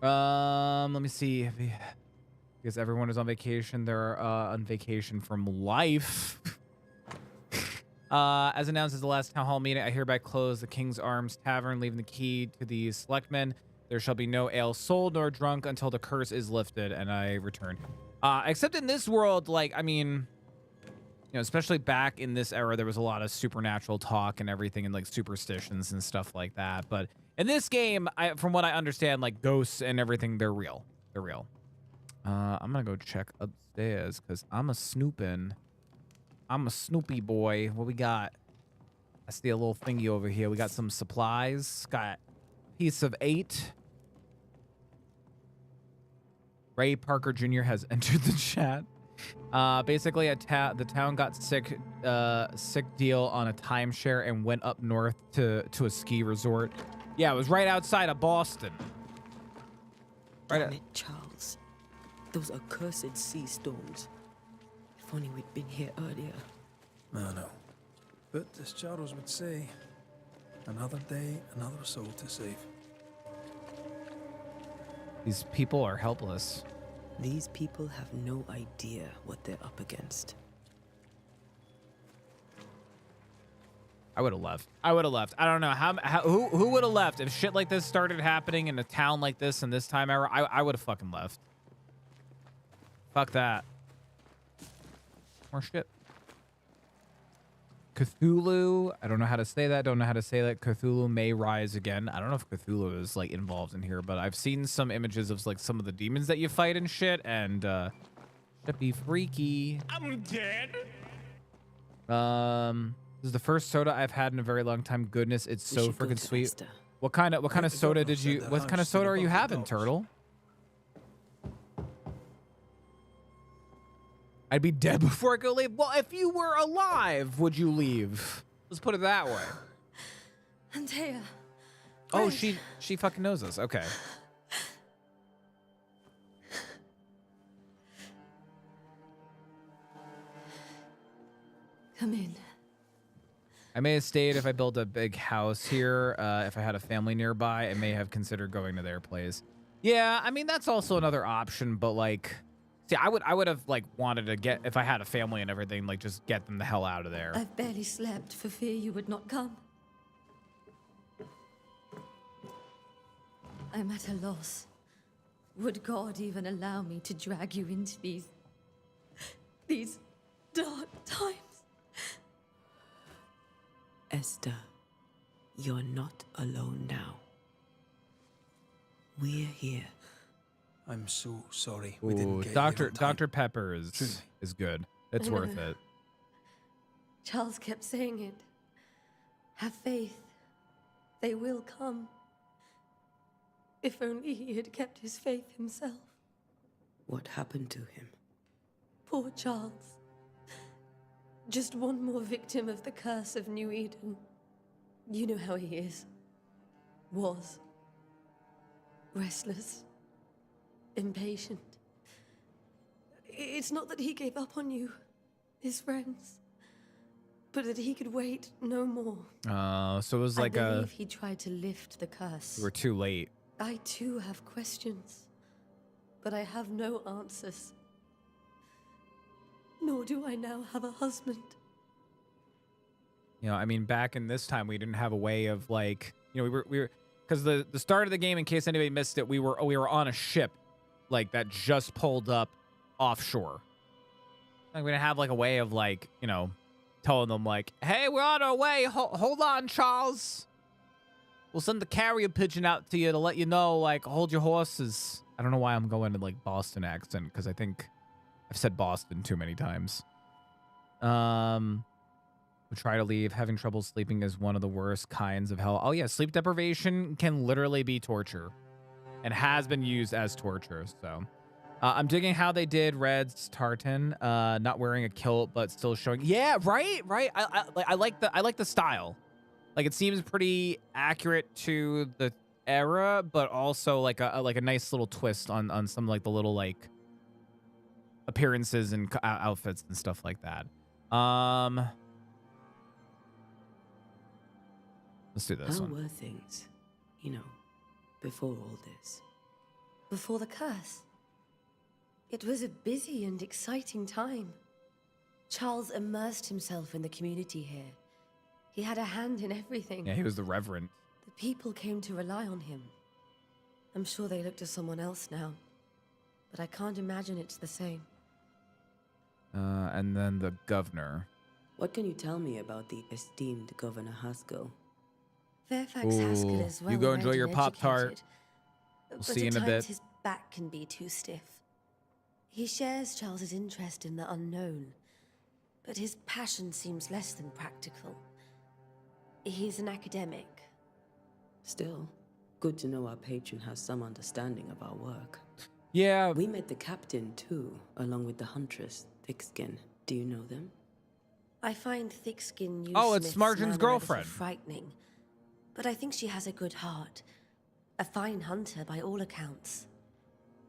Let me see. Because everyone is on vacation. They're on vacation from life. As announced as the last town hall meeting, I hereby close the King's Arms Tavern, leaving the key to the selectmen. There shall be no ale sold nor drunk until the curse is lifted and I return. Except in this world, like, I mean, you know, especially back in this era, there was a lot of supernatural talk and everything and like superstitions and stuff like that. But in this game, from what I understand, like ghosts and everything, they're real. They're real. I'm gonna go check upstairs because I'm a snooping. I'm a Snoopy boy. What we got? I see a little thingy over here. We got some supplies. Got a piece of 8. Ray Parker Jr. has entered the chat. Basically, the town got sick deal on a timeshare and went up north to a ski resort. Yeah, it was right outside of Boston. Damn it, Charles. Those accursed sea storms. If only we'd been here earlier. I know. But as Charles would say, another day, another soul to save. These people are helpless. These people have no idea what they're up against. I would have left. I would have left. I don't know who would have left if shit like this started happening in a town like this in this time era. I would have fucking left. Fuck that. More shit. Cthulhu. I don't know how to say that. Don't know how to say that. Cthulhu may rise again. I don't know if Cthulhu is like involved in here, but I've seen some images of like some of the demons that you fight and shit, and should be freaky. I'm dead. This is the first soda I've had in a very long time. Goodness, it's so freaking sweet. Esther. What kind of soda did you? What kind of soda are you having, Turtle? I'd be dead before I go leave. Well, if you were alive, would you leave? Let's put it that way. Antea. Oh, she fucking knows us. Okay. Come in. I may have stayed if I built a big house here. If I had a family nearby, I may have considered going to their place. Yeah, I mean, that's also another option, but like... See, I would have like wanted to get, if I had a family and everything, like just get them the hell out of there. I've barely slept for fear you would not come. I'm at a loss. Would God even allow me to drag you into these dark times? Esther, you're not alone now. We're here. I'm so sorry. We didn't get Dr. Pepper is good. It's worth it. Charles kept saying it. Have faith. They will come. If only he had kept his faith himself. What happened to him? Poor Charles. Just one more victim of the curse of New Eden. You know how he is. Was. Restless. Impatient. It's not that he gave up on you, his friends. but that he could wait no more. So it was like I believe he tried to lift the curse. we were too late. I too have questions, but I have no answers. Nor do I now have a husband. You know, I mean, back in this time, we didn't have a way of like, you know, we were because the start of the game, in case anybody missed it, we were on a ship, like that just pulled up offshore. Like we didn't have like a way of like, you know, telling them like, hey, we're on our way. Hold on, Charles. We'll send the carrier pigeon out to you to let you know, like, hold your horses. I don't know why I'm going to like Boston accent because I think I've said Boston too many times. We try to leave. Having trouble sleeping is one of the worst kinds of hell. Oh yeah, sleep deprivation can literally be torture and has been used as torture. So I'm digging how they did Red's tartan, not wearing a kilt but still showing. Yeah, right. I like the style. Like it seems pretty accurate to the era, but also like a nice little twist on some like the little like appearances and outfits and stuff like that. Let's do this How one. were things, you know, before all this? Before the curse. It was a busy and exciting time. Charles immersed himself in the community here. He had a hand in everything. Yeah, he was the Reverend. The people came to rely on him. I'm sure they look to someone else now, but I can't imagine it's the same. And then the governor. What can you tell me about the esteemed Governor Haskell? Fairfax Haskell is well you go enjoy read your and Pop-Tart. educated, We'll but see you in at a times bit. his back can be too stiff. He shares Charles's interest in the unknown, but his passion seems less than practical. He's an academic. Still, good to know our patron has some understanding of our work. Yeah. We met the captain too, along with the huntress, Thickskin. Do you know them? I find thick-skinned Oh, it's Margin's girlfriend. Frightening, but I think she has a good heart. A fine hunter by all accounts.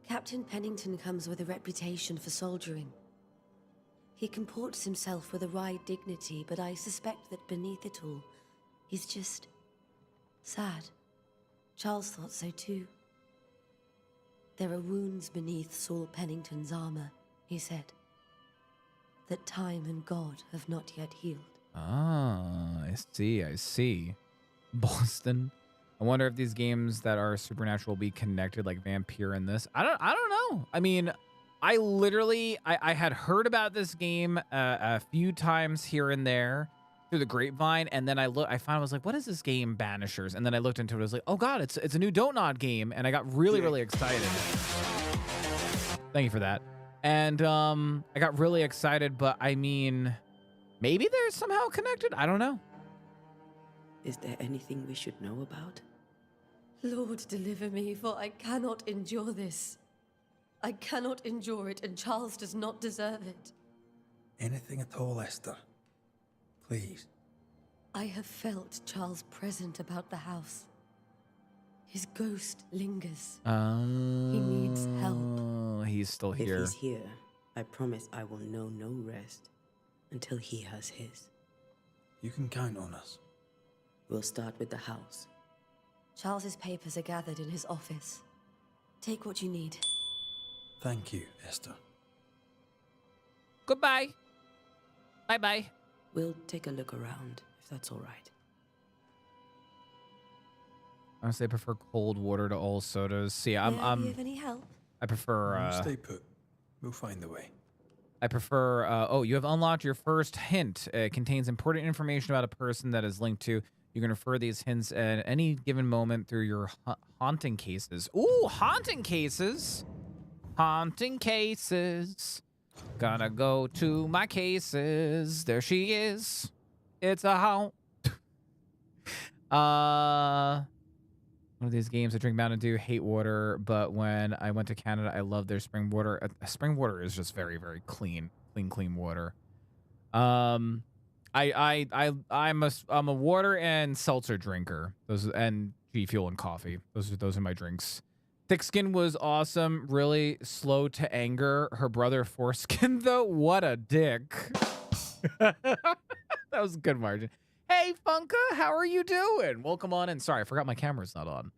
Captain Pennington comes with a reputation for soldiering. He comports himself with a wry dignity, but I suspect that beneath it all, he's just sad. Charles thought so too. There are wounds beneath Saul Pennington's armor, he said, that time and God have not yet healed. Ah, I see. Boston. I wonder if these games that are supernatural will be connected like Vampire in this. I don't know. I mean, I literally I had heard about this game a few times here and there through the grapevine, and then I found I was like, what is this game, Banishers? And then I looked into it. I was like, oh god, it's a new Don't Nod game, and I got really excited. Thank you for that. And I got really excited, but I mean, maybe they're somehow connected. I don't know. Is there anything we should know about? Lord, deliver me, for I cannot endure this. I cannot endure it, and Charles does not deserve it. Anything at all, Esther. Please. I have felt Charles present about the house. His ghost lingers. He needs help. He's still here. If he's here, I promise I will know no rest until he has his. You can count on us. We'll start with the house. Charles's papers are gathered in his office. Take what you need. Thank you, Esther. Goodbye. Bye-bye. We'll take a look around, if that's all right. Honestly, I prefer cold water to all sodas. See, May I be of any help? I prefer Stay put. We'll find a way. I prefer oh, you have unlocked your first hint. It contains important information about a person that is linked to. You can refer these hints at any given moment through your haunting cases. Ooh, haunting cases. Haunting cases. Gonna go to my cases. There she is. It's a haunt. One of these games, I drink Mountain Dew, hate water, but when I went to Canada, I loved their spring water. Spring water is just very, very clean water. I'm a water and seltzer drinker. And G Fuel and coffee. Those are my drinks. Thickskin was awesome, really slow to anger. Her brother Foreskin though, what a dick. That was a good margin. Hey, Funka, how are you doing? Welcome on in. Sorry, I forgot my camera's not on.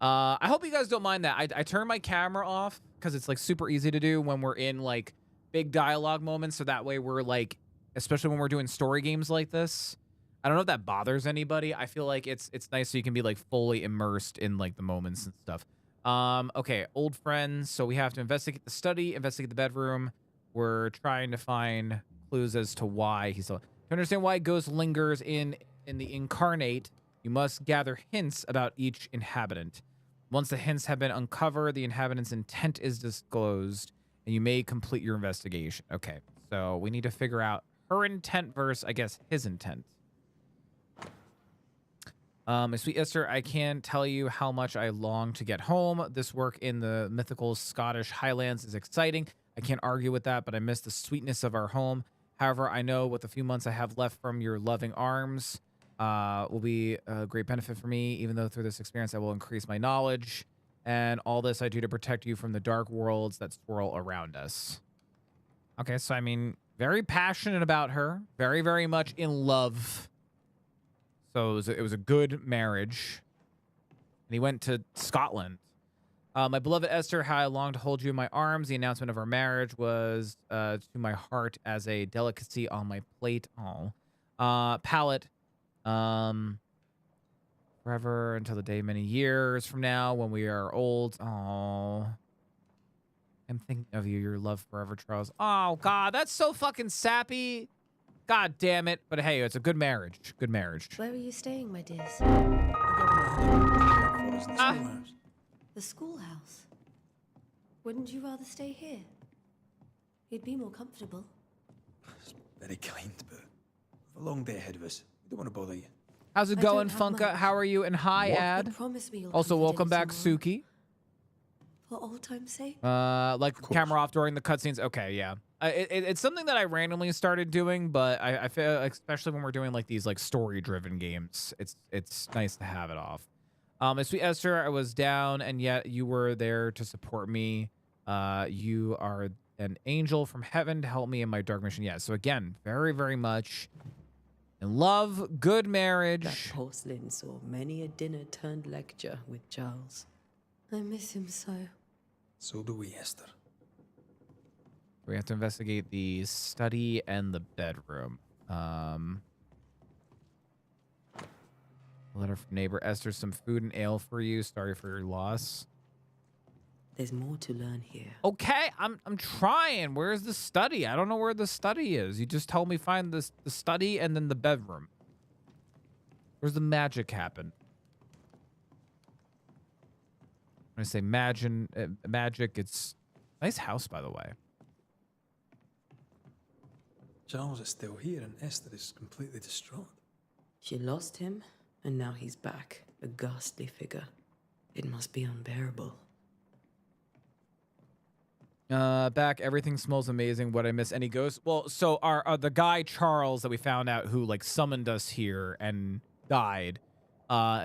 I hope you guys don't mind that. I turn my camera off because it's like super easy to do when we're in like big dialogue moments. So that way we're like, especially when we're doing story games like this. I don't know if that bothers anybody. I feel like it's nice so you can be like fully immersed in like the moments and stuff. Okay, old friends. So we have to investigate the study, investigate the bedroom. We're trying to find clues as to why he's still. To understand why a ghost lingers in the incarnate, you must gather hints about each inhabitant. Once the hints have been uncovered, the inhabitant's intent is disclosed, and you may complete your investigation. Okay, so we need to figure out her intent versus, I guess, his intent. My sweet Esther, I can't tell you how much I long to get home. This work in the mythical Scottish Highlands is exciting. I can't argue with that, but I miss the sweetness of our home. However, I know with the few months I have left from your loving arms will be a great benefit for me, even though through this experience I will increase my knowledge. And all this I do to protect you from the dark worlds that swirl around us. Okay, so I mean, very passionate about her. Very, very much in love. So it was a good marriage. And he went to Scotland. My beloved Esther, how I long to hold you in my arms. The announcement of our marriage was to my heart as a delicacy on my plate. Oh, palette. Forever until the day many years from now when we are old. Oh, I'm thinking of you. Your love forever, Charles. Oh God, that's so fucking sappy. God damn it. But hey, it's a good marriage. Good marriage. Where are you staying, my dears? The schoolhouse. Wouldn't you rather stay here? You'd be more comfortable. Very kind, but we've a long day ahead of us. We don't want to bother you. How's it going, Funka? How are you? And hi, Ad. Also, welcome back, Suki. For old time's sake? Like camera off during the cutscenes. Okay, yeah. It's something that I randomly started doing, but I feel, especially when we're doing like these like story-driven games, it's nice to have it off. My sweet Esther, I was down, and yet you were there to support me. You are an angel from heaven to help me in my dark mission. Yeah. So again, very, very much in love, good marriage. That porcelain saw many a dinner turned lecture with Charles. I miss him so. So do we, Esther. We have to investigate the study and the bedroom. Letter from neighbor Esther, some food and ale for you. Sorry for your loss. There's more to learn here. Okay, I'm trying. Where's the study? I don't know where the study is. You just told me find the study and then the bedroom. Where's the magic happen? When I say magic, it's nice house, by the way. Charles is still here and Esther is completely distraught. She lost him, and now he's back, a ghastly figure. It must be unbearable. Back, everything smells amazing. Would I miss any ghosts? Well, so our the guy Charles that we found out who like summoned us here and died.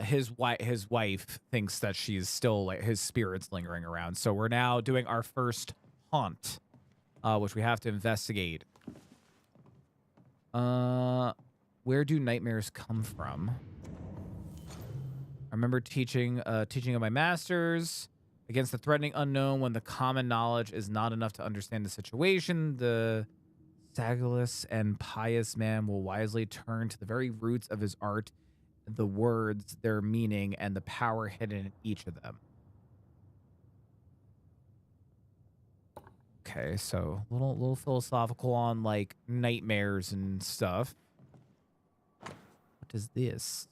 His wife thinks that she's still like his spirit's lingering around. So we're now doing our first haunt, which we have to investigate. Where do nightmares come from? I remember teaching of my masters. Against the threatening unknown, when the common knowledge is not enough to understand the situation, the sagulous and pious man will wisely turn to the very roots of his art, the words, their meaning, and the power hidden in each of them. Okay, so little philosophical on like nightmares and stuff. What is this?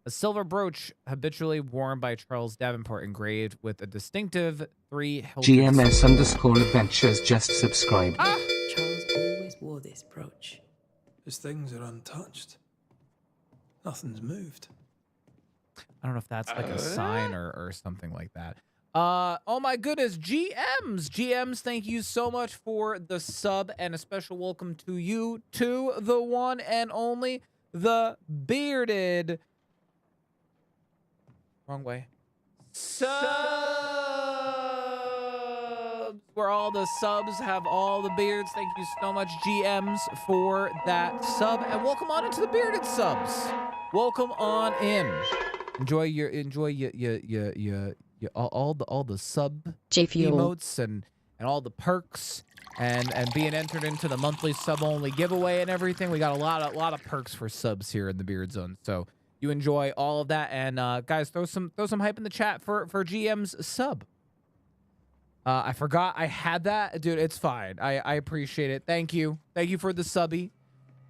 A silver brooch habitually worn by Charles Davenport, engraved with a distinctive 3 hilted... GMS_adventures just subscribed. Charles always wore this brooch. His things are untouched. Nothing's moved. I don't know if that's like a sign or something like that. Oh my goodness, GMs, thank you so much for the sub, and a special welcome to you, to the one and only, the bearded... Wrong way. Subs! where all the subs have all the beards. Thank you so much, GMs, for that sub. And welcome on into the bearded subs. Welcome on in. Enjoy all the sub emotes and all the perks and being entered into the monthly sub only giveaway and everything. We got a lot of perks for subs here in the Beard Zone. So you enjoy all of that. And guys, throw some hype in the chat for GM's sub. I forgot I had that. Dude, it's fine. I appreciate it. Thank you. Thank you for the subby.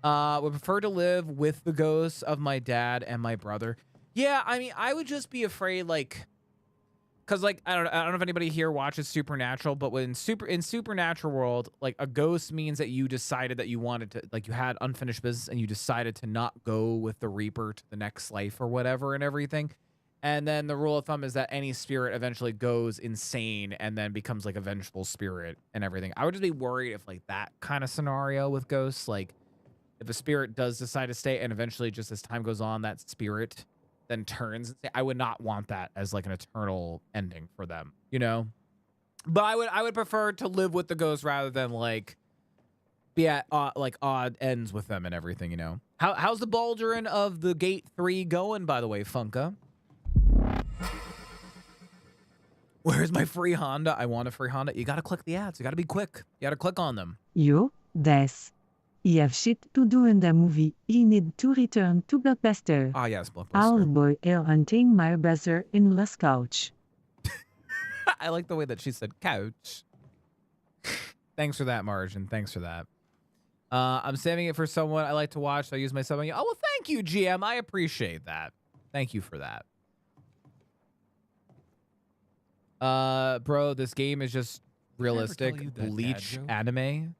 Would prefer to live with the ghosts of my dad and my brother. Yeah, I mean, I would just be afraid, like, because, like, I don't know if anybody here watches Supernatural, but in Supernatural world, like, a ghost means that you decided that you wanted to, like, you had unfinished business and you decided to not go with the Reaper to the next life or whatever and everything. And then the rule of thumb is that any spirit eventually goes insane and then becomes, like, a vengeful spirit and everything. I would just be worried if, like, that kind of scenario with ghosts, like, if a spirit does decide to stay and eventually just as time goes on, that spirit then turns. I would not want that as like an eternal ending for them, you know? But I would prefer to live with the ghost rather than like be at like odd ends with them and everything, you know? How's the bouldering of the Gate 3 going, by the way, Funka? Where's my free Honda? I want a free Honda. You gotta click the ads. You gotta be quick. You gotta click on them. Yo, Des. You have shit to do in the movie. You need to return to Blockbuster. Ah, yes, Blockbuster. I'll boy hunting my brother in Lost Couch. I like the way that she said couch. Thanks for that, Margin. Thanks for that. I'm saving it for someone I like to watch. So I use my sub on you. Oh, well, thank you, GM. I appreciate that. Thank you for that. Bro, this game is just realistic. Bleach anime.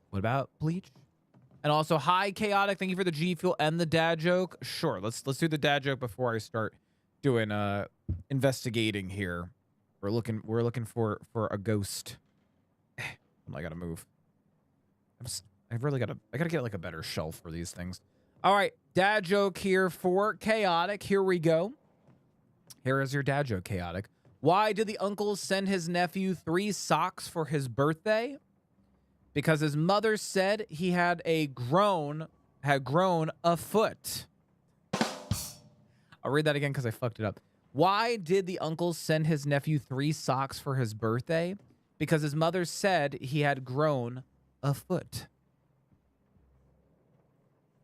What about Bleach? And also, hi, Chaotic. Thank you for the G Fuel and the dad joke. Sure, let's do the dad joke before I start doing investigating here. We're looking for a ghost. I gotta move. I gotta get like a better shelf for these things. All right, dad joke here for Chaotic. Here we go. Here is your dad joke, Chaotic. Why did the uncle send his nephew 3 socks for his birthday? Because his mother said he had grown a foot. I'll read that again because I fucked it up. Why did the uncle send his nephew 3 socks for his birthday? Because his mother said he had grown a foot.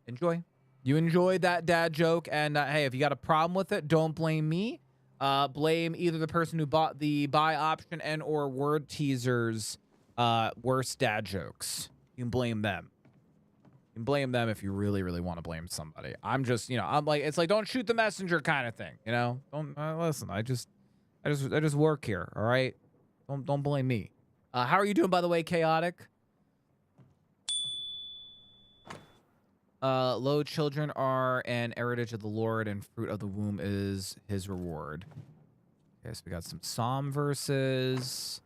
Enjoy. You enjoyed that dad joke, and hey, if you got a problem with it, don't blame me. Blame either the person who bought the buy option and or word teasers. Worst dad jokes. You can blame them. You can blame them if you really, really want to blame somebody. I'm just, you know, I'm like, it's like, don't shoot the messenger kind of thing, you know? Don't listen. I just work here. All right. Don't blame me. How are you doing, by the way, Chaotic? Lo, children are an heritage of the Lord, and fruit of the womb is his reward. Okay, so we got some Psalm verses.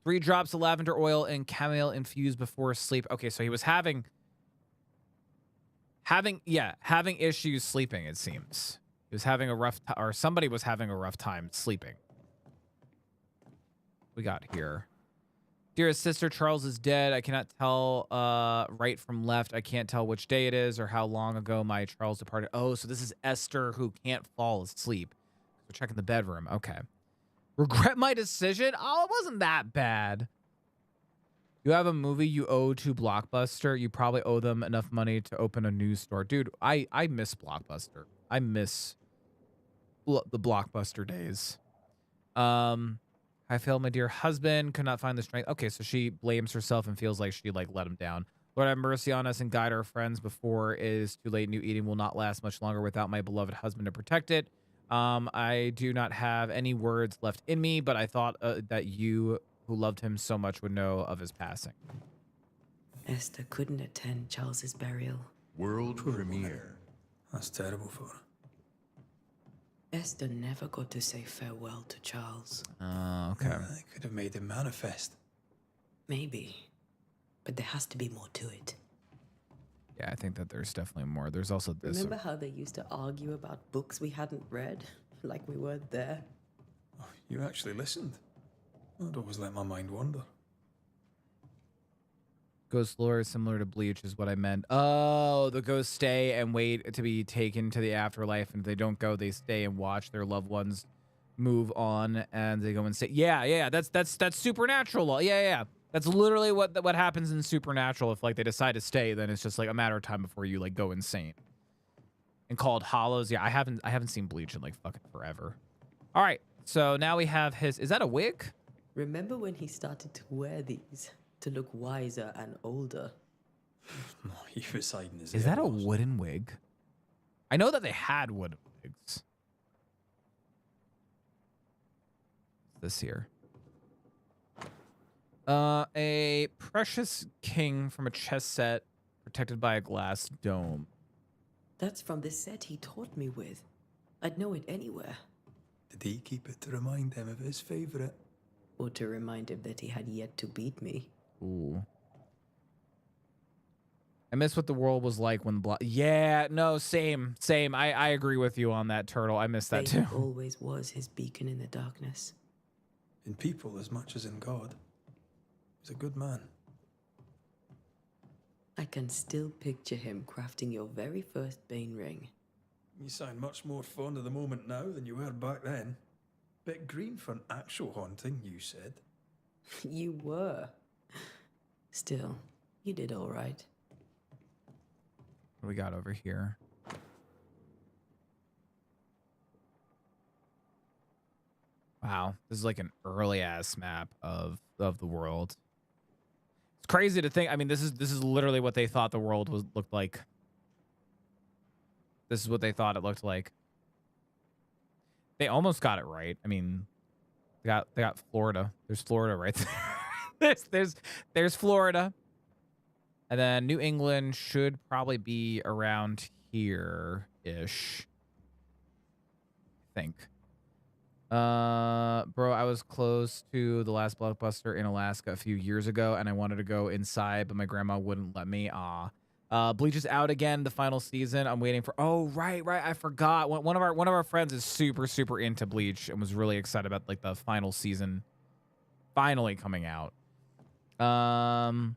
3 drops of lavender oil and chamomile infused before sleep. Okay, so he was having issues sleeping, it seems. He was having a rough or somebody was having a rough time sleeping. We got here. Dearest sister, Charles is dead. I cannot tell right from left. I can't tell which day it is or how long ago my Charles departed. Oh, so this is Esther who can't fall asleep. We're checking the bedroom. Okay. Regret my decision? Oh, it wasn't that bad. You have a movie you owe to Blockbuster. You probably owe them enough money to open a news store. Dude, I miss Blockbuster. I miss the Blockbuster days. I failed my dear husband. Could not find the strength. Okay, so she blames herself and feels like she like let him down. Lord, have mercy on us and guide our friends before it is too late. New Eden will not last much longer without my beloved husband to protect it. I do not have any words left in me, but I thought that you, who loved him so much, would know of his passing. Esther couldn't attend Charles's burial. World premiere. That's terrible for her. Esther never got to say farewell to Charles. Okay. Yeah, they could have made him manifest. Maybe. But there has to be more to it. Yeah, I think that there's definitely more. There's also this. Remember how they used to argue about books we hadn't read? Like we weren't there? Oh, you actually listened? I'd always let my mind wander. Ghost lore is similar to Bleach is what I meant. Oh, the ghosts stay and wait to be taken to the afterlife, and if they don't go, they stay and watch their loved ones move on, and they go and say, yeah, that's supernatural law. Yeah. That's literally what happens in Supernatural. If like they decide to stay, then it's just like a matter of time before you like go insane. And called Hollows. Yeah, I haven't seen Bleach in like fucking forever. All right, so now we have his. Is that a wig? Remember when he started to wear these to look wiser and older? He was hiding his Is that a wooden wig? I know that they had wooden wigs. This here. A precious king from a chess set protected by a glass dome. That's from the set he taught me with. I'd know it anywhere. Did he keep it to remind him of his favorite? Or to remind him that he had yet to beat me. Ooh. I miss what the world was like when yeah, no, same. I agree with you on that, Turtle. I miss that too. Always was his beacon in the darkness. In people as much as in God. He's a good man. I can still picture him crafting your very first Bane ring. You sound much more fond of the moment now than you were back then. Bit green for an actual haunting, you said. You were. Still, you did all right. What do we got over here? Wow, this is like an early ass map of the world. It's crazy to think. I mean, this is literally what they thought the world looked like. This is what they thought it looked like. They almost got it right. I mean, they got Florida. There's Florida right there. there's Florida. And then New England should probably be around here-ish. I think. Bro, I was close to the last Blockbuster in Alaska a few years ago, and I wanted to go inside, but my grandma wouldn't let me. Bleach is out again, the final season. I'm waiting for. Oh, right. I forgot. One of our friends is super into Bleach and was really excited about like the final season finally coming out. Born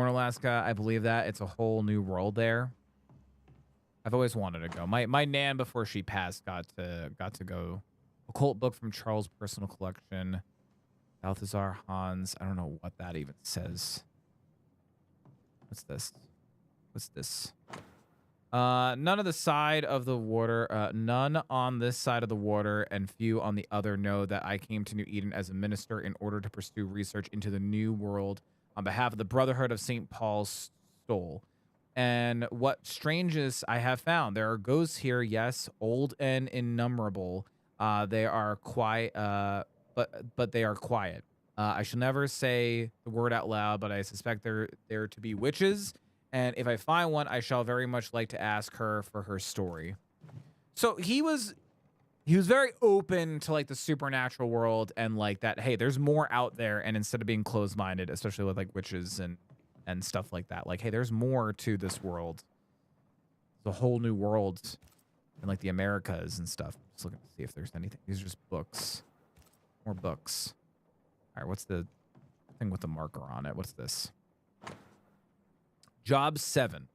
Alaska, I believe that it's a whole new world there. I've always wanted to go. My nan before she passed got to go. Occult book from Charles' personal collection. Balthazar Hans. I don't know what that even says. What's this? None on this side of the water, none on this side of the water, and few on the other know that I came to New Eden as a minister in order to pursue research into the new world on behalf of the Brotherhood of St. Paul's Stole. And what strangeness I have found. There are ghosts here, yes, old and innumerable. They are quiet, but they are quiet. I shall never say the word out loud, but I suspect there to be witches. And if I find one, I shall very much like to ask her for her story. So he was very open to like the supernatural world and like that. Hey, there's more out there. And instead of being closed-minded, especially with like witches and stuff like that, like, hey, there's more to this world. It's a whole new world in like the Americas and stuff. Just looking to see if there's anything. These are just books. More books. All right, what's the thing with the marker on it? What's this? Job 7.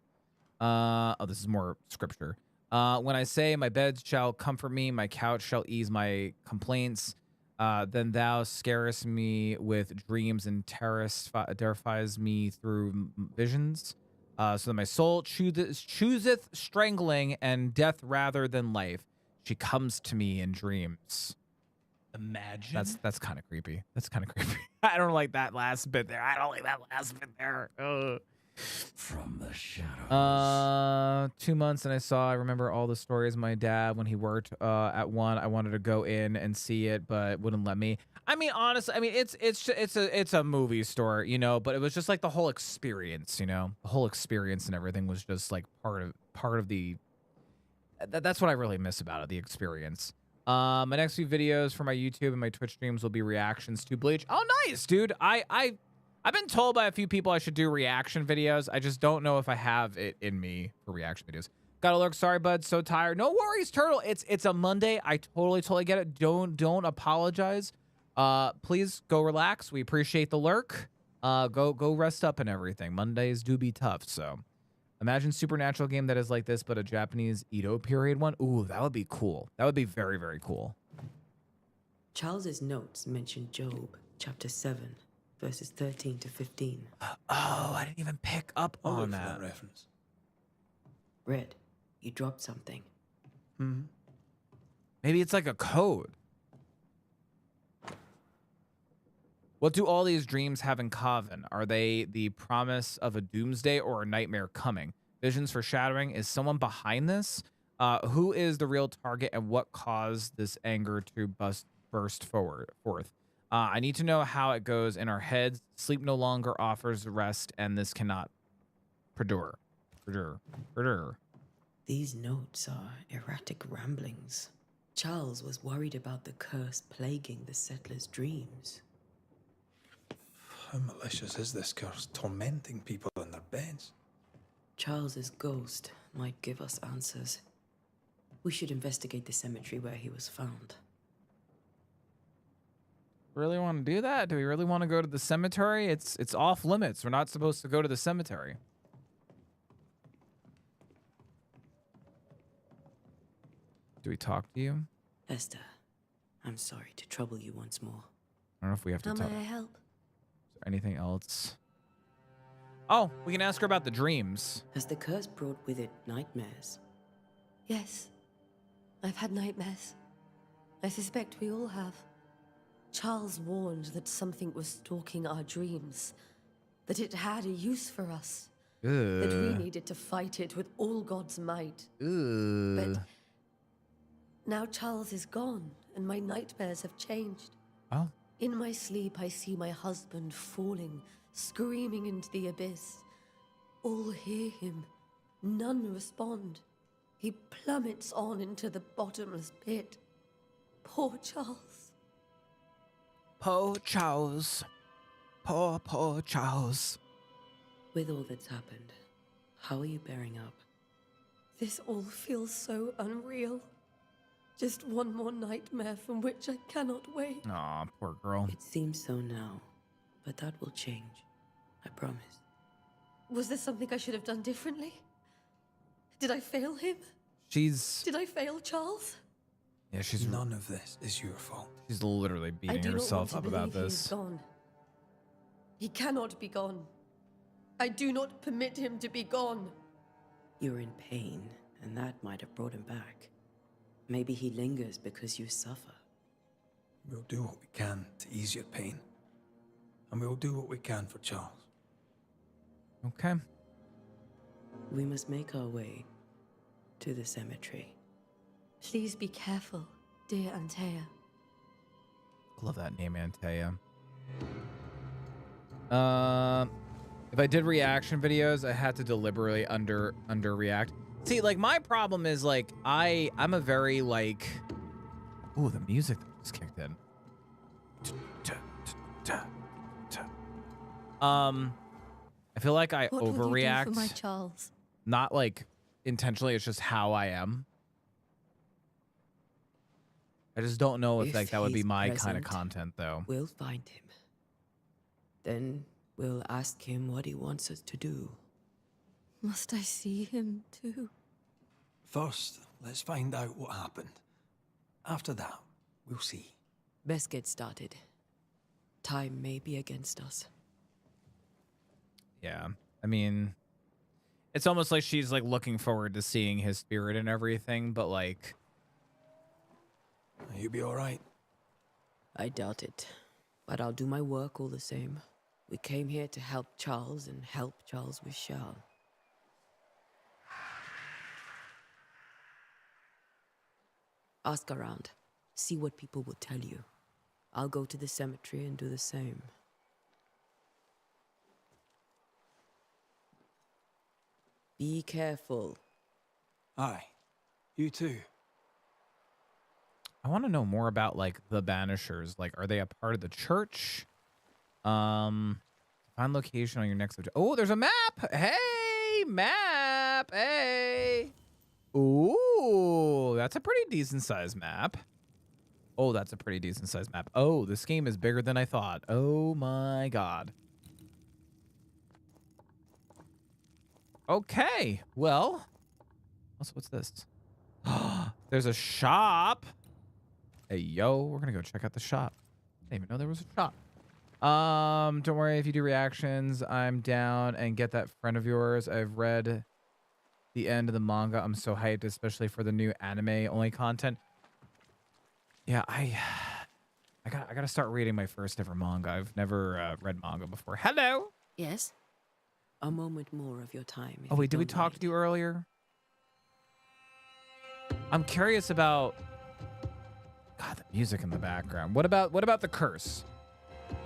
Oh, this is more scripture. When I say my bed shall comfort me, my couch shall ease my complaints, then thou scarest me with dreams and terrifies me through visions. So that my soul chooseth strangling and death rather than life. She comes to me in dreams. Imagine. That's kind of creepy. I don't like that last bit there. From the shadows. 2 months and I remember all the stories of my dad when he worked at one. I wanted to go in and see it, but wouldn't let me. I mean, honestly, it's a movie store, you know, but it was just like the whole experience, you know, the whole experience and everything was just like part of the. That's what I really miss about it, the experience. My next few videos for my YouTube and my Twitch streams will be reactions to Bleach. Oh, nice, dude. I've been told by a few people I should do reaction videos. I just don't know if I have it in me for reaction videos. Gotta lurk. Sorry, bud. So tired. No worries, Turtle. It's a Monday. I totally get it. Don't apologize. Please go relax. We appreciate the lurk. Go rest up and everything. Mondays do be tough, so. Imagine supernatural game that is like this, but a Japanese Edo period one. Ooh, that would be cool. That would be very, very cool. Charles's notes mention Job, chapter 7, verses 13 to 15. Oh, I didn't even pick up on that reference. Red, you dropped something. Hmm. Maybe it's like a code. What do all these dreams have in common? Are they the promise of a doomsday or a nightmare coming? Visions foreshadowing? Is someone behind this? Who is the real target and what caused this anger to burst forth? I need to know how it goes in our heads. Sleep no longer offers rest, and this cannot perdure. These notes are erratic ramblings. Charles was worried about the curse plaguing the settlers' dreams. How malicious is this curse, tormenting people in their beds? Charles's ghost might give us answers. We should investigate the cemetery where he was found. Really want to do that? Do we really want to go to the cemetery? It's off limits. We're not supposed to go to the cemetery. Do we talk to you? Esther, I'm sorry to trouble you once more. I don't know if we have to How talk. may I help? Is there anything else? Oh, we can ask her about the dreams. Has the curse brought with it nightmares? Yes. I've had nightmares. I suspect we all have. Charles warned that something was stalking our dreams. That it had a use for us. That we needed to fight it with all God's might. But now Charles is gone, and my nightmares have changed. Oh. In my sleep, I see my husband falling, screaming into the abyss. All hear him. None respond. He plummets on into the bottomless pit. Poor Charles. Poor Charles. Poor Charles. With all that's happened, how are you bearing up? This all feels so unreal. Just one more nightmare from which I cannot wake. Aw, poor girl. It seems so now, but that will change. I promise. Was there something I should have done differently? Did I fail him? Did I fail Charles? Yeah, she's... None of this is your fault. She's literally beating herself up about He is this. gone. He cannot be gone. I do not permit him to be gone. You're in pain, and that might have brought him back. Maybe he lingers because you suffer. We'll do what we can to ease your pain. And we'll do what we can for Charles. Okay. We must make our way to the cemetery. Please be careful, dear Antea. Love that name, Antea. If I did reaction videos, I had to deliberately underreact. See, like, my problem is, like, I'm a very, like... Ooh, the music that just kicked in. I feel like I What will you overreact. do for my Charles? Not, like, intentionally, it's just how I am. I just don't know if like, that would be he's my kind of present, content, though. We'll find him. Then we'll ask him what he wants us to do. Must I see him too? First, let's find out what happened. After that, we'll see. Best get started. Time may be against us. Yeah. I mean, it's almost like she's, like, looking forward to seeing his spirit and everything, but, like... You'll be all right. I doubt it. But I'll do my work all the same. We came here to help Charles and help Charles with Charles. Ask around. See what people will tell you. I'll go to the cemetery and do the same. Be careful. Aye. You too. I want to know more about, like, the Banishers. Like, are they a part of the church? Find location on your next... Oh, there's a map! Hey, map! Hey! Ooh, that's a pretty decent-sized map. Oh, that's a pretty decent sized map. Oh, this game is bigger than I thought. Oh my god. Okay, well. Also, what's this? There's a shop. Hey, yo, we're gonna go check out the shop. I didn't even know there was a shop. Don't worry if you do reactions. I'm down and get that friend of yours. I've read the end of the manga. I'm so hyped, especially for the new anime only content. Yeah, I gotta start reading my first ever manga. I've never read manga before. Hello. Yes. A moment more of your time. Oh wait, did we talk to you earlier? I'm curious about God, the music in the background. What about the curse?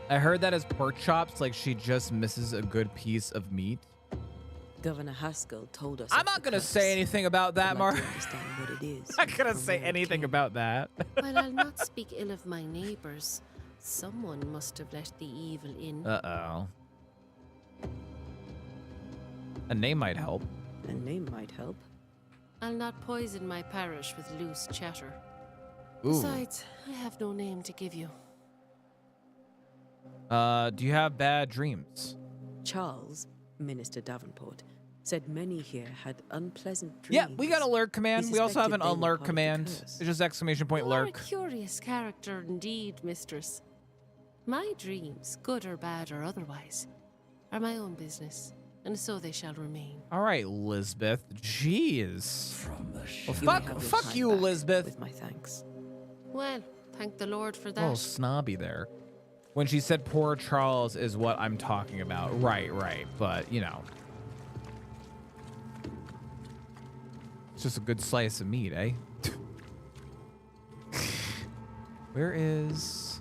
I heard that as pork chops, like she just misses a good piece of meat. Governor Haskell told us. I'm not gonna say anything about that, Mark. What it is. I'm not gonna say anything about that. While I'll not speak ill of my neighbors, someone must have let the evil in. Uh-oh. A name might help. A name might help. I'll not poison my parish with loose chatter. Ooh. Besides, I have no name to give you. Do you have bad dreams? Charles, Minister Davenport, said many here had unpleasant dreams. Yeah, we got a lurk command. We also have an unlurk command. It's just exclamation point You are lurk. a curious character indeed, mistress. My dreams, good or bad or otherwise, are my own business, and so they shall remain. All right, Lisbeth. Jeez. From the Well, fuck you, Lisbeth. With my thanks. Well, thank the Lord for that. A little snobby there. When she said poor Charles is what I'm talking about. Right. But, you know. It's just a good slice of meat, eh? Where is...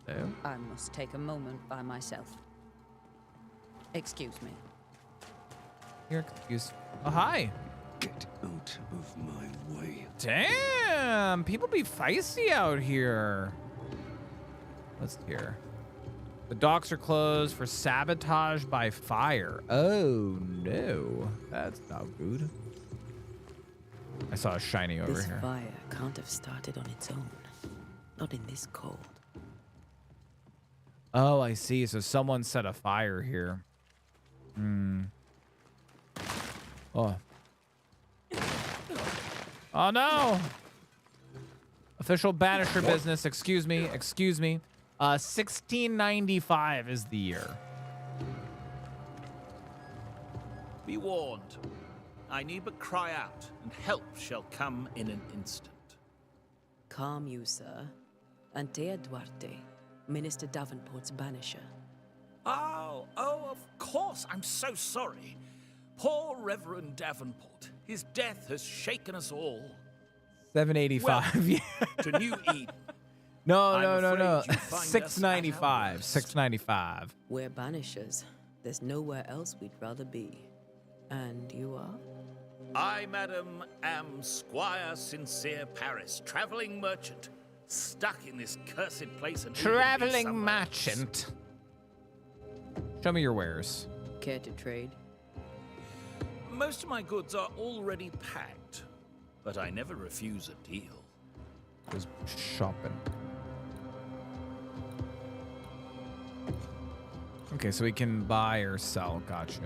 There? I must take a moment by myself. Excuse me. You're excused. Oh, hi. Get out of my way. Damn, people be feisty out here. What's here? The docks are closed for sabotage by fire. Oh no, that's not good. I saw a shiny over this here. Fire can't have started on its own. Not in this cold. Oh, I see. So someone set a fire here. Oh. Oh no! Official Banisher business. Excuse me. 1695 is the year. Be warned. I need but cry out, and help shall come in an instant. Calm you, sir. Antea Duarte, Minister Davenport's banisher. Oh, of course. I'm so sorry. Poor Reverend Davenport. His death has shaken us all. 785. Yeah. To New Eden. No. afraid you find us 695. 695. We're banishers. There's nowhere else we'd rather be. And you are? I, madam, am Squire Sincere Paris, traveling merchant, stuck in this cursed place and Traveling merchant. Show me your wares. Care to trade? Most of my goods are already packed, but I never refuse a deal. Just shopping. Okay, so we can buy or sell. Gotcha.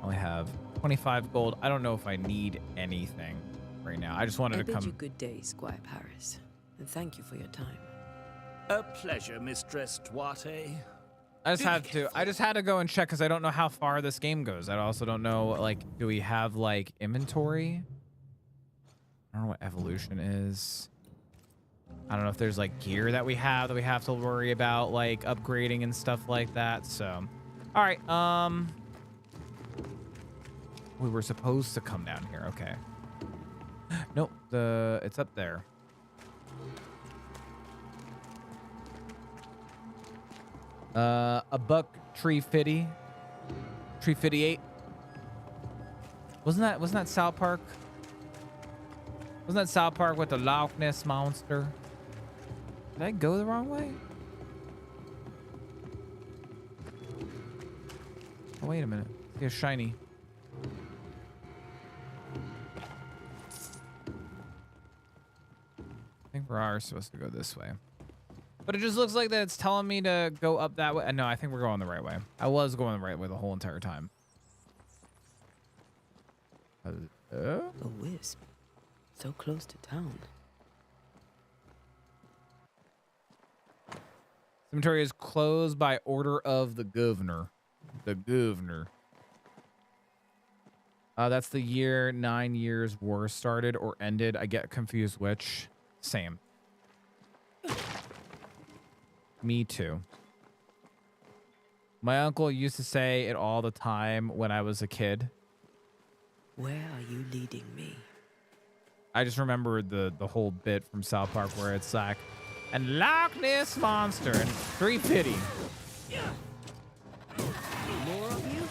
I have 25 gold. I don't know if I need anything right now. I just wanted to bid come. you good day, Squire Paris, and thank you for your time. A pleasure, Mistress Duarte. I just had to go and check because I don't know how far this game goes. I also don't know, like, do we have, like, inventory? I don't know what evolution is. I don't know if there's, like, gear that we have to worry about, like, upgrading and stuff like that. So, all right. We were supposed to come down here. Okay. Nope. It's up there. A buck tree 50. Tree 58. Wasn't that South Park? Wasn't that South Park with the Loch Ness monster? Did I go the wrong way? Oh, wait a minute. It's shiny. think we are supposed to go this way. But it just looks like that it's telling me to go up that way. No, I think we're going the right way. I was going the right way the whole entire time. A wisp. So close to town. Cemetery is closed by order of the governor. The governor. That's the year 9 Years' War started or ended. I get confused which. Same. Me too. My uncle used to say it all the time when I was a kid. Where are you leading me? I just remembered the whole bit from South Park where it's like, and Loch Ness Monster and Three Pity. More of you?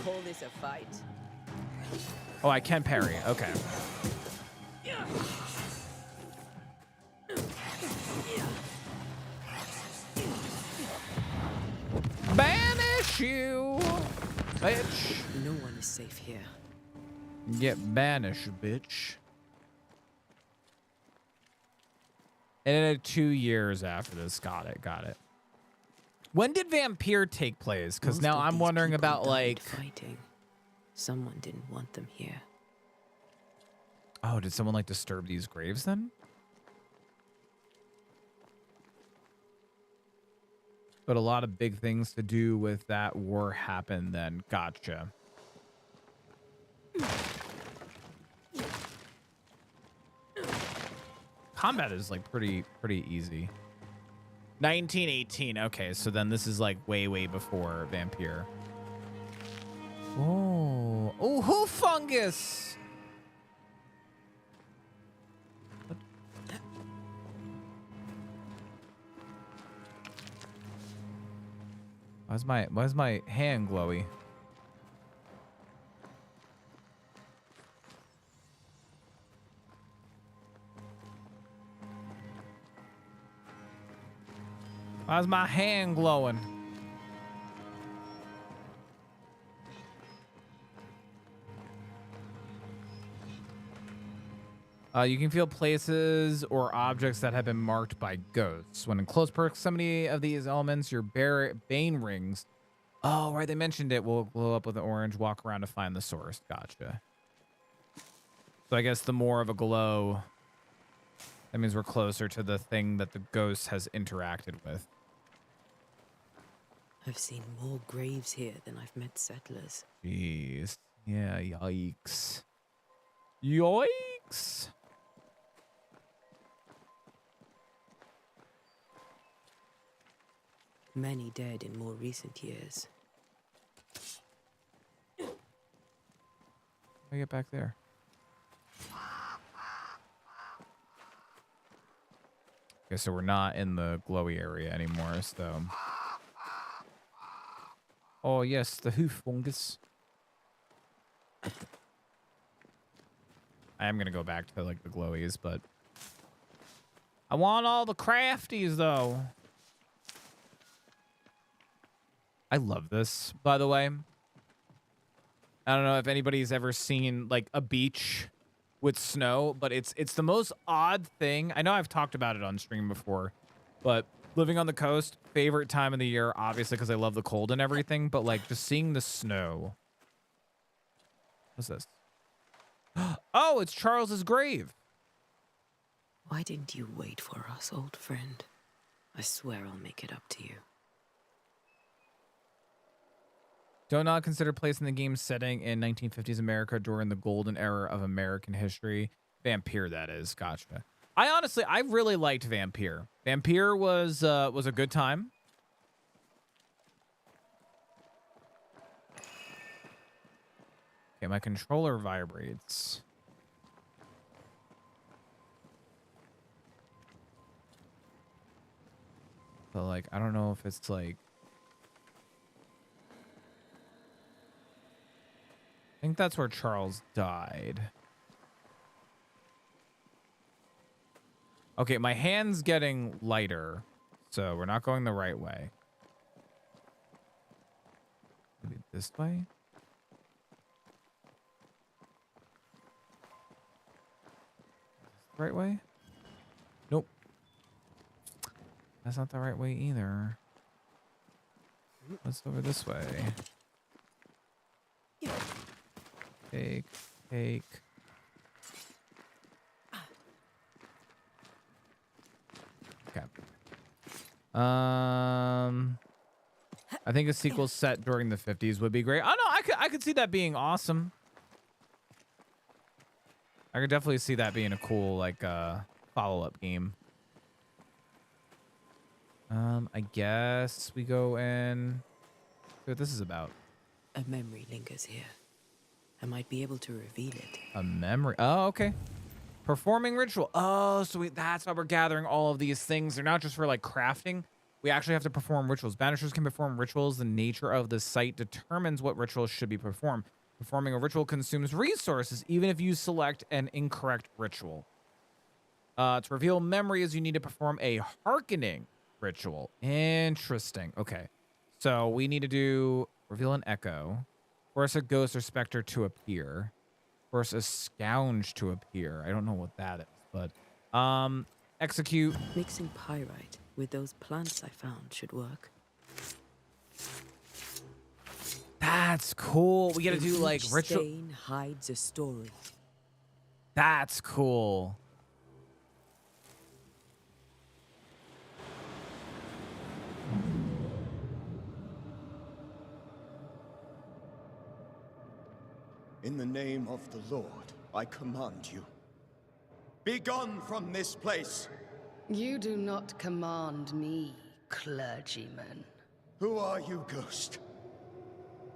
Call this a fight? Oh, I can parry. Okay. Banish you, bitch. No one is safe here. Get banished, bitch. And 2 years after this. Got it. Got it. When did Vampire take place? Because now I'm wondering about, like... Fighting. Someone didn't want them here. Oh, did someone, like, disturb these graves then? But a lot of big things to do with that war happened then. Gotcha. Combat is like pretty easy. 1918. Okay, so then this is like way before Vampire. Oh, who fungus? Why's my hand glowy? Why's my hand glowing? You can feel places or objects that have been marked by ghosts. When in close proximity of these elements, your bane rings. Oh, right, they mentioned it. Will glow up with an orange. Walk around to find the source. Gotcha. So I guess the more of a glow, that means we're closer to the thing that the ghost has interacted with. I've seen more graves here than I've met settlers. Jeez. Yeah, yikes. Yikes. Many dead in more recent years. I get back there. Okay, so we're not in the glowy area anymore, so... Oh, yes, the hoof fungus. I am going to go back to, like, the glowies, but... I want all the crafties, though. I love this, by the way. I don't know if anybody's ever seen, like, a beach with snow, but it's the most odd thing. I know I've talked about it on stream before, but living on the coast, favorite time of the year, obviously, because I love the cold and everything, but, like, just seeing the snow. What's this? Oh, it's Charles's grave. Why didn't you wait for us, old friend? I swear I'll make it up to you. Do not consider place in the game's setting in 1950s America during the golden era of American history. Vampire, that is. Gotcha. I really liked Vampire. Vampire was a good time. Okay, my controller vibrates. So, like, I don't know if it's, like... I think that's where Charles died. Okay, my hand's getting lighter, so we're not going the right way. Maybe this way? Right way? That's not the right way either. Let's go over this way. Take. Okay. I think a sequel set during the 50s would be great. Oh no, I could see that being awesome. I could definitely see that being a cool like follow-up game. I guess we go and see what this is about. A memory lingers here. I might be able to reveal it. A memory. Oh, okay. Performing ritual. Oh, so that's why we're gathering all of these things. They're not just for like crafting. We actually have to perform rituals. Banishers can perform rituals. The nature of the site determines what rituals should be performed. Performing a ritual consumes resources, even if you select an incorrect ritual. To reveal memories, you need to perform a hearkening ritual. Interesting. Okay. So we need to do reveal an echo, force a ghost or specter to appear, force a scourge to appear. I don't know what that is, but execute. Mixing pyrite with those plants I found should work. That's cool. We gotta do like ritual. Stain hides a story. That's cool. In the name of the Lord, I command you. Be gone from this place. You do not command me, clergyman. Who are you, ghost?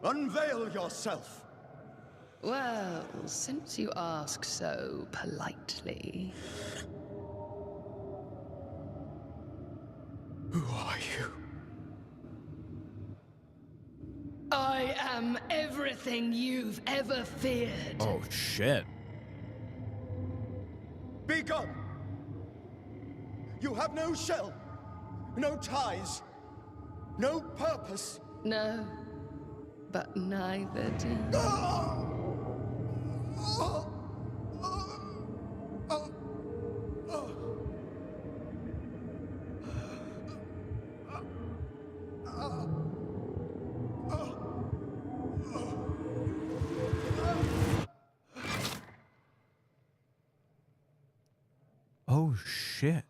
Unveil yourself. Well, since you ask so politely. Who are you? I am everything you've ever feared. Oh, shit. Be gone! You have no shell, no ties, no purpose. No, but neither do you. Oh, shit.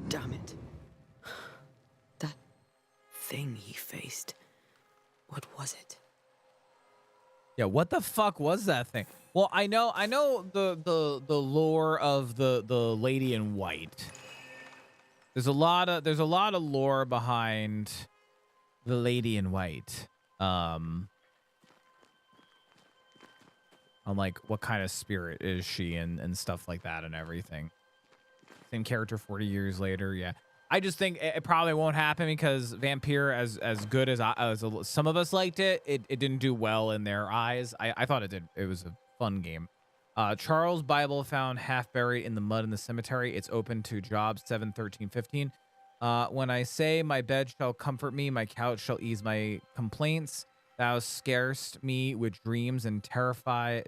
Damn it. That thing he faced. What was it? Yeah, what the fuck was that thing? Well, I know the lore of the lady in white. There's a lot of lore behind the lady in white. On like what kind of spirit is she and stuff like that and everything. Same character 40 years later. Yeah. I just think it probably won't happen because Vampire, as good as some of us liked it, it didn't do well in their eyes. I thought it did. It was a fun game. Charles' Bible found half buried in the mud in the cemetery. It's open to jobs 7, 13, 15. When I say my bed shall comfort me, my couch shall ease my complaints. Thou scarest me with dreams and terrifies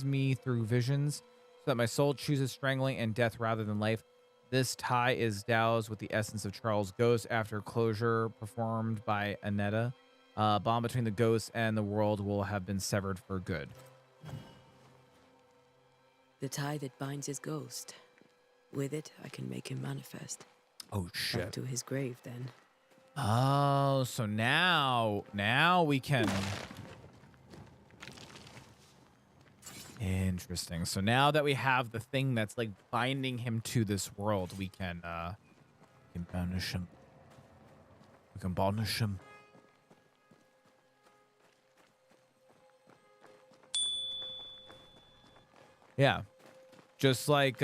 me through visions, so that my soul chooses strangling and death rather than life. This tie is doused with the essence of Charles' ghost after closure performed by Annetta. Bond between the ghost and the world will have been severed for good. The tie that binds his ghost. With it, I can make him manifest. Oh, shit. Back to his grave, then. Oh, so now we can... Interesting. So now that we have the thing that's like binding him to this world, we can banish him. We can banish him. Yeah. Just like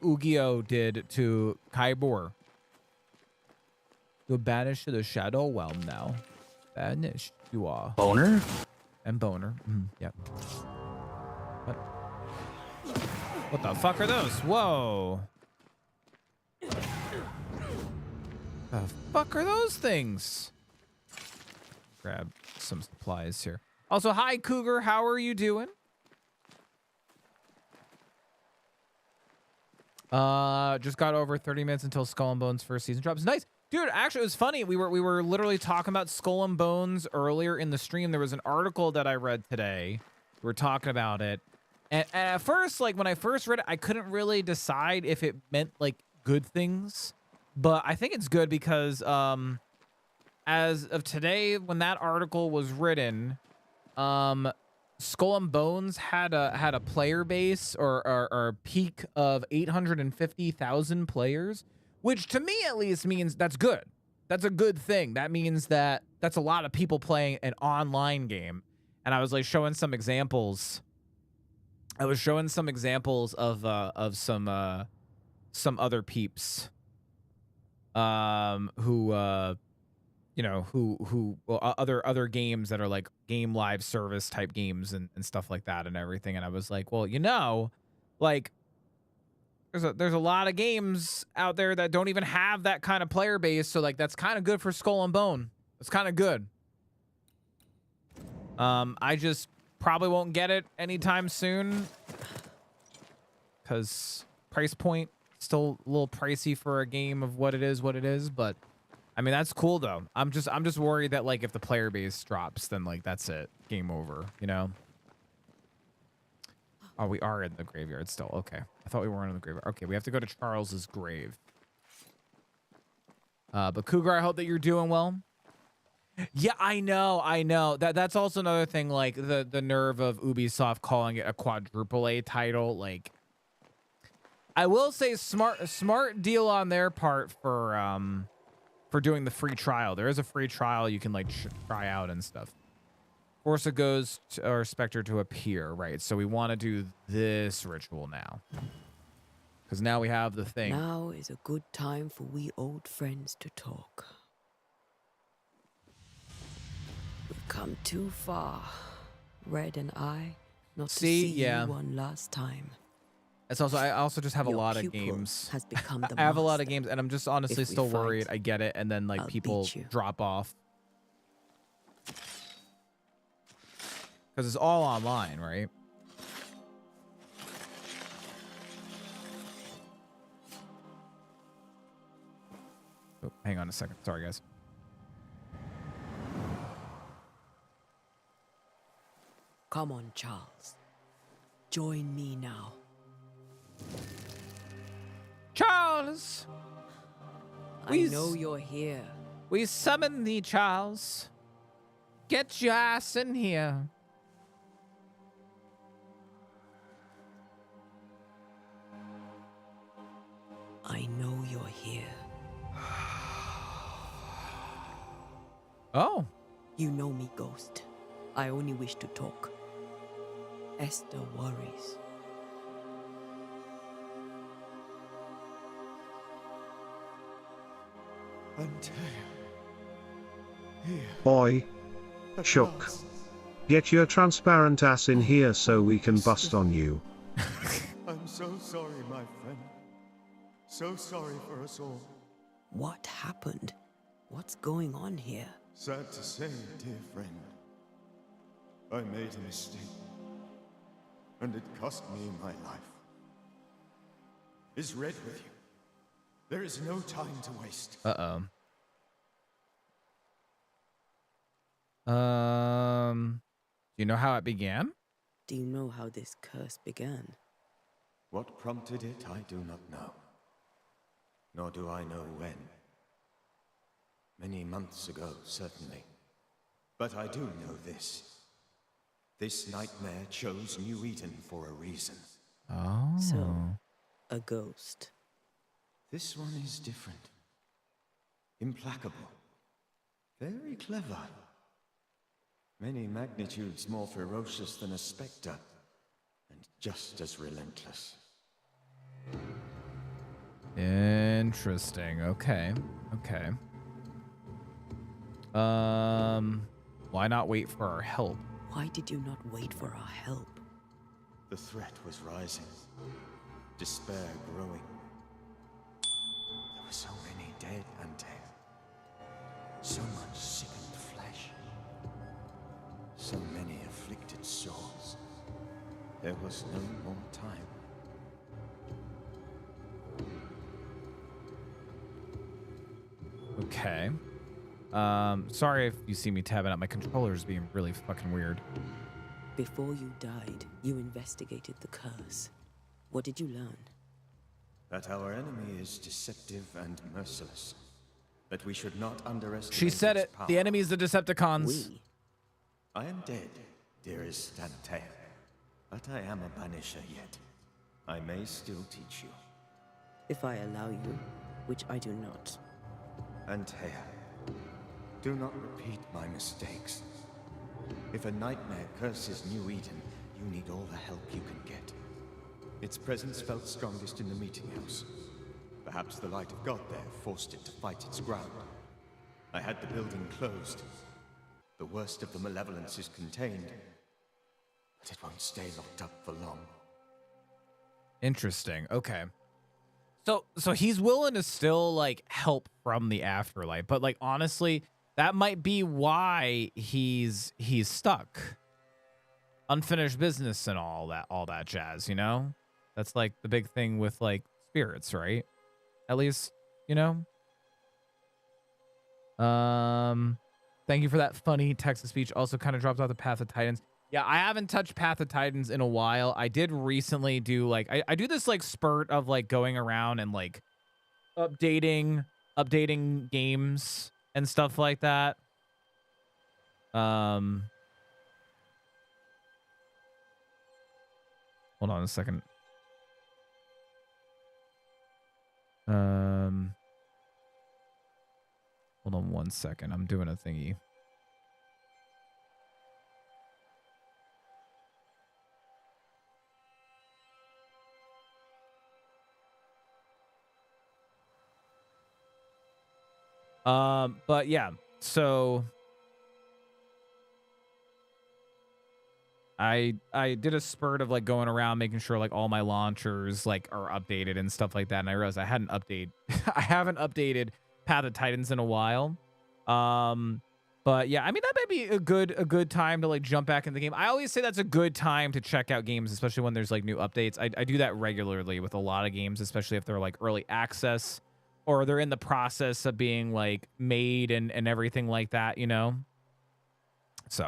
Ugio did to Kaibor. You're banished to the Shadow Realm now. Banished you are. Boner? And Boner. Yep. What the fuck are those? Whoa. The fuck are those things? Grab some supplies here. Also, hi Cougar, how are you doing? Just got over 30 minutes until Skull and Bones first season drops. Nice. Dude, actually, it was funny. We were literally talking about Skull and Bones earlier in the stream. There was an article that I read today. We were talking about it. And at first, like, when I first read it, I couldn't really decide if it meant, like, good things. But I think it's good because as of today, when that article was written, Skull and Bones had a player base or a peak of 850,000 players, which to me at least means that's good. That's a good thing. That means that that's a lot of people playing an online game. And I was like showing some examples. I was showing some examples of some other peeps who you know, who other games that are like game live service type games and stuff like that and everything. And I was like, well, you know, like there's a lot of games out there that don't even have that kind of player base. So like that's kind of good for Skull and Bone. It's kind of good. I just probably won't get it anytime soon because price point still a little pricey for a game of what it is, but I mean, that's cool though. I'm just worried that like if the player base drops, then like that's it. Game over, you know? Oh, we are in the graveyard still. Okay. I thought we weren't in the graveyard. Okay, we have to go to Charles's grave. But Cougar, I hope that you're doing well. Yeah, I know. That's also another thing, like the nerve of Ubisoft calling it a quadruple A title. Like, I will say smart deal on their part for doing the free trial. There is a free trial you can like try out and stuff. Force a ghost or specter to appear, right? So we want to do this ritual now. Because now we have the thing. Now is a good time for we old friends to talk. We've come too far, Red and I, not to see you one last time. It's also I also just have a lot of games. Has become the I have a lot of games, and I'm just honestly still worried. I get it, and then like people drop off because it's all online, right? Oh, hang on a second. Sorry, guys. Come on, Charles. Join me now. Charles! I know you're here. We summon thee, Charles. Get your ass in here. I know you're here. Oh. You know me, Ghost. I only wish to talk. Esther worries. Oi. Shook. Get your transparent ass in here so we can bust on you. I'm so sorry, my friend. So sorry for us all. What happened? What's going on here? Sad to say, dear friend. I made a mistake. And it cost me my life. Is Red with you? There is no time to waste. Uh-oh. Do you know how it began? Do you know how this curse began? What prompted it, I do not know. Nor do I know when. Many months ago, certainly. But I do know this. This nightmare chose New Eden for a reason. Oh. So, a ghost. This one is different. Implacable. Very clever. Many magnitudes more ferocious than a spectre. And just as relentless. Interesting. Okay. Okay. Why not wait for our help? Why did you not wait for our help? The threat was rising. Despair growing. There were so many dead and dead. So much sickened flesh. So many afflicted souls. There was no more time. Okay. Sorry if you see me tabbing out. My controller's being really fucking weird. Before you died, you investigated the curse. What did you learn? That our enemy is deceptive and merciless. That we should not underestimate She said its it. power. The enemy is the Decepticons. I am dead, dearest Antea. But I am a Banisher yet. I may still teach you. If I allow you, which I do not. Antea, do not repeat my mistakes. If a nightmare curses New Eden, you need all the help you can get. Its presence felt strongest in the meeting house. Perhaps the light of God there forced it to fight its ground. I had the building closed. The worst of the malevolence is contained, but it won't stay locked up for long. Interesting. Okay. So he's willing to still like help from the afterlife, but like honestly, that might be why he's stuck. Unfinished business and all that jazz, you know? That's like the big thing with like spirits, right? At least, you know? Thank you for that funny text-to-speech. Also kind of dropped off the Path of Titans. Yeah, I haven't touched Path of Titans in a while. I did recently do like I do this like spurt of like going around and like updating games and stuff like that. Hold on a second. Hold on one second. I'm doing a thingy. But yeah, so I did a spurt of like going around making sure like all my launchers like are updated and stuff like that, and I realized I haven't updated Path of Titans in a while. But yeah, I mean that might be a good time to like jump back in the game. I always say that's a good time to check out games, especially when there's like new updates. I do that regularly with a lot of games, especially if they're like early access or they're in the process of being like made and everything like that, you know? So,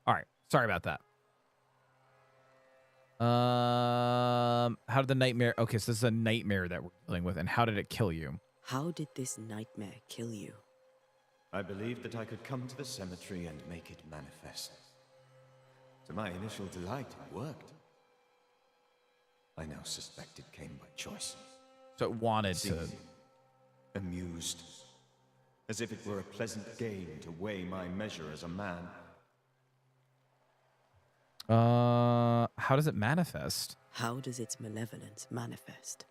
all right. Sorry about that. How did the nightmare... Okay, so this is a nightmare that we're dealing with, and how did it kill you? How did this nightmare kill you? I believed that I could come to the cemetery and make it manifest. To my initial delight, it worked. I now suspect it came by choice. So it wanted to... Amused. As if it were a pleasant game to weigh my measure as a man. How does it manifest? How does its malevolence manifest?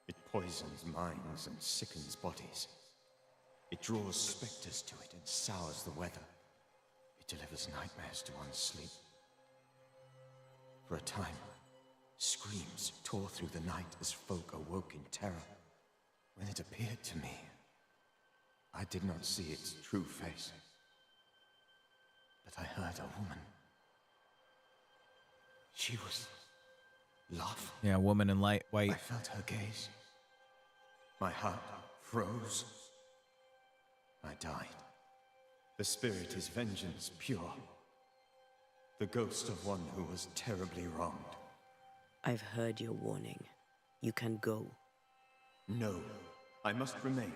It poisons minds and sickens bodies. It draws specters to it and sours the weather. It delivers nightmares to one's sleep. For a time, screams tore through the night as folk awoke in terror. When it appeared to me, I did not see its true face. But I heard a woman. She was love. Yeah, woman in white. I felt her gaze. My heart froze. I died. The spirit is vengeance pure. The ghost of one who was terribly wronged. I've heard your warning. You can go. No, I must remain.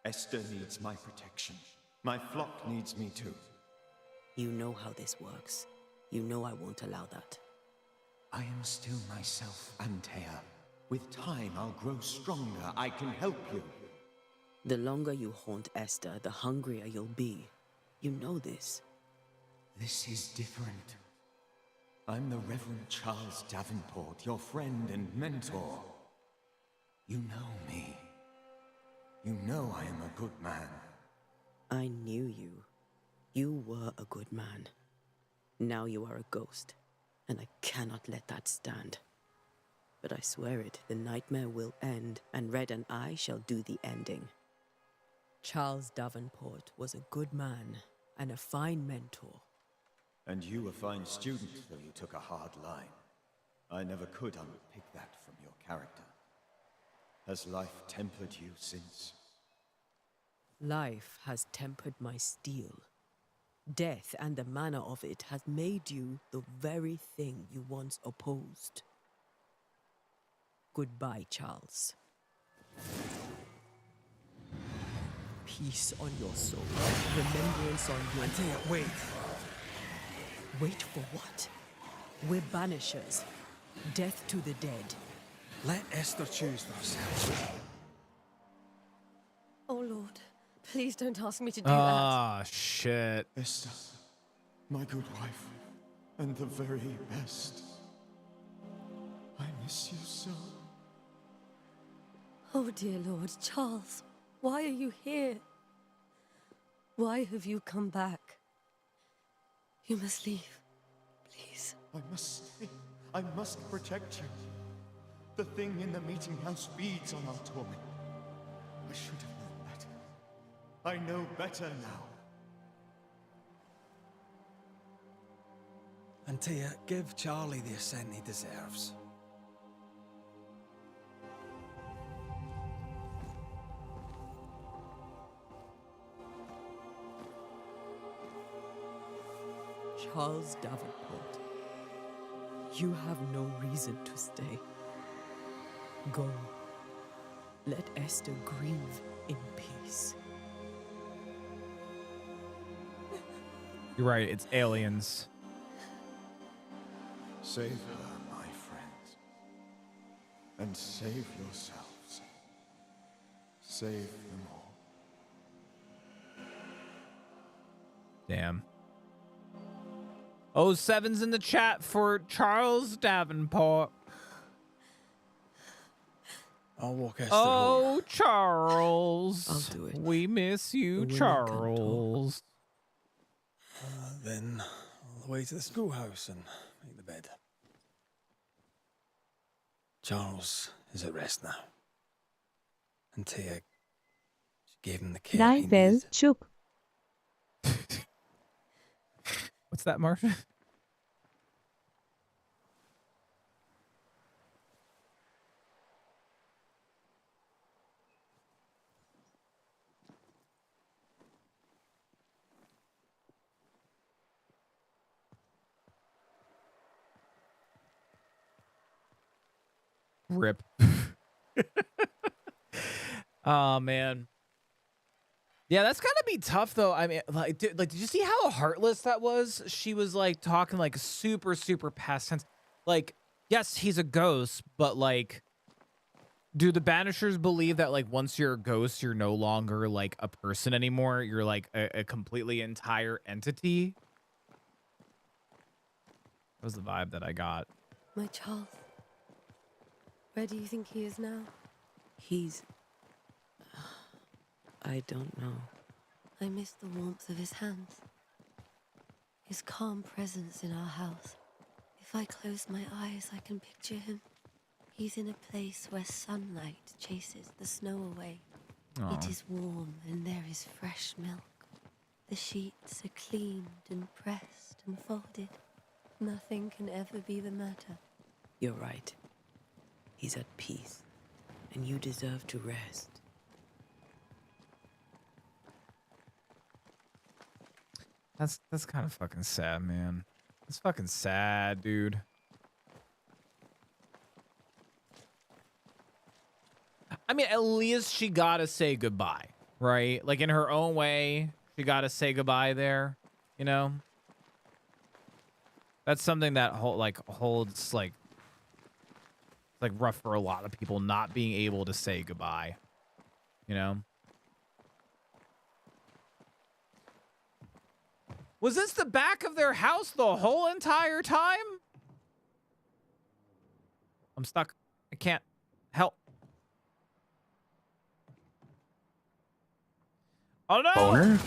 Esther needs my protection. My flock needs me too. You know how this works. You know I won't allow that. I am still myself, Antea. With time, I'll grow stronger. I can help you. The longer you haunt Esther, the hungrier you'll be. You know this. This is different. I'm the Reverend Charles Davenport, your friend and mentor. You know me. You know I am a good man. I knew you. You were a good man. Now you are a ghost, and I cannot let that stand. But I swear it, the nightmare will end, and Red and I shall do the ending. Charles Davenport was a good man and a fine mentor. And you a fine student, though you took a hard line. I never could unpick that from your character. Has life tempered you since? Life has tempered my steel. Death and the manner of it has made you the very thing you once opposed. Goodbye, Charles. Peace on your soul. Remembrance on your... Antea, wait. Wait for what? We're banishers. Death to the dead. Let Esther choose for herself. Oh, Lord. Please don't ask me to do that. Ah, shit. Esther, my good wife, and the very best. I miss you so. Oh, dear Lord, Charles, why are you here? Why have you come back? You must leave, please. I must stay. I must protect you. The thing in the meeting house feeds on our torment. I should have known better. I know better now. Antea, give Charlie the ascent he deserves. Charles Davenport, you have no reason to stay. Go. Let Esther grieve in peace. You're right, it's aliens. Save her, my friends. And save yourselves. Save them all. Damn. Oh, seven's in the chat for Charles Davenport. I'll walk Esther Oh, home. Charles. I'll do it. We miss you, The women Charles. Then all the way to the schoolhouse and make the bed. Charles is at rest now. Antea, she gave him the care he Daibel needed. Chuk. What's that, Marcia? Rip. Oh man. Yeah, that's gotta be tough though. I mean, like, did you see how heartless that was? She was like talking like super past tense. Like, yes, he's a ghost, but like, do the Banishers believe that like once you're a ghost, you're no longer like a person anymore? You're like a completely entire entity? That was the vibe that I got. My Charles. Where do you think he is now? He's... I don't know. I miss the warmth of his hands. His calm presence in our house. If I close my eyes, I can picture him. He's in a place where sunlight chases the snow away. Aw. It is warm and there is fresh milk. The sheets are cleaned and pressed and folded. Nothing can ever be the matter. You're right. He's at peace, and you deserve to rest. That's kind of fucking sad, man. It's fucking sad, dude. I mean, at least she gotta say goodbye, right? Like in her own way, she gotta say goodbye there, you know? That's something that holds like rough for a lot of people, not being able to say goodbye, you know? Was this the back of their house the whole entire time? I'm stuck. I can't help. Oh no! Boner?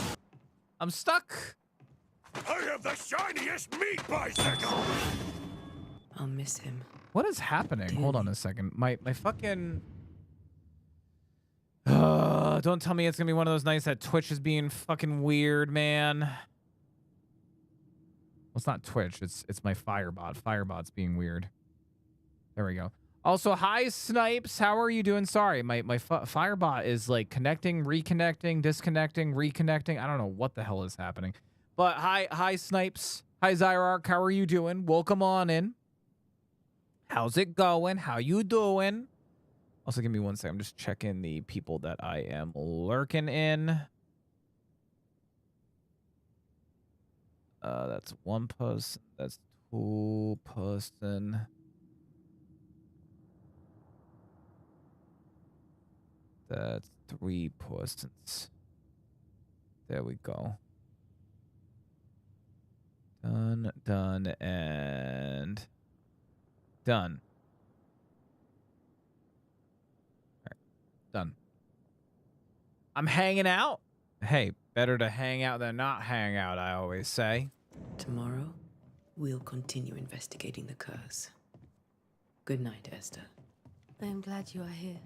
I'm stuck. I have the shiniest meat bicycle! I'll miss him. What is happening? Hold on a second. My fucking... don't tell me it's gonna be one of those nights that Twitch is being fucking weird, man. Well, it's not Twitch. It's my Firebot. Firebot's being weird. There we go. Also, hi Snipes, how are you doing? Sorry, my Firebot is like connecting, reconnecting, disconnecting, reconnecting. I don't know what the hell is happening. But hi Snipes, hi Zyrark, how are you doing? Welcome on in. How's it going? How you doing? Also, give me one second. I'm just checking the people that I am lurking in. That's one person. That's two person. That's three persons. There we go. Done, done, and done. All right, done. I'm hanging out. Hey, better to hang out than not hang out, I always say. Tomorrow, we'll continue investigating the curse. Good night, Esther. I am glad you are here.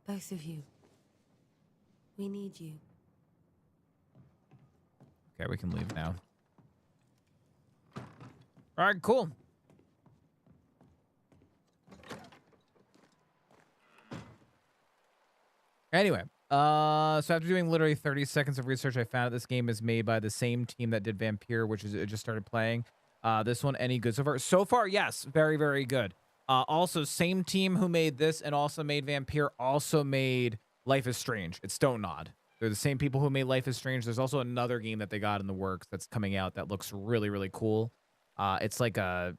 Both of you. We need you. Okay, we can leave now. All right, cool. Anyway, so after doing literally 30 seconds of research, I found out this game is made by the same team that did Vampire, which is it just started playing. This one, any good so far? So far, yes, very, very good. Also, same team who made this and also made Vampire also made Life is Strange. It's Don't Nod. They're the same people who made Life is Strange. There's also another game that they got in the works that's coming out that looks really, really cool. It's like a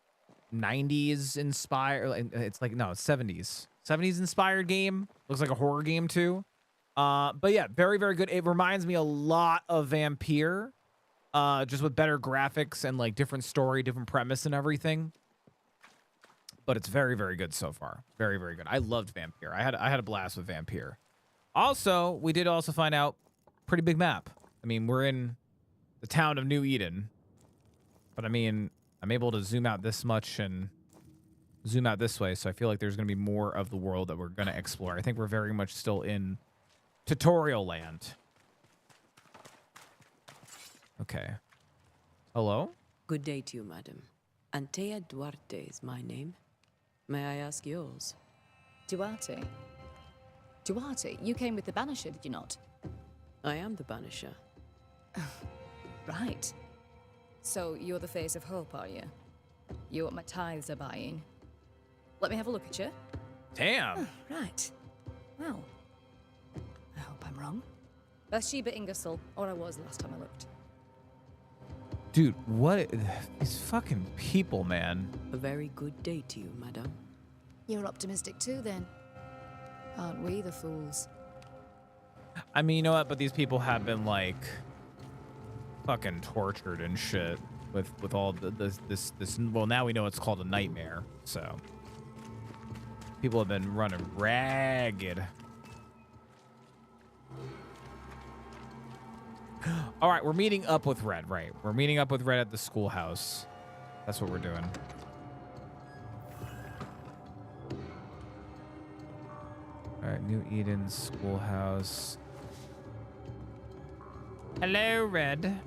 90s inspired. It's like, no, it's 70s. 70s inspired game. Looks like a horror game too. But yeah, very, very good. It reminds me a lot of Vampire, just with better graphics and like different story, different premise and everything. But it's very, very good so far. Very, very good. I loved Vampire. I had a blast with Vampire. Also, we did also find out pretty big map. I mean, we're in the town of New Eden, but I mean, I'm able to zoom out this much and zoom out this way. So I feel like there's going to be more of the world that we're going to explore. I think we're very much still in tutorial land. Okay. Hello? Good day to you, madam. Antea Duarte is my name. May I ask yours? Duarte? Duarte, you came with the Banisher, did you not? I am the Banisher. Right. So you're the face of hope, are you? You're what my tithes are buying. Let me have a look at you. Damn. Oh, right. Well, I hope I'm wrong. Bathsheba Ingersoll, or I was last time I looked. Dude, what? These fucking people, man. A very good day to you, madam. You're optimistic too, then. Aren't we the fools? I mean, you know what? But these people have been like fucking tortured and shit with all this. Well, now we know it's called a nightmare. So people have been running ragged. All right, we're meeting up with Red, right? We're meeting up with Red at the schoolhouse. That's what we're doing. All right, New Eden schoolhouse. Hello, Red.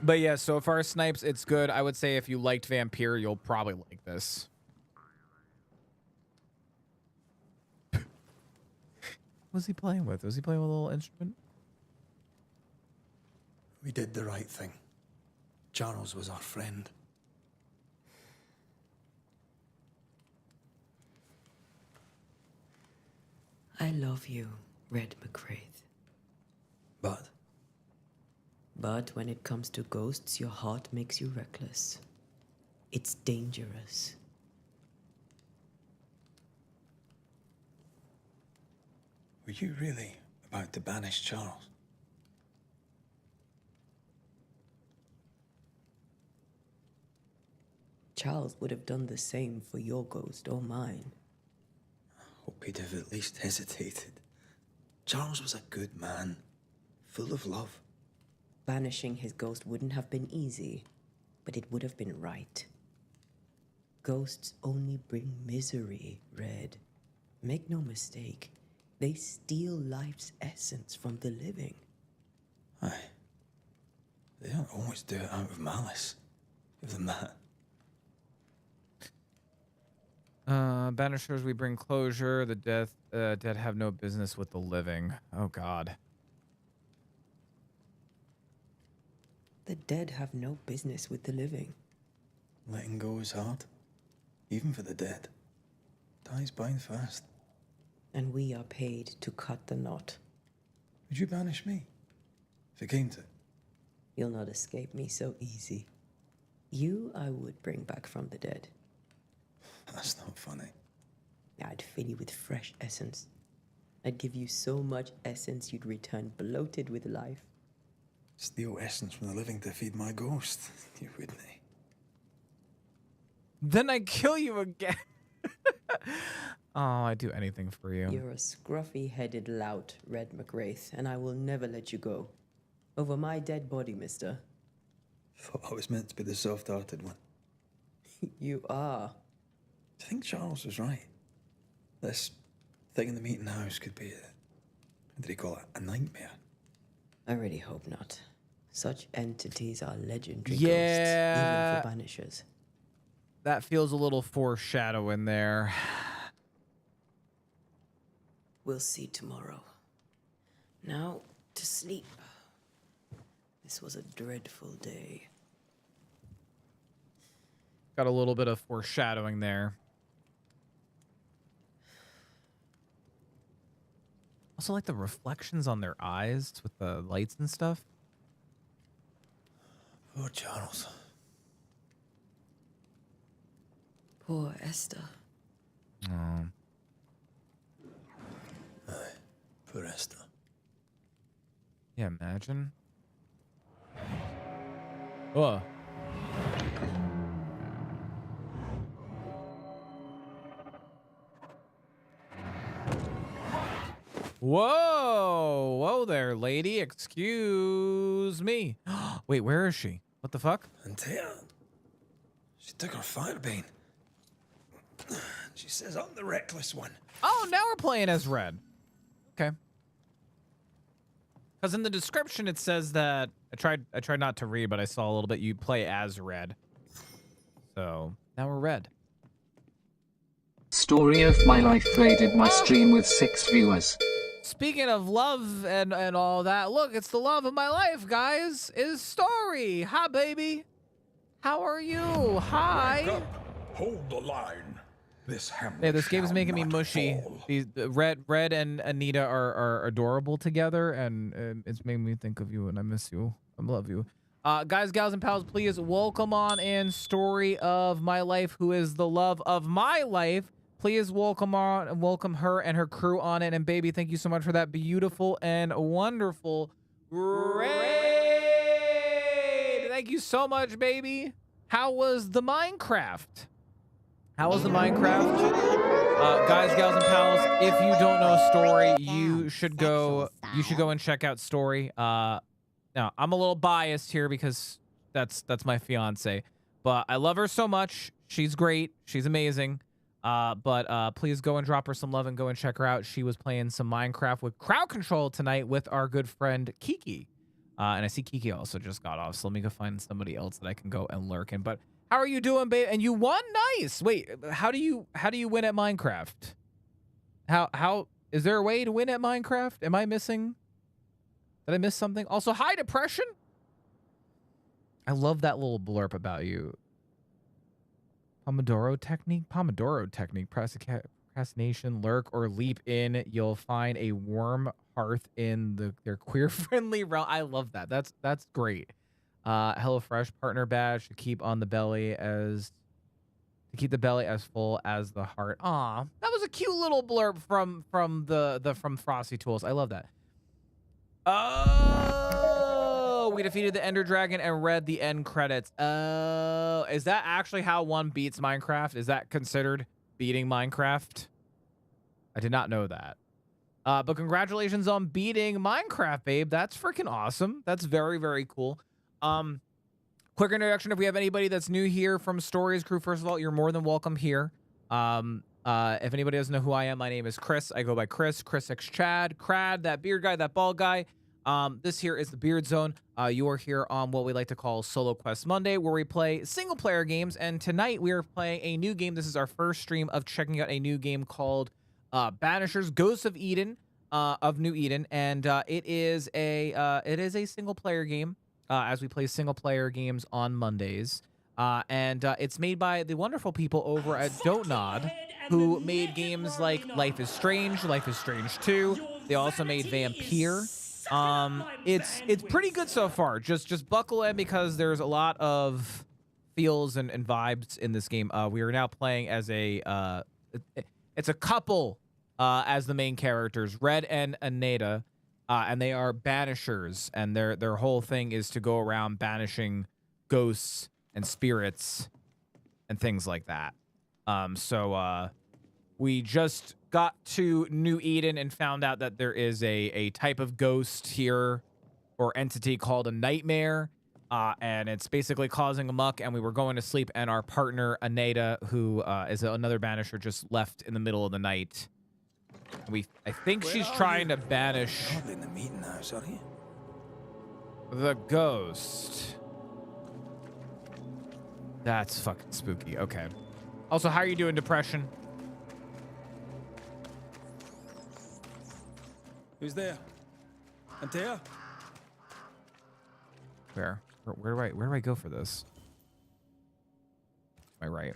But yeah, so far, Snipes, it's good. I would say if you liked Vampire, you'll probably like this. What was he playing with? Was he playing with a little instrument? We did the right thing. Charles was our friend. I love you, Red McCraith. But? But when it comes to ghosts, your heart makes you reckless. It's dangerous. Were you really about to banish Charles? Charles would have done the same for your ghost or mine. Hope he'd have at least hesitated. Charles was a good man, full of love. Banishing his ghost wouldn't have been easy, but it would have been right. Ghosts only bring misery, Red. Make no mistake, they steal life's essence from the living. Aye. They don't always do it out of malice. Give them that. Banishers, we bring closure. The dead have no business with the living. Oh, God. The dead have no business with the living. Letting go is hard. Even for the dead. Time's bind fast. And we are paid to cut the knot. Would you banish me? If it came to it? You'll not escape me so easy. You I would bring back from the dead. That's not funny. I'd fill you with fresh essence. I'd give you so much essence you'd return bloated with life. Steal essence from the living to feed my ghost. You wouldn't. Then I kill you again. Oh, I'd do anything for you. You're a scruffy-headed lout, Red McWraith, and I will never let you go. Over my dead body, mister. Thought I was meant to be the soft-hearted one. You are. I think Charles was right. This thing in the meeting house could be what did he call it? A nightmare? I really hope not. Such entities are legendary Yeah. ghosts, even for banishers. That feels a little foreshadowing there. We'll see tomorrow. Now, to sleep. This was a dreadful day. Got a little bit of foreshadowing there. Also, like the reflections on their eyes with the lights and stuff. Poor Charles. Poor Esther. Oh. Aye, poor Esther. Yeah, imagine. Oh. Whoa! Whoa there, lady. Excuse me. Wait, where is she? What the fuck? Antea. She took her firebane. She says I'm the reckless one. Oh, now we're playing as Red. Okay. Because in the description it says that I tried not to read, but I saw a little bit. You play as Red. So now we're Red. Story of my life raided my stream with 6 viewers. Speaking of love and all that, look, it's the love of my life, guys. Is Story. Hi, baby. How are you? Hi. Wake up. Hold the line. This hamlet Yeah, this game is making me shall not mushy. fall. These Red and Anita are adorable together, and it's made me think of you, and I miss you. I love you. Guys, gals, and pals, please welcome on in Story of my life, who is the love of my life. Please welcome her and her crew on it. And baby, thank you so much for that beautiful and wonderful raid. Thank you so much, baby. How was the Minecraft? How was the Minecraft? Guys, gals, and pals, if you don't know Story, you should go and check out Story. Now, I'm a little biased here because that's my fiance, but I love her so much. She's great. She's amazing. But please go and drop her some love and go and check her out. She was playing some Minecraft with crowd control tonight with our good friend Kiki. And I see Kiki also just got off, so let me go find somebody else that I can go and lurk in. But how are you doing, babe? And you won? Nice. Wait, how do you win at Minecraft? How is there a way to win at Minecraft? Am I missing? Did I miss something? Also, hi, Depression. I love that little blurb about you. Pomodoro technique, procrastination, lurk, or leap in. You'll find a warm hearth in their queer-friendly realm. I love that. That's great. HelloFresh partner badge to keep the belly as full as the heart. Aw, that was a cute little blurb from Frosty Tools. I love that. Oh, we defeated the Ender Dragon and read the end credits. Oh, is that actually how one beats Minecraft? Is that considered beating Minecraft? I did not know that. But congratulations on beating Minecraft, babe. That's freaking awesome. That's very, very cool. Quick introduction. If we have anybody that's new here from Stories Crew, first of all, you're more than welcome here. If anybody doesn't know who I am, my name is Chris. I go by Chrisxchad, Crad, that beard guy, that bald guy. This here is the Beard Zone. You are here on what we like to call Solo Quest Monday, where we play single-player games. And tonight we are playing a new game. This is our first stream of checking out a new game called Banishers: Ghosts of Eden, of New Eden, and it is a single-player game. As we play single-player games on Mondays, and it's made by the wonderful people over at Don't Nod, who made games like Life is Strange 2. They also made Vampire. It's pretty good so far. Just buckle in because there's a lot of feels and vibes in this game. We are now playing as it's a couple as the main characters, Red and Aneda, and they are banishers, and their whole thing is to go around banishing ghosts and spirits and things like that. So we just got to New Eden and found out that there is a type of ghost here or entity called a nightmare, and it's basically causing a muck, and we were going to sleep, and our partner Aneda, who is another banisher, just left in the middle of the night. I think she's trying to banish in the meeting house, are you? the ghost. That's fucking spooky. Okay. Also, how are you doing, Depression? Who's there? Antea? Where do I go for this? Am I right?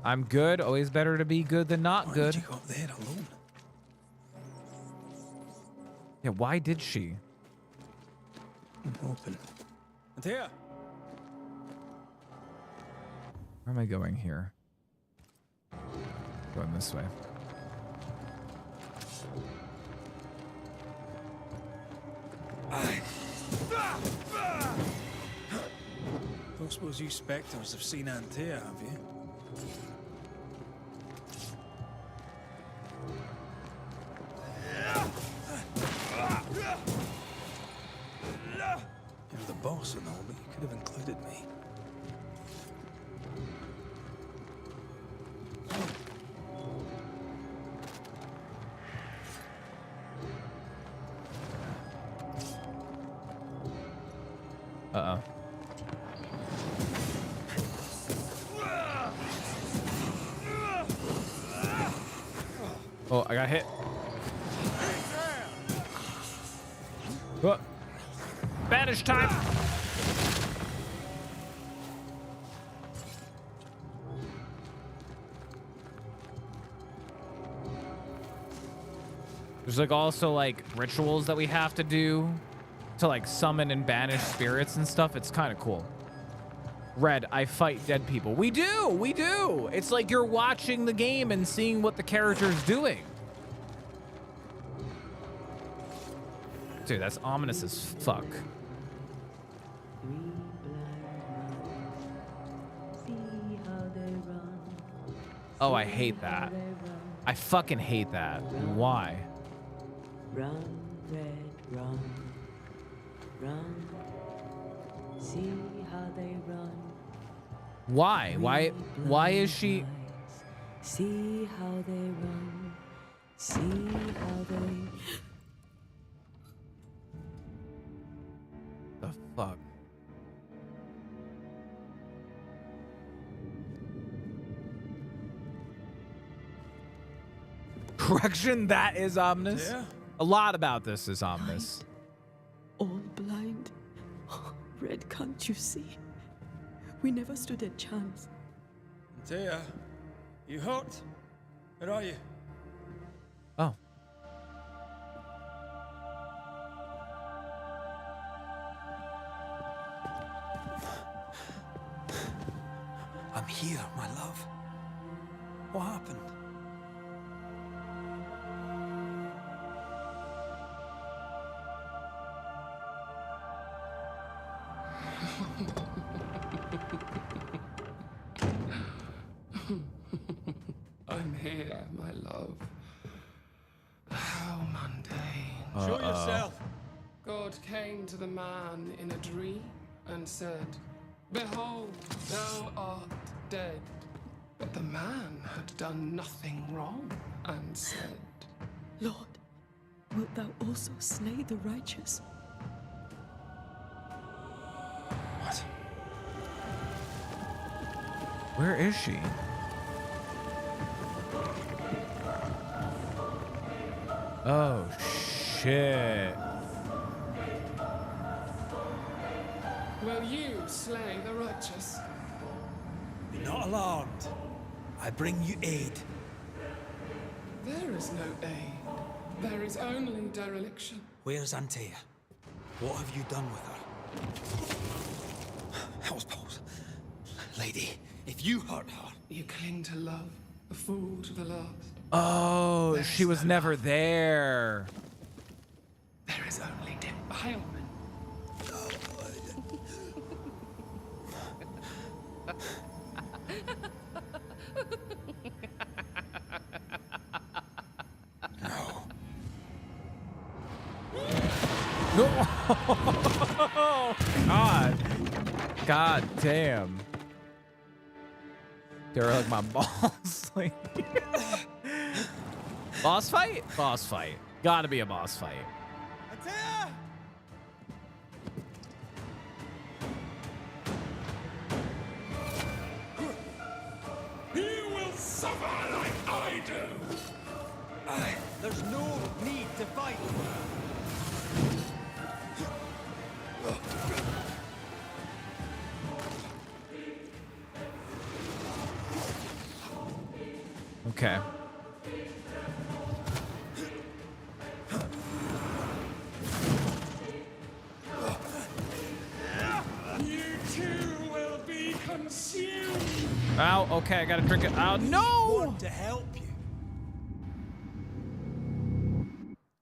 I'm good. Always better to be good than not good. Why did you go up there alone? Yeah, why did she? I'm open. Antea! Where am I going here? Going this way. Don't suppose you spectres have seen Antea, have you? You're the boss and all, but you could have included me. Uh-oh. Oh, I got hit. Oh. Banish time. There's like also like rituals that we have to do to like summon and banish spirits and stuff. It's kind of cool. Red, I fight dead people. We do. It's like you're watching the game and seeing what the character's doing. Dude, that's ominous as fuck. Oh, I hate that. I fucking hate that. Why? Run, red, run. Run. See how they run. Why? Why is she? See how they run. See how they. The fuck? Correction, that is ominous. Yeah. A lot about this is ominous. All blind. Red, can't you see? We never stood a chance. Antea, you hurt? Where are you? Oh. I'm here, my love. What happened? I'm here, my love. How mundane. Show yourself. God came to the man in a dream and said, "Behold, thou art dead." But the man had done nothing wrong, and said. Lord, wilt thou also slay the righteous? What? Where is she? Oh, shit. Will you slay the righteous? Be not alarmed. I bring you aid. There is no aid. There is only dereliction. Where's Antea? What have you done with her? Housepose. Lady, if you hurt her... You cling to love, a fool to the last. Oh, she was never there. There is only defilement. No. God. God damn. They're like my balls. Like boss fight? Boss fight. Gotta be a boss fight. You will suffer like I do! There's no need to fight. Okay. You too will be consumed. Ow, okay, I gotta drink it. Oh, no! Want to help you.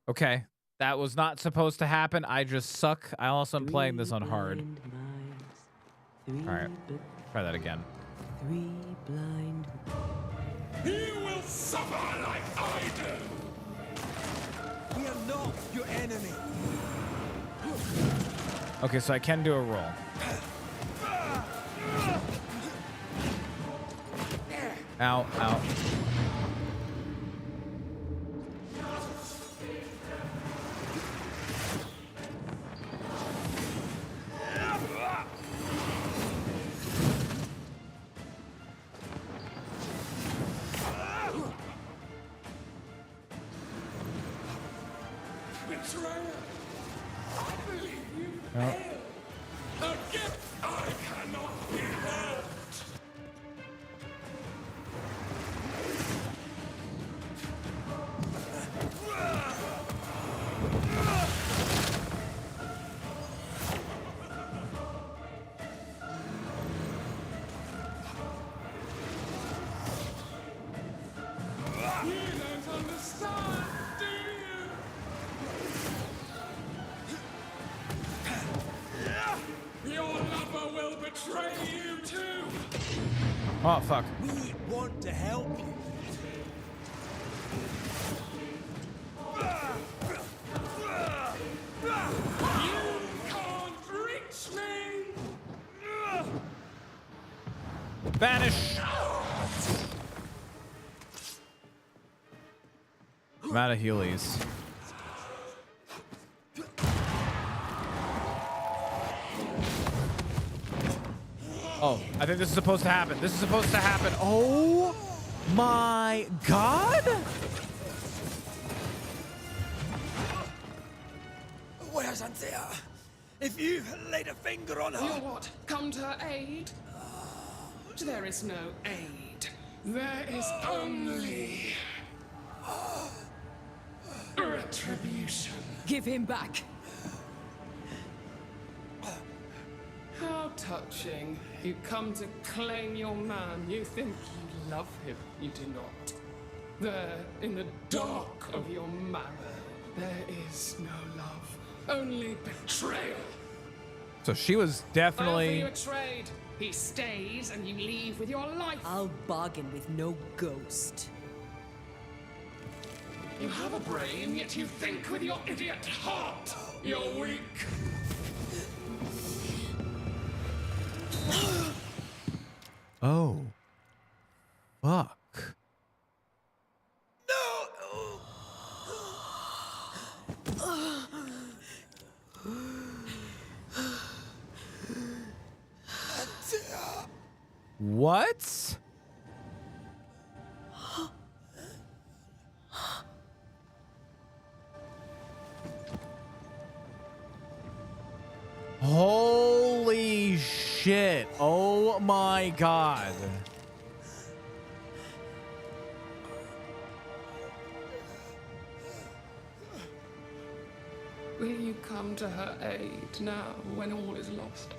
Okay, that was not supposed to happen. I just suck. I also am playing this on hard. Alright, try that again. 3 blind. You will suffer like I do! We are not your enemy. Okay, so I can do a roll. Ow, ow. Betrayer! I believe you failed. A gift I cannot behold. You don't understand, do you? Your lover will betray you too. Oh, fuck. We want to help you. You can't reach me. Banish! I'm out of healies. Oh, I think this is supposed to happen. This is supposed to happen. Oh my god! Where's Antea? If you laid a finger on her... You what? Come to her aid? There is no aid. There is only... retribution. Give him back. How touching. You come to claim your man. You think you love him. You do not. There, in the dark of your marrow, there is no love. Only betrayal. So she was definitely... I offer you a trade. He stays and you leave with your life. I'll bargain with no ghost. You have a brain, yet you think with your idiot heart. You're weak. Oh. Fuck. No! What? Holy shit. Oh my god. Will you come to her aid now when all is lost?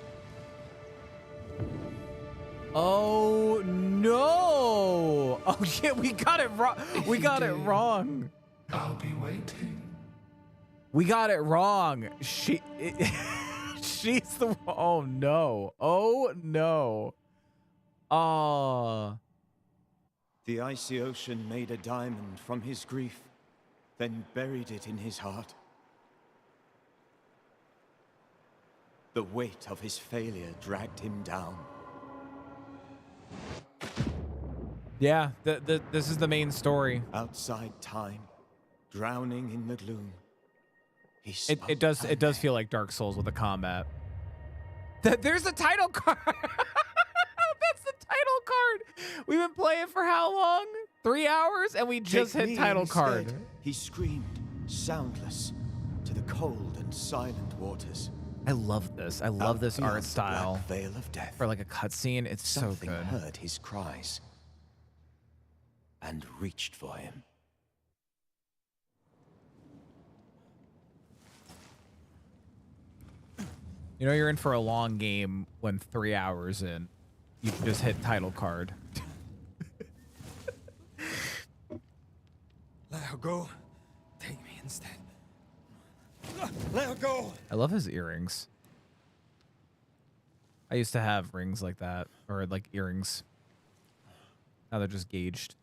Oh no. Oh yeah, we got it wrong. We got it wrong. I'll be waiting. We got it wrong. She's the oh no. Oh no. The icy ocean made a diamond from his grief, then buried it in his heart. The weight of his failure dragged him down. Yeah, this is the main story. Outside time, drowning in the gloom. It does feel like Dark Souls with the combat. There's the title card. That's the title card. We've been playing for how long? 3 hours, and we just hit title card. He screamed, soundless, to the cold and silent waters. I love this. I love this art style. Veil of death. For like a cutscene, it's Something so good. Heard his cries and reached for him. You know you're in for a long game when 3 hours in, you just hit title card. Let her go. Take me instead. Let her go. I love his earrings. I used to have rings like that, or like earrings. Now they're just gauged.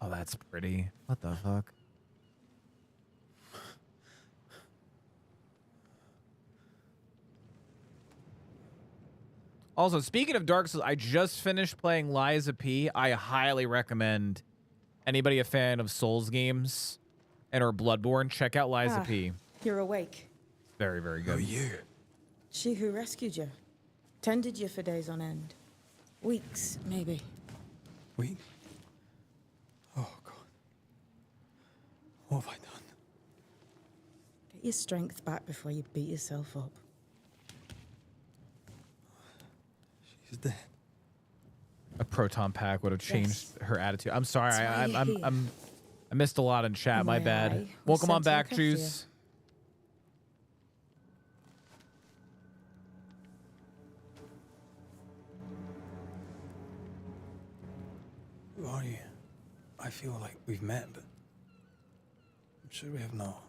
Oh, that's pretty. What the fuck? Also, speaking of Dark Souls, I just finished playing Lies of P. I highly recommend anybody a fan of Souls games and or Bloodborne, check out Lies of P. You're awake. Very, very good. Who are you? She who rescued you. Tended you for days on end. Weeks, maybe. Weeks? Oh, God. What have I done? Get your strength back before you beat yourself up. She's dead. A proton pack would have changed her attitude. I'm sorry. That's why you're here. I missed a lot in chat. My bad. Welcome on back, Tues. Who are you? I feel like we've met, but I'm sure we have not.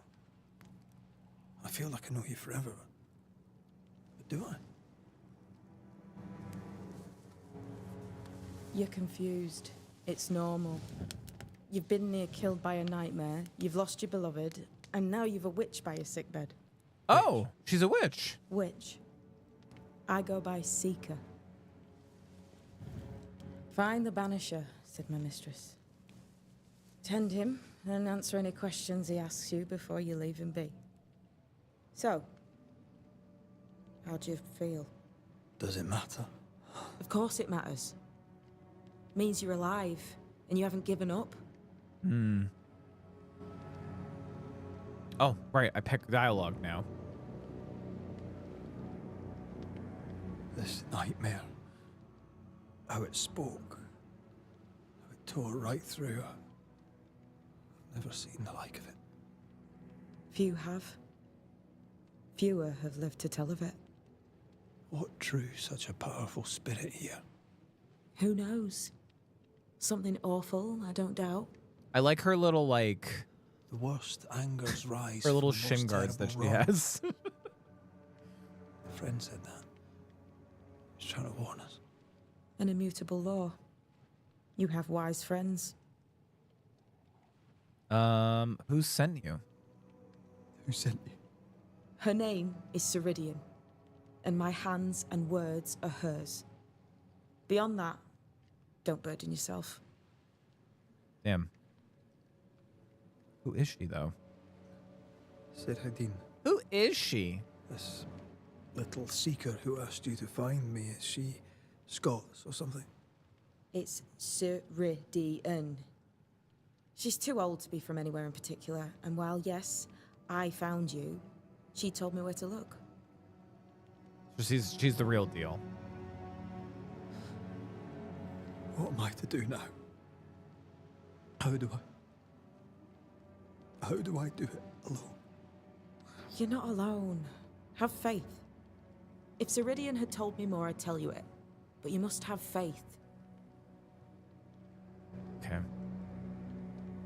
I feel like I know you forever, but do I? You're confused. It's normal. You've been near killed by a nightmare, you've lost your beloved, and now you've a witch by your sickbed. Oh, she's a witch. Witch. I go by Seeker. Find the Banisher, said my mistress. Tend him, and answer any questions he asks you before you leave him be. So, how do you feel? Does it matter? Of course it matters. Means you're alive, and you haven't given up. Hmm. Oh, right. I picked dialogue now. This nightmare. How it spoke. How it tore right through. I've never seen the like of it. Few have. Fewer have lived to tell of it. What drew such a powerful spirit here? Who knows? Something awful, I don't doubt. I like her little, like... The worst angers rise. Her little from the most shin guards that terrible she wrong. has. A friend said that. He's trying to warn us. An immutable law. You have wise friends. Who sent you? Who sent you? Her name is Ceridian, and my hands and words are hers. Beyond that, don't burden yourself. Damn. Who is she, though? Ceridian. Who is she? This little seeker who asked you to find me, is she Scots or something? It's Ceridian. She's too old to be from anywhere in particular, and while, yes, I found you, she told me where to look. So she's the real deal. What am I to do now? How do I do it alone? You're not alone. Have faith. If Ceridian had told me more, I'd tell you it. But you must have faith. Okay.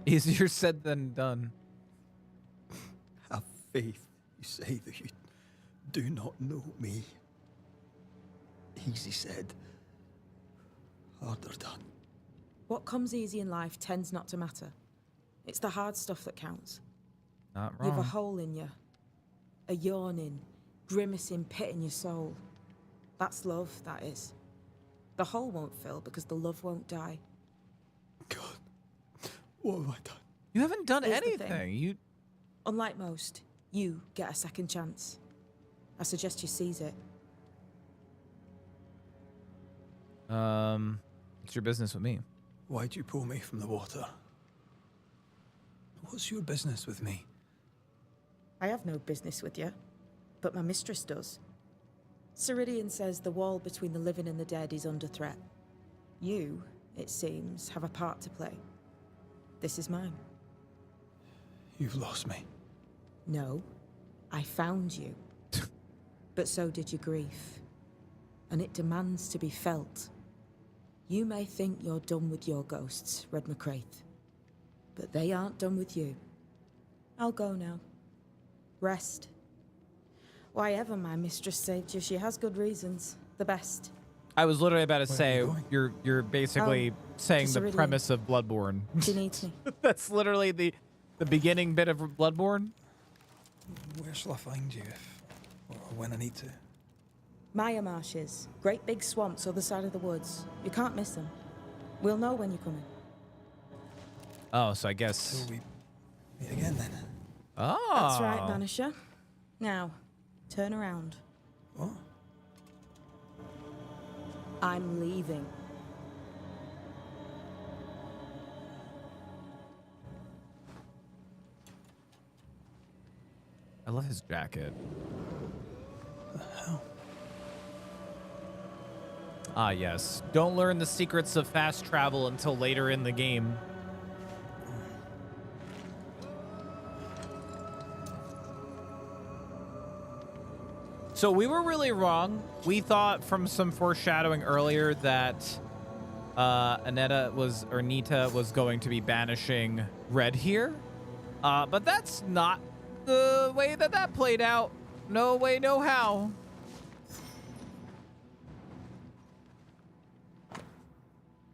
Easier said than done. Have faith. You say that you do not know me. Easy said. Harder done. What comes easy in life tends not to matter. It's the hard stuff that counts. Not You have a wrong. hole in you. A yawning, grimacing pit in your soul. That's love, that is. The hole won't fill because the love won't die. What have I done? You haven't done Here's the anything. thing. You. Unlike most, you get a second chance. I suggest you seize it. What's your business with me? Why'd you pull me from the water? What's your business with me? I have no business with you, but my mistress does. Ceridian says the wall between the living and the dead is under threat. You, it seems, have a part to play. This is mine. You've lost me. No, I found you. But so did your grief. And it demands to be felt. You may think you're done with your ghosts, Red McCraith. But they aren't done with you. I'll go now. Rest. Why ever my mistress saved you, she has good reasons. The best. I was literally about to say you're basically saying the Ceridian. premise of Bloodborne. She needs me. That's literally the beginning bit of Bloodborne. Where shall I find you if or when I need to? Maya Marshes. Great big swamps other side of the woods. You can't miss them. We'll know when you're coming. Oh, so I guess. Will we meet again then? Oh. That's right, Banisher. Now, turn around. What? I'm leaving. I love his jacket. The hell? Ah, yes. Don't learn the secrets of fast travel until later in the game. So we were really wrong. We thought from some foreshadowing earlier that Nita was going to be banishing Red here. But that's not the way that played out. No way, no how.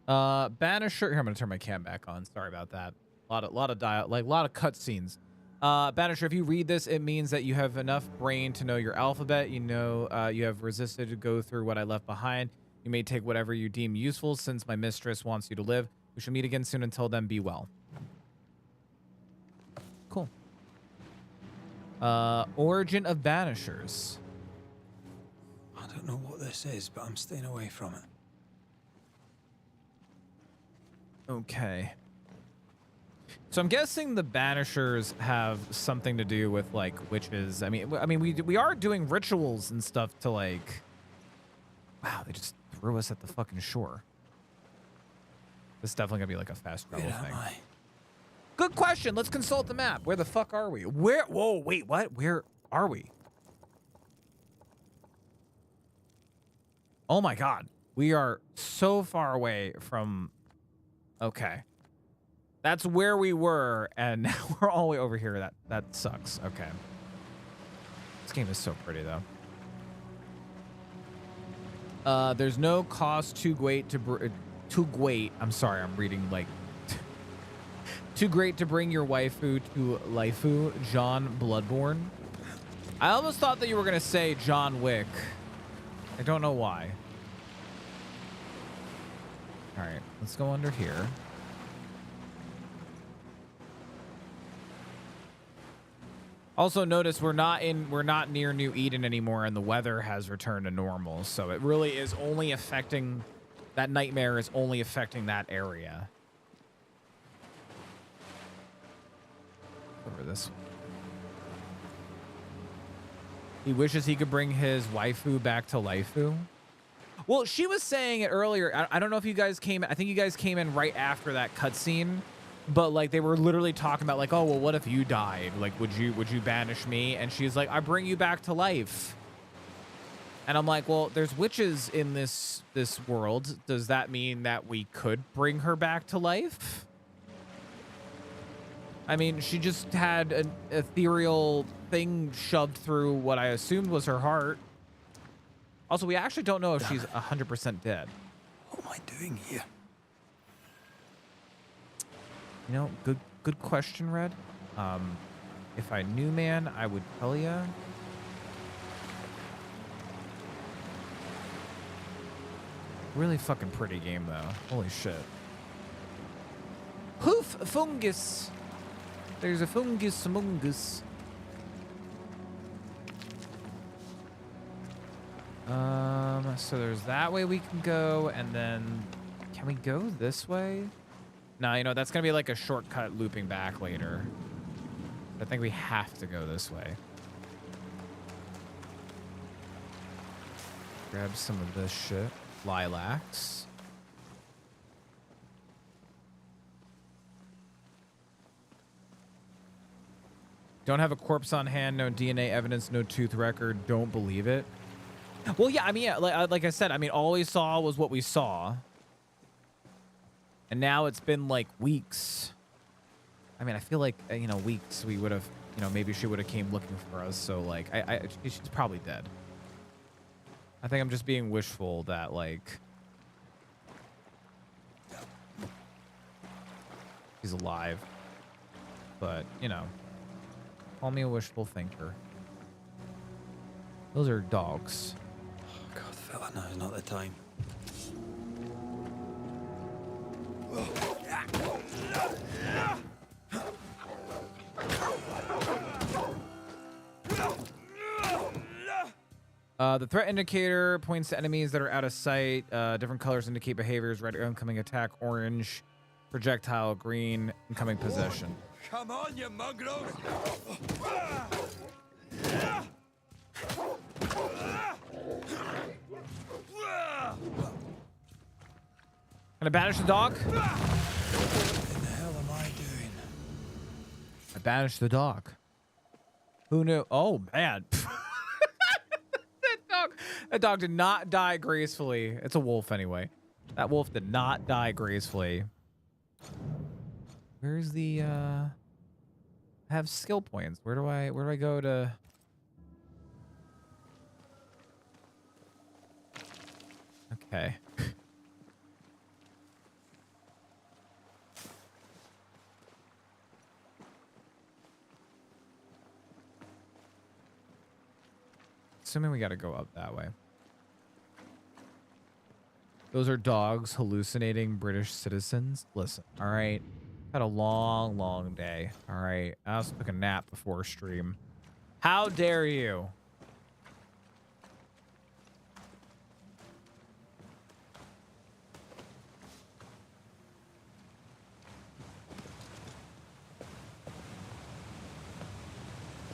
Banisher. Here, I'm gonna turn my cam back on. Sorry about that. A lot of cutscenes. Banisher, if you read this, it means that you have enough brain to know your alphabet. You know, you have resisted to go through what I left behind. You may take whatever you deem useful, since my mistress wants you to live. We shall meet again soon. Until then, be well. Cool. Origin of Banishers. I don't know what this is, but I'm staying away from it. Okay. So I'm guessing the Banishers have something to do with like witches. I mean, we are doing rituals and stuff to like. Wow, they just threw us at the fucking shore. This is definitely gonna be like a fast travel thing. Good question. Let's consult the map. Where the fuck are we? Where? Whoa, wait, what? Where are we? Oh my God, we are so far away from. Okay. That's where we were, and now we're all the way over here. That sucks. Okay. This game is so pretty, though. There's no cost too great I'm sorry, I'm reading like too great to bring your waifu to Laifu, John Bloodborne. I almost thought that you were gonna say John Wick. I don't know why. All right, let's go under here. Also notice we're not near New Eden anymore, and the weather has returned to normal. So it really is only affecting, that nightmare is only affecting that area. Over this one. He wishes he could bring his waifu back to Laifu. Well, she was saying it earlier. I don't know if you guys came. I think you guys came in right after that cutscene, but like they were literally talking about like, oh well, what if you died? Like, would you banish me? And she's like, I bring you back to life. And I'm like, well, there's witches in this world. Does that mean that we could bring her back to life? I mean, she just had an ethereal thing shoved through what I assumed was her heart. Also, we actually don't know if she's 100% dead. What am I doing here? You know, good question, Red. If I knew, man, I would tell ya. Really fucking pretty game, though. Holy shit. Hoof fungus. There's a fungus among us. So there's that way we can go, and then can we go this way? No, you know, that's gonna be like a shortcut looping back later. I think we have to go this way. Grab some of this shit. Lilacs. Don't have a corpse on hand, no DNA evidence, no tooth record. Don't believe it. Well, yeah, I mean, yeah, like I said, I mean, all we saw was what we saw. And now it's been like weeks. I mean, I feel like, you know, weeks we would have, you know, maybe she would have came looking for us. So like, she's probably dead. I think I'm just being wishful that like, she's alive. But, you know, call me a wishful thinker. Those are dogs. Oh, God, fella, now's not the time. The threat indicator points to enemies that are out of sight. Different colors indicate behaviors. Red, incoming attack. Orange, projectile. Green, incoming possession. Come on, you mongrels! Can I banish the dog? What the hell am I doing? I banished the dog. Who knew? Oh, man. That dog did not die gracefully. It's a wolf anyway. That wolf did not die gracefully. Where's the I have skill points. Where do I go to? Okay. Assuming we got to go up that way. Those are dogs hallucinating British citizens. Listen, all right. Had a long, long day. All right. I also took a nap before stream. How dare you?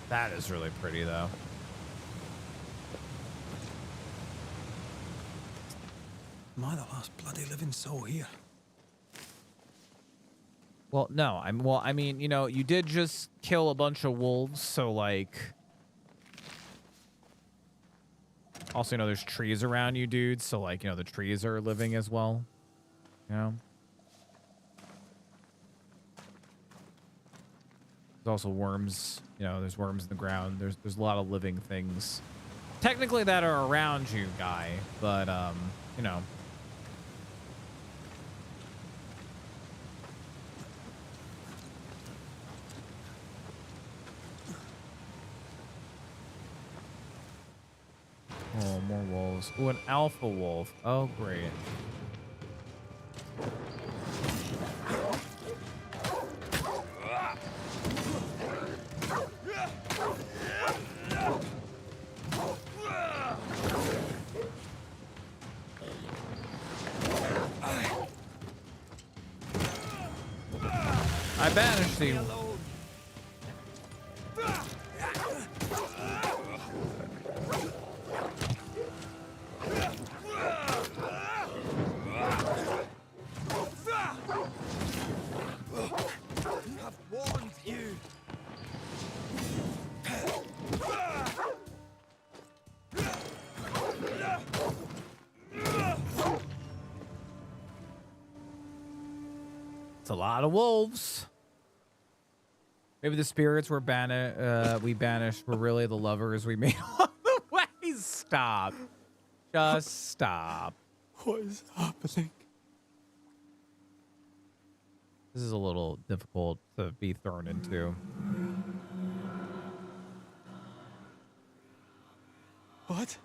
That is really pretty, though. Am I the last bloody living soul here? Well, no. I mean, you know, you did just kill a bunch of wolves, so like. Also, you know, there's trees around you, dudes. So like, you know, the trees are living as well. You know. There's also worms. You know, there's worms in the ground. There's a lot of living things, technically, that are around you, guy. But you know. Oh, more wolves. Oh, an alpha wolf. Oh, great. I banished you. I've warned you. It's a lot of wolves. Maybe the spirits we banished were really the lovers we made on the way. Stop. Just stop. What is happening? This is a little difficult to be thrown into. What?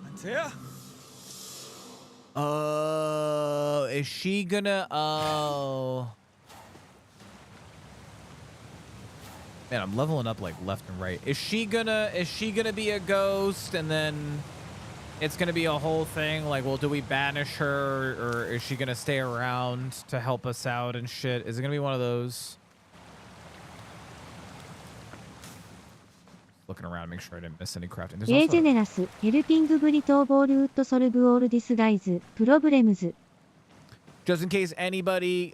Antea? Oh, is she gonna? Oh, man, I'm leveling up like left and right. Is she gonna be a ghost, and then it's gonna be a whole thing? Like, well, do we banish her, or is she gonna stay around to help us out and shit? Is it gonna be one of those? Looking around, make sure I didn't miss any crafting. There's ゲー also ジェネラス、ヘルピングブリトーボールウッドソルブオールディスガイズ、プロブレムズ。 just in case anybody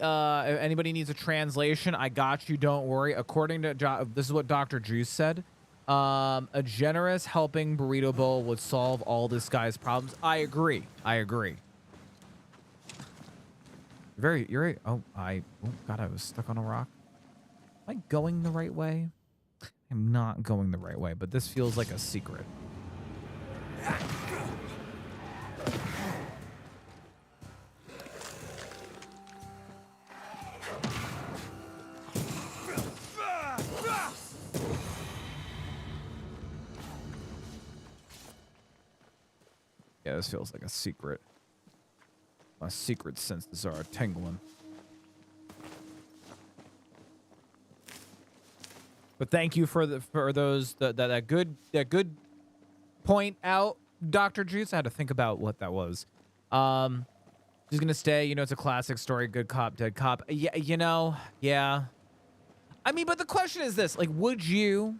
needs a translation, I got you. Don't worry. According to this is what Dr. Juice said. A generous helping burrito bowl would solve all this guy's problems. I agree. You're oh god, I was stuck on a rock. Am I going the right way? I'm not going the right way, but this feels like a secret. Yeah, this feels like a secret. My secret senses are tingling. But thank you for that good point out, Dr. Juice. I had to think about what that was. She's gonna stay. You know, it's a classic story. Good cop, dead cop. Yeah, you know, yeah. I mean, but the question is this: like, would you?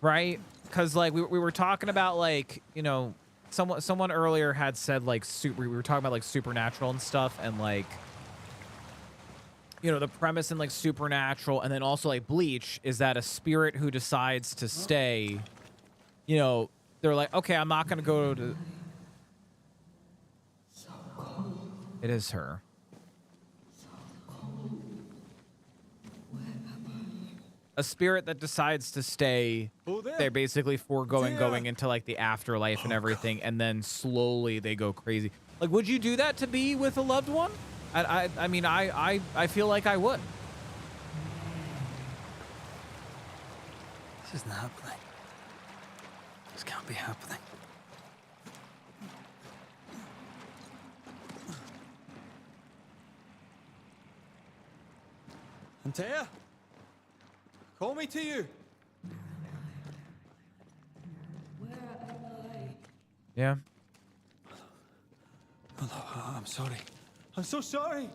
Right? Because like we were talking about like, you know, someone earlier had said like we were talking about like supernatural and stuff, and like, you know, the premise in like Supernatural and then also like Bleach is that a spirit who decides to stay, you know, they're like, okay, I'm not gonna go to. It is her. A spirit that decides to stay, they're basically foregoing going into like the afterlife and everything, and then slowly they go crazy. Like, would you do that to be with a loved one? I mean, I feel like I would. This isn't happening. This can't be happening. Antea? Call me to you. Yeah. I'm sorry. I'm so sorry.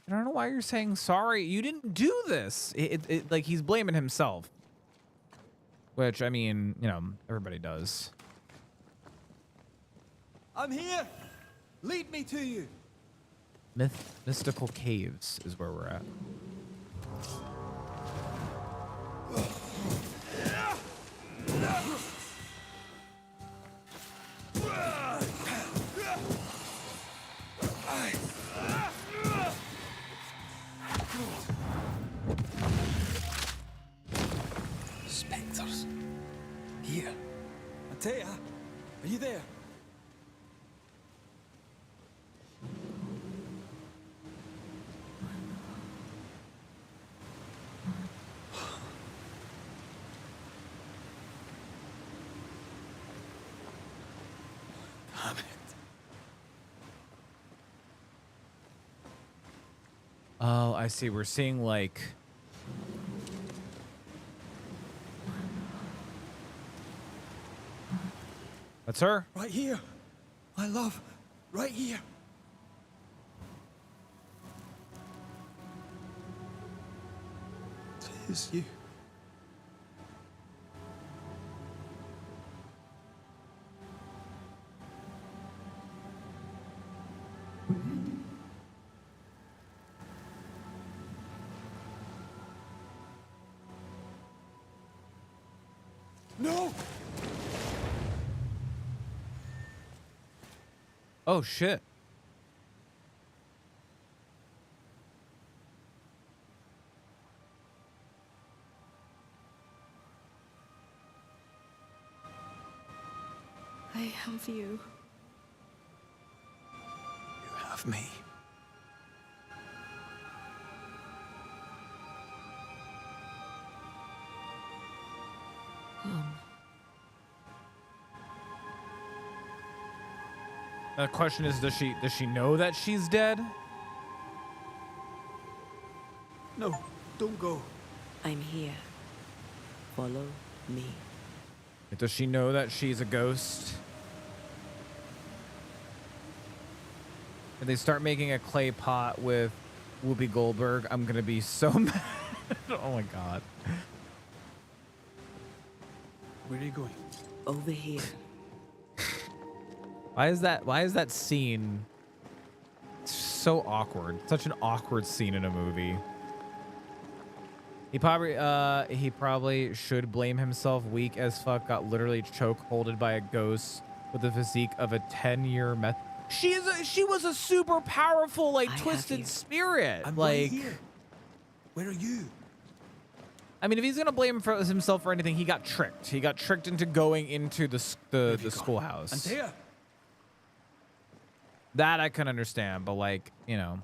I don't know why you're saying sorry. You didn't do this. Like, he's blaming himself. Which, I mean, you know, everybody does. I'm here. Lead me to you. Mystical caves is where we're at. Spectres. Here. Antea, are you there? Damn it. Oh, I see. We're seeing like. That's her. Right here. My love. Right here. is you. No! Oh shit. I have you. You have me. The question is, does she know that she's dead? No, don't go. I'm here. Follow me. Does she know that she's a ghost? If they start making a clay pot with Whoopi Goldberg, I'm gonna be so mad. Oh my god. Where are you going? Over here. Why is that scene so awkward? Such an awkward scene in a movie. He probably should blame himself. Weak as fuck, got literally chokeholded by a ghost with the physique of a 10-year meth. She was a super powerful, like, twisted spirit. I'm like, right here. Where are you? I mean, if he's gonna blame himself for anything, he got tricked. He got tricked into going into the schoolhouse. Antea. That I can understand, but like, you know,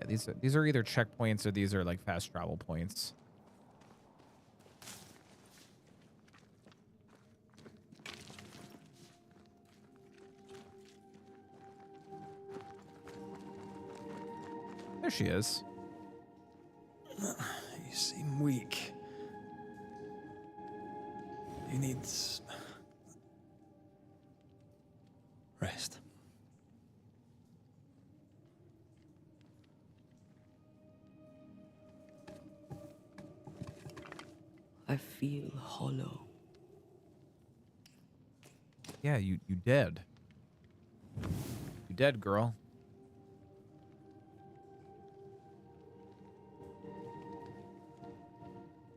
yeah, these are either checkpoints or these are like fast travel points. There she is. You seem weak. You need rest. I feel hollow. Yeah, you dead. You dead, girl.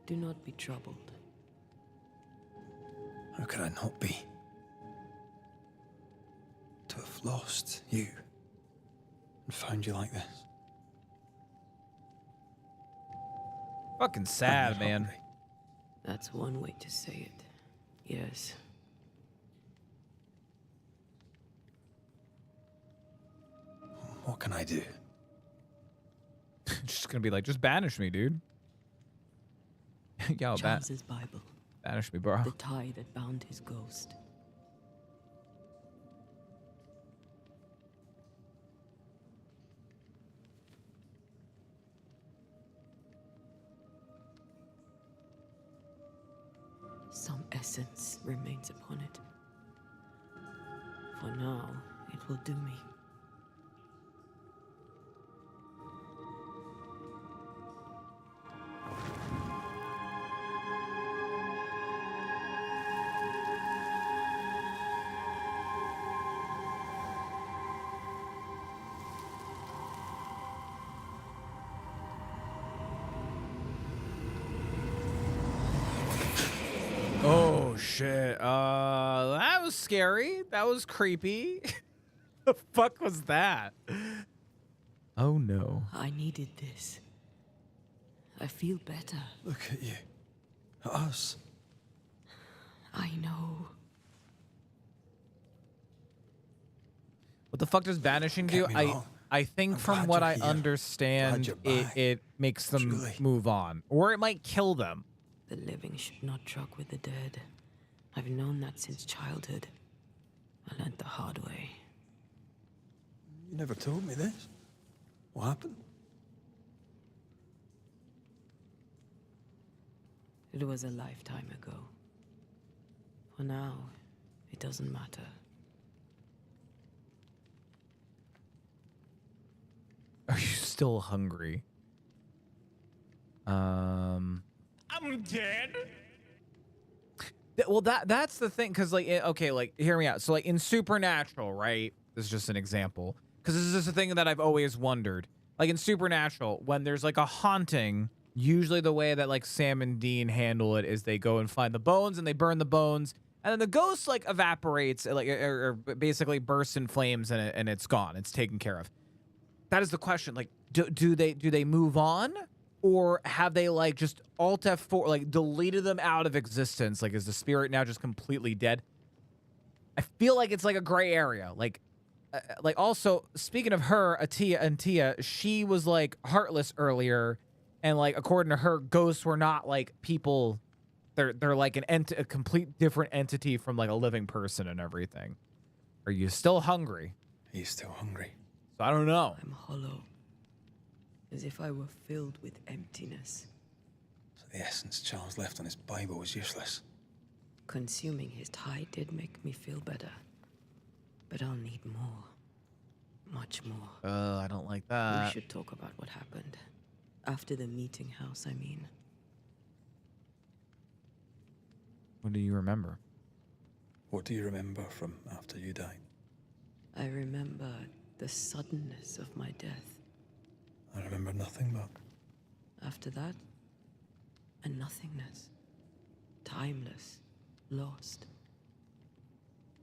Do not be troubled. How could I not be? To have lost you and found you like this. Fucking sad, man. That's one way to say it. Yes. What can I do? Just gonna be like, just banish me, dude. Yo, Charles's Bible. Banish me, bro. The tie that bound his ghost. Some essence remains upon it. For now, it will do me. Oh shit. That was scary. That was creepy. The fuck was that? Oh no. I needed this. I feel better. Look at you. At us. I know. What the fuck does banishing do? I think from what I understand, it makes them move on. Or it might kill them. The living should not truck with the dead. I've known that since childhood. I learned the hard way. You never told me this. What happened? It was a lifetime ago. For now, it doesn't matter. Are you still hungry? Um. I'm dead. Well, that's the thing, because like, okay, like, hear me out. So like in Supernatural, right? This is just an example, because this is just a thing that I've always wondered. Like in Supernatural, when there's like a haunting, usually the way that like Sam and Dean handle it is they go and find the bones and they burn the bones, and then the ghost like evaporates, like or basically bursts in flames, and it's gone. It's taken care of. That is the question. Like, do they move on? Or have they like just Alt F4, like deleted them out of existence? Like, is the spirit now just completely dead? I feel like it's like a gray area. Like also speaking of her, Tia, she was like heartless earlier, and like according to her, ghosts were not like people. They're like a complete different entity from like a living person and everything. Are you still hungry? Are you still hungry? So I don't know. I'm hollow. As if I were filled with emptiness. So the essence Charles left on his Bible was useless. Consuming his tide did make me feel better. But I'll need more. Much more. I don't like that. We should talk about what happened. After the meeting house, I mean. What do you remember? What do you remember from after you died? I remember the suddenness of my death. I remember nothing but... After that, a nothingness. Timeless. Lost.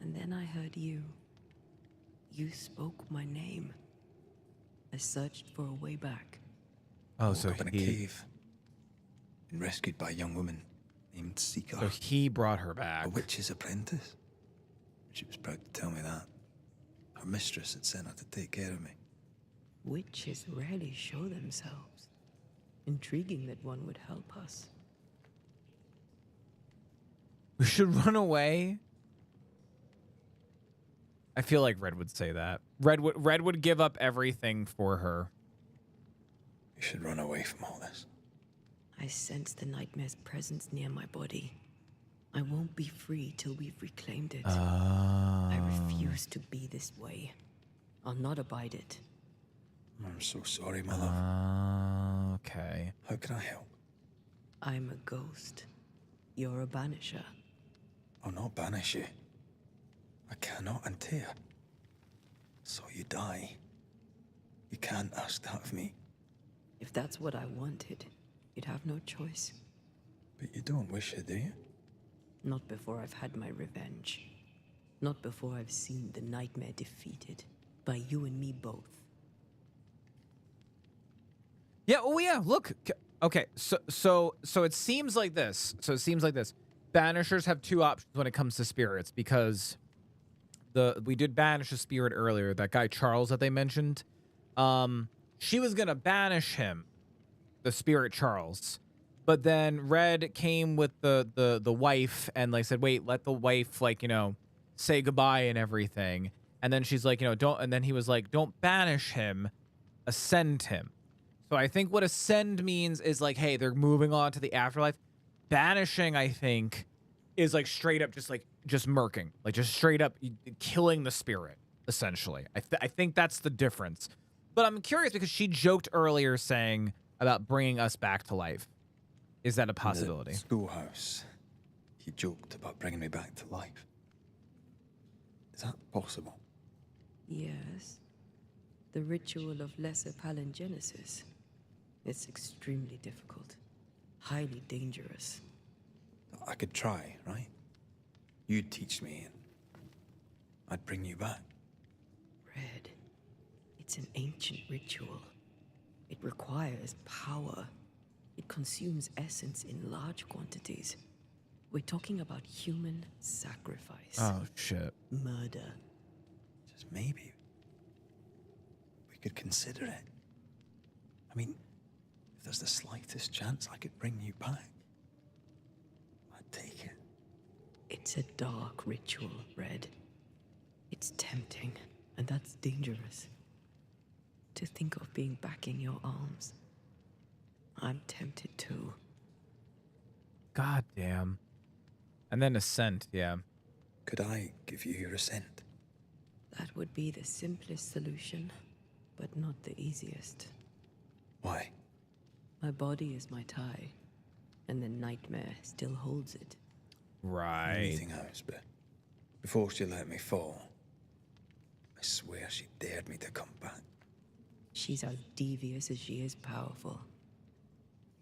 And then I heard you. You spoke my name. I searched for a way back. Oh, so up in a cave. Been rescued by a young woman named Seeker. So he brought her back. A witch's apprentice. She was proud to tell me that. Her mistress had sent her to take care of me. Witches rarely show themselves. Intriguing that one would help us. We should run away. I feel like Red would say that. Red would give up everything for her. We should run away from all this. I sense the nightmare's presence near my body. I won't be free till we've reclaimed it. I refuse to be this way. I'll not abide it. I'm so sorry, my love. Okay. How can I help? I'm a ghost. You're a banisher. I'll not banish you. I cannot until. So you die. You can't ask that of me. If that's what I wanted, you'd have no choice. But you don't wish it, do you? Not before I've had my revenge. Not before I've seen the nightmare defeated. By you and me both. Yeah, oh yeah, look. Okay, so it seems like this. Banishers have two options when it comes to spirits, because we did banish a spirit earlier, that guy Charles that they mentioned. She was gonna banish him, the spirit Charles. But then Red came with the wife and like said, wait, let the wife like, say goodbye and everything. And then she's like, don't, and then he was like, don't banish him, ascend him. So I think what ascend means is like, hey, they're moving on to the afterlife. Banishing, I think, is like straight up just murking, like just straight up killing the spirit, essentially. I think that's the difference. But I'm curious because she joked earlier saying about bringing us back to life. Is that a possibility? In the schoolhouse, he joked about bringing me back to life. Is that possible? Yes. The ritual of lesser palingenesis. It's extremely difficult. Highly dangerous. I could try, right? You'd teach me and I'd bring you back. Red. It's an ancient ritual. It requires power. It consumes essence in large quantities. We're talking about human sacrifice. Oh, shit. Murder. Just maybe we could consider it. I mean, if there's the slightest chance I could bring you back, I'd take it. It's a dark ritual, Red. It's tempting, and that's dangerous. To think of being back in your arms. I'm tempted too. God damn. And then ascent, yeah. Could I give you your ascent? That would be the simplest solution, but not the easiest. Why? My body is my tie, and the nightmare still holds it. Right. Anything else, but before she let me fall, I swear she dared me to come back. She's as devious as she is powerful.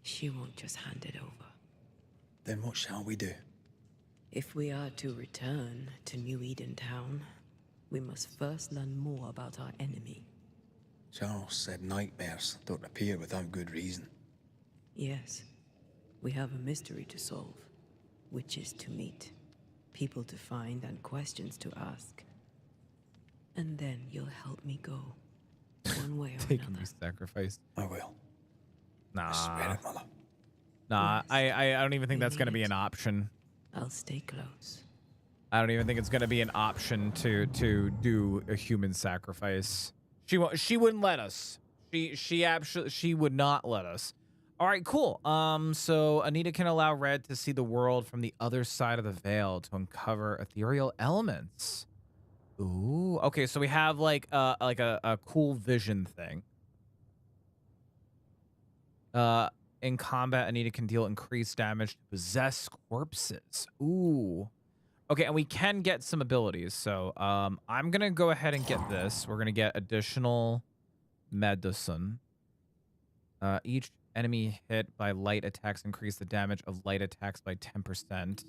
She won't just hand it over. Then what shall we do? If we are to return to New Eden Town, we must first learn more about our enemy. Charles said nightmares don't appear without good reason. Yes, we have a mystery to solve. Witches to meet, people to find, and questions to ask. And then you'll help me go, one way or Taking another. me sacrifice. I will. Nah. I swear it, Mother. Nah, I don't even think that's going to be an option. I'll stay close. I don't even think it's going to be an option to do a human sacrifice. She wouldn't let us. She would not let us. All right, cool. So Anita can allow Red to see the world from the other side of the veil to uncover ethereal elements. Ooh, okay. So we have like a cool vision thing. In combat, Anita can deal increased damage to possessed corpses. Ooh. Okay, and we can get some abilities. So I'm gonna go ahead and get this. We're gonna get additional medicine. Each enemy hit by light attacks increase the damage of light attacks by 10%.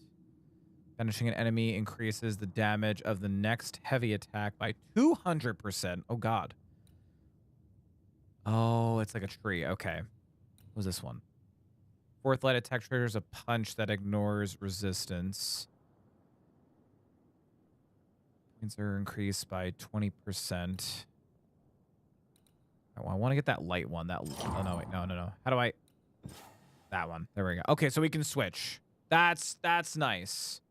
Finishing an enemy increases the damage of the next heavy attack by 200%. Oh god. Oh, it's like a tree. Okay. What was this one? Fourth light attack triggers a punch that ignores resistance. Points are increased by 20%. Oh, I want to get that light one. Oh, no, wait. No. How do I... That one. There we go. Okay, so we can switch. That's nice.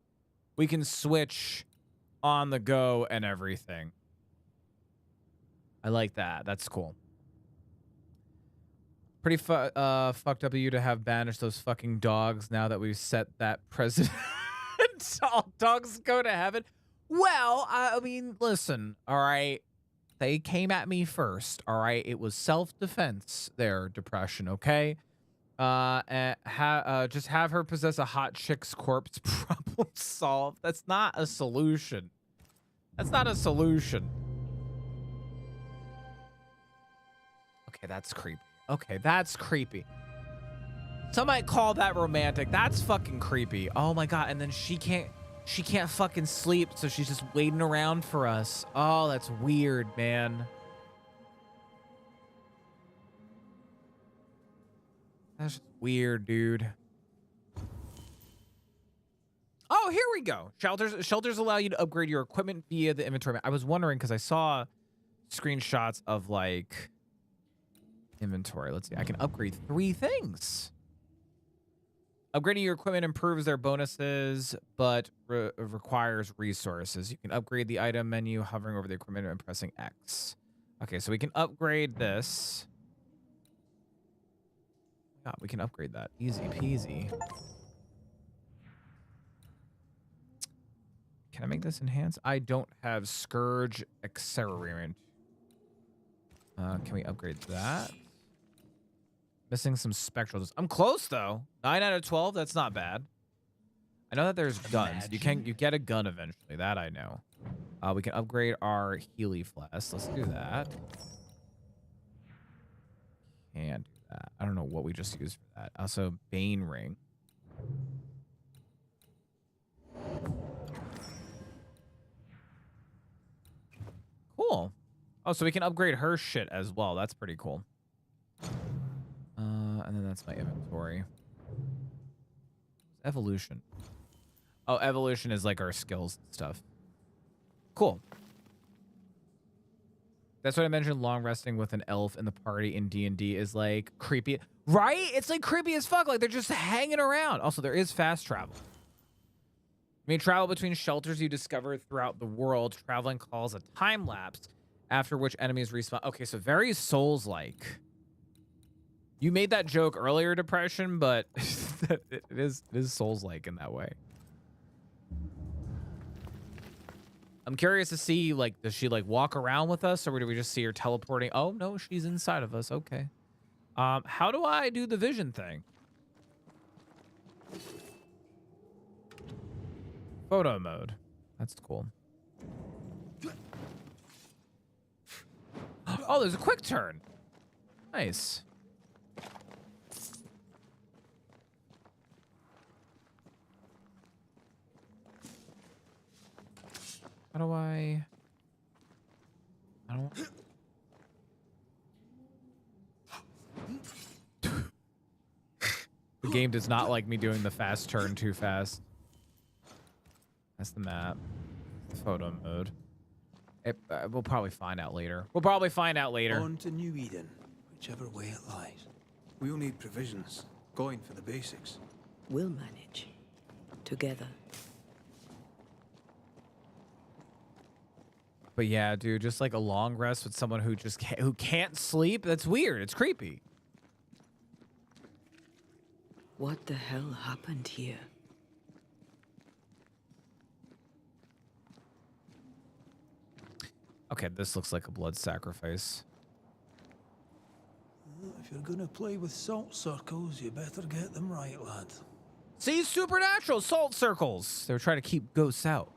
We can switch on the go and everything. I like that. That's cool. Pretty fucked up of you to have banished those fucking dogs now that we've set that precedent. All dogs go to heaven. Well, I mean, listen, all right. They came at me first, all right? It was self-defense there, Depression, okay? Just have her possess a hot chick's corpse, problem solved. That's not a solution. That's not a solution. Okay, that's creepy. Okay, that's creepy. Some might call that romantic. That's fucking creepy. Oh my god, and then she can't fucking sleep, so she's just waiting around for us. Oh, that's weird, man. That's just weird, dude. Oh, here we go. Shelters allow you to upgrade your equipment via the inventory. I was wondering because I saw screenshots of like inventory. Let's see. I can upgrade 3 things. Upgrading your equipment improves their bonuses, but requires resources. You can upgrade the item menu hovering over the equipment and pressing X. Okay, so we can upgrade this. God, we can upgrade that. Easy peasy. Can I make this enhanced? I don't have Scourge Accelerant. Can we upgrade that? Missing some spectral. I'm close though. 9 out of 12. That's not bad. I know that there's guns. You get a gun eventually. That I know. We can upgrade our Healy Flask. Let's do that. Can't do that. I don't know what we just used for that. Also, Bane Ring. Cool. Oh, so we can upgrade her shit as well. That's pretty cool. And then that's my inventory. Evolution. Oh, evolution is like our skills and stuff. Cool. That's what I mentioned. Long resting with an elf in the party in D&D is like creepy. Right? It's like creepy as fuck. Like they're just hanging around. Also, there is fast travel. You may travel between shelters you discover throughout the world. Traveling calls a time lapse, after which enemies respawn. Okay, so very Souls-like. You made that joke earlier, Depression, but it is Souls-like in that way. I'm curious to see, like, does she, like, walk around with us, or do we just see her teleporting? Oh, no, she's inside of us. Okay. How do I do the vision thing? Photo mode. That's cool. Oh, there's a quick turn. Nice. How do I don't... The game does not like me doing the fast turn too fast. That's the map. The photo mode. We'll probably find out later. On to New Eden, whichever way it lies. We'll need provisions. Going for the basics. We'll manage. Together. But yeah, dude, just like a long rest with someone who just can't sleep. That's weird. It's creepy. What the hell happened here? Okay, this looks like a blood sacrifice. If you're gonna play with salt circles, you better get them right, lad. See, supernatural salt circles. They were trying to keep ghosts out.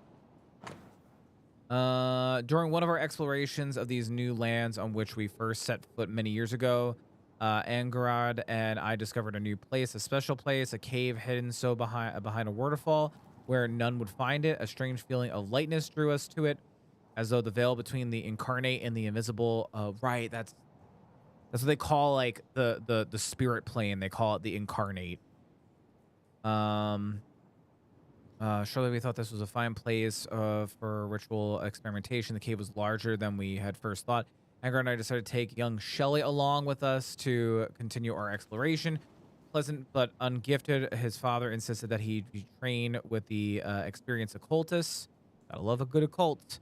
During one of our explorations of these new lands on which we first set foot many years ago, Angarad and I discovered a new place, a special place, a cave hidden so behind a waterfall where none would find it. A strange feeling of lightness drew us to it, as though the veil between the incarnate and the invisible. Right, that's what they call like the spirit plane. They call it the incarnate. Surely we thought this was a fine place for ritual experimentation. The cave was larger than we had first thought. Angar and I decided to take young Shelley along with us to continue our exploration. Pleasant but ungifted, his father insisted that he be trained with the experienced occultists. Gotta love a good occult.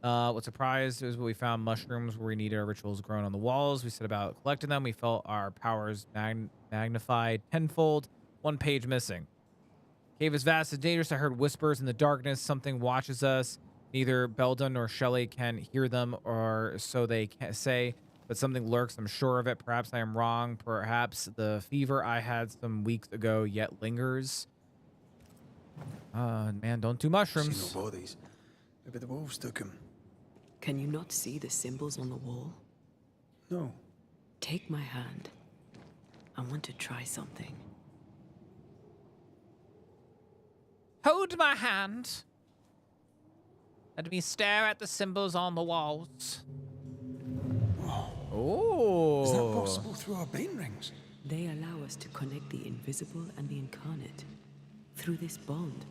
What surprised is when we found mushrooms where we needed our rituals grown on the walls. We set about collecting them. We felt our powers magnified tenfold. One page missing. Cave is vast and dangerous. I heard whispers in the darkness. Something watches us. Neither Belda nor Shelley can hear them, or so they can say, but something lurks. I'm sure of it. Perhaps I am wrong. Perhaps the fever I had some weeks ago yet lingers. Man, don't do mushrooms. See no bodies. Maybe the wolves took him. Can you not see the symbols on the wall? No. Take my hand. I want to try something. Hold my hand. Let me stare at the symbols on the walls. Oh. Is that possible through our bane rings? They allow us to connect the invisible and the incarnate. Through this bond,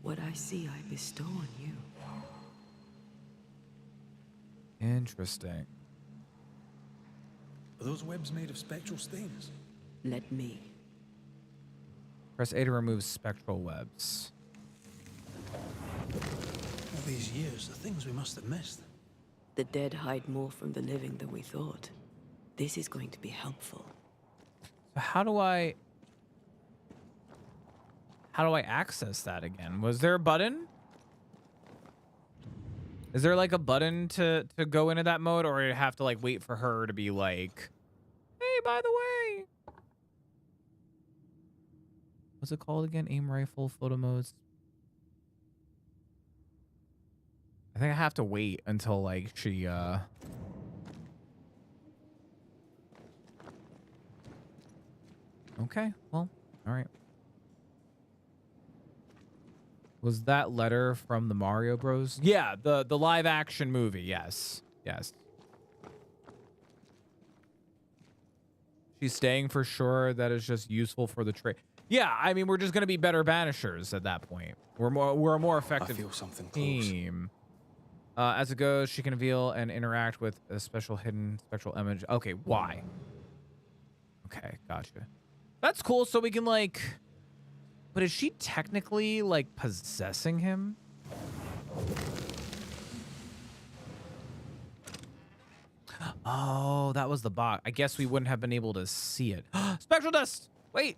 what I see I bestow on you. Interesting. Are those webs made of spectral stains? Let me. Press A to remove spectral webs. All these years, the things we must have missed. The dead hide more from the living than we thought. This is going to be helpful. So how do I access that again? Was there a button? Is there like a button to go into that mode, or do I have to like wait for her to be like, hey, by the way? What's it called again? Aim rifle, photo modes. I think I have to wait until like she Okay, well, all right. Was that letter from the Mario Bros? Yeah, the live action movie. Yes. Yes. She's staying for sure. That is just useful for the trade. Yeah, I mean, we're just gonna be better Banishers at that point. We're a more effective I feel something team. As it goes, she can reveal and interact with a special hidden spectral image. Okay, why? Okay, gotcha. That's cool. So we can like, but is she technically like possessing him? Oh, that was the bot. I guess we wouldn't have been able to see it. Spectral dust. Wait.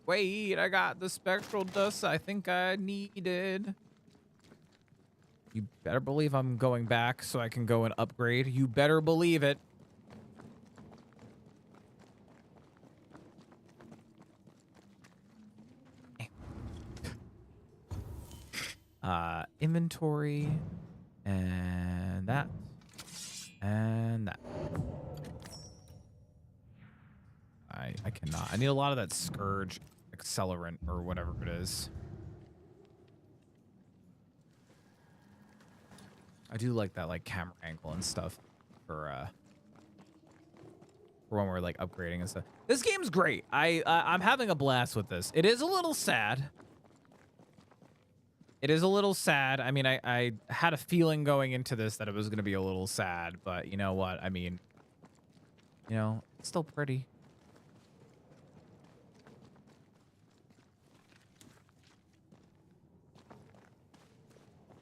Wait, I got the spectral dust I think I needed. You better believe I'm going back so I can go and upgrade. You better believe it. Inventory and that and that. I cannot. I need a lot of that scourge accelerant or whatever it is. I do like that like camera angle and stuff for when we're like upgrading and stuff. This game's great. I'm having a blast with this. It is a little sad. It is a little sad. I mean, I had a feeling going into this that it was going to be a little sad, but you know what? I mean, you know, it's still pretty.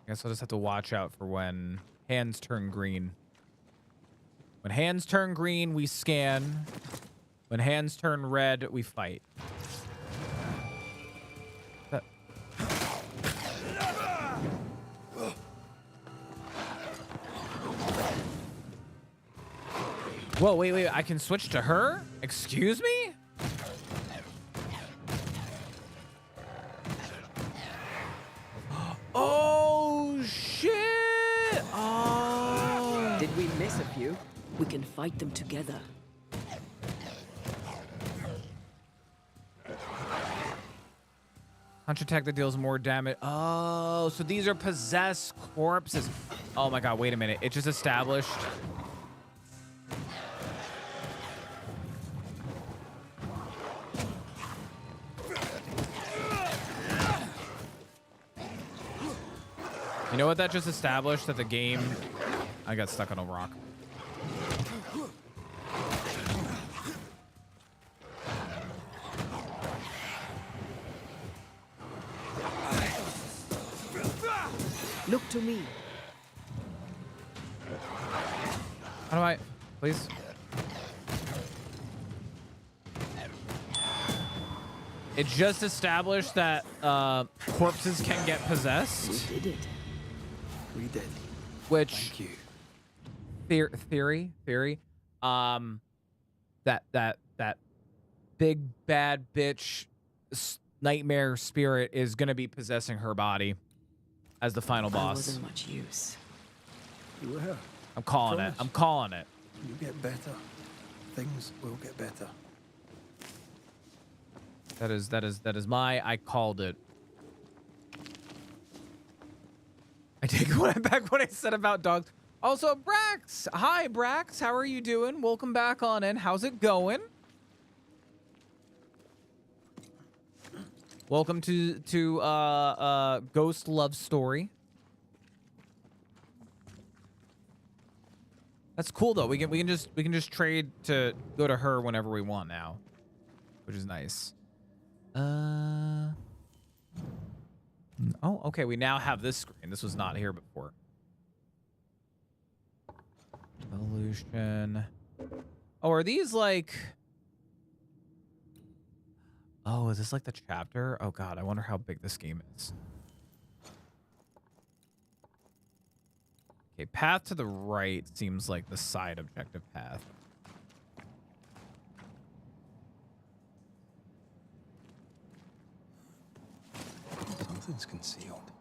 I guess I'll just have to watch out for when hands turn green. When hands turn green, we scan. When hands turn red, we fight. Whoa, wait, I can switch to her? Excuse me? Oh, shit! Oh. Did we miss a few? We can fight them together. Punch attack that deals more damage. Oh, so these are possessed corpses. Oh my god, wait a minute. It just established. You know what that just established? That the game... I got stuck on a rock. Look to me. How do I... Please? It just established that corpses can get possessed. We did it. We did. Which... Thank you. Theory. That big bad bitch nightmare spirit is gonna be possessing her body as the final boss. Wasn't much use. You were. I'm calling it. I'm calling it. You get better. Things will get better. That is my... I called it. I take back what I said about dogs. Also, Brax. Hi, Brax. How are you doing? Welcome back on in. How's it going? Welcome to Ghost Love Story. That's cool though. We can just trade to go to her whenever we want now, which is nice. Oh, okay. We now have this screen. This was not here before. Evolution. Oh, are these like... Oh, is this like the chapter? Oh god, I wonder how big this game is. Okay, path to the right seems like the side objective path. Something's concealed.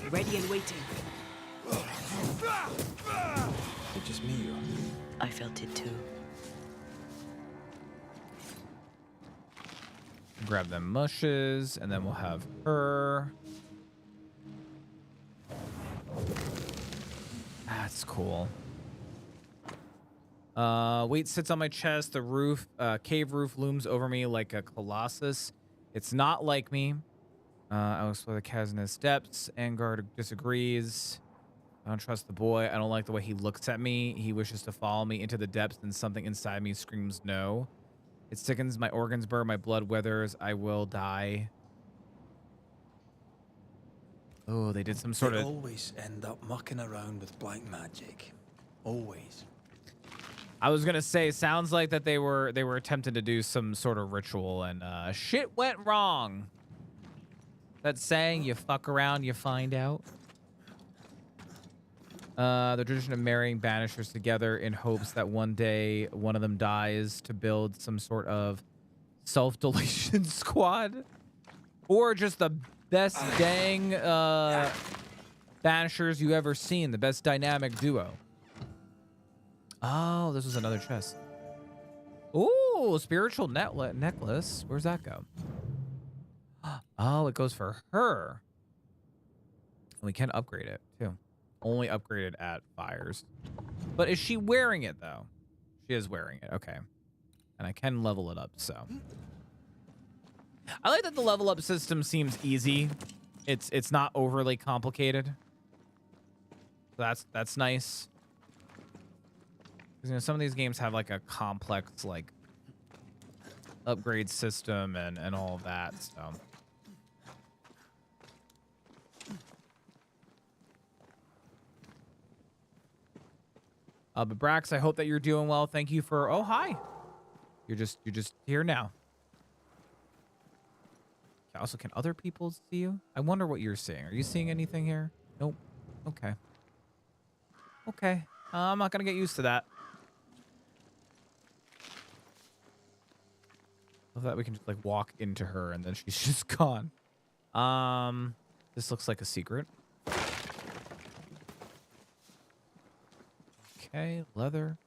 Ready and waiting. It's just me, or... I felt it too. Grab them mushes, and then we'll have her. That's cool. Weight sits on my chest. The roof, cave roof looms over me like a colossus. It's not like me. I'll explore the chasm's depths. Angard disagrees. I don't trust the boy. I don't like the way he looks at me. He wishes to follow me into the depths, and something inside me screams no. It sickens, my organs burn, my blood withers. I will die. Oh, they did some sort They of... always end up mucking around with black magic. Always. I was gonna say, sounds like that they were attempting to do some sort of ritual and shit went wrong. That saying, you fuck around, you find out. The tradition of marrying banishers together in hopes that one day one of them dies to build some sort of self-deletion squad, or just the best dang banishers you ever seen, the best dynamic duo. Oh, this was another chest. Ooh, spiritual necklace. Where's that go? Oh, it goes for her. And we can upgrade it too. Only upgraded at fires. But is she wearing it though? She is wearing it. Okay. And I can level it up, so. I like that the level up system seems easy. It's not overly complicated. That's nice. Because, you know, some of these games have like a complex like upgrade system and all of that, so. But Brax, I hope that you're doing well. Thank you for, oh, hi. You're just here now. Also, can other people see you? I wonder what you're seeing. Are you seeing anything here? Nope. Okay. Okay. I'm not going to get used to that. Love that we can just like walk into her and then she's just gone. This looks like a secret. Okay, leather.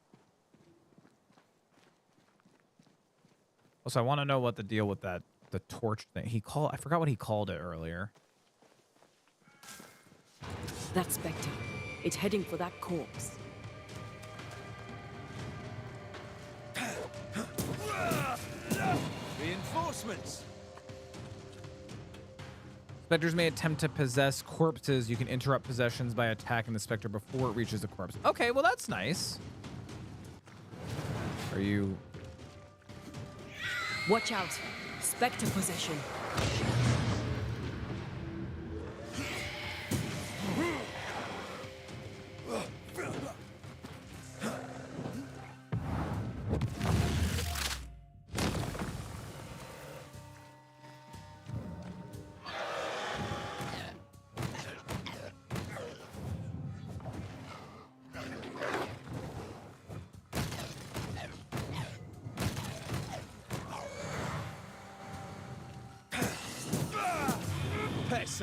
Also, I want to know what the deal with the torch thing. I forgot what he called it earlier. That spectre. It's heading for that corpse. Reinforcements. Spectres may attempt to possess corpses. You can interrupt possessions by attacking the spectre before it reaches the corpse. Okay, well that's nice. Are you... Watch out. Spectre possession.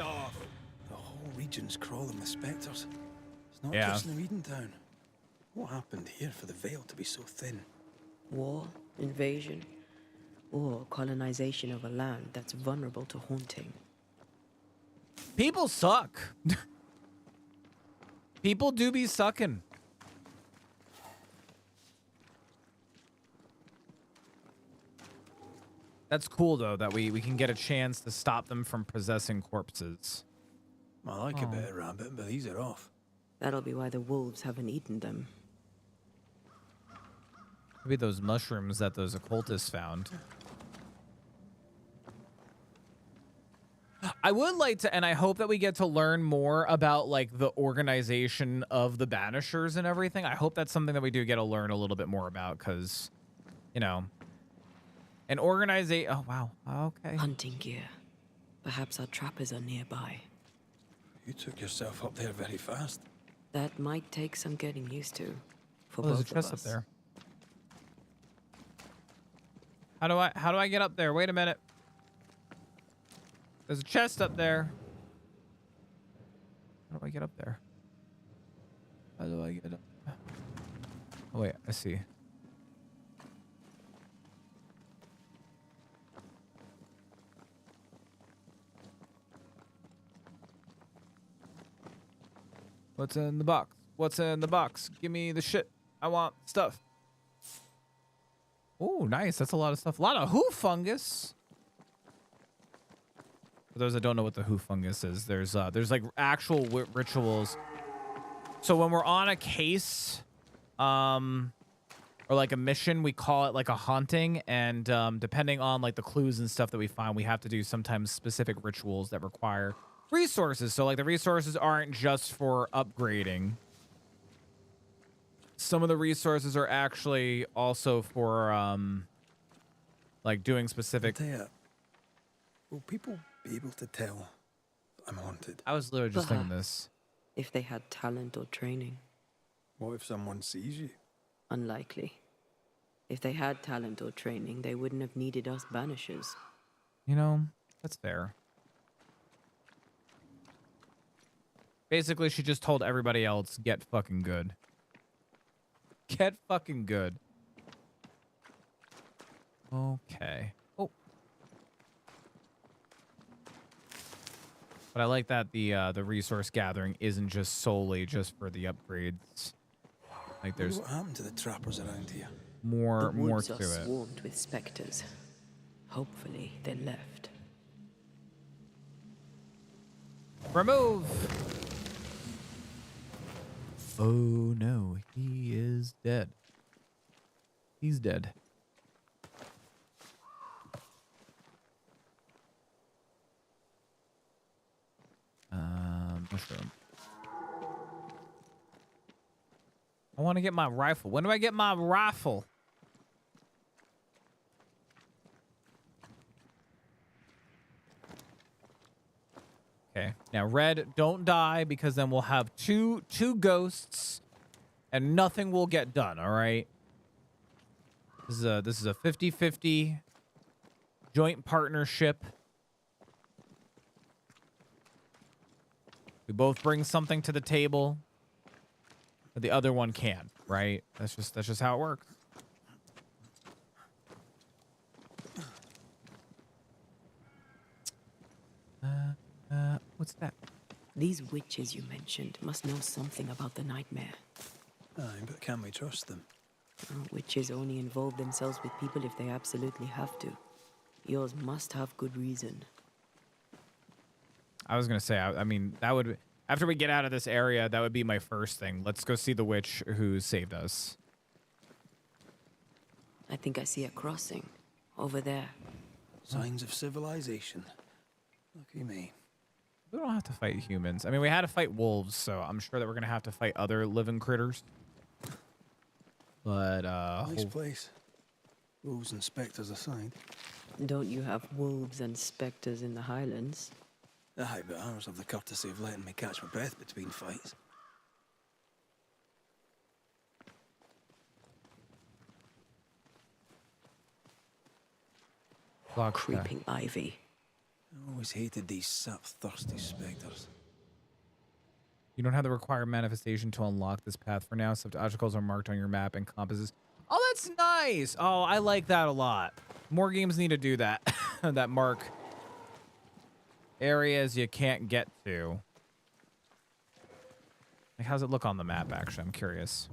Off. The whole region's crawling with spectres. It's not Yeah. just in Eden Town. What happened here for the veil to be so thin? War, invasion, or colonization of a land that's vulnerable to haunting. People suck. People do be sucking. That's cool, though, that we can get a chance to stop them from possessing corpses. I like a bit of rabbit, but these are off. That'll be why the wolves haven't eaten them. Maybe those mushrooms that those occultists found. I would like to, and I hope that we get to learn more about, like, the organization of the Banishers and everything. I hope that's something that we do get to learn a little bit more about, because, you know... An organization. Oh, wow. Okay. Hunting gear. Perhaps our trappers are nearby. You took yourself up there very fast. That might take some getting used to. For there's both a chest of us. up there. How do I get up there? Wait a minute. There's a chest up there. How do I get up there? How do I get up? Oh wait, I see. What's in the box? What's in the box? Give me the shit. I want stuff. Oh, nice. That's a lot of stuff. A lot of hoof fungus. For those that don't know what the hoof fungus is, there's like actual rituals. So when we're on a case, or like a mission, we call it like a haunting, and depending on like the clues and stuff that we find, we have to do sometimes specific rituals that require resources. So like the resources aren't just for upgrading. some of the resources are actually also for like doing specific. Will people be able to tell I'm haunted? I was literally just thinking this. If they had talent or training. What if someone sees you? Unlikely. If they had talent or training, they wouldn't have needed us Banishers. You know, that's fair. Basically, she just told everybody else, get fucking good. Get fucking good. Okay. Oh. But I like that the resource gathering isn't just solely just for the upgrades. Like there's what happened to the trappers around here? More the woods to are it. Swarmed with specters. Hopefully, they left. Remove. Oh no, he is dead. He's dead. Mushroom. I want to get my rifle. When do I get my rifle? Okay. Now, Red, don't die because then we'll have two ghosts and nothing will get done, all right? This is a 50-50 joint partnership. We both bring something to the table, but the other one can, right? That's just how it works. What's that? These witches you mentioned must know something about the nightmare. Aye, but can we trust them? Witches only involve themselves with people if they absolutely have to. Yours must have good reason. I was gonna say, I mean, that would, after we get out of this area, that would be my first thing. Let's go see the witch who saved us. I think I see a crossing over there. Signs of civilization. Lucky me. We don't have to fight humans. I mean, we had to fight wolves, so I'm sure that we're gonna have to fight other living critters. But nice place. Wolves and spectres aside. Don't you have wolves and spectres in the Highlands? Aye, but ours have the courtesy of letting me catch my breath between fights. Creeping ivy. I always hated these sap-thirsty spectres. You don't have the required manifestation to unlock this path for now. Such obstacles are marked on your map and compasses. Oh, that's nice. Oh, I like that a lot. More games need to do that. That mark areas you can't get to. Like, how's it look on the map, actually? I'm curious.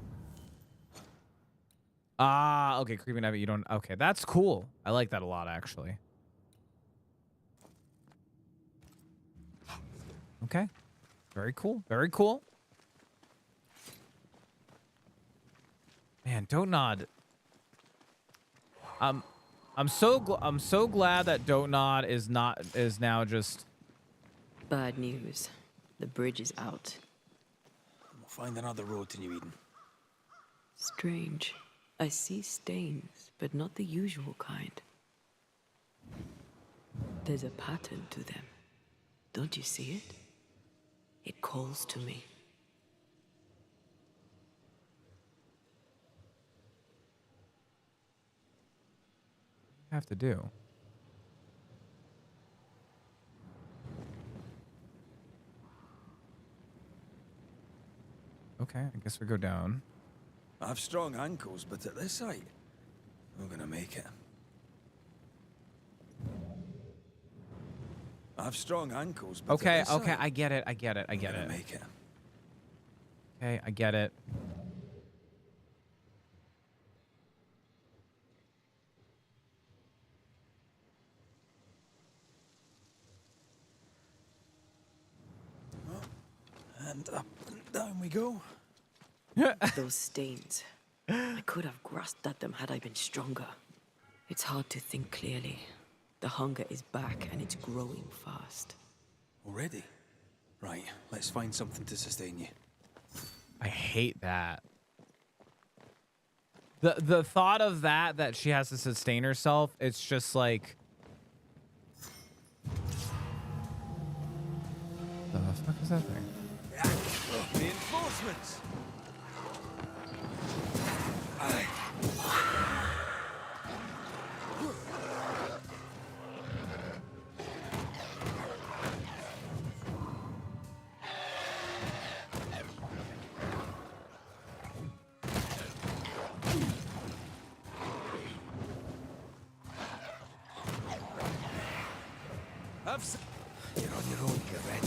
Ah, okay. Creeping ivy, you don't... Okay, that's cool. I like that a lot, actually. Okay. Very cool. Very cool. Man, Don't Nod. I'm so glad that Don't Nod is now just Bad news. The bridge is out. We'll find another road to New Eden. Strange. I see stains, but not the usual kind. There's a pattern to them. Don't you see it? It calls to me. have to do. Okay, I guess we go down. I have strong ankles, but at this height, we're gonna make it. I have strong ankles, but Okay, at this okay, height, I get it, I get it, I get it. Make it. Okay, I get it. And up and down we go. Those stains. I could have grasped at them had I been stronger. It's hard to think clearly. The hunger is back and it's growing fast. Already? Right, let's find something to sustain you. I hate that. The thought of that she has to sustain herself, it's just like, the fuck is that thing? Reinforcements. You're on your own here, Red.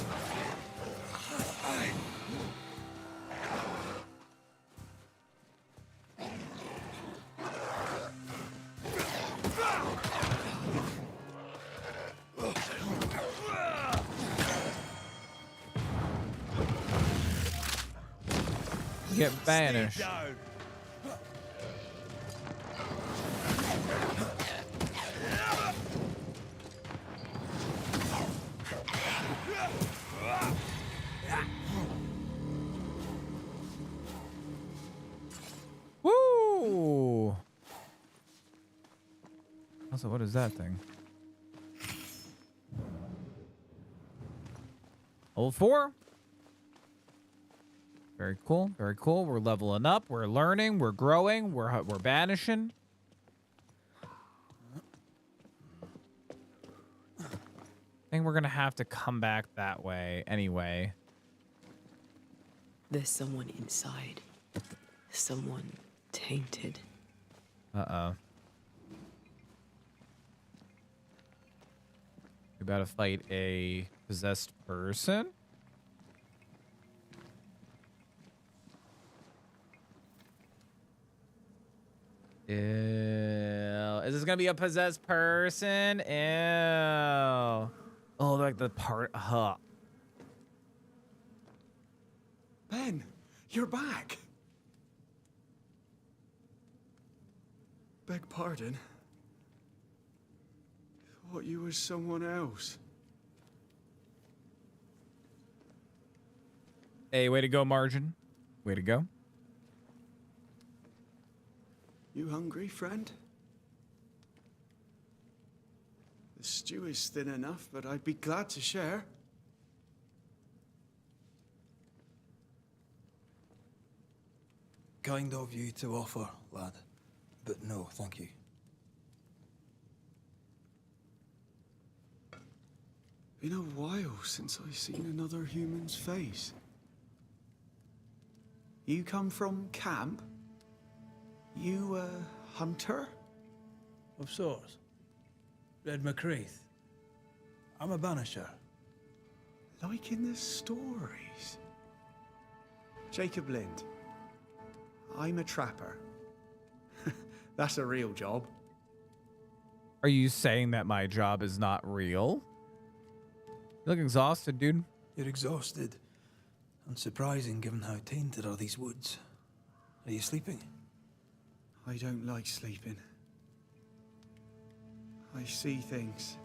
Get banished. Woo! Also, what is that thing? Level 4. Very cool. Very cool. We're leveling up. We're learning. We're growing. We're banishing. I think we're gonna have to come back that way anyway. There's someone inside. Someone tainted. Uh-oh. We about to fight a possessed person? Ew. Is this gonna be a possessed person? Ew. Oh, like the part. Huh. Ben, you're back. Beg pardon. Thought you was someone else. Hey, way to go, Margin. Way to go. You hungry, friend? The stew is thin enough, but I'd be glad to share. Kind of you to offer, lad. But no, thank you. Been a while since I've seen another human's face. You come from camp? You a hunter? Of sorts. Red McCraith. I'm a banisher. Like in the stories. Jacob Lind. I'm a trapper. That's a real job. Are you saying that my job is not real? You look exhausted, dude. You're exhausted. Unsurprising given how tainted are these woods. Are you sleeping? I don't like sleeping. I see things.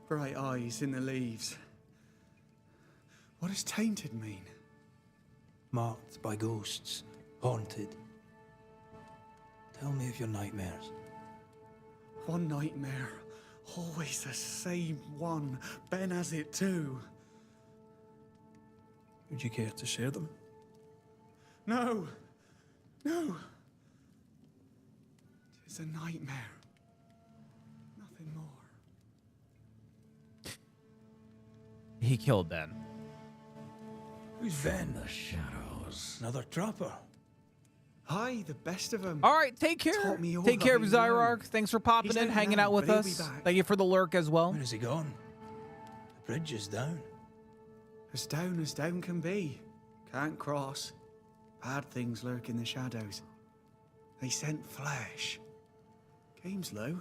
Bright eyes in the leaves. What does tainted mean? Marked by ghosts. Haunted. Tell me of your nightmares. One nightmare. Always the same one. Ben has it too. Would you care to share them? No. No. It's a nightmare. Nothing more. He killed Ben. Who's Ben? The shadows. Another trapper. Hi, the best of them. All right, take care. Take care of Zyrark. Thanks for popping He's in, out hanging now, out with but he'll be us. back. Thank you for the lurk as well. When is he gone? The bridge is down. As down can be. Can't cross. Bad things lurk in the shadows. They scent flesh. Game's low.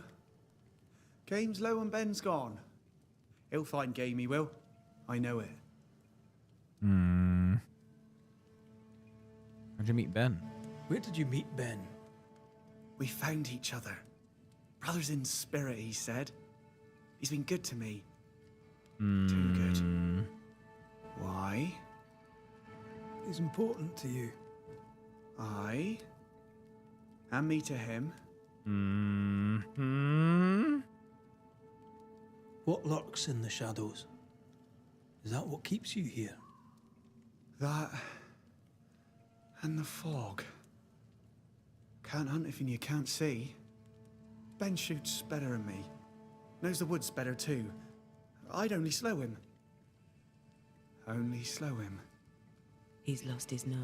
Game's low and Ben's gone. He'll find game, he will. I know it. Hmm. How'd you meet Ben? Where did you meet Ben? We found each other. Brothers in spirit, he said. He's been good to me. Too good. Why? He's important to you. Aye. And me to him. What lurks in the shadows? Is that what keeps you here? That... and the fog. Can't hunt anything you can't see. Ben shoots better than me. Knows the woods better too. I'd only slow him. Only slow him. He's lost his nerve.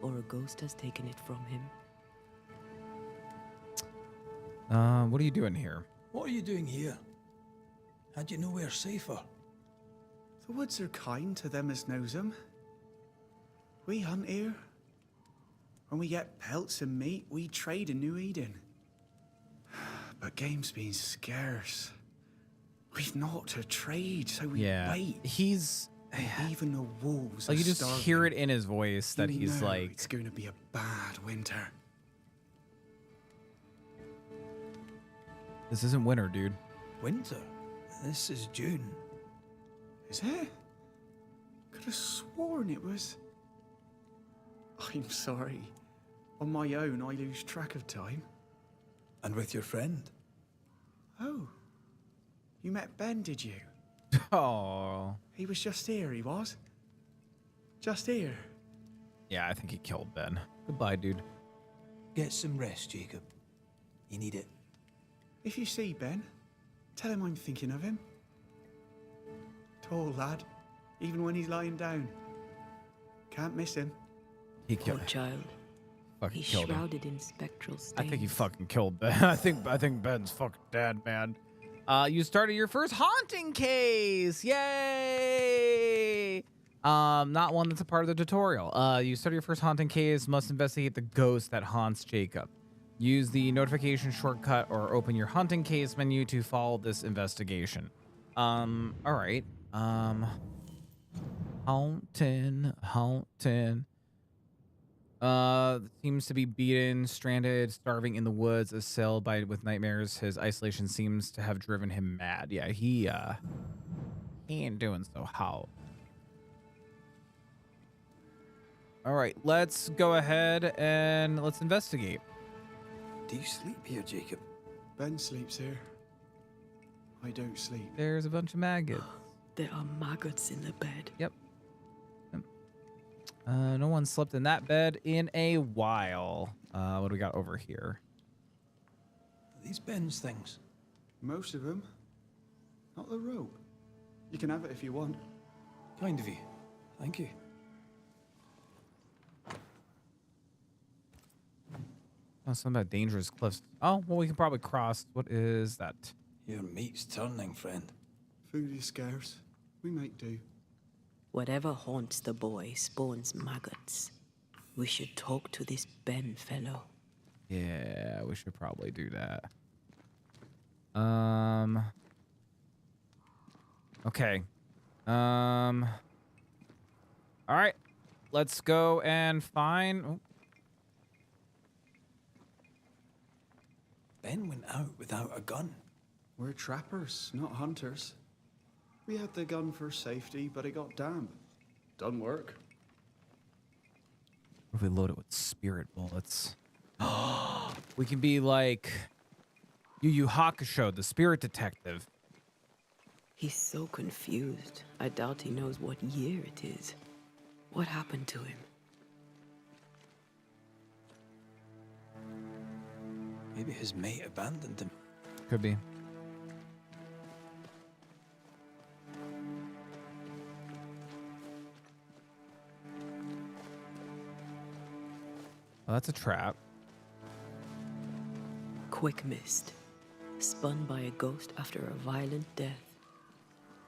Or a ghost has taken it from him. What are you doing here? What are you doing here? Had you nowhere safer? The woods are kind to them as knows them. We hunt here. When we get pelts and meat, we trade in New Eden. But game's been scarce. We've naught to trade, so we wait. He's... Even the wolves Like, are you just starving. hear it in his voice that You he's know like... it's going to be a bad winter. This isn't winter, dude. Winter? This is June. Is it? Could have sworn it was... I'm sorry. On my own, I lose track of time. And with your friend? Oh. You met Ben, did you? Oh. He was just here, he was. Just here. Yeah, I think he killed Ben. Goodbye, dude. Get some rest, Jacob. You need it. If you see Ben, tell him I'm thinking of him. Tall lad, even when he's lying down. Can't miss him. He killed Poor child. Fucking He's killed him. shrouded in spectral stains. I think he fucking killed Ben. I think Ben's fucking dead, man. You started your first haunting case. Yay! Not one that's a part of the tutorial. You started your first haunting case. Must investigate the ghost that haunts Jacob. Use the notification shortcut or open your hunting case menu to follow this investigation. All right. Haunting. Seems to be beaten, stranded, starving in the woods, assailed with nightmares. His isolation seems to have driven him mad. Yeah, he ain't doing so hot. All right, let's go ahead and let's investigate. Do you sleep here, Jacob? Ben sleeps here. I don't sleep. There's a bunch of maggots. There are maggots in the bed. Yep. No one slept in that bed in a while. What do we got over here? These Ben's things. Most of them. Not the rope. You can have it if you want. Kind of you. Thank you. Oh, something about dangerous cliffs. Oh, well, we can probably cross. What is that? Your meat's turning, friend. Food is scarce. We make do. Whatever haunts the boy spawns maggots. We should talk to this Ben fellow. Yeah, we should probably do that. Okay. All right. Let's go and find... Oh. Ben went out without a gun. We're trappers, not hunters. We had the gun for safety, but it got damp. Doesn't work. What if we load it with spirit bullets? We can be like Yu Yu Hakusho, the spirit detective. He's so confused. I doubt he knows what year it is. What happened to him? Maybe his mate abandoned him. Could be. Well, that's a trap. Quick mist. Spun by a ghost after a violent death.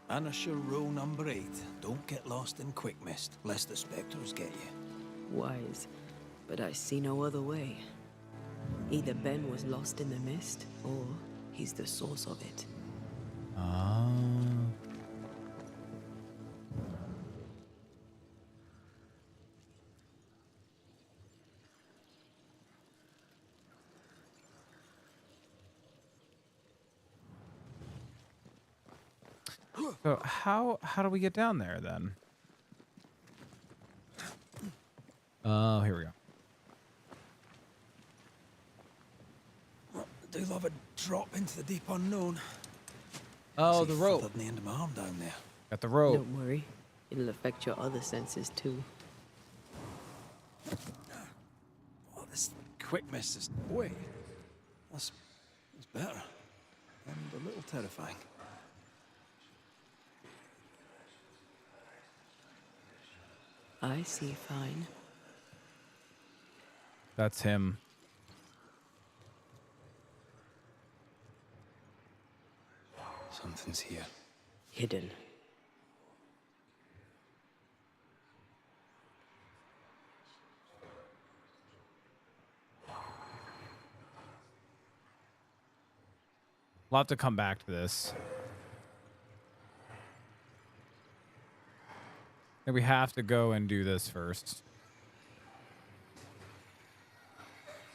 Banisher rule number 8. Don't get lost in quick mist, lest the specters get you. Wise, but I see no other way. Either Ben was lost in the mist, or he's the source of it. So how do we get down there then? Oh, here we go. do love a drop into the deep unknown. Oh, the rope. Further than the end of my arm down there. Got the rope. Don't worry. It'll affect your other senses too. Oh, this quick mist is... Wait. That's better. And a little terrifying. I see fine. That's him. Something's here. Hidden. We'll have to come back to this. I think we have to go and do this first.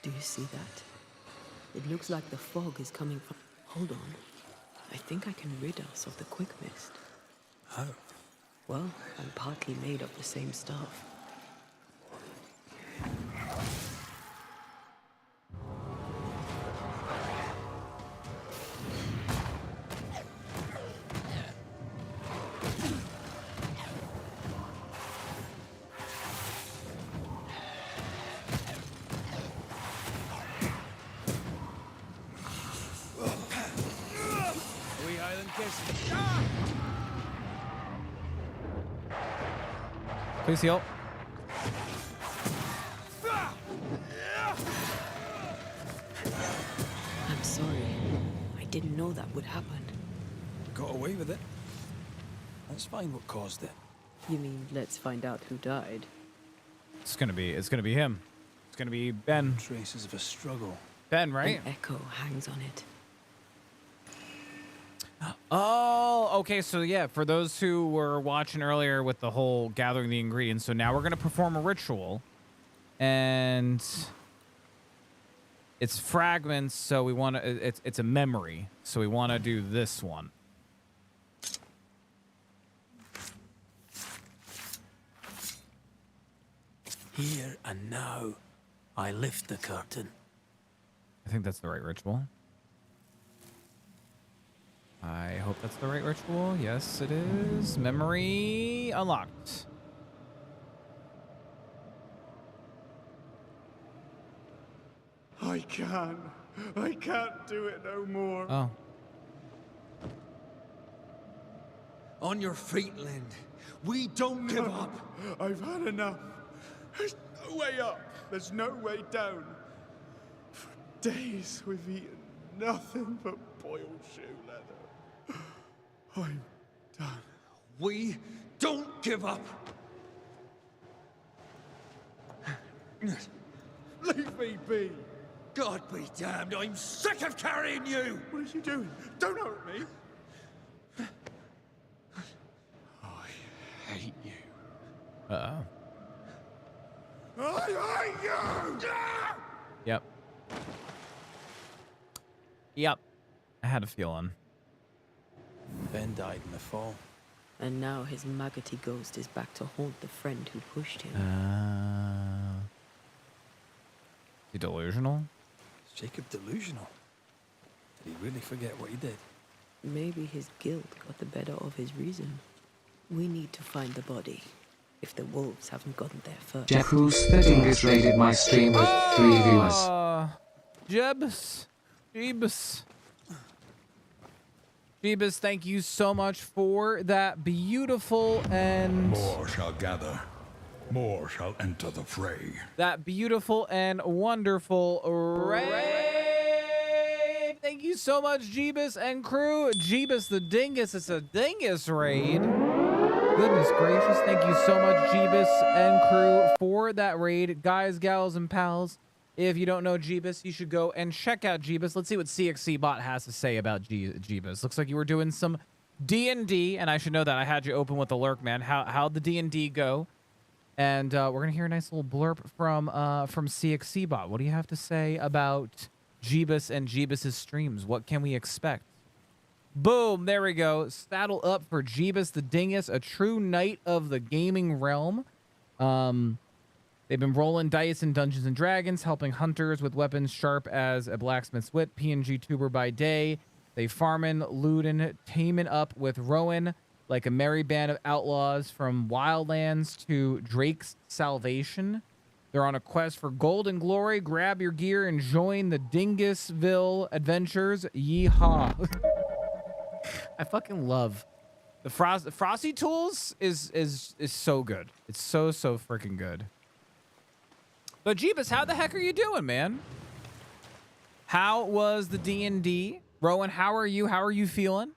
Do you see that? It looks like the fog is coming from... Hold on. I think I can rid us of the quick mist. How? Well, I'm partly made of the same stuff. Please heal. I'm sorry. I didn't know that would happen. Got away with it. Let's find what caused it. You mean, let's find out who died? It's gonna be him. It's gonna be Ben. Traces of a struggle. Ben, right? An echo hangs on it. Oh, okay. So yeah, for those who were watching earlier with the whole gathering the ingredients, so now we're gonna perform a ritual, and it's fragments. So we want to. It's a memory. So we want to do this one. Here and now, I lift the curtain. I think that's the right ritual. I hope that's the right ritual. Yes, it is. Memory unlocked. I can't do it no more. Oh. On your feet, Lind. We don't give up. I've had enough. There's no way up. There's no way down. For days we've eaten nothing but boiled shoe leather. I'm done. We don't give up. Leave me be. God be damned, I'm sick of carrying you! What are you doing? Don't hurt me. I hate you. Uh-oh. I hate you! Yep. Yep. I had a feeling. Ben died in the fall. And now his maggoty ghost is back to haunt the friend who pushed him. Is he delusional? Is Jacob delusional? Did he really forget what he did? Maybe his guilt got the better of his reason. We need to find the body, if the wolves haven't gotten there first. Jeffrus the Dingus raided my stream with 3 viewers. Jeebus, thank you so much for that beautiful and... More shall gather. More shall enter the fray. That beautiful and wonderful raid. Thank you so much, Jeebus and crew. Jeebus the Dingus. It's a Dingus raid. Goodness gracious. Thank you so much, Jeebus and crew, for that raid. Guys, gals, and pals, if you don't know Jeebus, you should go and check out Jeebus. Let's see what CXC Bot has to say about Jeebus. Looks like you were doing some D&D, and I should know that. I had you open with the lurk, man. How'd the D&D go? And we're gonna hear a nice little blurb from CXC Bot. What do you have to say about Jeebus and Jeebus's streams? What can we expect? Boom, there we go. Saddle up for Jeebus the Dingus, a true knight of the gaming realm. They've been rolling dice in Dungeons and Dragons, helping hunters with weapons sharp as a blacksmith's wit. PNG tuber by day. They farmin', lootin', teaming up with Rowan like a merry band of outlaws from Wildlands to Drake's Salvation. They're on a quest for gold and glory. Grab your gear and join the Dingusville adventures. Yeehaw. I fucking love the Frosty Tools is so good. It's so freaking good. But Jeebus, how the heck are you doing, man? How was the D&D? Rowan, how are you? How are you feeling?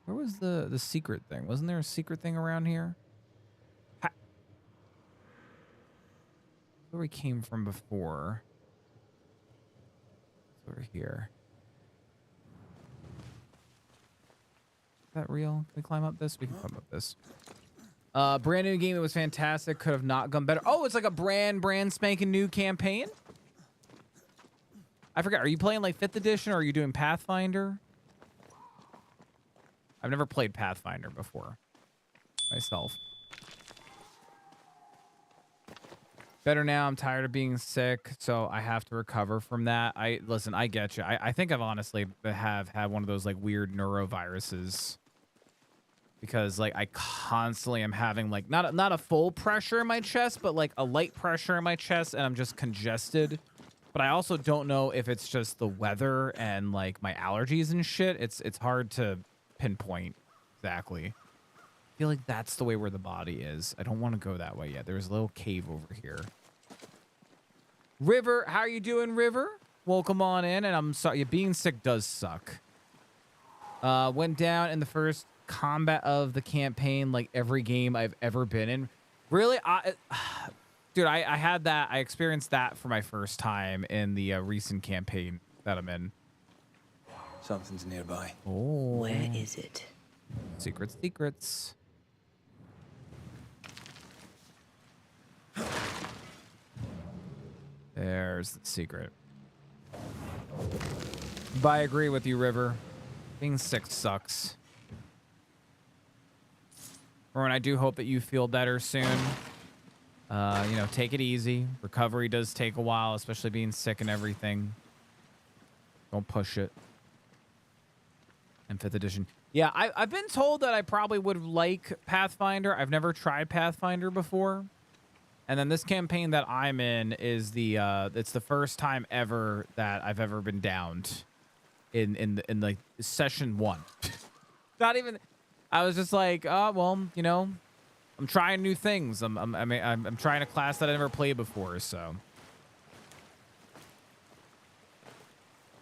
Where was the secret thing? Wasn't there a secret thing around here? Where we came from before. It's over here. Is that real? Can we climb up this? We can climb up this. Brand new game. It was fantastic. Could have not gone better. Oh, it's like a brand spanking new campaign. I forgot. Are you playing like 5th edition or are you doing Pathfinder? I've never played Pathfinder before myself. Better now. I'm tired of being sick, so I have to recover from that. Listen, I get you. I think I've honestly have had one of those like weird neuroviruses. Because like I constantly am having like not a full pressure in my chest, but like a light pressure in my chest, and I'm just congested. But I also don't know if it's just the weather and like my allergies and shit. It's hard to pinpoint exactly. I feel like that's the way where the body is. I don't want to go that way yet. There's a little cave over here. River, how are you doing, River? Welcome on in. And I'm sorry, being sick does suck. Went down in the first combat of the campaign like every game I've ever been in. Really? Dude, I had that. I experienced that for my first time in the recent campaign that I'm in. Something's nearby. Oh. Where is it? Secrets. There's the secret. But I agree with you, River. Being sick sucks. Rowan, I do hope that you feel better soon. You know, take it easy. Recovery does take a while, especially being sick and everything. Don't push it. And 5th edition. Yeah, I've been told that I probably would like Pathfinder. I've never tried Pathfinder before. And then this campaign that I'm in is it's the first time ever that I've ever been downed in like session 1. Not even. I was just like, oh well, you know, I'm trying new things. I'm trying a class that I never played before, so.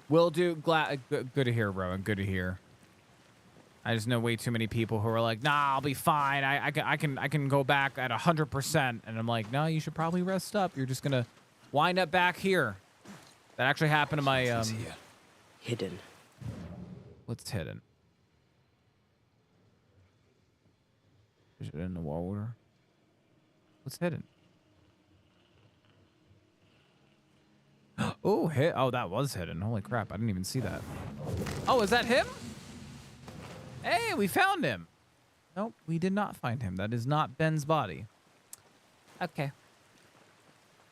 Will do. Good to hear, Rowan. Good to hear. I just know way too many people who are like, nah, I'll be fine. I can go back at 100%. And I'm like, no, you should probably rest up. You're just gonna wind up back here. That actually happened to my hidden. What's hidden? Is it in the water? What's hidden? Oh, oh, that was hidden. Holy crap! I didn't even see that. Oh, is that him? Hey, we found him. Nope, we did not find him. That is not Ben's body. Okay.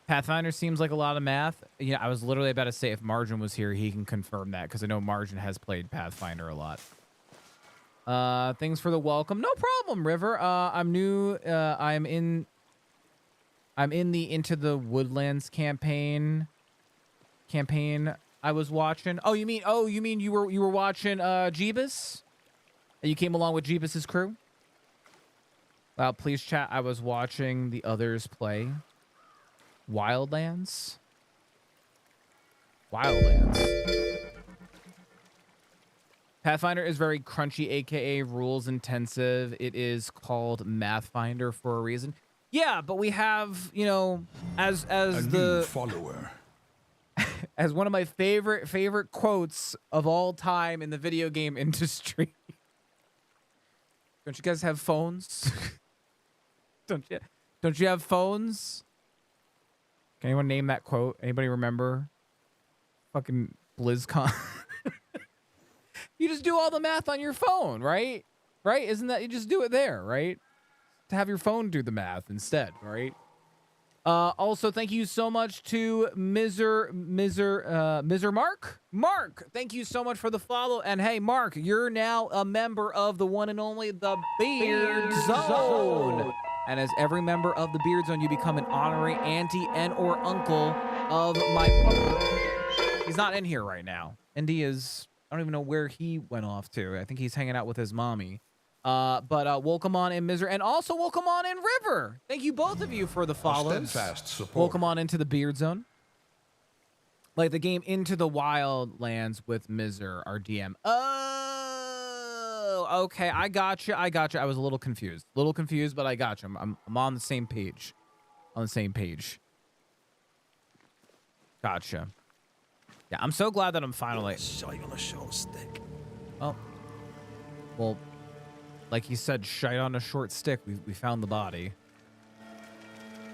Pathfinder seems like a lot of math. Yeah, I was literally about to say if Margin was here, he can confirm that because I know Margin has played Pathfinder a lot. Things for the welcome. No problem, River. I'm new. I'm in the Into the Woodlands campaign I was watching. Oh, you mean you were watching Jeebus? And you came along with Jeebus's crew? Well, please chat. I was watching the others play Wildlands. Pathfinder is very crunchy, aka rules intensive. It is called Mathfinder for a reason. Yeah, but we have, you know, as the follower. As one of my favorite quotes of all time in the video game industry. Don't you guys have phones? Don't you have phones? Can anyone name that quote? Anybody remember? Fucking BlizzCon. You just do all the math on your phone, right? Right? Isn't that you just do it there, right? to have your phone do the math instead, right? Also, thank you so much to Miser Mark. Mark, thank you so much for the follow. And hey, Mark, you're now a member of the one and only the Beard Zone. And as every member of the Beard Zone, you become an honorary auntie and or uncle of my brother. He's not in here right now. Indy is, I don't even know where he went off to. I think he's hanging out with his mommy. But welcome on in Miser, and also welcome on in River. Thank you both of you for the follows. Steadfast support. Welcome on into the Beard Zone. Like the game Into the Wildlands with Miser, our DM. Oh, okay. I got you. I was a little confused. But I got you. I'm on the same page. Gotcha. Yeah, I'm so glad that I'm finally. Shite on a short stick. Oh. Well, like he said, shite on a short stick. We found the body.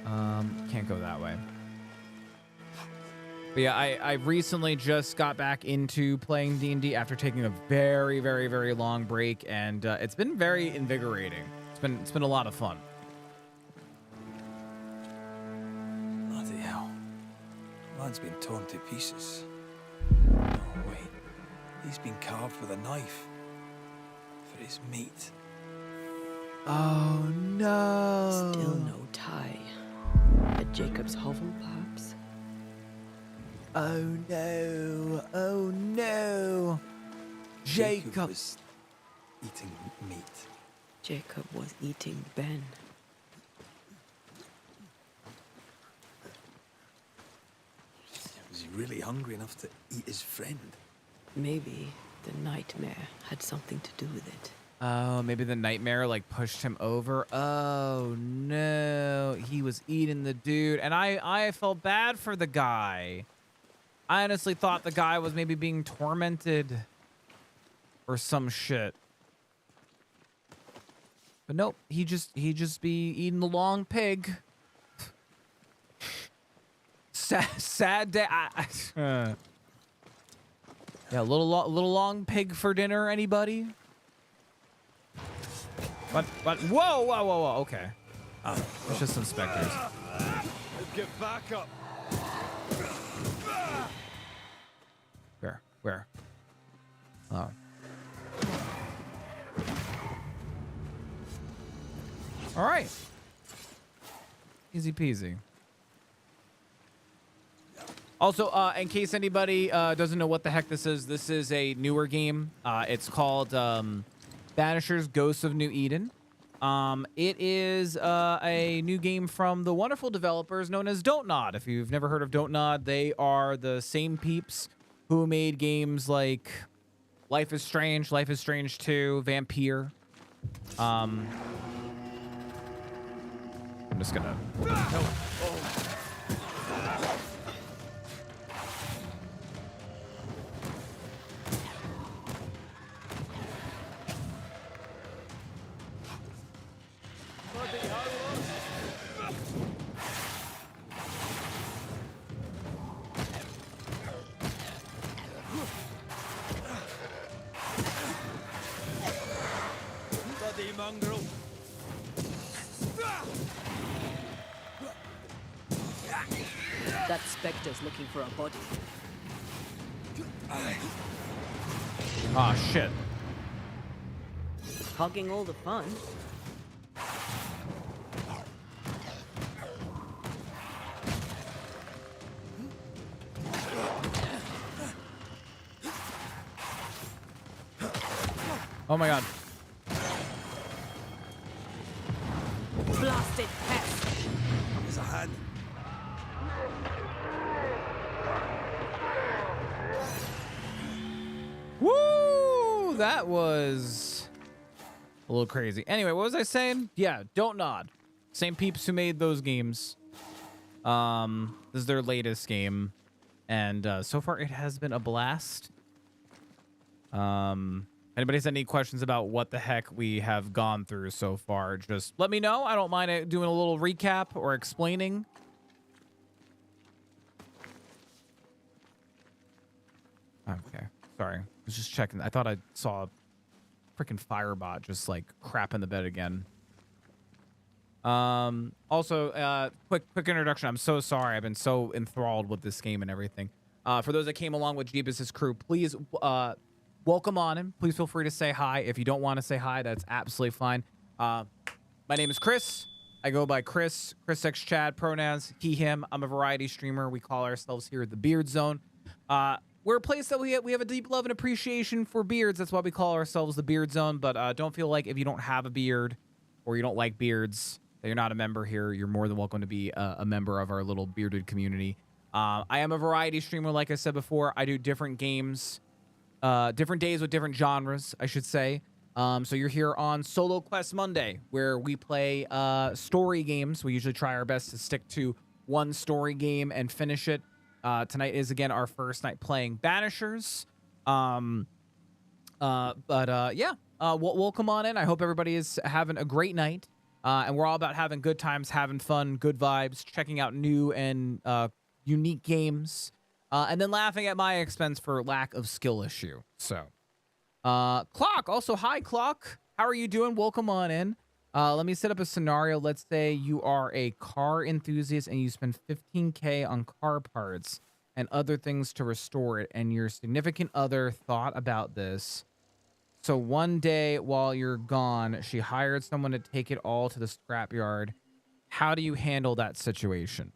Can't go that way. But yeah, I recently just got back into playing D&D after taking a very, very, very long break, and it's been very invigorating. It's been a lot of fun. Bloody hell. Man's been torn to pieces. Oh, wait. He's been carved with a knife. For his meat. Oh, no. Still no tie. At Jacob's hovel, perhaps? Oh, no. Oh, no. Jacob was eating meat. Jacob was eating Ben. Was he really hungry enough to eat his friend? Maybe the nightmare had something to do with it. Oh, maybe the nightmare like pushed him over. Oh no, he was eating the dude, and I felt bad for the guy. I honestly thought the guy was maybe being tormented or some shit. But nope, he just be eating the long pig. Sad day. Yeah, a little long pig for dinner. Anybody? But whoa, okay. Oh, it's just some specters. Get back up. Where? Oh. All right. Easy peasy. Also, in case anybody doesn't know what the heck this is a newer game. It's called Banishers: Ghosts of New Eden. It is a new game from the wonderful developers known as Don't Nod. If you've never heard of Don't Nod, they are the same peeps who made games like Life is Strange, Life is Strange 2, Vampire. I'm just gonna... Mongrel. That specter's looking for a body. Ah, shit. Hogging all the fun. Oh my god. Blasted pest! There's a hand. Woo! That was a little crazy. Anyway, what was I saying? Yeah, Don't Nod. Same peeps who made those games. This is their latest game. And so far, it has been a blast. Anybody has any questions about what the heck we have gone through so far, just let me know. I don't mind doing a little recap or explaining. Okay, sorry. I was just checking. I thought I saw a freaking firebot just like crap in the bed again. Also, quick introduction. I'm so sorry. I've been so enthralled with this game and everything. For those that came along with Jeebus' crew, please welcome on in. Please feel free to say hi. If you don't want to say hi, that's absolutely fine. My name is Chris. I go by Chrisxchad, pronouns he, him. I'm a variety streamer. We call ourselves here the Beard Zone. We're a place that we have a deep love and appreciation for beards. That's why we call ourselves the Beard Zone. But don't feel like if you don't have a beard or you don't like beards, that you're not a member here. You're more than welcome to be a member of our little bearded community. I am a variety streamer, like I said before. I do different games, different days with different genres, I should say. So you're here on Solo Quest Monday, where we play story games. We usually try our best to stick to one story game and finish it. Tonight is, again, our first night playing Banishers. Yeah, welcome on in. I hope everybody is having a great night. And we're all about having good times, having fun, good vibes, checking out new and unique games, and then laughing at my expense for lack of skill issue. So, Clock, also, hi, Clock. How are you doing? Welcome on in. Let me set up a scenario. Let's say you are a car enthusiast and you spend 15K on car parts and other things to restore it, and your significant other thought about this. So one day while you're gone, she hired someone to take it all to the scrapyard. How do you handle that situation?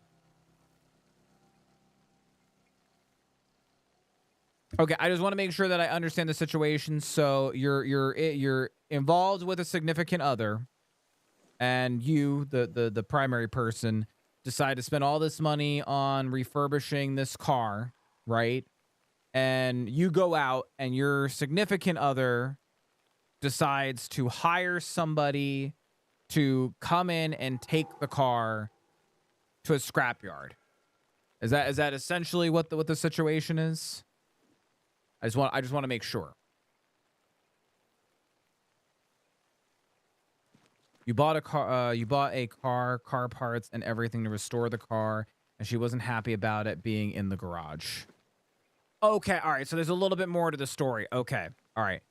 Okay, I just want to make sure that I understand the situation. So you're involved with a significant other, and you, the primary person, decide to spend all this money on refurbishing this car, right? And you go out, and your significant other decides to hire somebody to come in and take the car to a scrapyard. Is that essentially what the situation is? I just want to make sure. You bought a car, car parts, and everything to restore the car, and she wasn't happy about it being in the garage. Okay, all right. So there's a little bit more to the story. Okay, all right.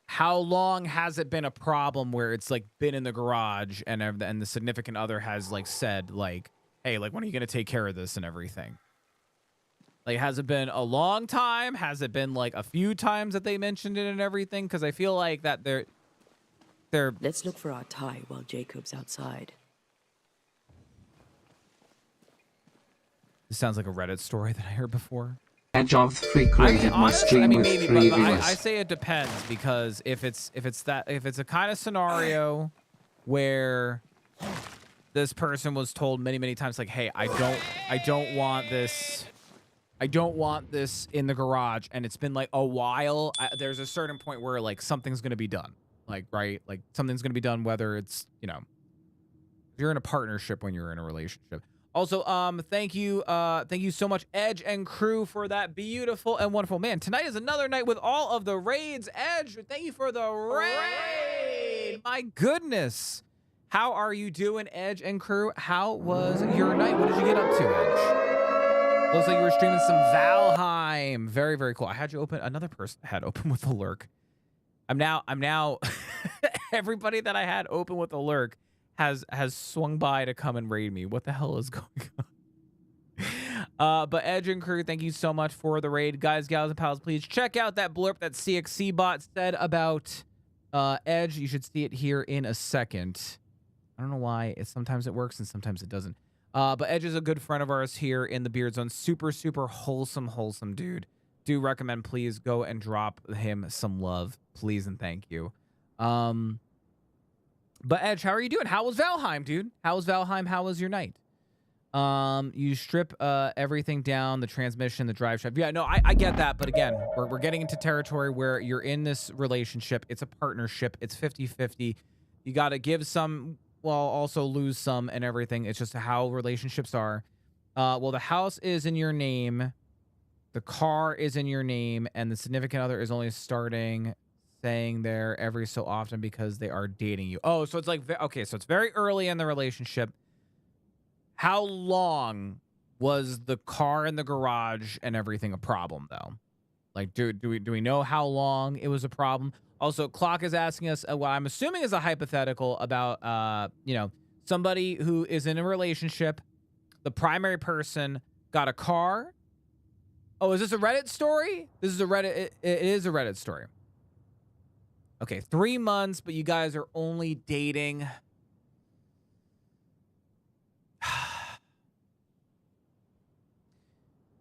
How long has it been a problem where it's like been in the garage and the significant other has like said like, hey, like, when are you gonna take care of this and everything? Like, has it been a long time? Has it been like a few times that they mentioned it and everything? Because I feel like that they're. Let's look for our tie while Jacob's outside. This sounds like a Reddit story that I heard before. Edge of 3 created my stream with maybe, 3 but viewers. I say it depends, because if it's a kind of scenario where this person was told many times, like, hey, I don't want this in the garage, and it's been like a while, there's a certain point where like something's gonna be done, like, right, like something's gonna be done, whether it's, you know, you're in a partnership, when you're in a relationship. Also, thank you so much, Edge and crew, for that beautiful and wonderful. Man, tonight is another night with all of the raids. Edge, thank you for the raid. My goodness. How are you doing, Edge and crew? How was your night? What did you get up to, Edge? Looks like you were streaming some Valheim. Very, very cool. I had you open, another person had open with a lurk. I'm now everybody that I had open with a lurk has swung by to come and raid me. What the hell is going on? But Edge and crew, thank you so much for the raid. Guys, gals, and pals, please check out that blurb that CXC bot said about Edge. You should see it here in a second. I don't know why. Sometimes it works and sometimes it doesn't. But Edge is a good friend of ours here in the Beard Zone. Super, super wholesome dude. Do recommend, please go and drop him some love, please and thank you. But Edge, how are you doing? How was Valheim, dude? How was Valheim? How was your night? You strip everything down, the transmission, the drive shaft. Yeah, no, I get that. But again, we're getting into territory where you're in this relationship. It's a partnership. It's 50-50. You got to give some while also lose some and everything. It's just how relationships are. Well, the house is in your name. The car is in your name. And the significant other is only staying there every so often because they are dating you. Oh, so it's like, okay, so it's very early in the relationship. How long was the car in the garage and everything a problem, though? Like, do we know how long it was a problem? Also, Clock is asking us what I'm assuming is a hypothetical about, you know, somebody who is in a relationship. The primary person got a car. Oh, is this a Reddit story? This is a Reddit. It is a Reddit story. Okay, 3 months, but you guys are only dating.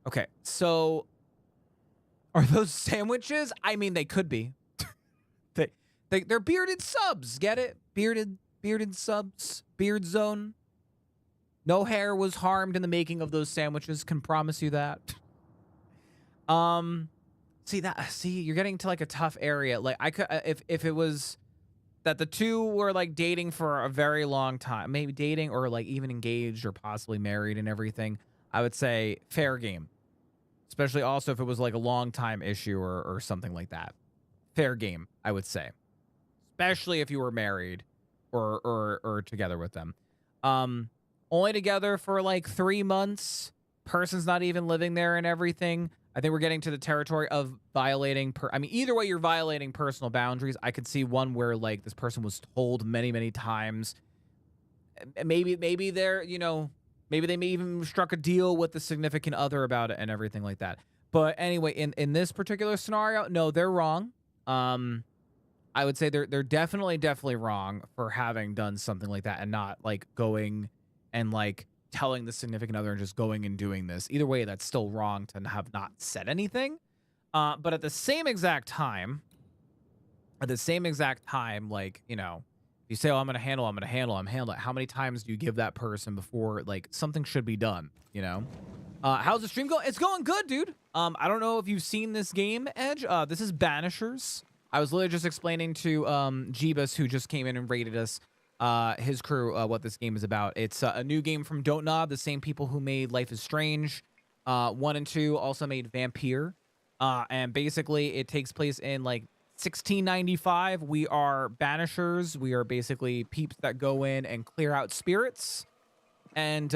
Okay, so are those sandwiches? I mean, they could be. They're bearded subs. Get it? Bearded subs. Beard zone. No hair was harmed in the making of those sandwiches. Can promise you that. See, you're getting to like a tough area. Like I could, if it was that the two were like dating for a very long time, maybe dating or like even engaged or possibly married and everything, I would say fair game. Especially also if it was like a long time issue or something like that. Fair game, I would say. Especially if you were married or together with them. Only together for like 3 months. Person's not even living there and everything. I think we're getting to the territory of violating. I mean, either way, you're violating personal boundaries. I could see one where like this person was told many, many times. Maybe they're, you know, maybe they may even struck a deal with the significant other about it and everything like that. But anyway, in this particular scenario, no, they're wrong. I would say they're definitely wrong for having done something like that and not like going and like telling the significant other and just going and doing this. Either way, that's still wrong to have not said anything. But at the same exact time, like, you know, you say, oh, I'm going to handle it. How many times do you give that person before like something should be done, you know? How's the stream going? It's going good, dude. I don't know if you've seen this game, Edge. This is Banishers. I was literally just explaining to Jeebus, who just came in and rated us, his crew, what this game is about. It's a new game from Don't Nod, the same people who made Life is Strange. 1 and 2 also made Vampire. And basically, it takes place in like 1695. We are Banishers. We are basically peeps that go in and clear out spirits. And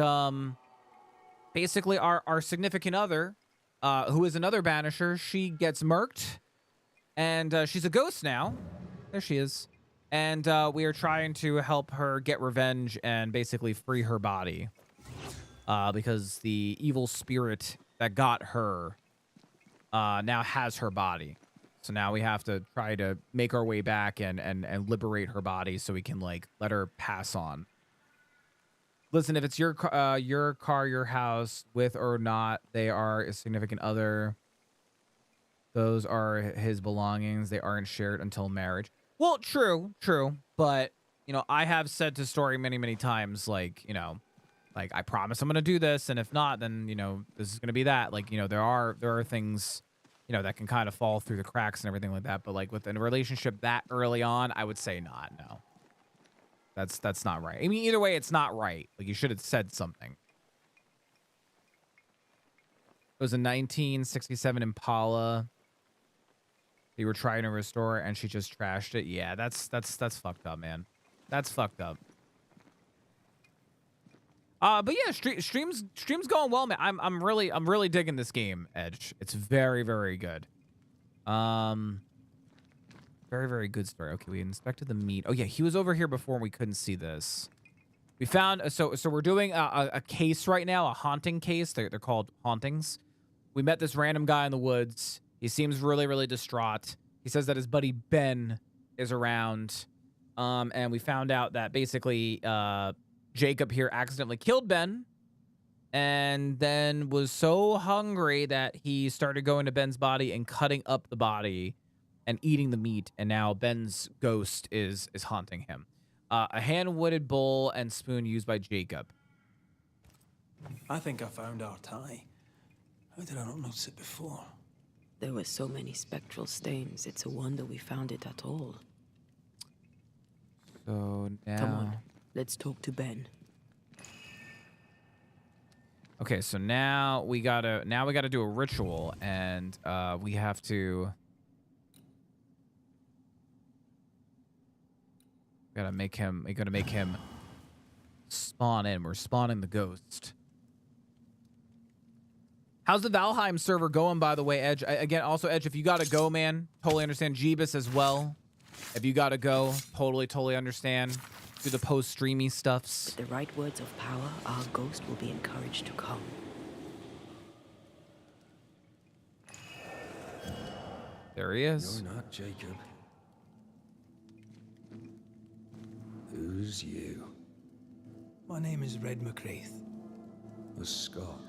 basically, our significant other, who is another Banisher, she gets murked. And she's a ghost now. There she is. And we are trying to help her get revenge and basically free her body. Because the evil spirit that got her now has her body. So now we have to try to make our way back and liberate her body so we can like let her pass on. Listen, if it's your car, your house, with or not, they are a significant other. Those are his belongings. They aren't shared until marriage. Well, true. But, you know, I have said to Story many, many times, like, you know, like, I promise I'm going to do this. And if not, then, you know, this is going to be that. Like, you know, there are things, you know, that can kind of fall through the cracks and everything like that. But, like, within a relationship that early on, I would say not. No. That's not right. I mean, either way, it's not right. Like, you should have said something. It was a 1967 Impala. You were trying to restore and she just trashed it. Yeah, that's fucked up, man. That's fucked up. But yeah, stream's going well, man. I'm really digging this game, Edge. It's very, very good. Very, very good story. Okay, we inspected the meat. Oh yeah, he was over here before and we couldn't see this. We found so we're doing a case right now, a haunting case. They're called hauntings. We met this random guy in the woods. He seems really, really distraught. He says that his buddy Ben is around. And we found out that basically Jacob here accidentally killed Ben. And then was so hungry that he started going to Ben's body and cutting up the body and eating the meat. And now Ben's ghost is haunting him. A hand-wooded bowl and spoon used by Jacob. I think I found our tie. How did I not notice it before? There were so many spectral stains. It's a wonder we found it at all. So now... Come on, let's talk to Ben. Okay, so now we gotta do a ritual, and we have to... We gotta make him spawn in. We're spawning the ghost. How's the Valheim server going, by the way, Edge? Again, also, Edge, if you gotta go, man, totally understand. Jeebus as well. If you gotta go, totally understand. Do the post-streamy stuffs. With the right words of power, our ghost will be encouraged to come. There he is. You're not Jacob. Who's you? My name is Red McCraith. A Scot.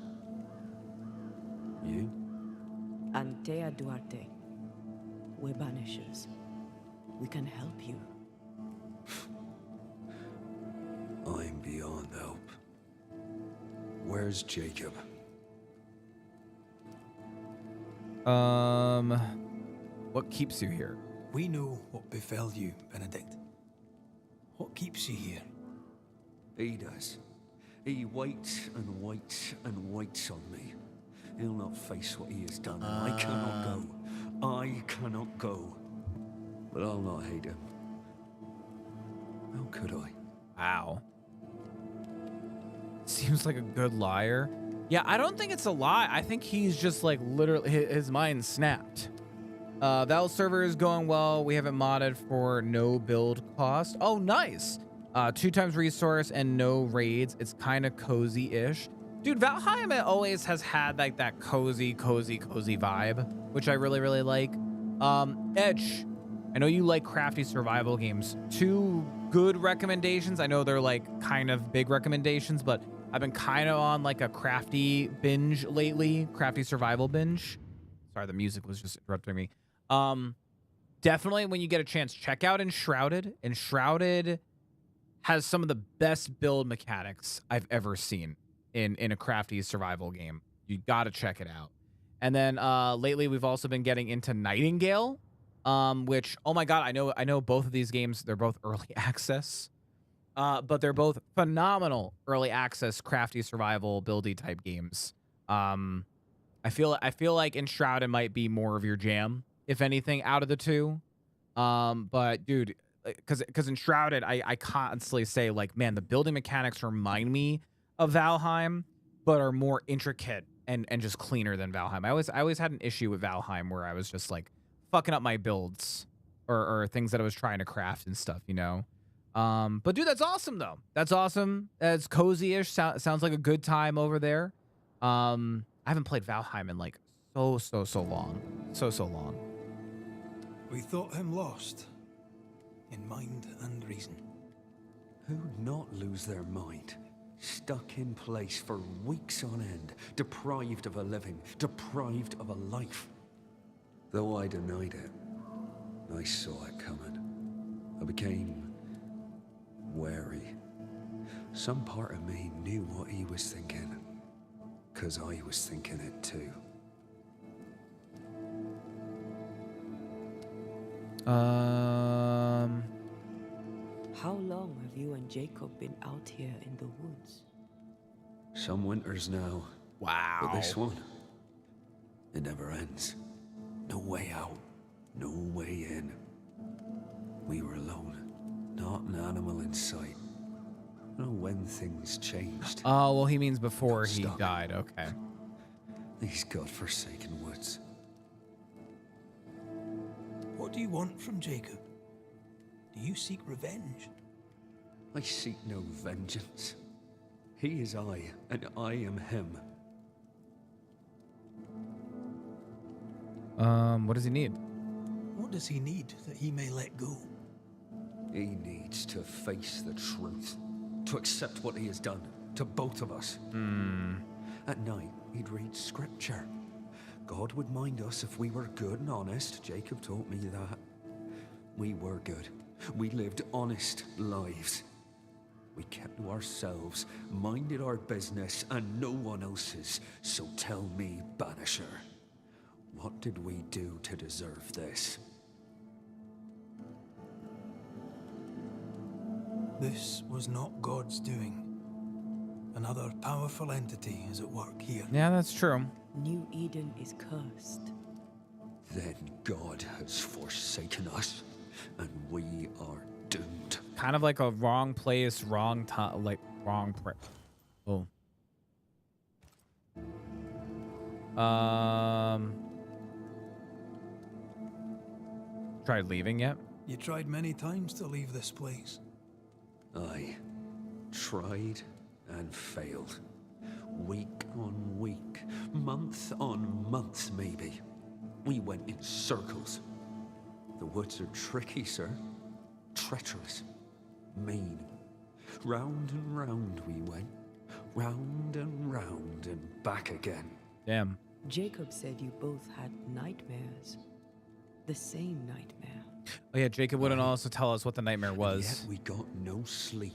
You? Antea Duarte. We're Banishers. We can help you. I'm beyond help. Where's Jacob? What keeps you here? We know what befell you, Benedict. What keeps you here? He does. He waits and waits and waits on me. He'll not face what he has done. I cannot go. I cannot go. But I'll not hate him. How could I? Wow. Seems like a good liar. Yeah, I don't think it's a lie. I think he's just like literally his mind snapped. Val server is going well. We have it modded for no build cost. Oh, nice. 2 times resource and no raids. It's kind of cozy-ish. Dude, Valheim always has had like that cozy vibe, which I really like. Edge, I know you like crafty survival games. 2 good recommendations. I know they're like kind of big recommendations, but I've been kind of on like a crafty binge lately, crafty survival binge. Sorry, the music was just interrupting me. Definitely when you get a chance, check out Enshrouded. Enshrouded has some of the best build mechanics I've ever seen in a crafty survival game. You got to check it out. And then lately we've also been getting into Nightingale, which, oh my God, I know both of these games, they're both early access, but they're both phenomenal early access crafty survival buildy type games. I feel like Enshrouded might be more of your jam, if anything, out of the 2. But dude, because Enshrouded, I constantly say like, man, the building mechanics remind me of Valheim, but are more intricate and just cleaner than Valheim. I always had an issue with Valheim where I was just like fucking up my builds or things that I was trying to craft and stuff, you know. But dude, that's awesome though. That's awesome. It's cozy-ish. Sounds like a good time over there. I haven't played Valheim in like so long. So long. We thought him lost in mind and reason. Who'd not lose their mind? Stuck in place for weeks on end, deprived of a living, deprived of a life. Though I denied it, I saw it coming. I became wary. Some part of me knew what he was thinking, 'cause I was thinking it too. How long have you and Jacob been out here in the woods? Some winters now. Wow. But this one, it never ends. No way out, no way in. We were alone, not an animal in sight. I don't know when things changed. Oh, well, he means before he died. Okay. These godforsaken woods. What do you want from Jacob? Do you seek revenge? I seek no vengeance. He is I, and I am him. What does he need? What does he need that he may let go? He needs to face the truth, to accept what he has done to both of us. At night, he'd read scripture. God would mind us if we were good and honest. Jacob taught me that. We were good. We lived honest lives. We kept to ourselves, minded our business and no one else's. So tell me, Banisher, what did we do to deserve this? This was not God's doing. Another powerful entity is at work here. Yeah, that's true. New Eden is cursed. Then God has forsaken us, and we are doomed. Kind of like a wrong place, wrong time, like wrong. Oh. Tried leaving yet? You tried many times to leave this place. I tried and failed. Week on week, month on month, maybe. We went in circles. The woods are tricky, sir. Treacherous. Mean. Round and round we went. Round and back again. Damn. Jacob said you both had nightmares. The same nightmare. Oh yeah, Jacob wouldn't also tell us what the nightmare was. Yet we got no sleep.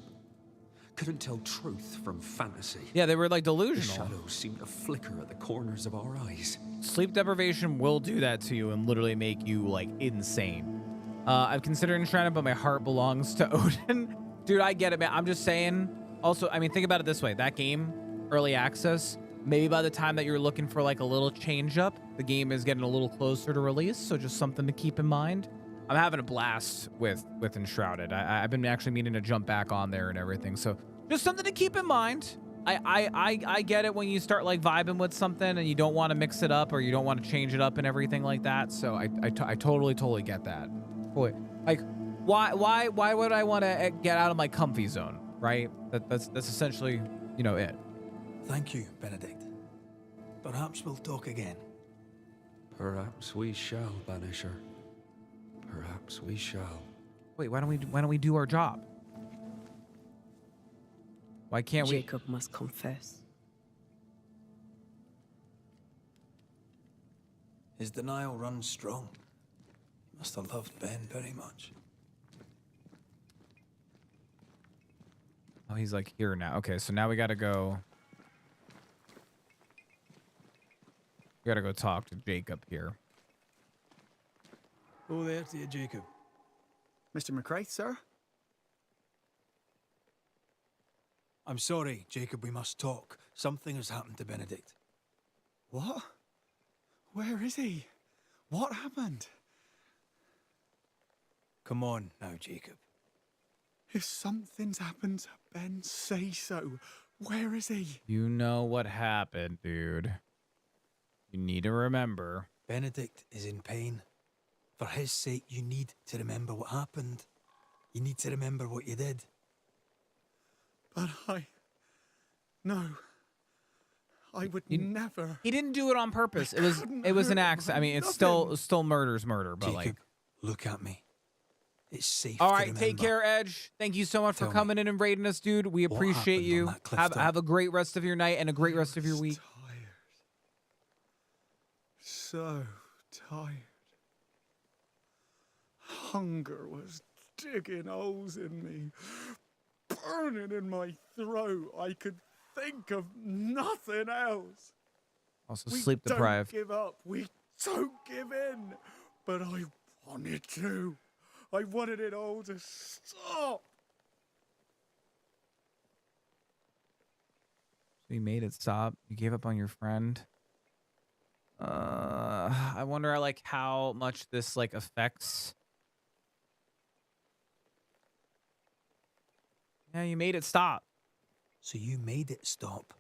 Couldn't tell truth from fantasy. Yeah, they were like The delusional. shadows seemed to flicker at the corners of our eyes. Sleep deprivation will do that to you and literally make you like insane. I've considered enshrinement, but my heart belongs to Odin. Dude, I get it, man. I'm just saying. Also, I mean, think about it this way. That game, early access, maybe by the time that you're looking for like a little change up, the game is getting a little closer to release. So just something to keep in mind. I'm having a blast with Enshrouded. I've been actually meaning to jump back on there and everything. So just something to keep in mind. I get it when you start like vibing with something and you don't want to mix it up or you don't want to change it up and everything like that. So I totally get that. Boy, like why would I want to get out of my comfy zone, right? That's essentially, you know, it. Thank you, Benedict. Perhaps we'll talk again. Perhaps we shall, Banisher. Perhaps we shall. Wait, why don't we do our job? Why can't we? Jacob must confess. His denial runs strong. He must have loved Ben very much. Oh, he's like here now. Okay, so now we gotta go. We gotta go talk to Jacob here. Oh, there to you, Jacob. Mr. McCraith, sir? I'm sorry, Jacob, we must talk. Something has happened to Benedict. What? Where is he? What happened? Come on now, Jacob. If something's happened to Ben, say so. Where is he? You know what happened, dude. You need to remember. Benedict is in pain. For his sake, you need to remember what happened. You need to remember what you did. But no. I would never. He didn't do it on purpose. It was an accident. I mean, it's still murder's murder, but Jacob, like. Look at me. It's safe. All to right, remember. take care, Edge. Thank you so much for Tell coming in and raiding us, dude. We what appreciate happened you. on that cliff Have a great rest of your night and a great rest of your week. So tired. Hunger was digging holes in me, burning in my throat. I could think of nothing else. Also sleep deprived. We don't give up. We don't give in. But I wanted to. I wanted it all to stop. So you made it stop. You gave up on your friend. I wonder like how much this like affects. Yeah, you made it stop. So you made it stop.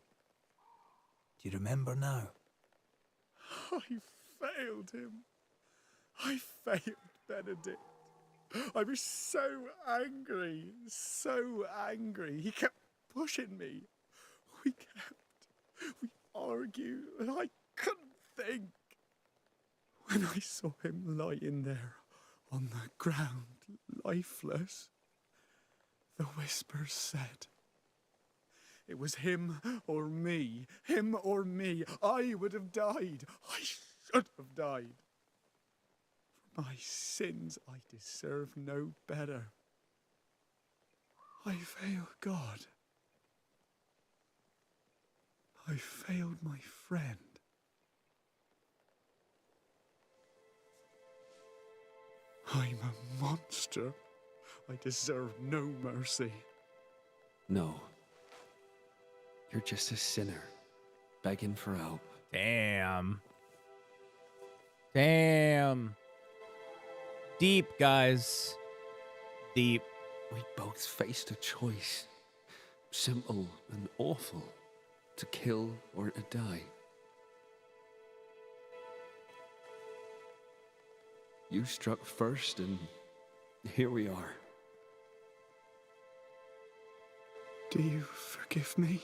Do you remember now? I failed him. I failed Benedict. I was so angry. He kept pushing me. We argued, and I couldn't think. When I saw him lying there on the ground, lifeless, the whispers said, it was him or me. Him or me. I would have died. I should have died. For my sins, I deserve no better. I failed God. I failed my friend. I'm a monster. I deserve no mercy. No. You're just a sinner, begging for help. Damn. Deep, guys. Deep. We both faced a choice. Simple and awful. To kill or to die. You struck first and Here we are. Do you forgive me?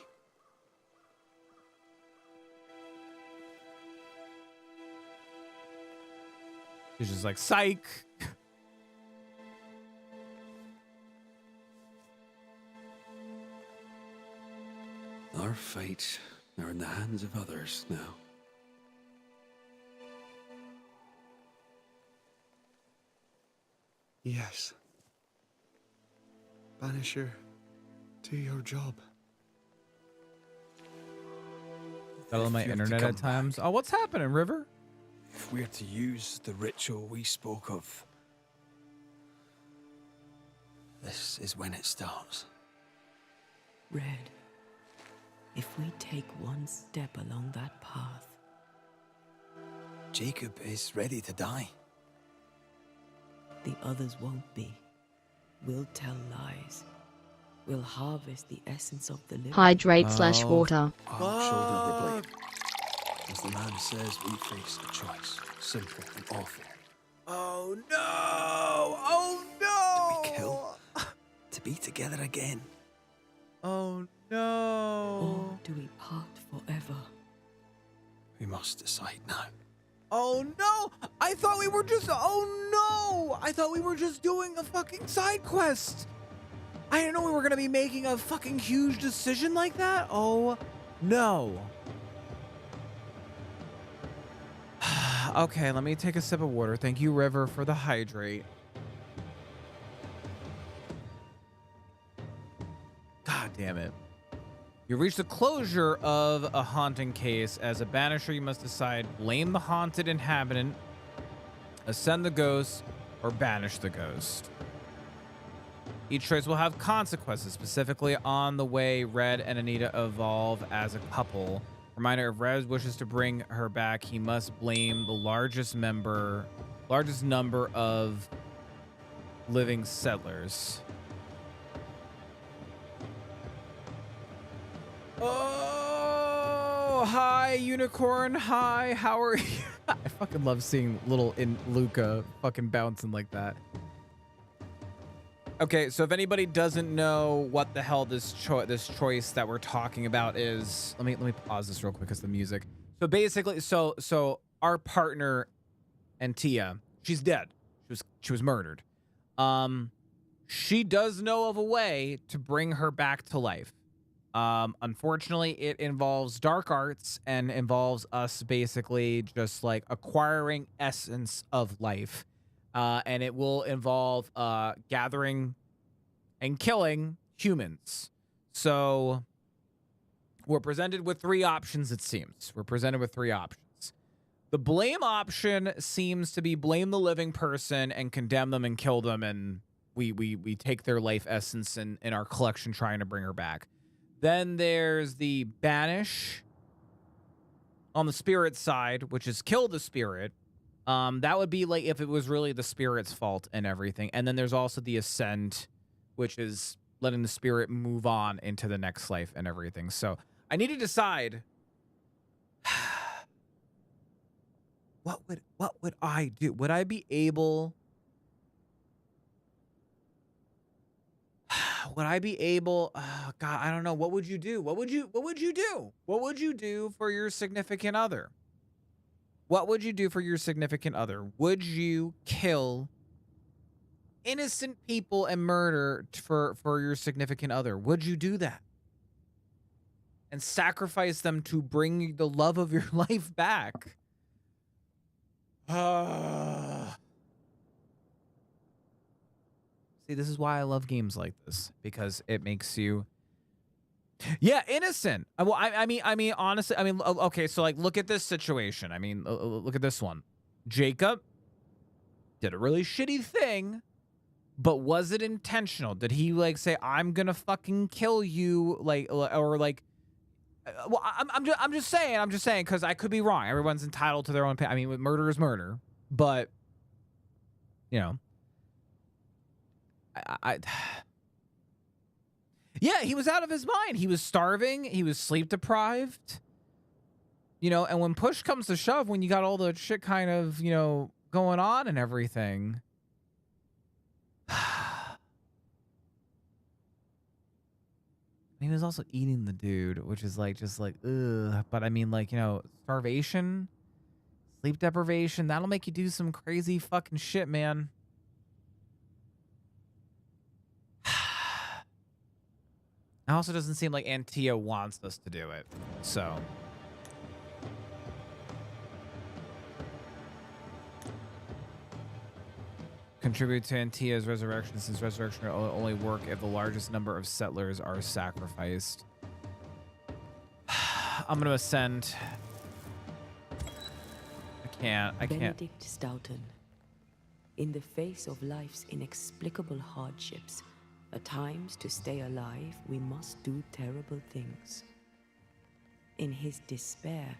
He's just like, psych. Our fates are in the hands of others now. Yes. Banisher, do your job. Got all my internet at times. Oh, what's happening, River? If we're to use the ritual we spoke of, this is when it starts. Red, if we take one step along that path... Jacob is ready to die. The others won't be. We'll tell lies. We'll harvest the essence of the living. Hydrate/water. Our children were blade. As the man says, we face a choice. Simple and awful. Oh no! Oh no! Do we kill? To be together again? Oh no! Or do we part forever? We must decide now. Oh no! I thought we were just. Oh no! I thought we were just doing a fucking side quest. I didn't know we were gonna be making a fucking huge decision like that. Oh no. Okay, let me take a sip of water. Thank you, River, for the hydrate. God damn it. You reach the closure of a haunting case. As a banisher, you must decide: blame the haunted inhabitant, ascend the ghost, or banish the ghost. Each choice will have consequences, specifically on the way Red and Anita evolve as a couple. Reminder, if Red wishes to bring her back, he must blame the largest number of living settlers. Oh, hi, unicorn. Hi, how are you? I fucking love seeing little Luca fucking bouncing like that. Okay, so if anybody doesn't know what the hell this choice that we're talking about is, let me pause this real quick because the music. So basically, so our partner, Antia, she's dead. She was murdered. She does know of a way to bring her back to life. Unfortunately, it involves dark arts and involves us basically just like acquiring essence of life. And it will involve gathering and killing humans. So we're presented with three options, it seems. We're presented with three options. The blame option seems to be blame the living person and condemn them and kill them, and we take their life essence in our collection trying to bring her back. Then there's the banish on the spirit side, which is kill the spirit. That would be like if it was really the spirit's fault and everything. And then there's also the ascend, which is letting the spirit move on into the next life and everything. So I need to decide what would I do? Would I be able? Would I be able? Oh God, I don't know. What would you do? What would you do? What would you do for your significant other? What would you do for your significant other? Would you kill innocent people and murder for your significant other? Would you do that? And sacrifice them to bring the love of your life back? See, this is why I love games like this, because it makes you, yeah, innocent. Well, I mean, honestly, I mean, okay, so like, look at this situation. I mean, look at this one. Jacob did a really shitty thing, but was it intentional? Did he like say, "I'm gonna fucking kill you," like, or like? Well, I'm just saying, because I could be wrong. Everyone's entitled to their own opinion. I mean, murder is murder, but you know. Yeah, he was out of his mind. He was starving. He was sleep deprived. You know, and when push comes to shove, when you got all the shit kind of, you know, going on and everything. He was also eating the dude, which is like just like ugh. But I mean, like, you know, starvation, sleep deprivation, that'll make you do some crazy fucking shit, man. It also doesn't seem like Antia wants us to do it, so. Contribute to Antia's resurrection, since resurrection will only work if the largest number of settlers are sacrificed. I'm gonna ascend. I can't. Benedict Stoughton. In the face of life's inexplicable hardships, at times to stay alive, we must do terrible things. In his despair,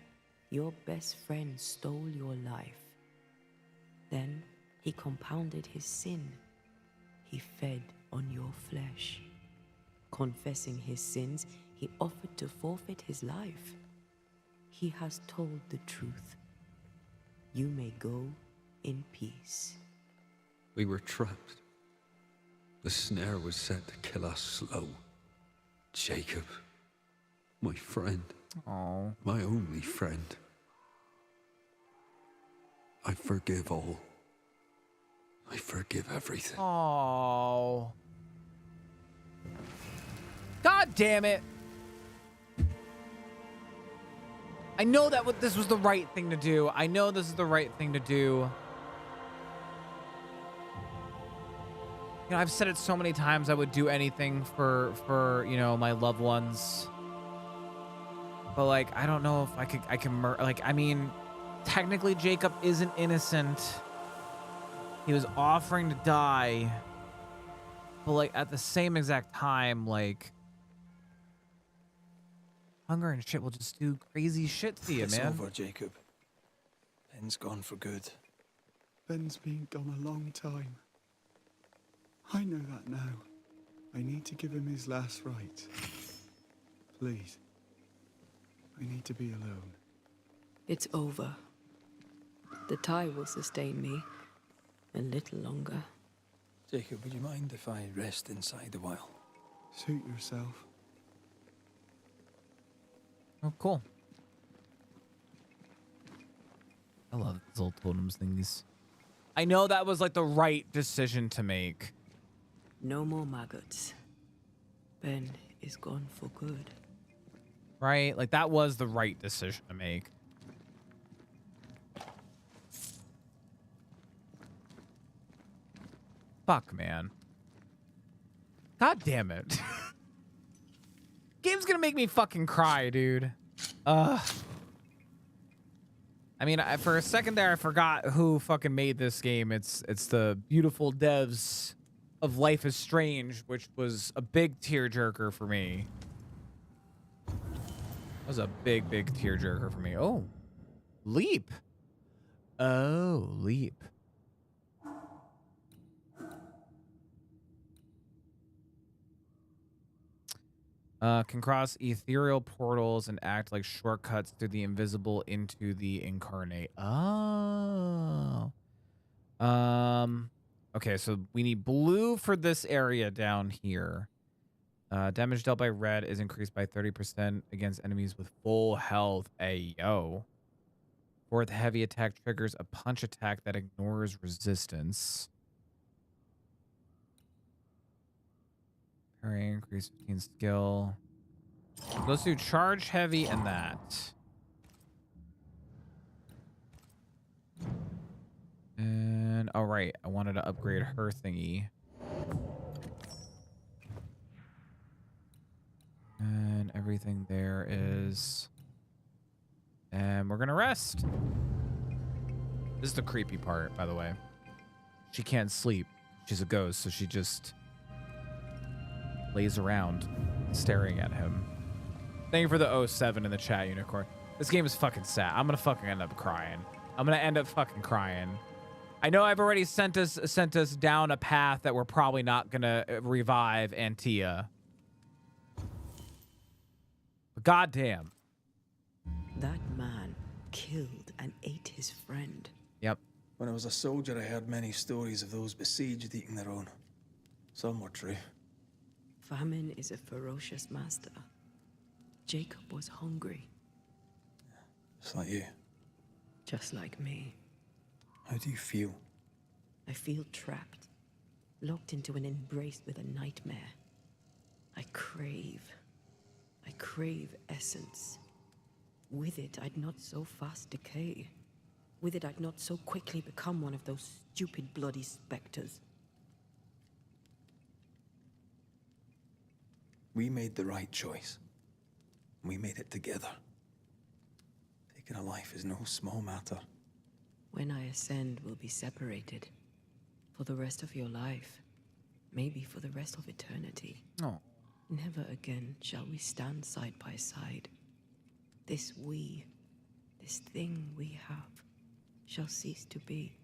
your best friend stole your life. Then he compounded his sin. He fed on your flesh. Confessing his sins, he offered to forfeit his life. He has told the truth. You may go in peace. We were trapped. The snare was set to kill us slow. Jacob, my friend. Aww. My only friend. I forgive all. I forgive everything. Oh. God damn it. I know that this was the right thing to do. I know this is the right thing to do. You know, I've said it so many times, I would do anything for you know, my loved ones. But like, I don't know if I can like, I mean, technically Jacob isn't innocent. He was offering to die. But like, at the same exact time, like, hunger and shit will just do crazy shit to you, It's man. over, Jacob. Ben's gone for good. Ben's been gone a long time. I know that now. I need to give him his last rites. Please. I need to be alone. It's over. The tie will sustain me a little longer. Jacob, would you mind if I rest inside a while? Suit yourself. Oh, cool. I love these old totems thingies. I know that was like the right decision to make. No more maggots. Ben is gone for good. Right? Like, that was the right decision to make. Fuck, man. God damn it. Game's gonna make me fucking cry, dude. I mean, for a second there, I forgot who fucking made this game. It's the beautiful devs of Life is Strange, which was a big tearjerker for me. That was a big tearjerker for me. Oh, leap. Oh, leap. Can cross ethereal portals and act like shortcuts through the invisible into the incarnate. Oh. Okay, so we need blue for this area down here. Damage dealt by red is increased by 30% against enemies with full health. Ayo. Fourth heavy attack triggers a punch attack that ignores resistance. Parry, increase 15 skill. Let's do charge heavy and that. And all right, I wanted to upgrade her thingy. And everything there is. And we're gonna rest. This is the creepy part, by the way. She can't sleep. She's a ghost, so she just lays around staring at him. Thank you for the 07 in the chat, Unicorn. This game is fucking sad. I'm gonna fucking end up crying. I'm gonna end up fucking crying. I know I've already sent us down a path that we're probably not gonna revive Antia. But goddamn. That man killed and ate his friend. Yep. When I was a soldier, I heard many stories of those besieged eating their own. Some were true. Famine is a ferocious master. Jacob was hungry. Just like you. Just like me. How do you feel? I feel trapped, locked into an embrace with a nightmare. I crave essence. With it, I'd not so fast decay. With it, I'd not so quickly become one of those stupid bloody specters. We made the right choice. We made it together. Taking a life is no small matter. When I ascend, we'll be separated. For the rest of your life. Maybe for the rest of eternity. Oh. Never again shall we stand side by side. This thing we have, shall cease to be.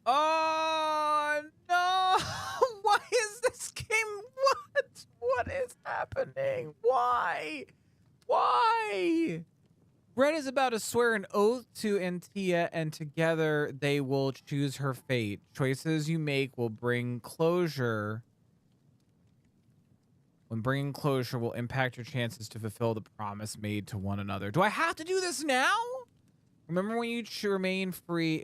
Oh, no! Why is this game? What is happening? Why? Red is about to swear an oath to Antia, and together they will choose her fate. Choices you make will bring closure. When bringing closure will impact your chances to fulfill the promise made to one another. Do I have to do this now? Remember when you remain free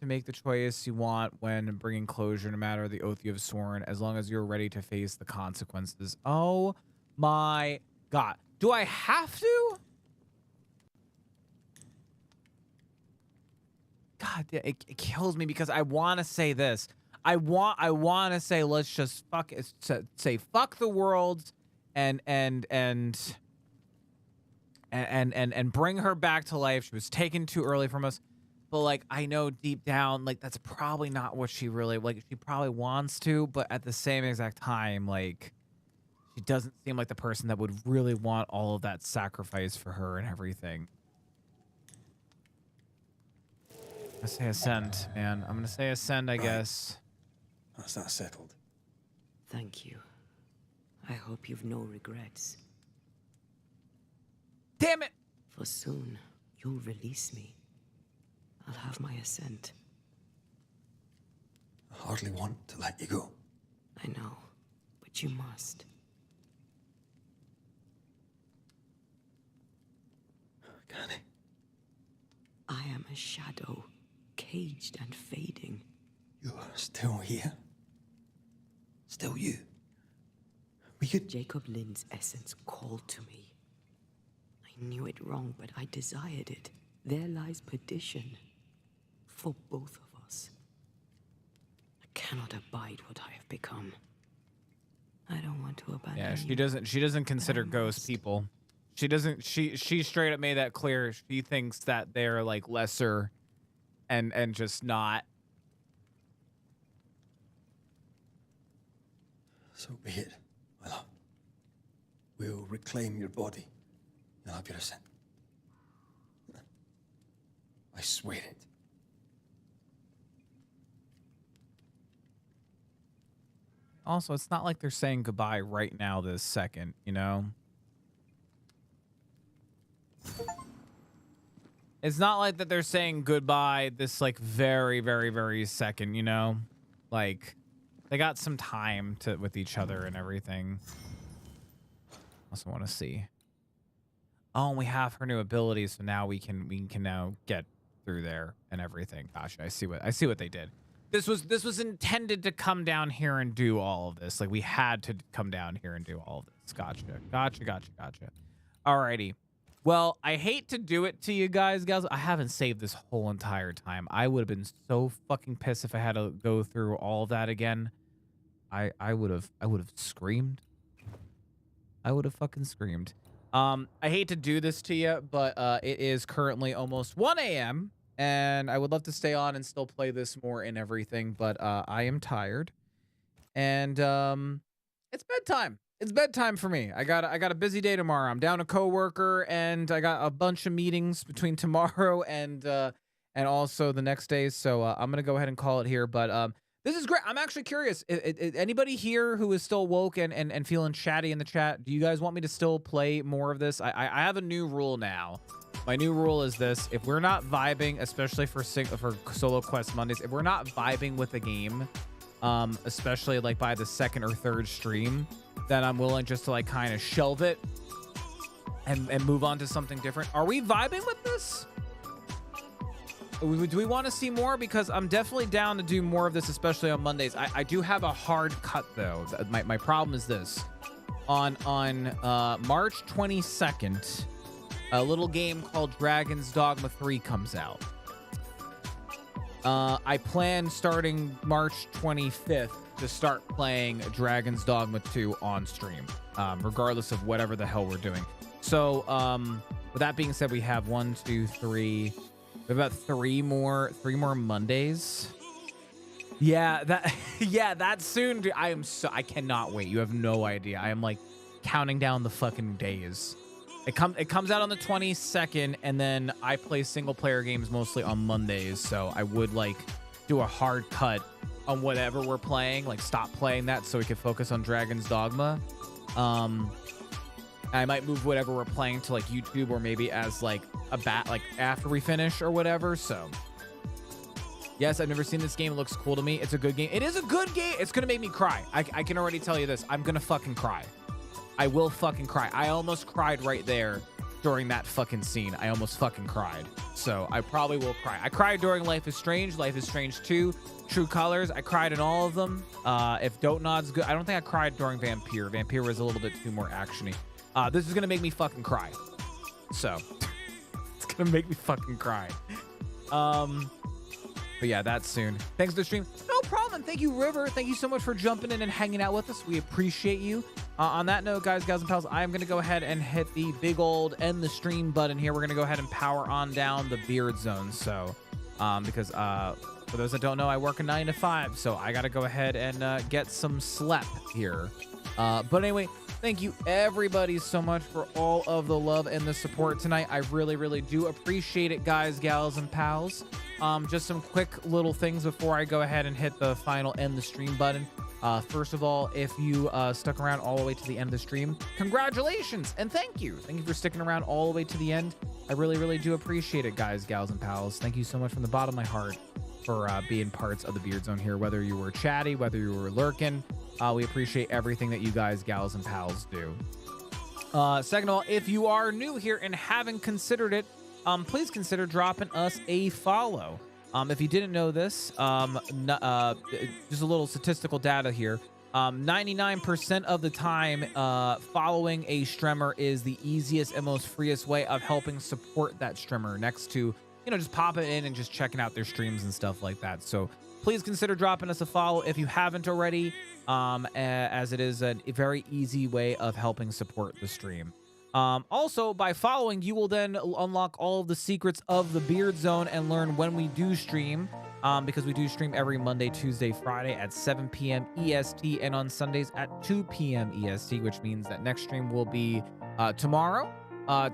to make the choice you want when bringing closure, no matter the oath you have sworn, as long as you're ready to face the consequences. Oh my God. Do I have to? God, it kills me because I want to say this. I want to say let's just say fuck the world and bring her back to life. She was taken too early from us. But like I know deep down like that's probably not what she really like. She probably wants to, but at the same exact time like she doesn't seem like the person that would really want all of that sacrifice for her and everything. I say ascend, man. I'm gonna say ascend, I guess. That's that settled. Thank you. I hope you've no regrets. Damn it! For soon, you'll release me. I'll have my ascent. I hardly want to let you go. I know, but you must. Can I am a shadow, caged and fading. You're still here? Still you? Jacob Lind's essence called to me. I knew it wrong, but I desired it. There lies perdition. For both of us. I cannot abide what I have become. I don't want to abandon you. She doesn't consider ghost people. She straight up made that clear. She thinks that they're like lesser and just not. So be it, my love. We'll reclaim your body. You'll have your ascent. I swear it. Also, it's not like they're saying goodbye right now this second, you know? It's not like that they're saying goodbye this like very, very, very second, you know? Like they got some time with each other and everything. Also want to see. Oh, and we have her new abilities, so now we can now get through there and everything. Gotcha. I see what they did. This was intended to come down here and do all of this. Like we had to come down here and do all of this. Gotcha. Alrighty. Well, I hate to do it to you guys. I haven't saved this whole entire time. I would have been so fucking pissed if I had to go through all that again. I would have screamed. I would have fucking screamed. I hate to do this to you, but it is currently almost 1 a.m. and I would love to stay on and still play this more and everything, but I am tired. And it's bedtime. It's bedtime for me. I got a busy day tomorrow. I'm down a coworker, and I got a bunch of meetings between tomorrow and also the next day. So I'm gonna go ahead and call it here. But this is great. I'm actually curious. Anybody here who is still woke and feeling chatty in the chat? Do you guys want me to still play more of this? I have a new rule now. My new rule is this: if we're not vibing, especially for solo quest Mondays, if we're not vibing with the game, especially like by the second or third stream, that I'm willing just to like kind of shelve it and move on to something different. Are we vibing with this? Do we want to see more? Because I'm definitely down to do more of this, especially on Mondays. I do have a hard cut though. My problem is this. On March 22nd, a little game called Dragon's Dogma 3 comes out. I plan starting March 25th to start playing Dragon's Dogma 2 on stream, regardless of whatever the hell we're doing. So, with that being said, we have 1, 2, 3. We have about three more Mondays. Yeah, that's soon. Dude, I cannot wait. You have no idea. I am like counting down the fucking days. It comes out on the 22nd, and then I play single player games mostly on Mondays. So I would like do a hard cut on whatever we're playing, like stop playing that so we can focus on Dragon's Dogma. I might move whatever we're playing to like YouTube or maybe as like a like after we finish or whatever. So yes, I've never seen this game. It looks cool to me. It's a good game. It is a good game. It's gonna make me cry. I can already tell you this. I'm gonna fucking cry. I will fucking cry. I almost cried right there during that fucking scene. I almost fucking cried. So I probably will cry. I cried during Life is Strange 2, True Colors. I cried in all of them. If Don't Nod's good, I don't think I cried during Vampire. Vampire was a little bit too more actiony. This is gonna make me fucking cry. So it's gonna make me fucking cry. But yeah, that's soon. Thanks for the stream. No problem. Thank you, River. Thank you so much for jumping in and hanging out with us. We appreciate you. On that note, guys, gals, and pals, I am going to go ahead and hit the big old end the stream button here. We're going to go ahead and power on down the beard zone. So, because for those that don't know, I work a 9 to 5. So I got to go ahead and get some sleep here. But anyway, thank you everybody so much for all of the love and the support tonight. I really, really do appreciate it, guys, gals, and pals. Just some quick little things before I go ahead and hit the final end the stream button. First of all, if you stuck around all the way to the end of the stream, congratulations and thank you. Thank you for sticking around all the way to the end. I really, really do appreciate it, guys, gals, and pals. Thank you so much from the bottom of my heart for being parts of the Beard Zone here, whether you were chatty, whether you were lurking. We appreciate everything that you guys, gals, and pals do. Second of all, if you are new here and haven't considered it, please consider dropping us a follow. If you didn't know this, just a little statistical data here. 99% of the time, following a streamer is the easiest and most freest way of helping support that streamer next to, just popping in and just checking out their streams and stuff like that. So please consider dropping us a follow if you haven't already, as it is a very easy way of helping support the stream. Also, by following, you will then unlock all of the secrets of the Beard Zone and learn when we do stream, because we do stream every Monday, Tuesday, Friday at 7 p.m. EST and on Sundays at 2 p.m. EST, which means that next stream will be tomorrow.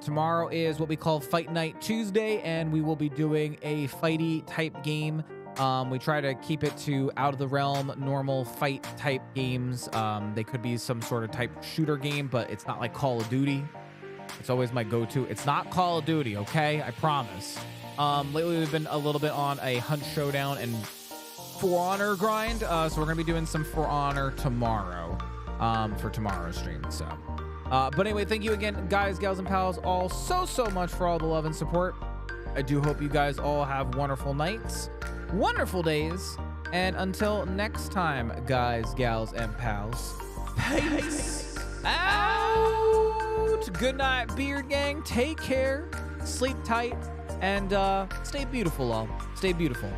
Tomorrow is what we call Fight Night Tuesday, and we will be doing a fighty type game. We try to keep it to out of the realm, normal fight type games. They could be some sort of type shooter game, but it's not like Call of Duty. It's always my go-to. It's not Call of Duty, okay? I promise. Lately we've been a little bit on a Hunt Showdown and For Honor grind. So we're going to be doing some For Honor tomorrow, for tomorrow's stream. So, but anyway, thank you again, guys, gals, and pals, all so much for all the love and support. I do hope you guys all have wonderful nights, wonderful days, and until next time, guys, gals, and pals, peace out. Good night, Beard Gang. Take care, sleep tight, and stay beautiful, all. Stay beautiful.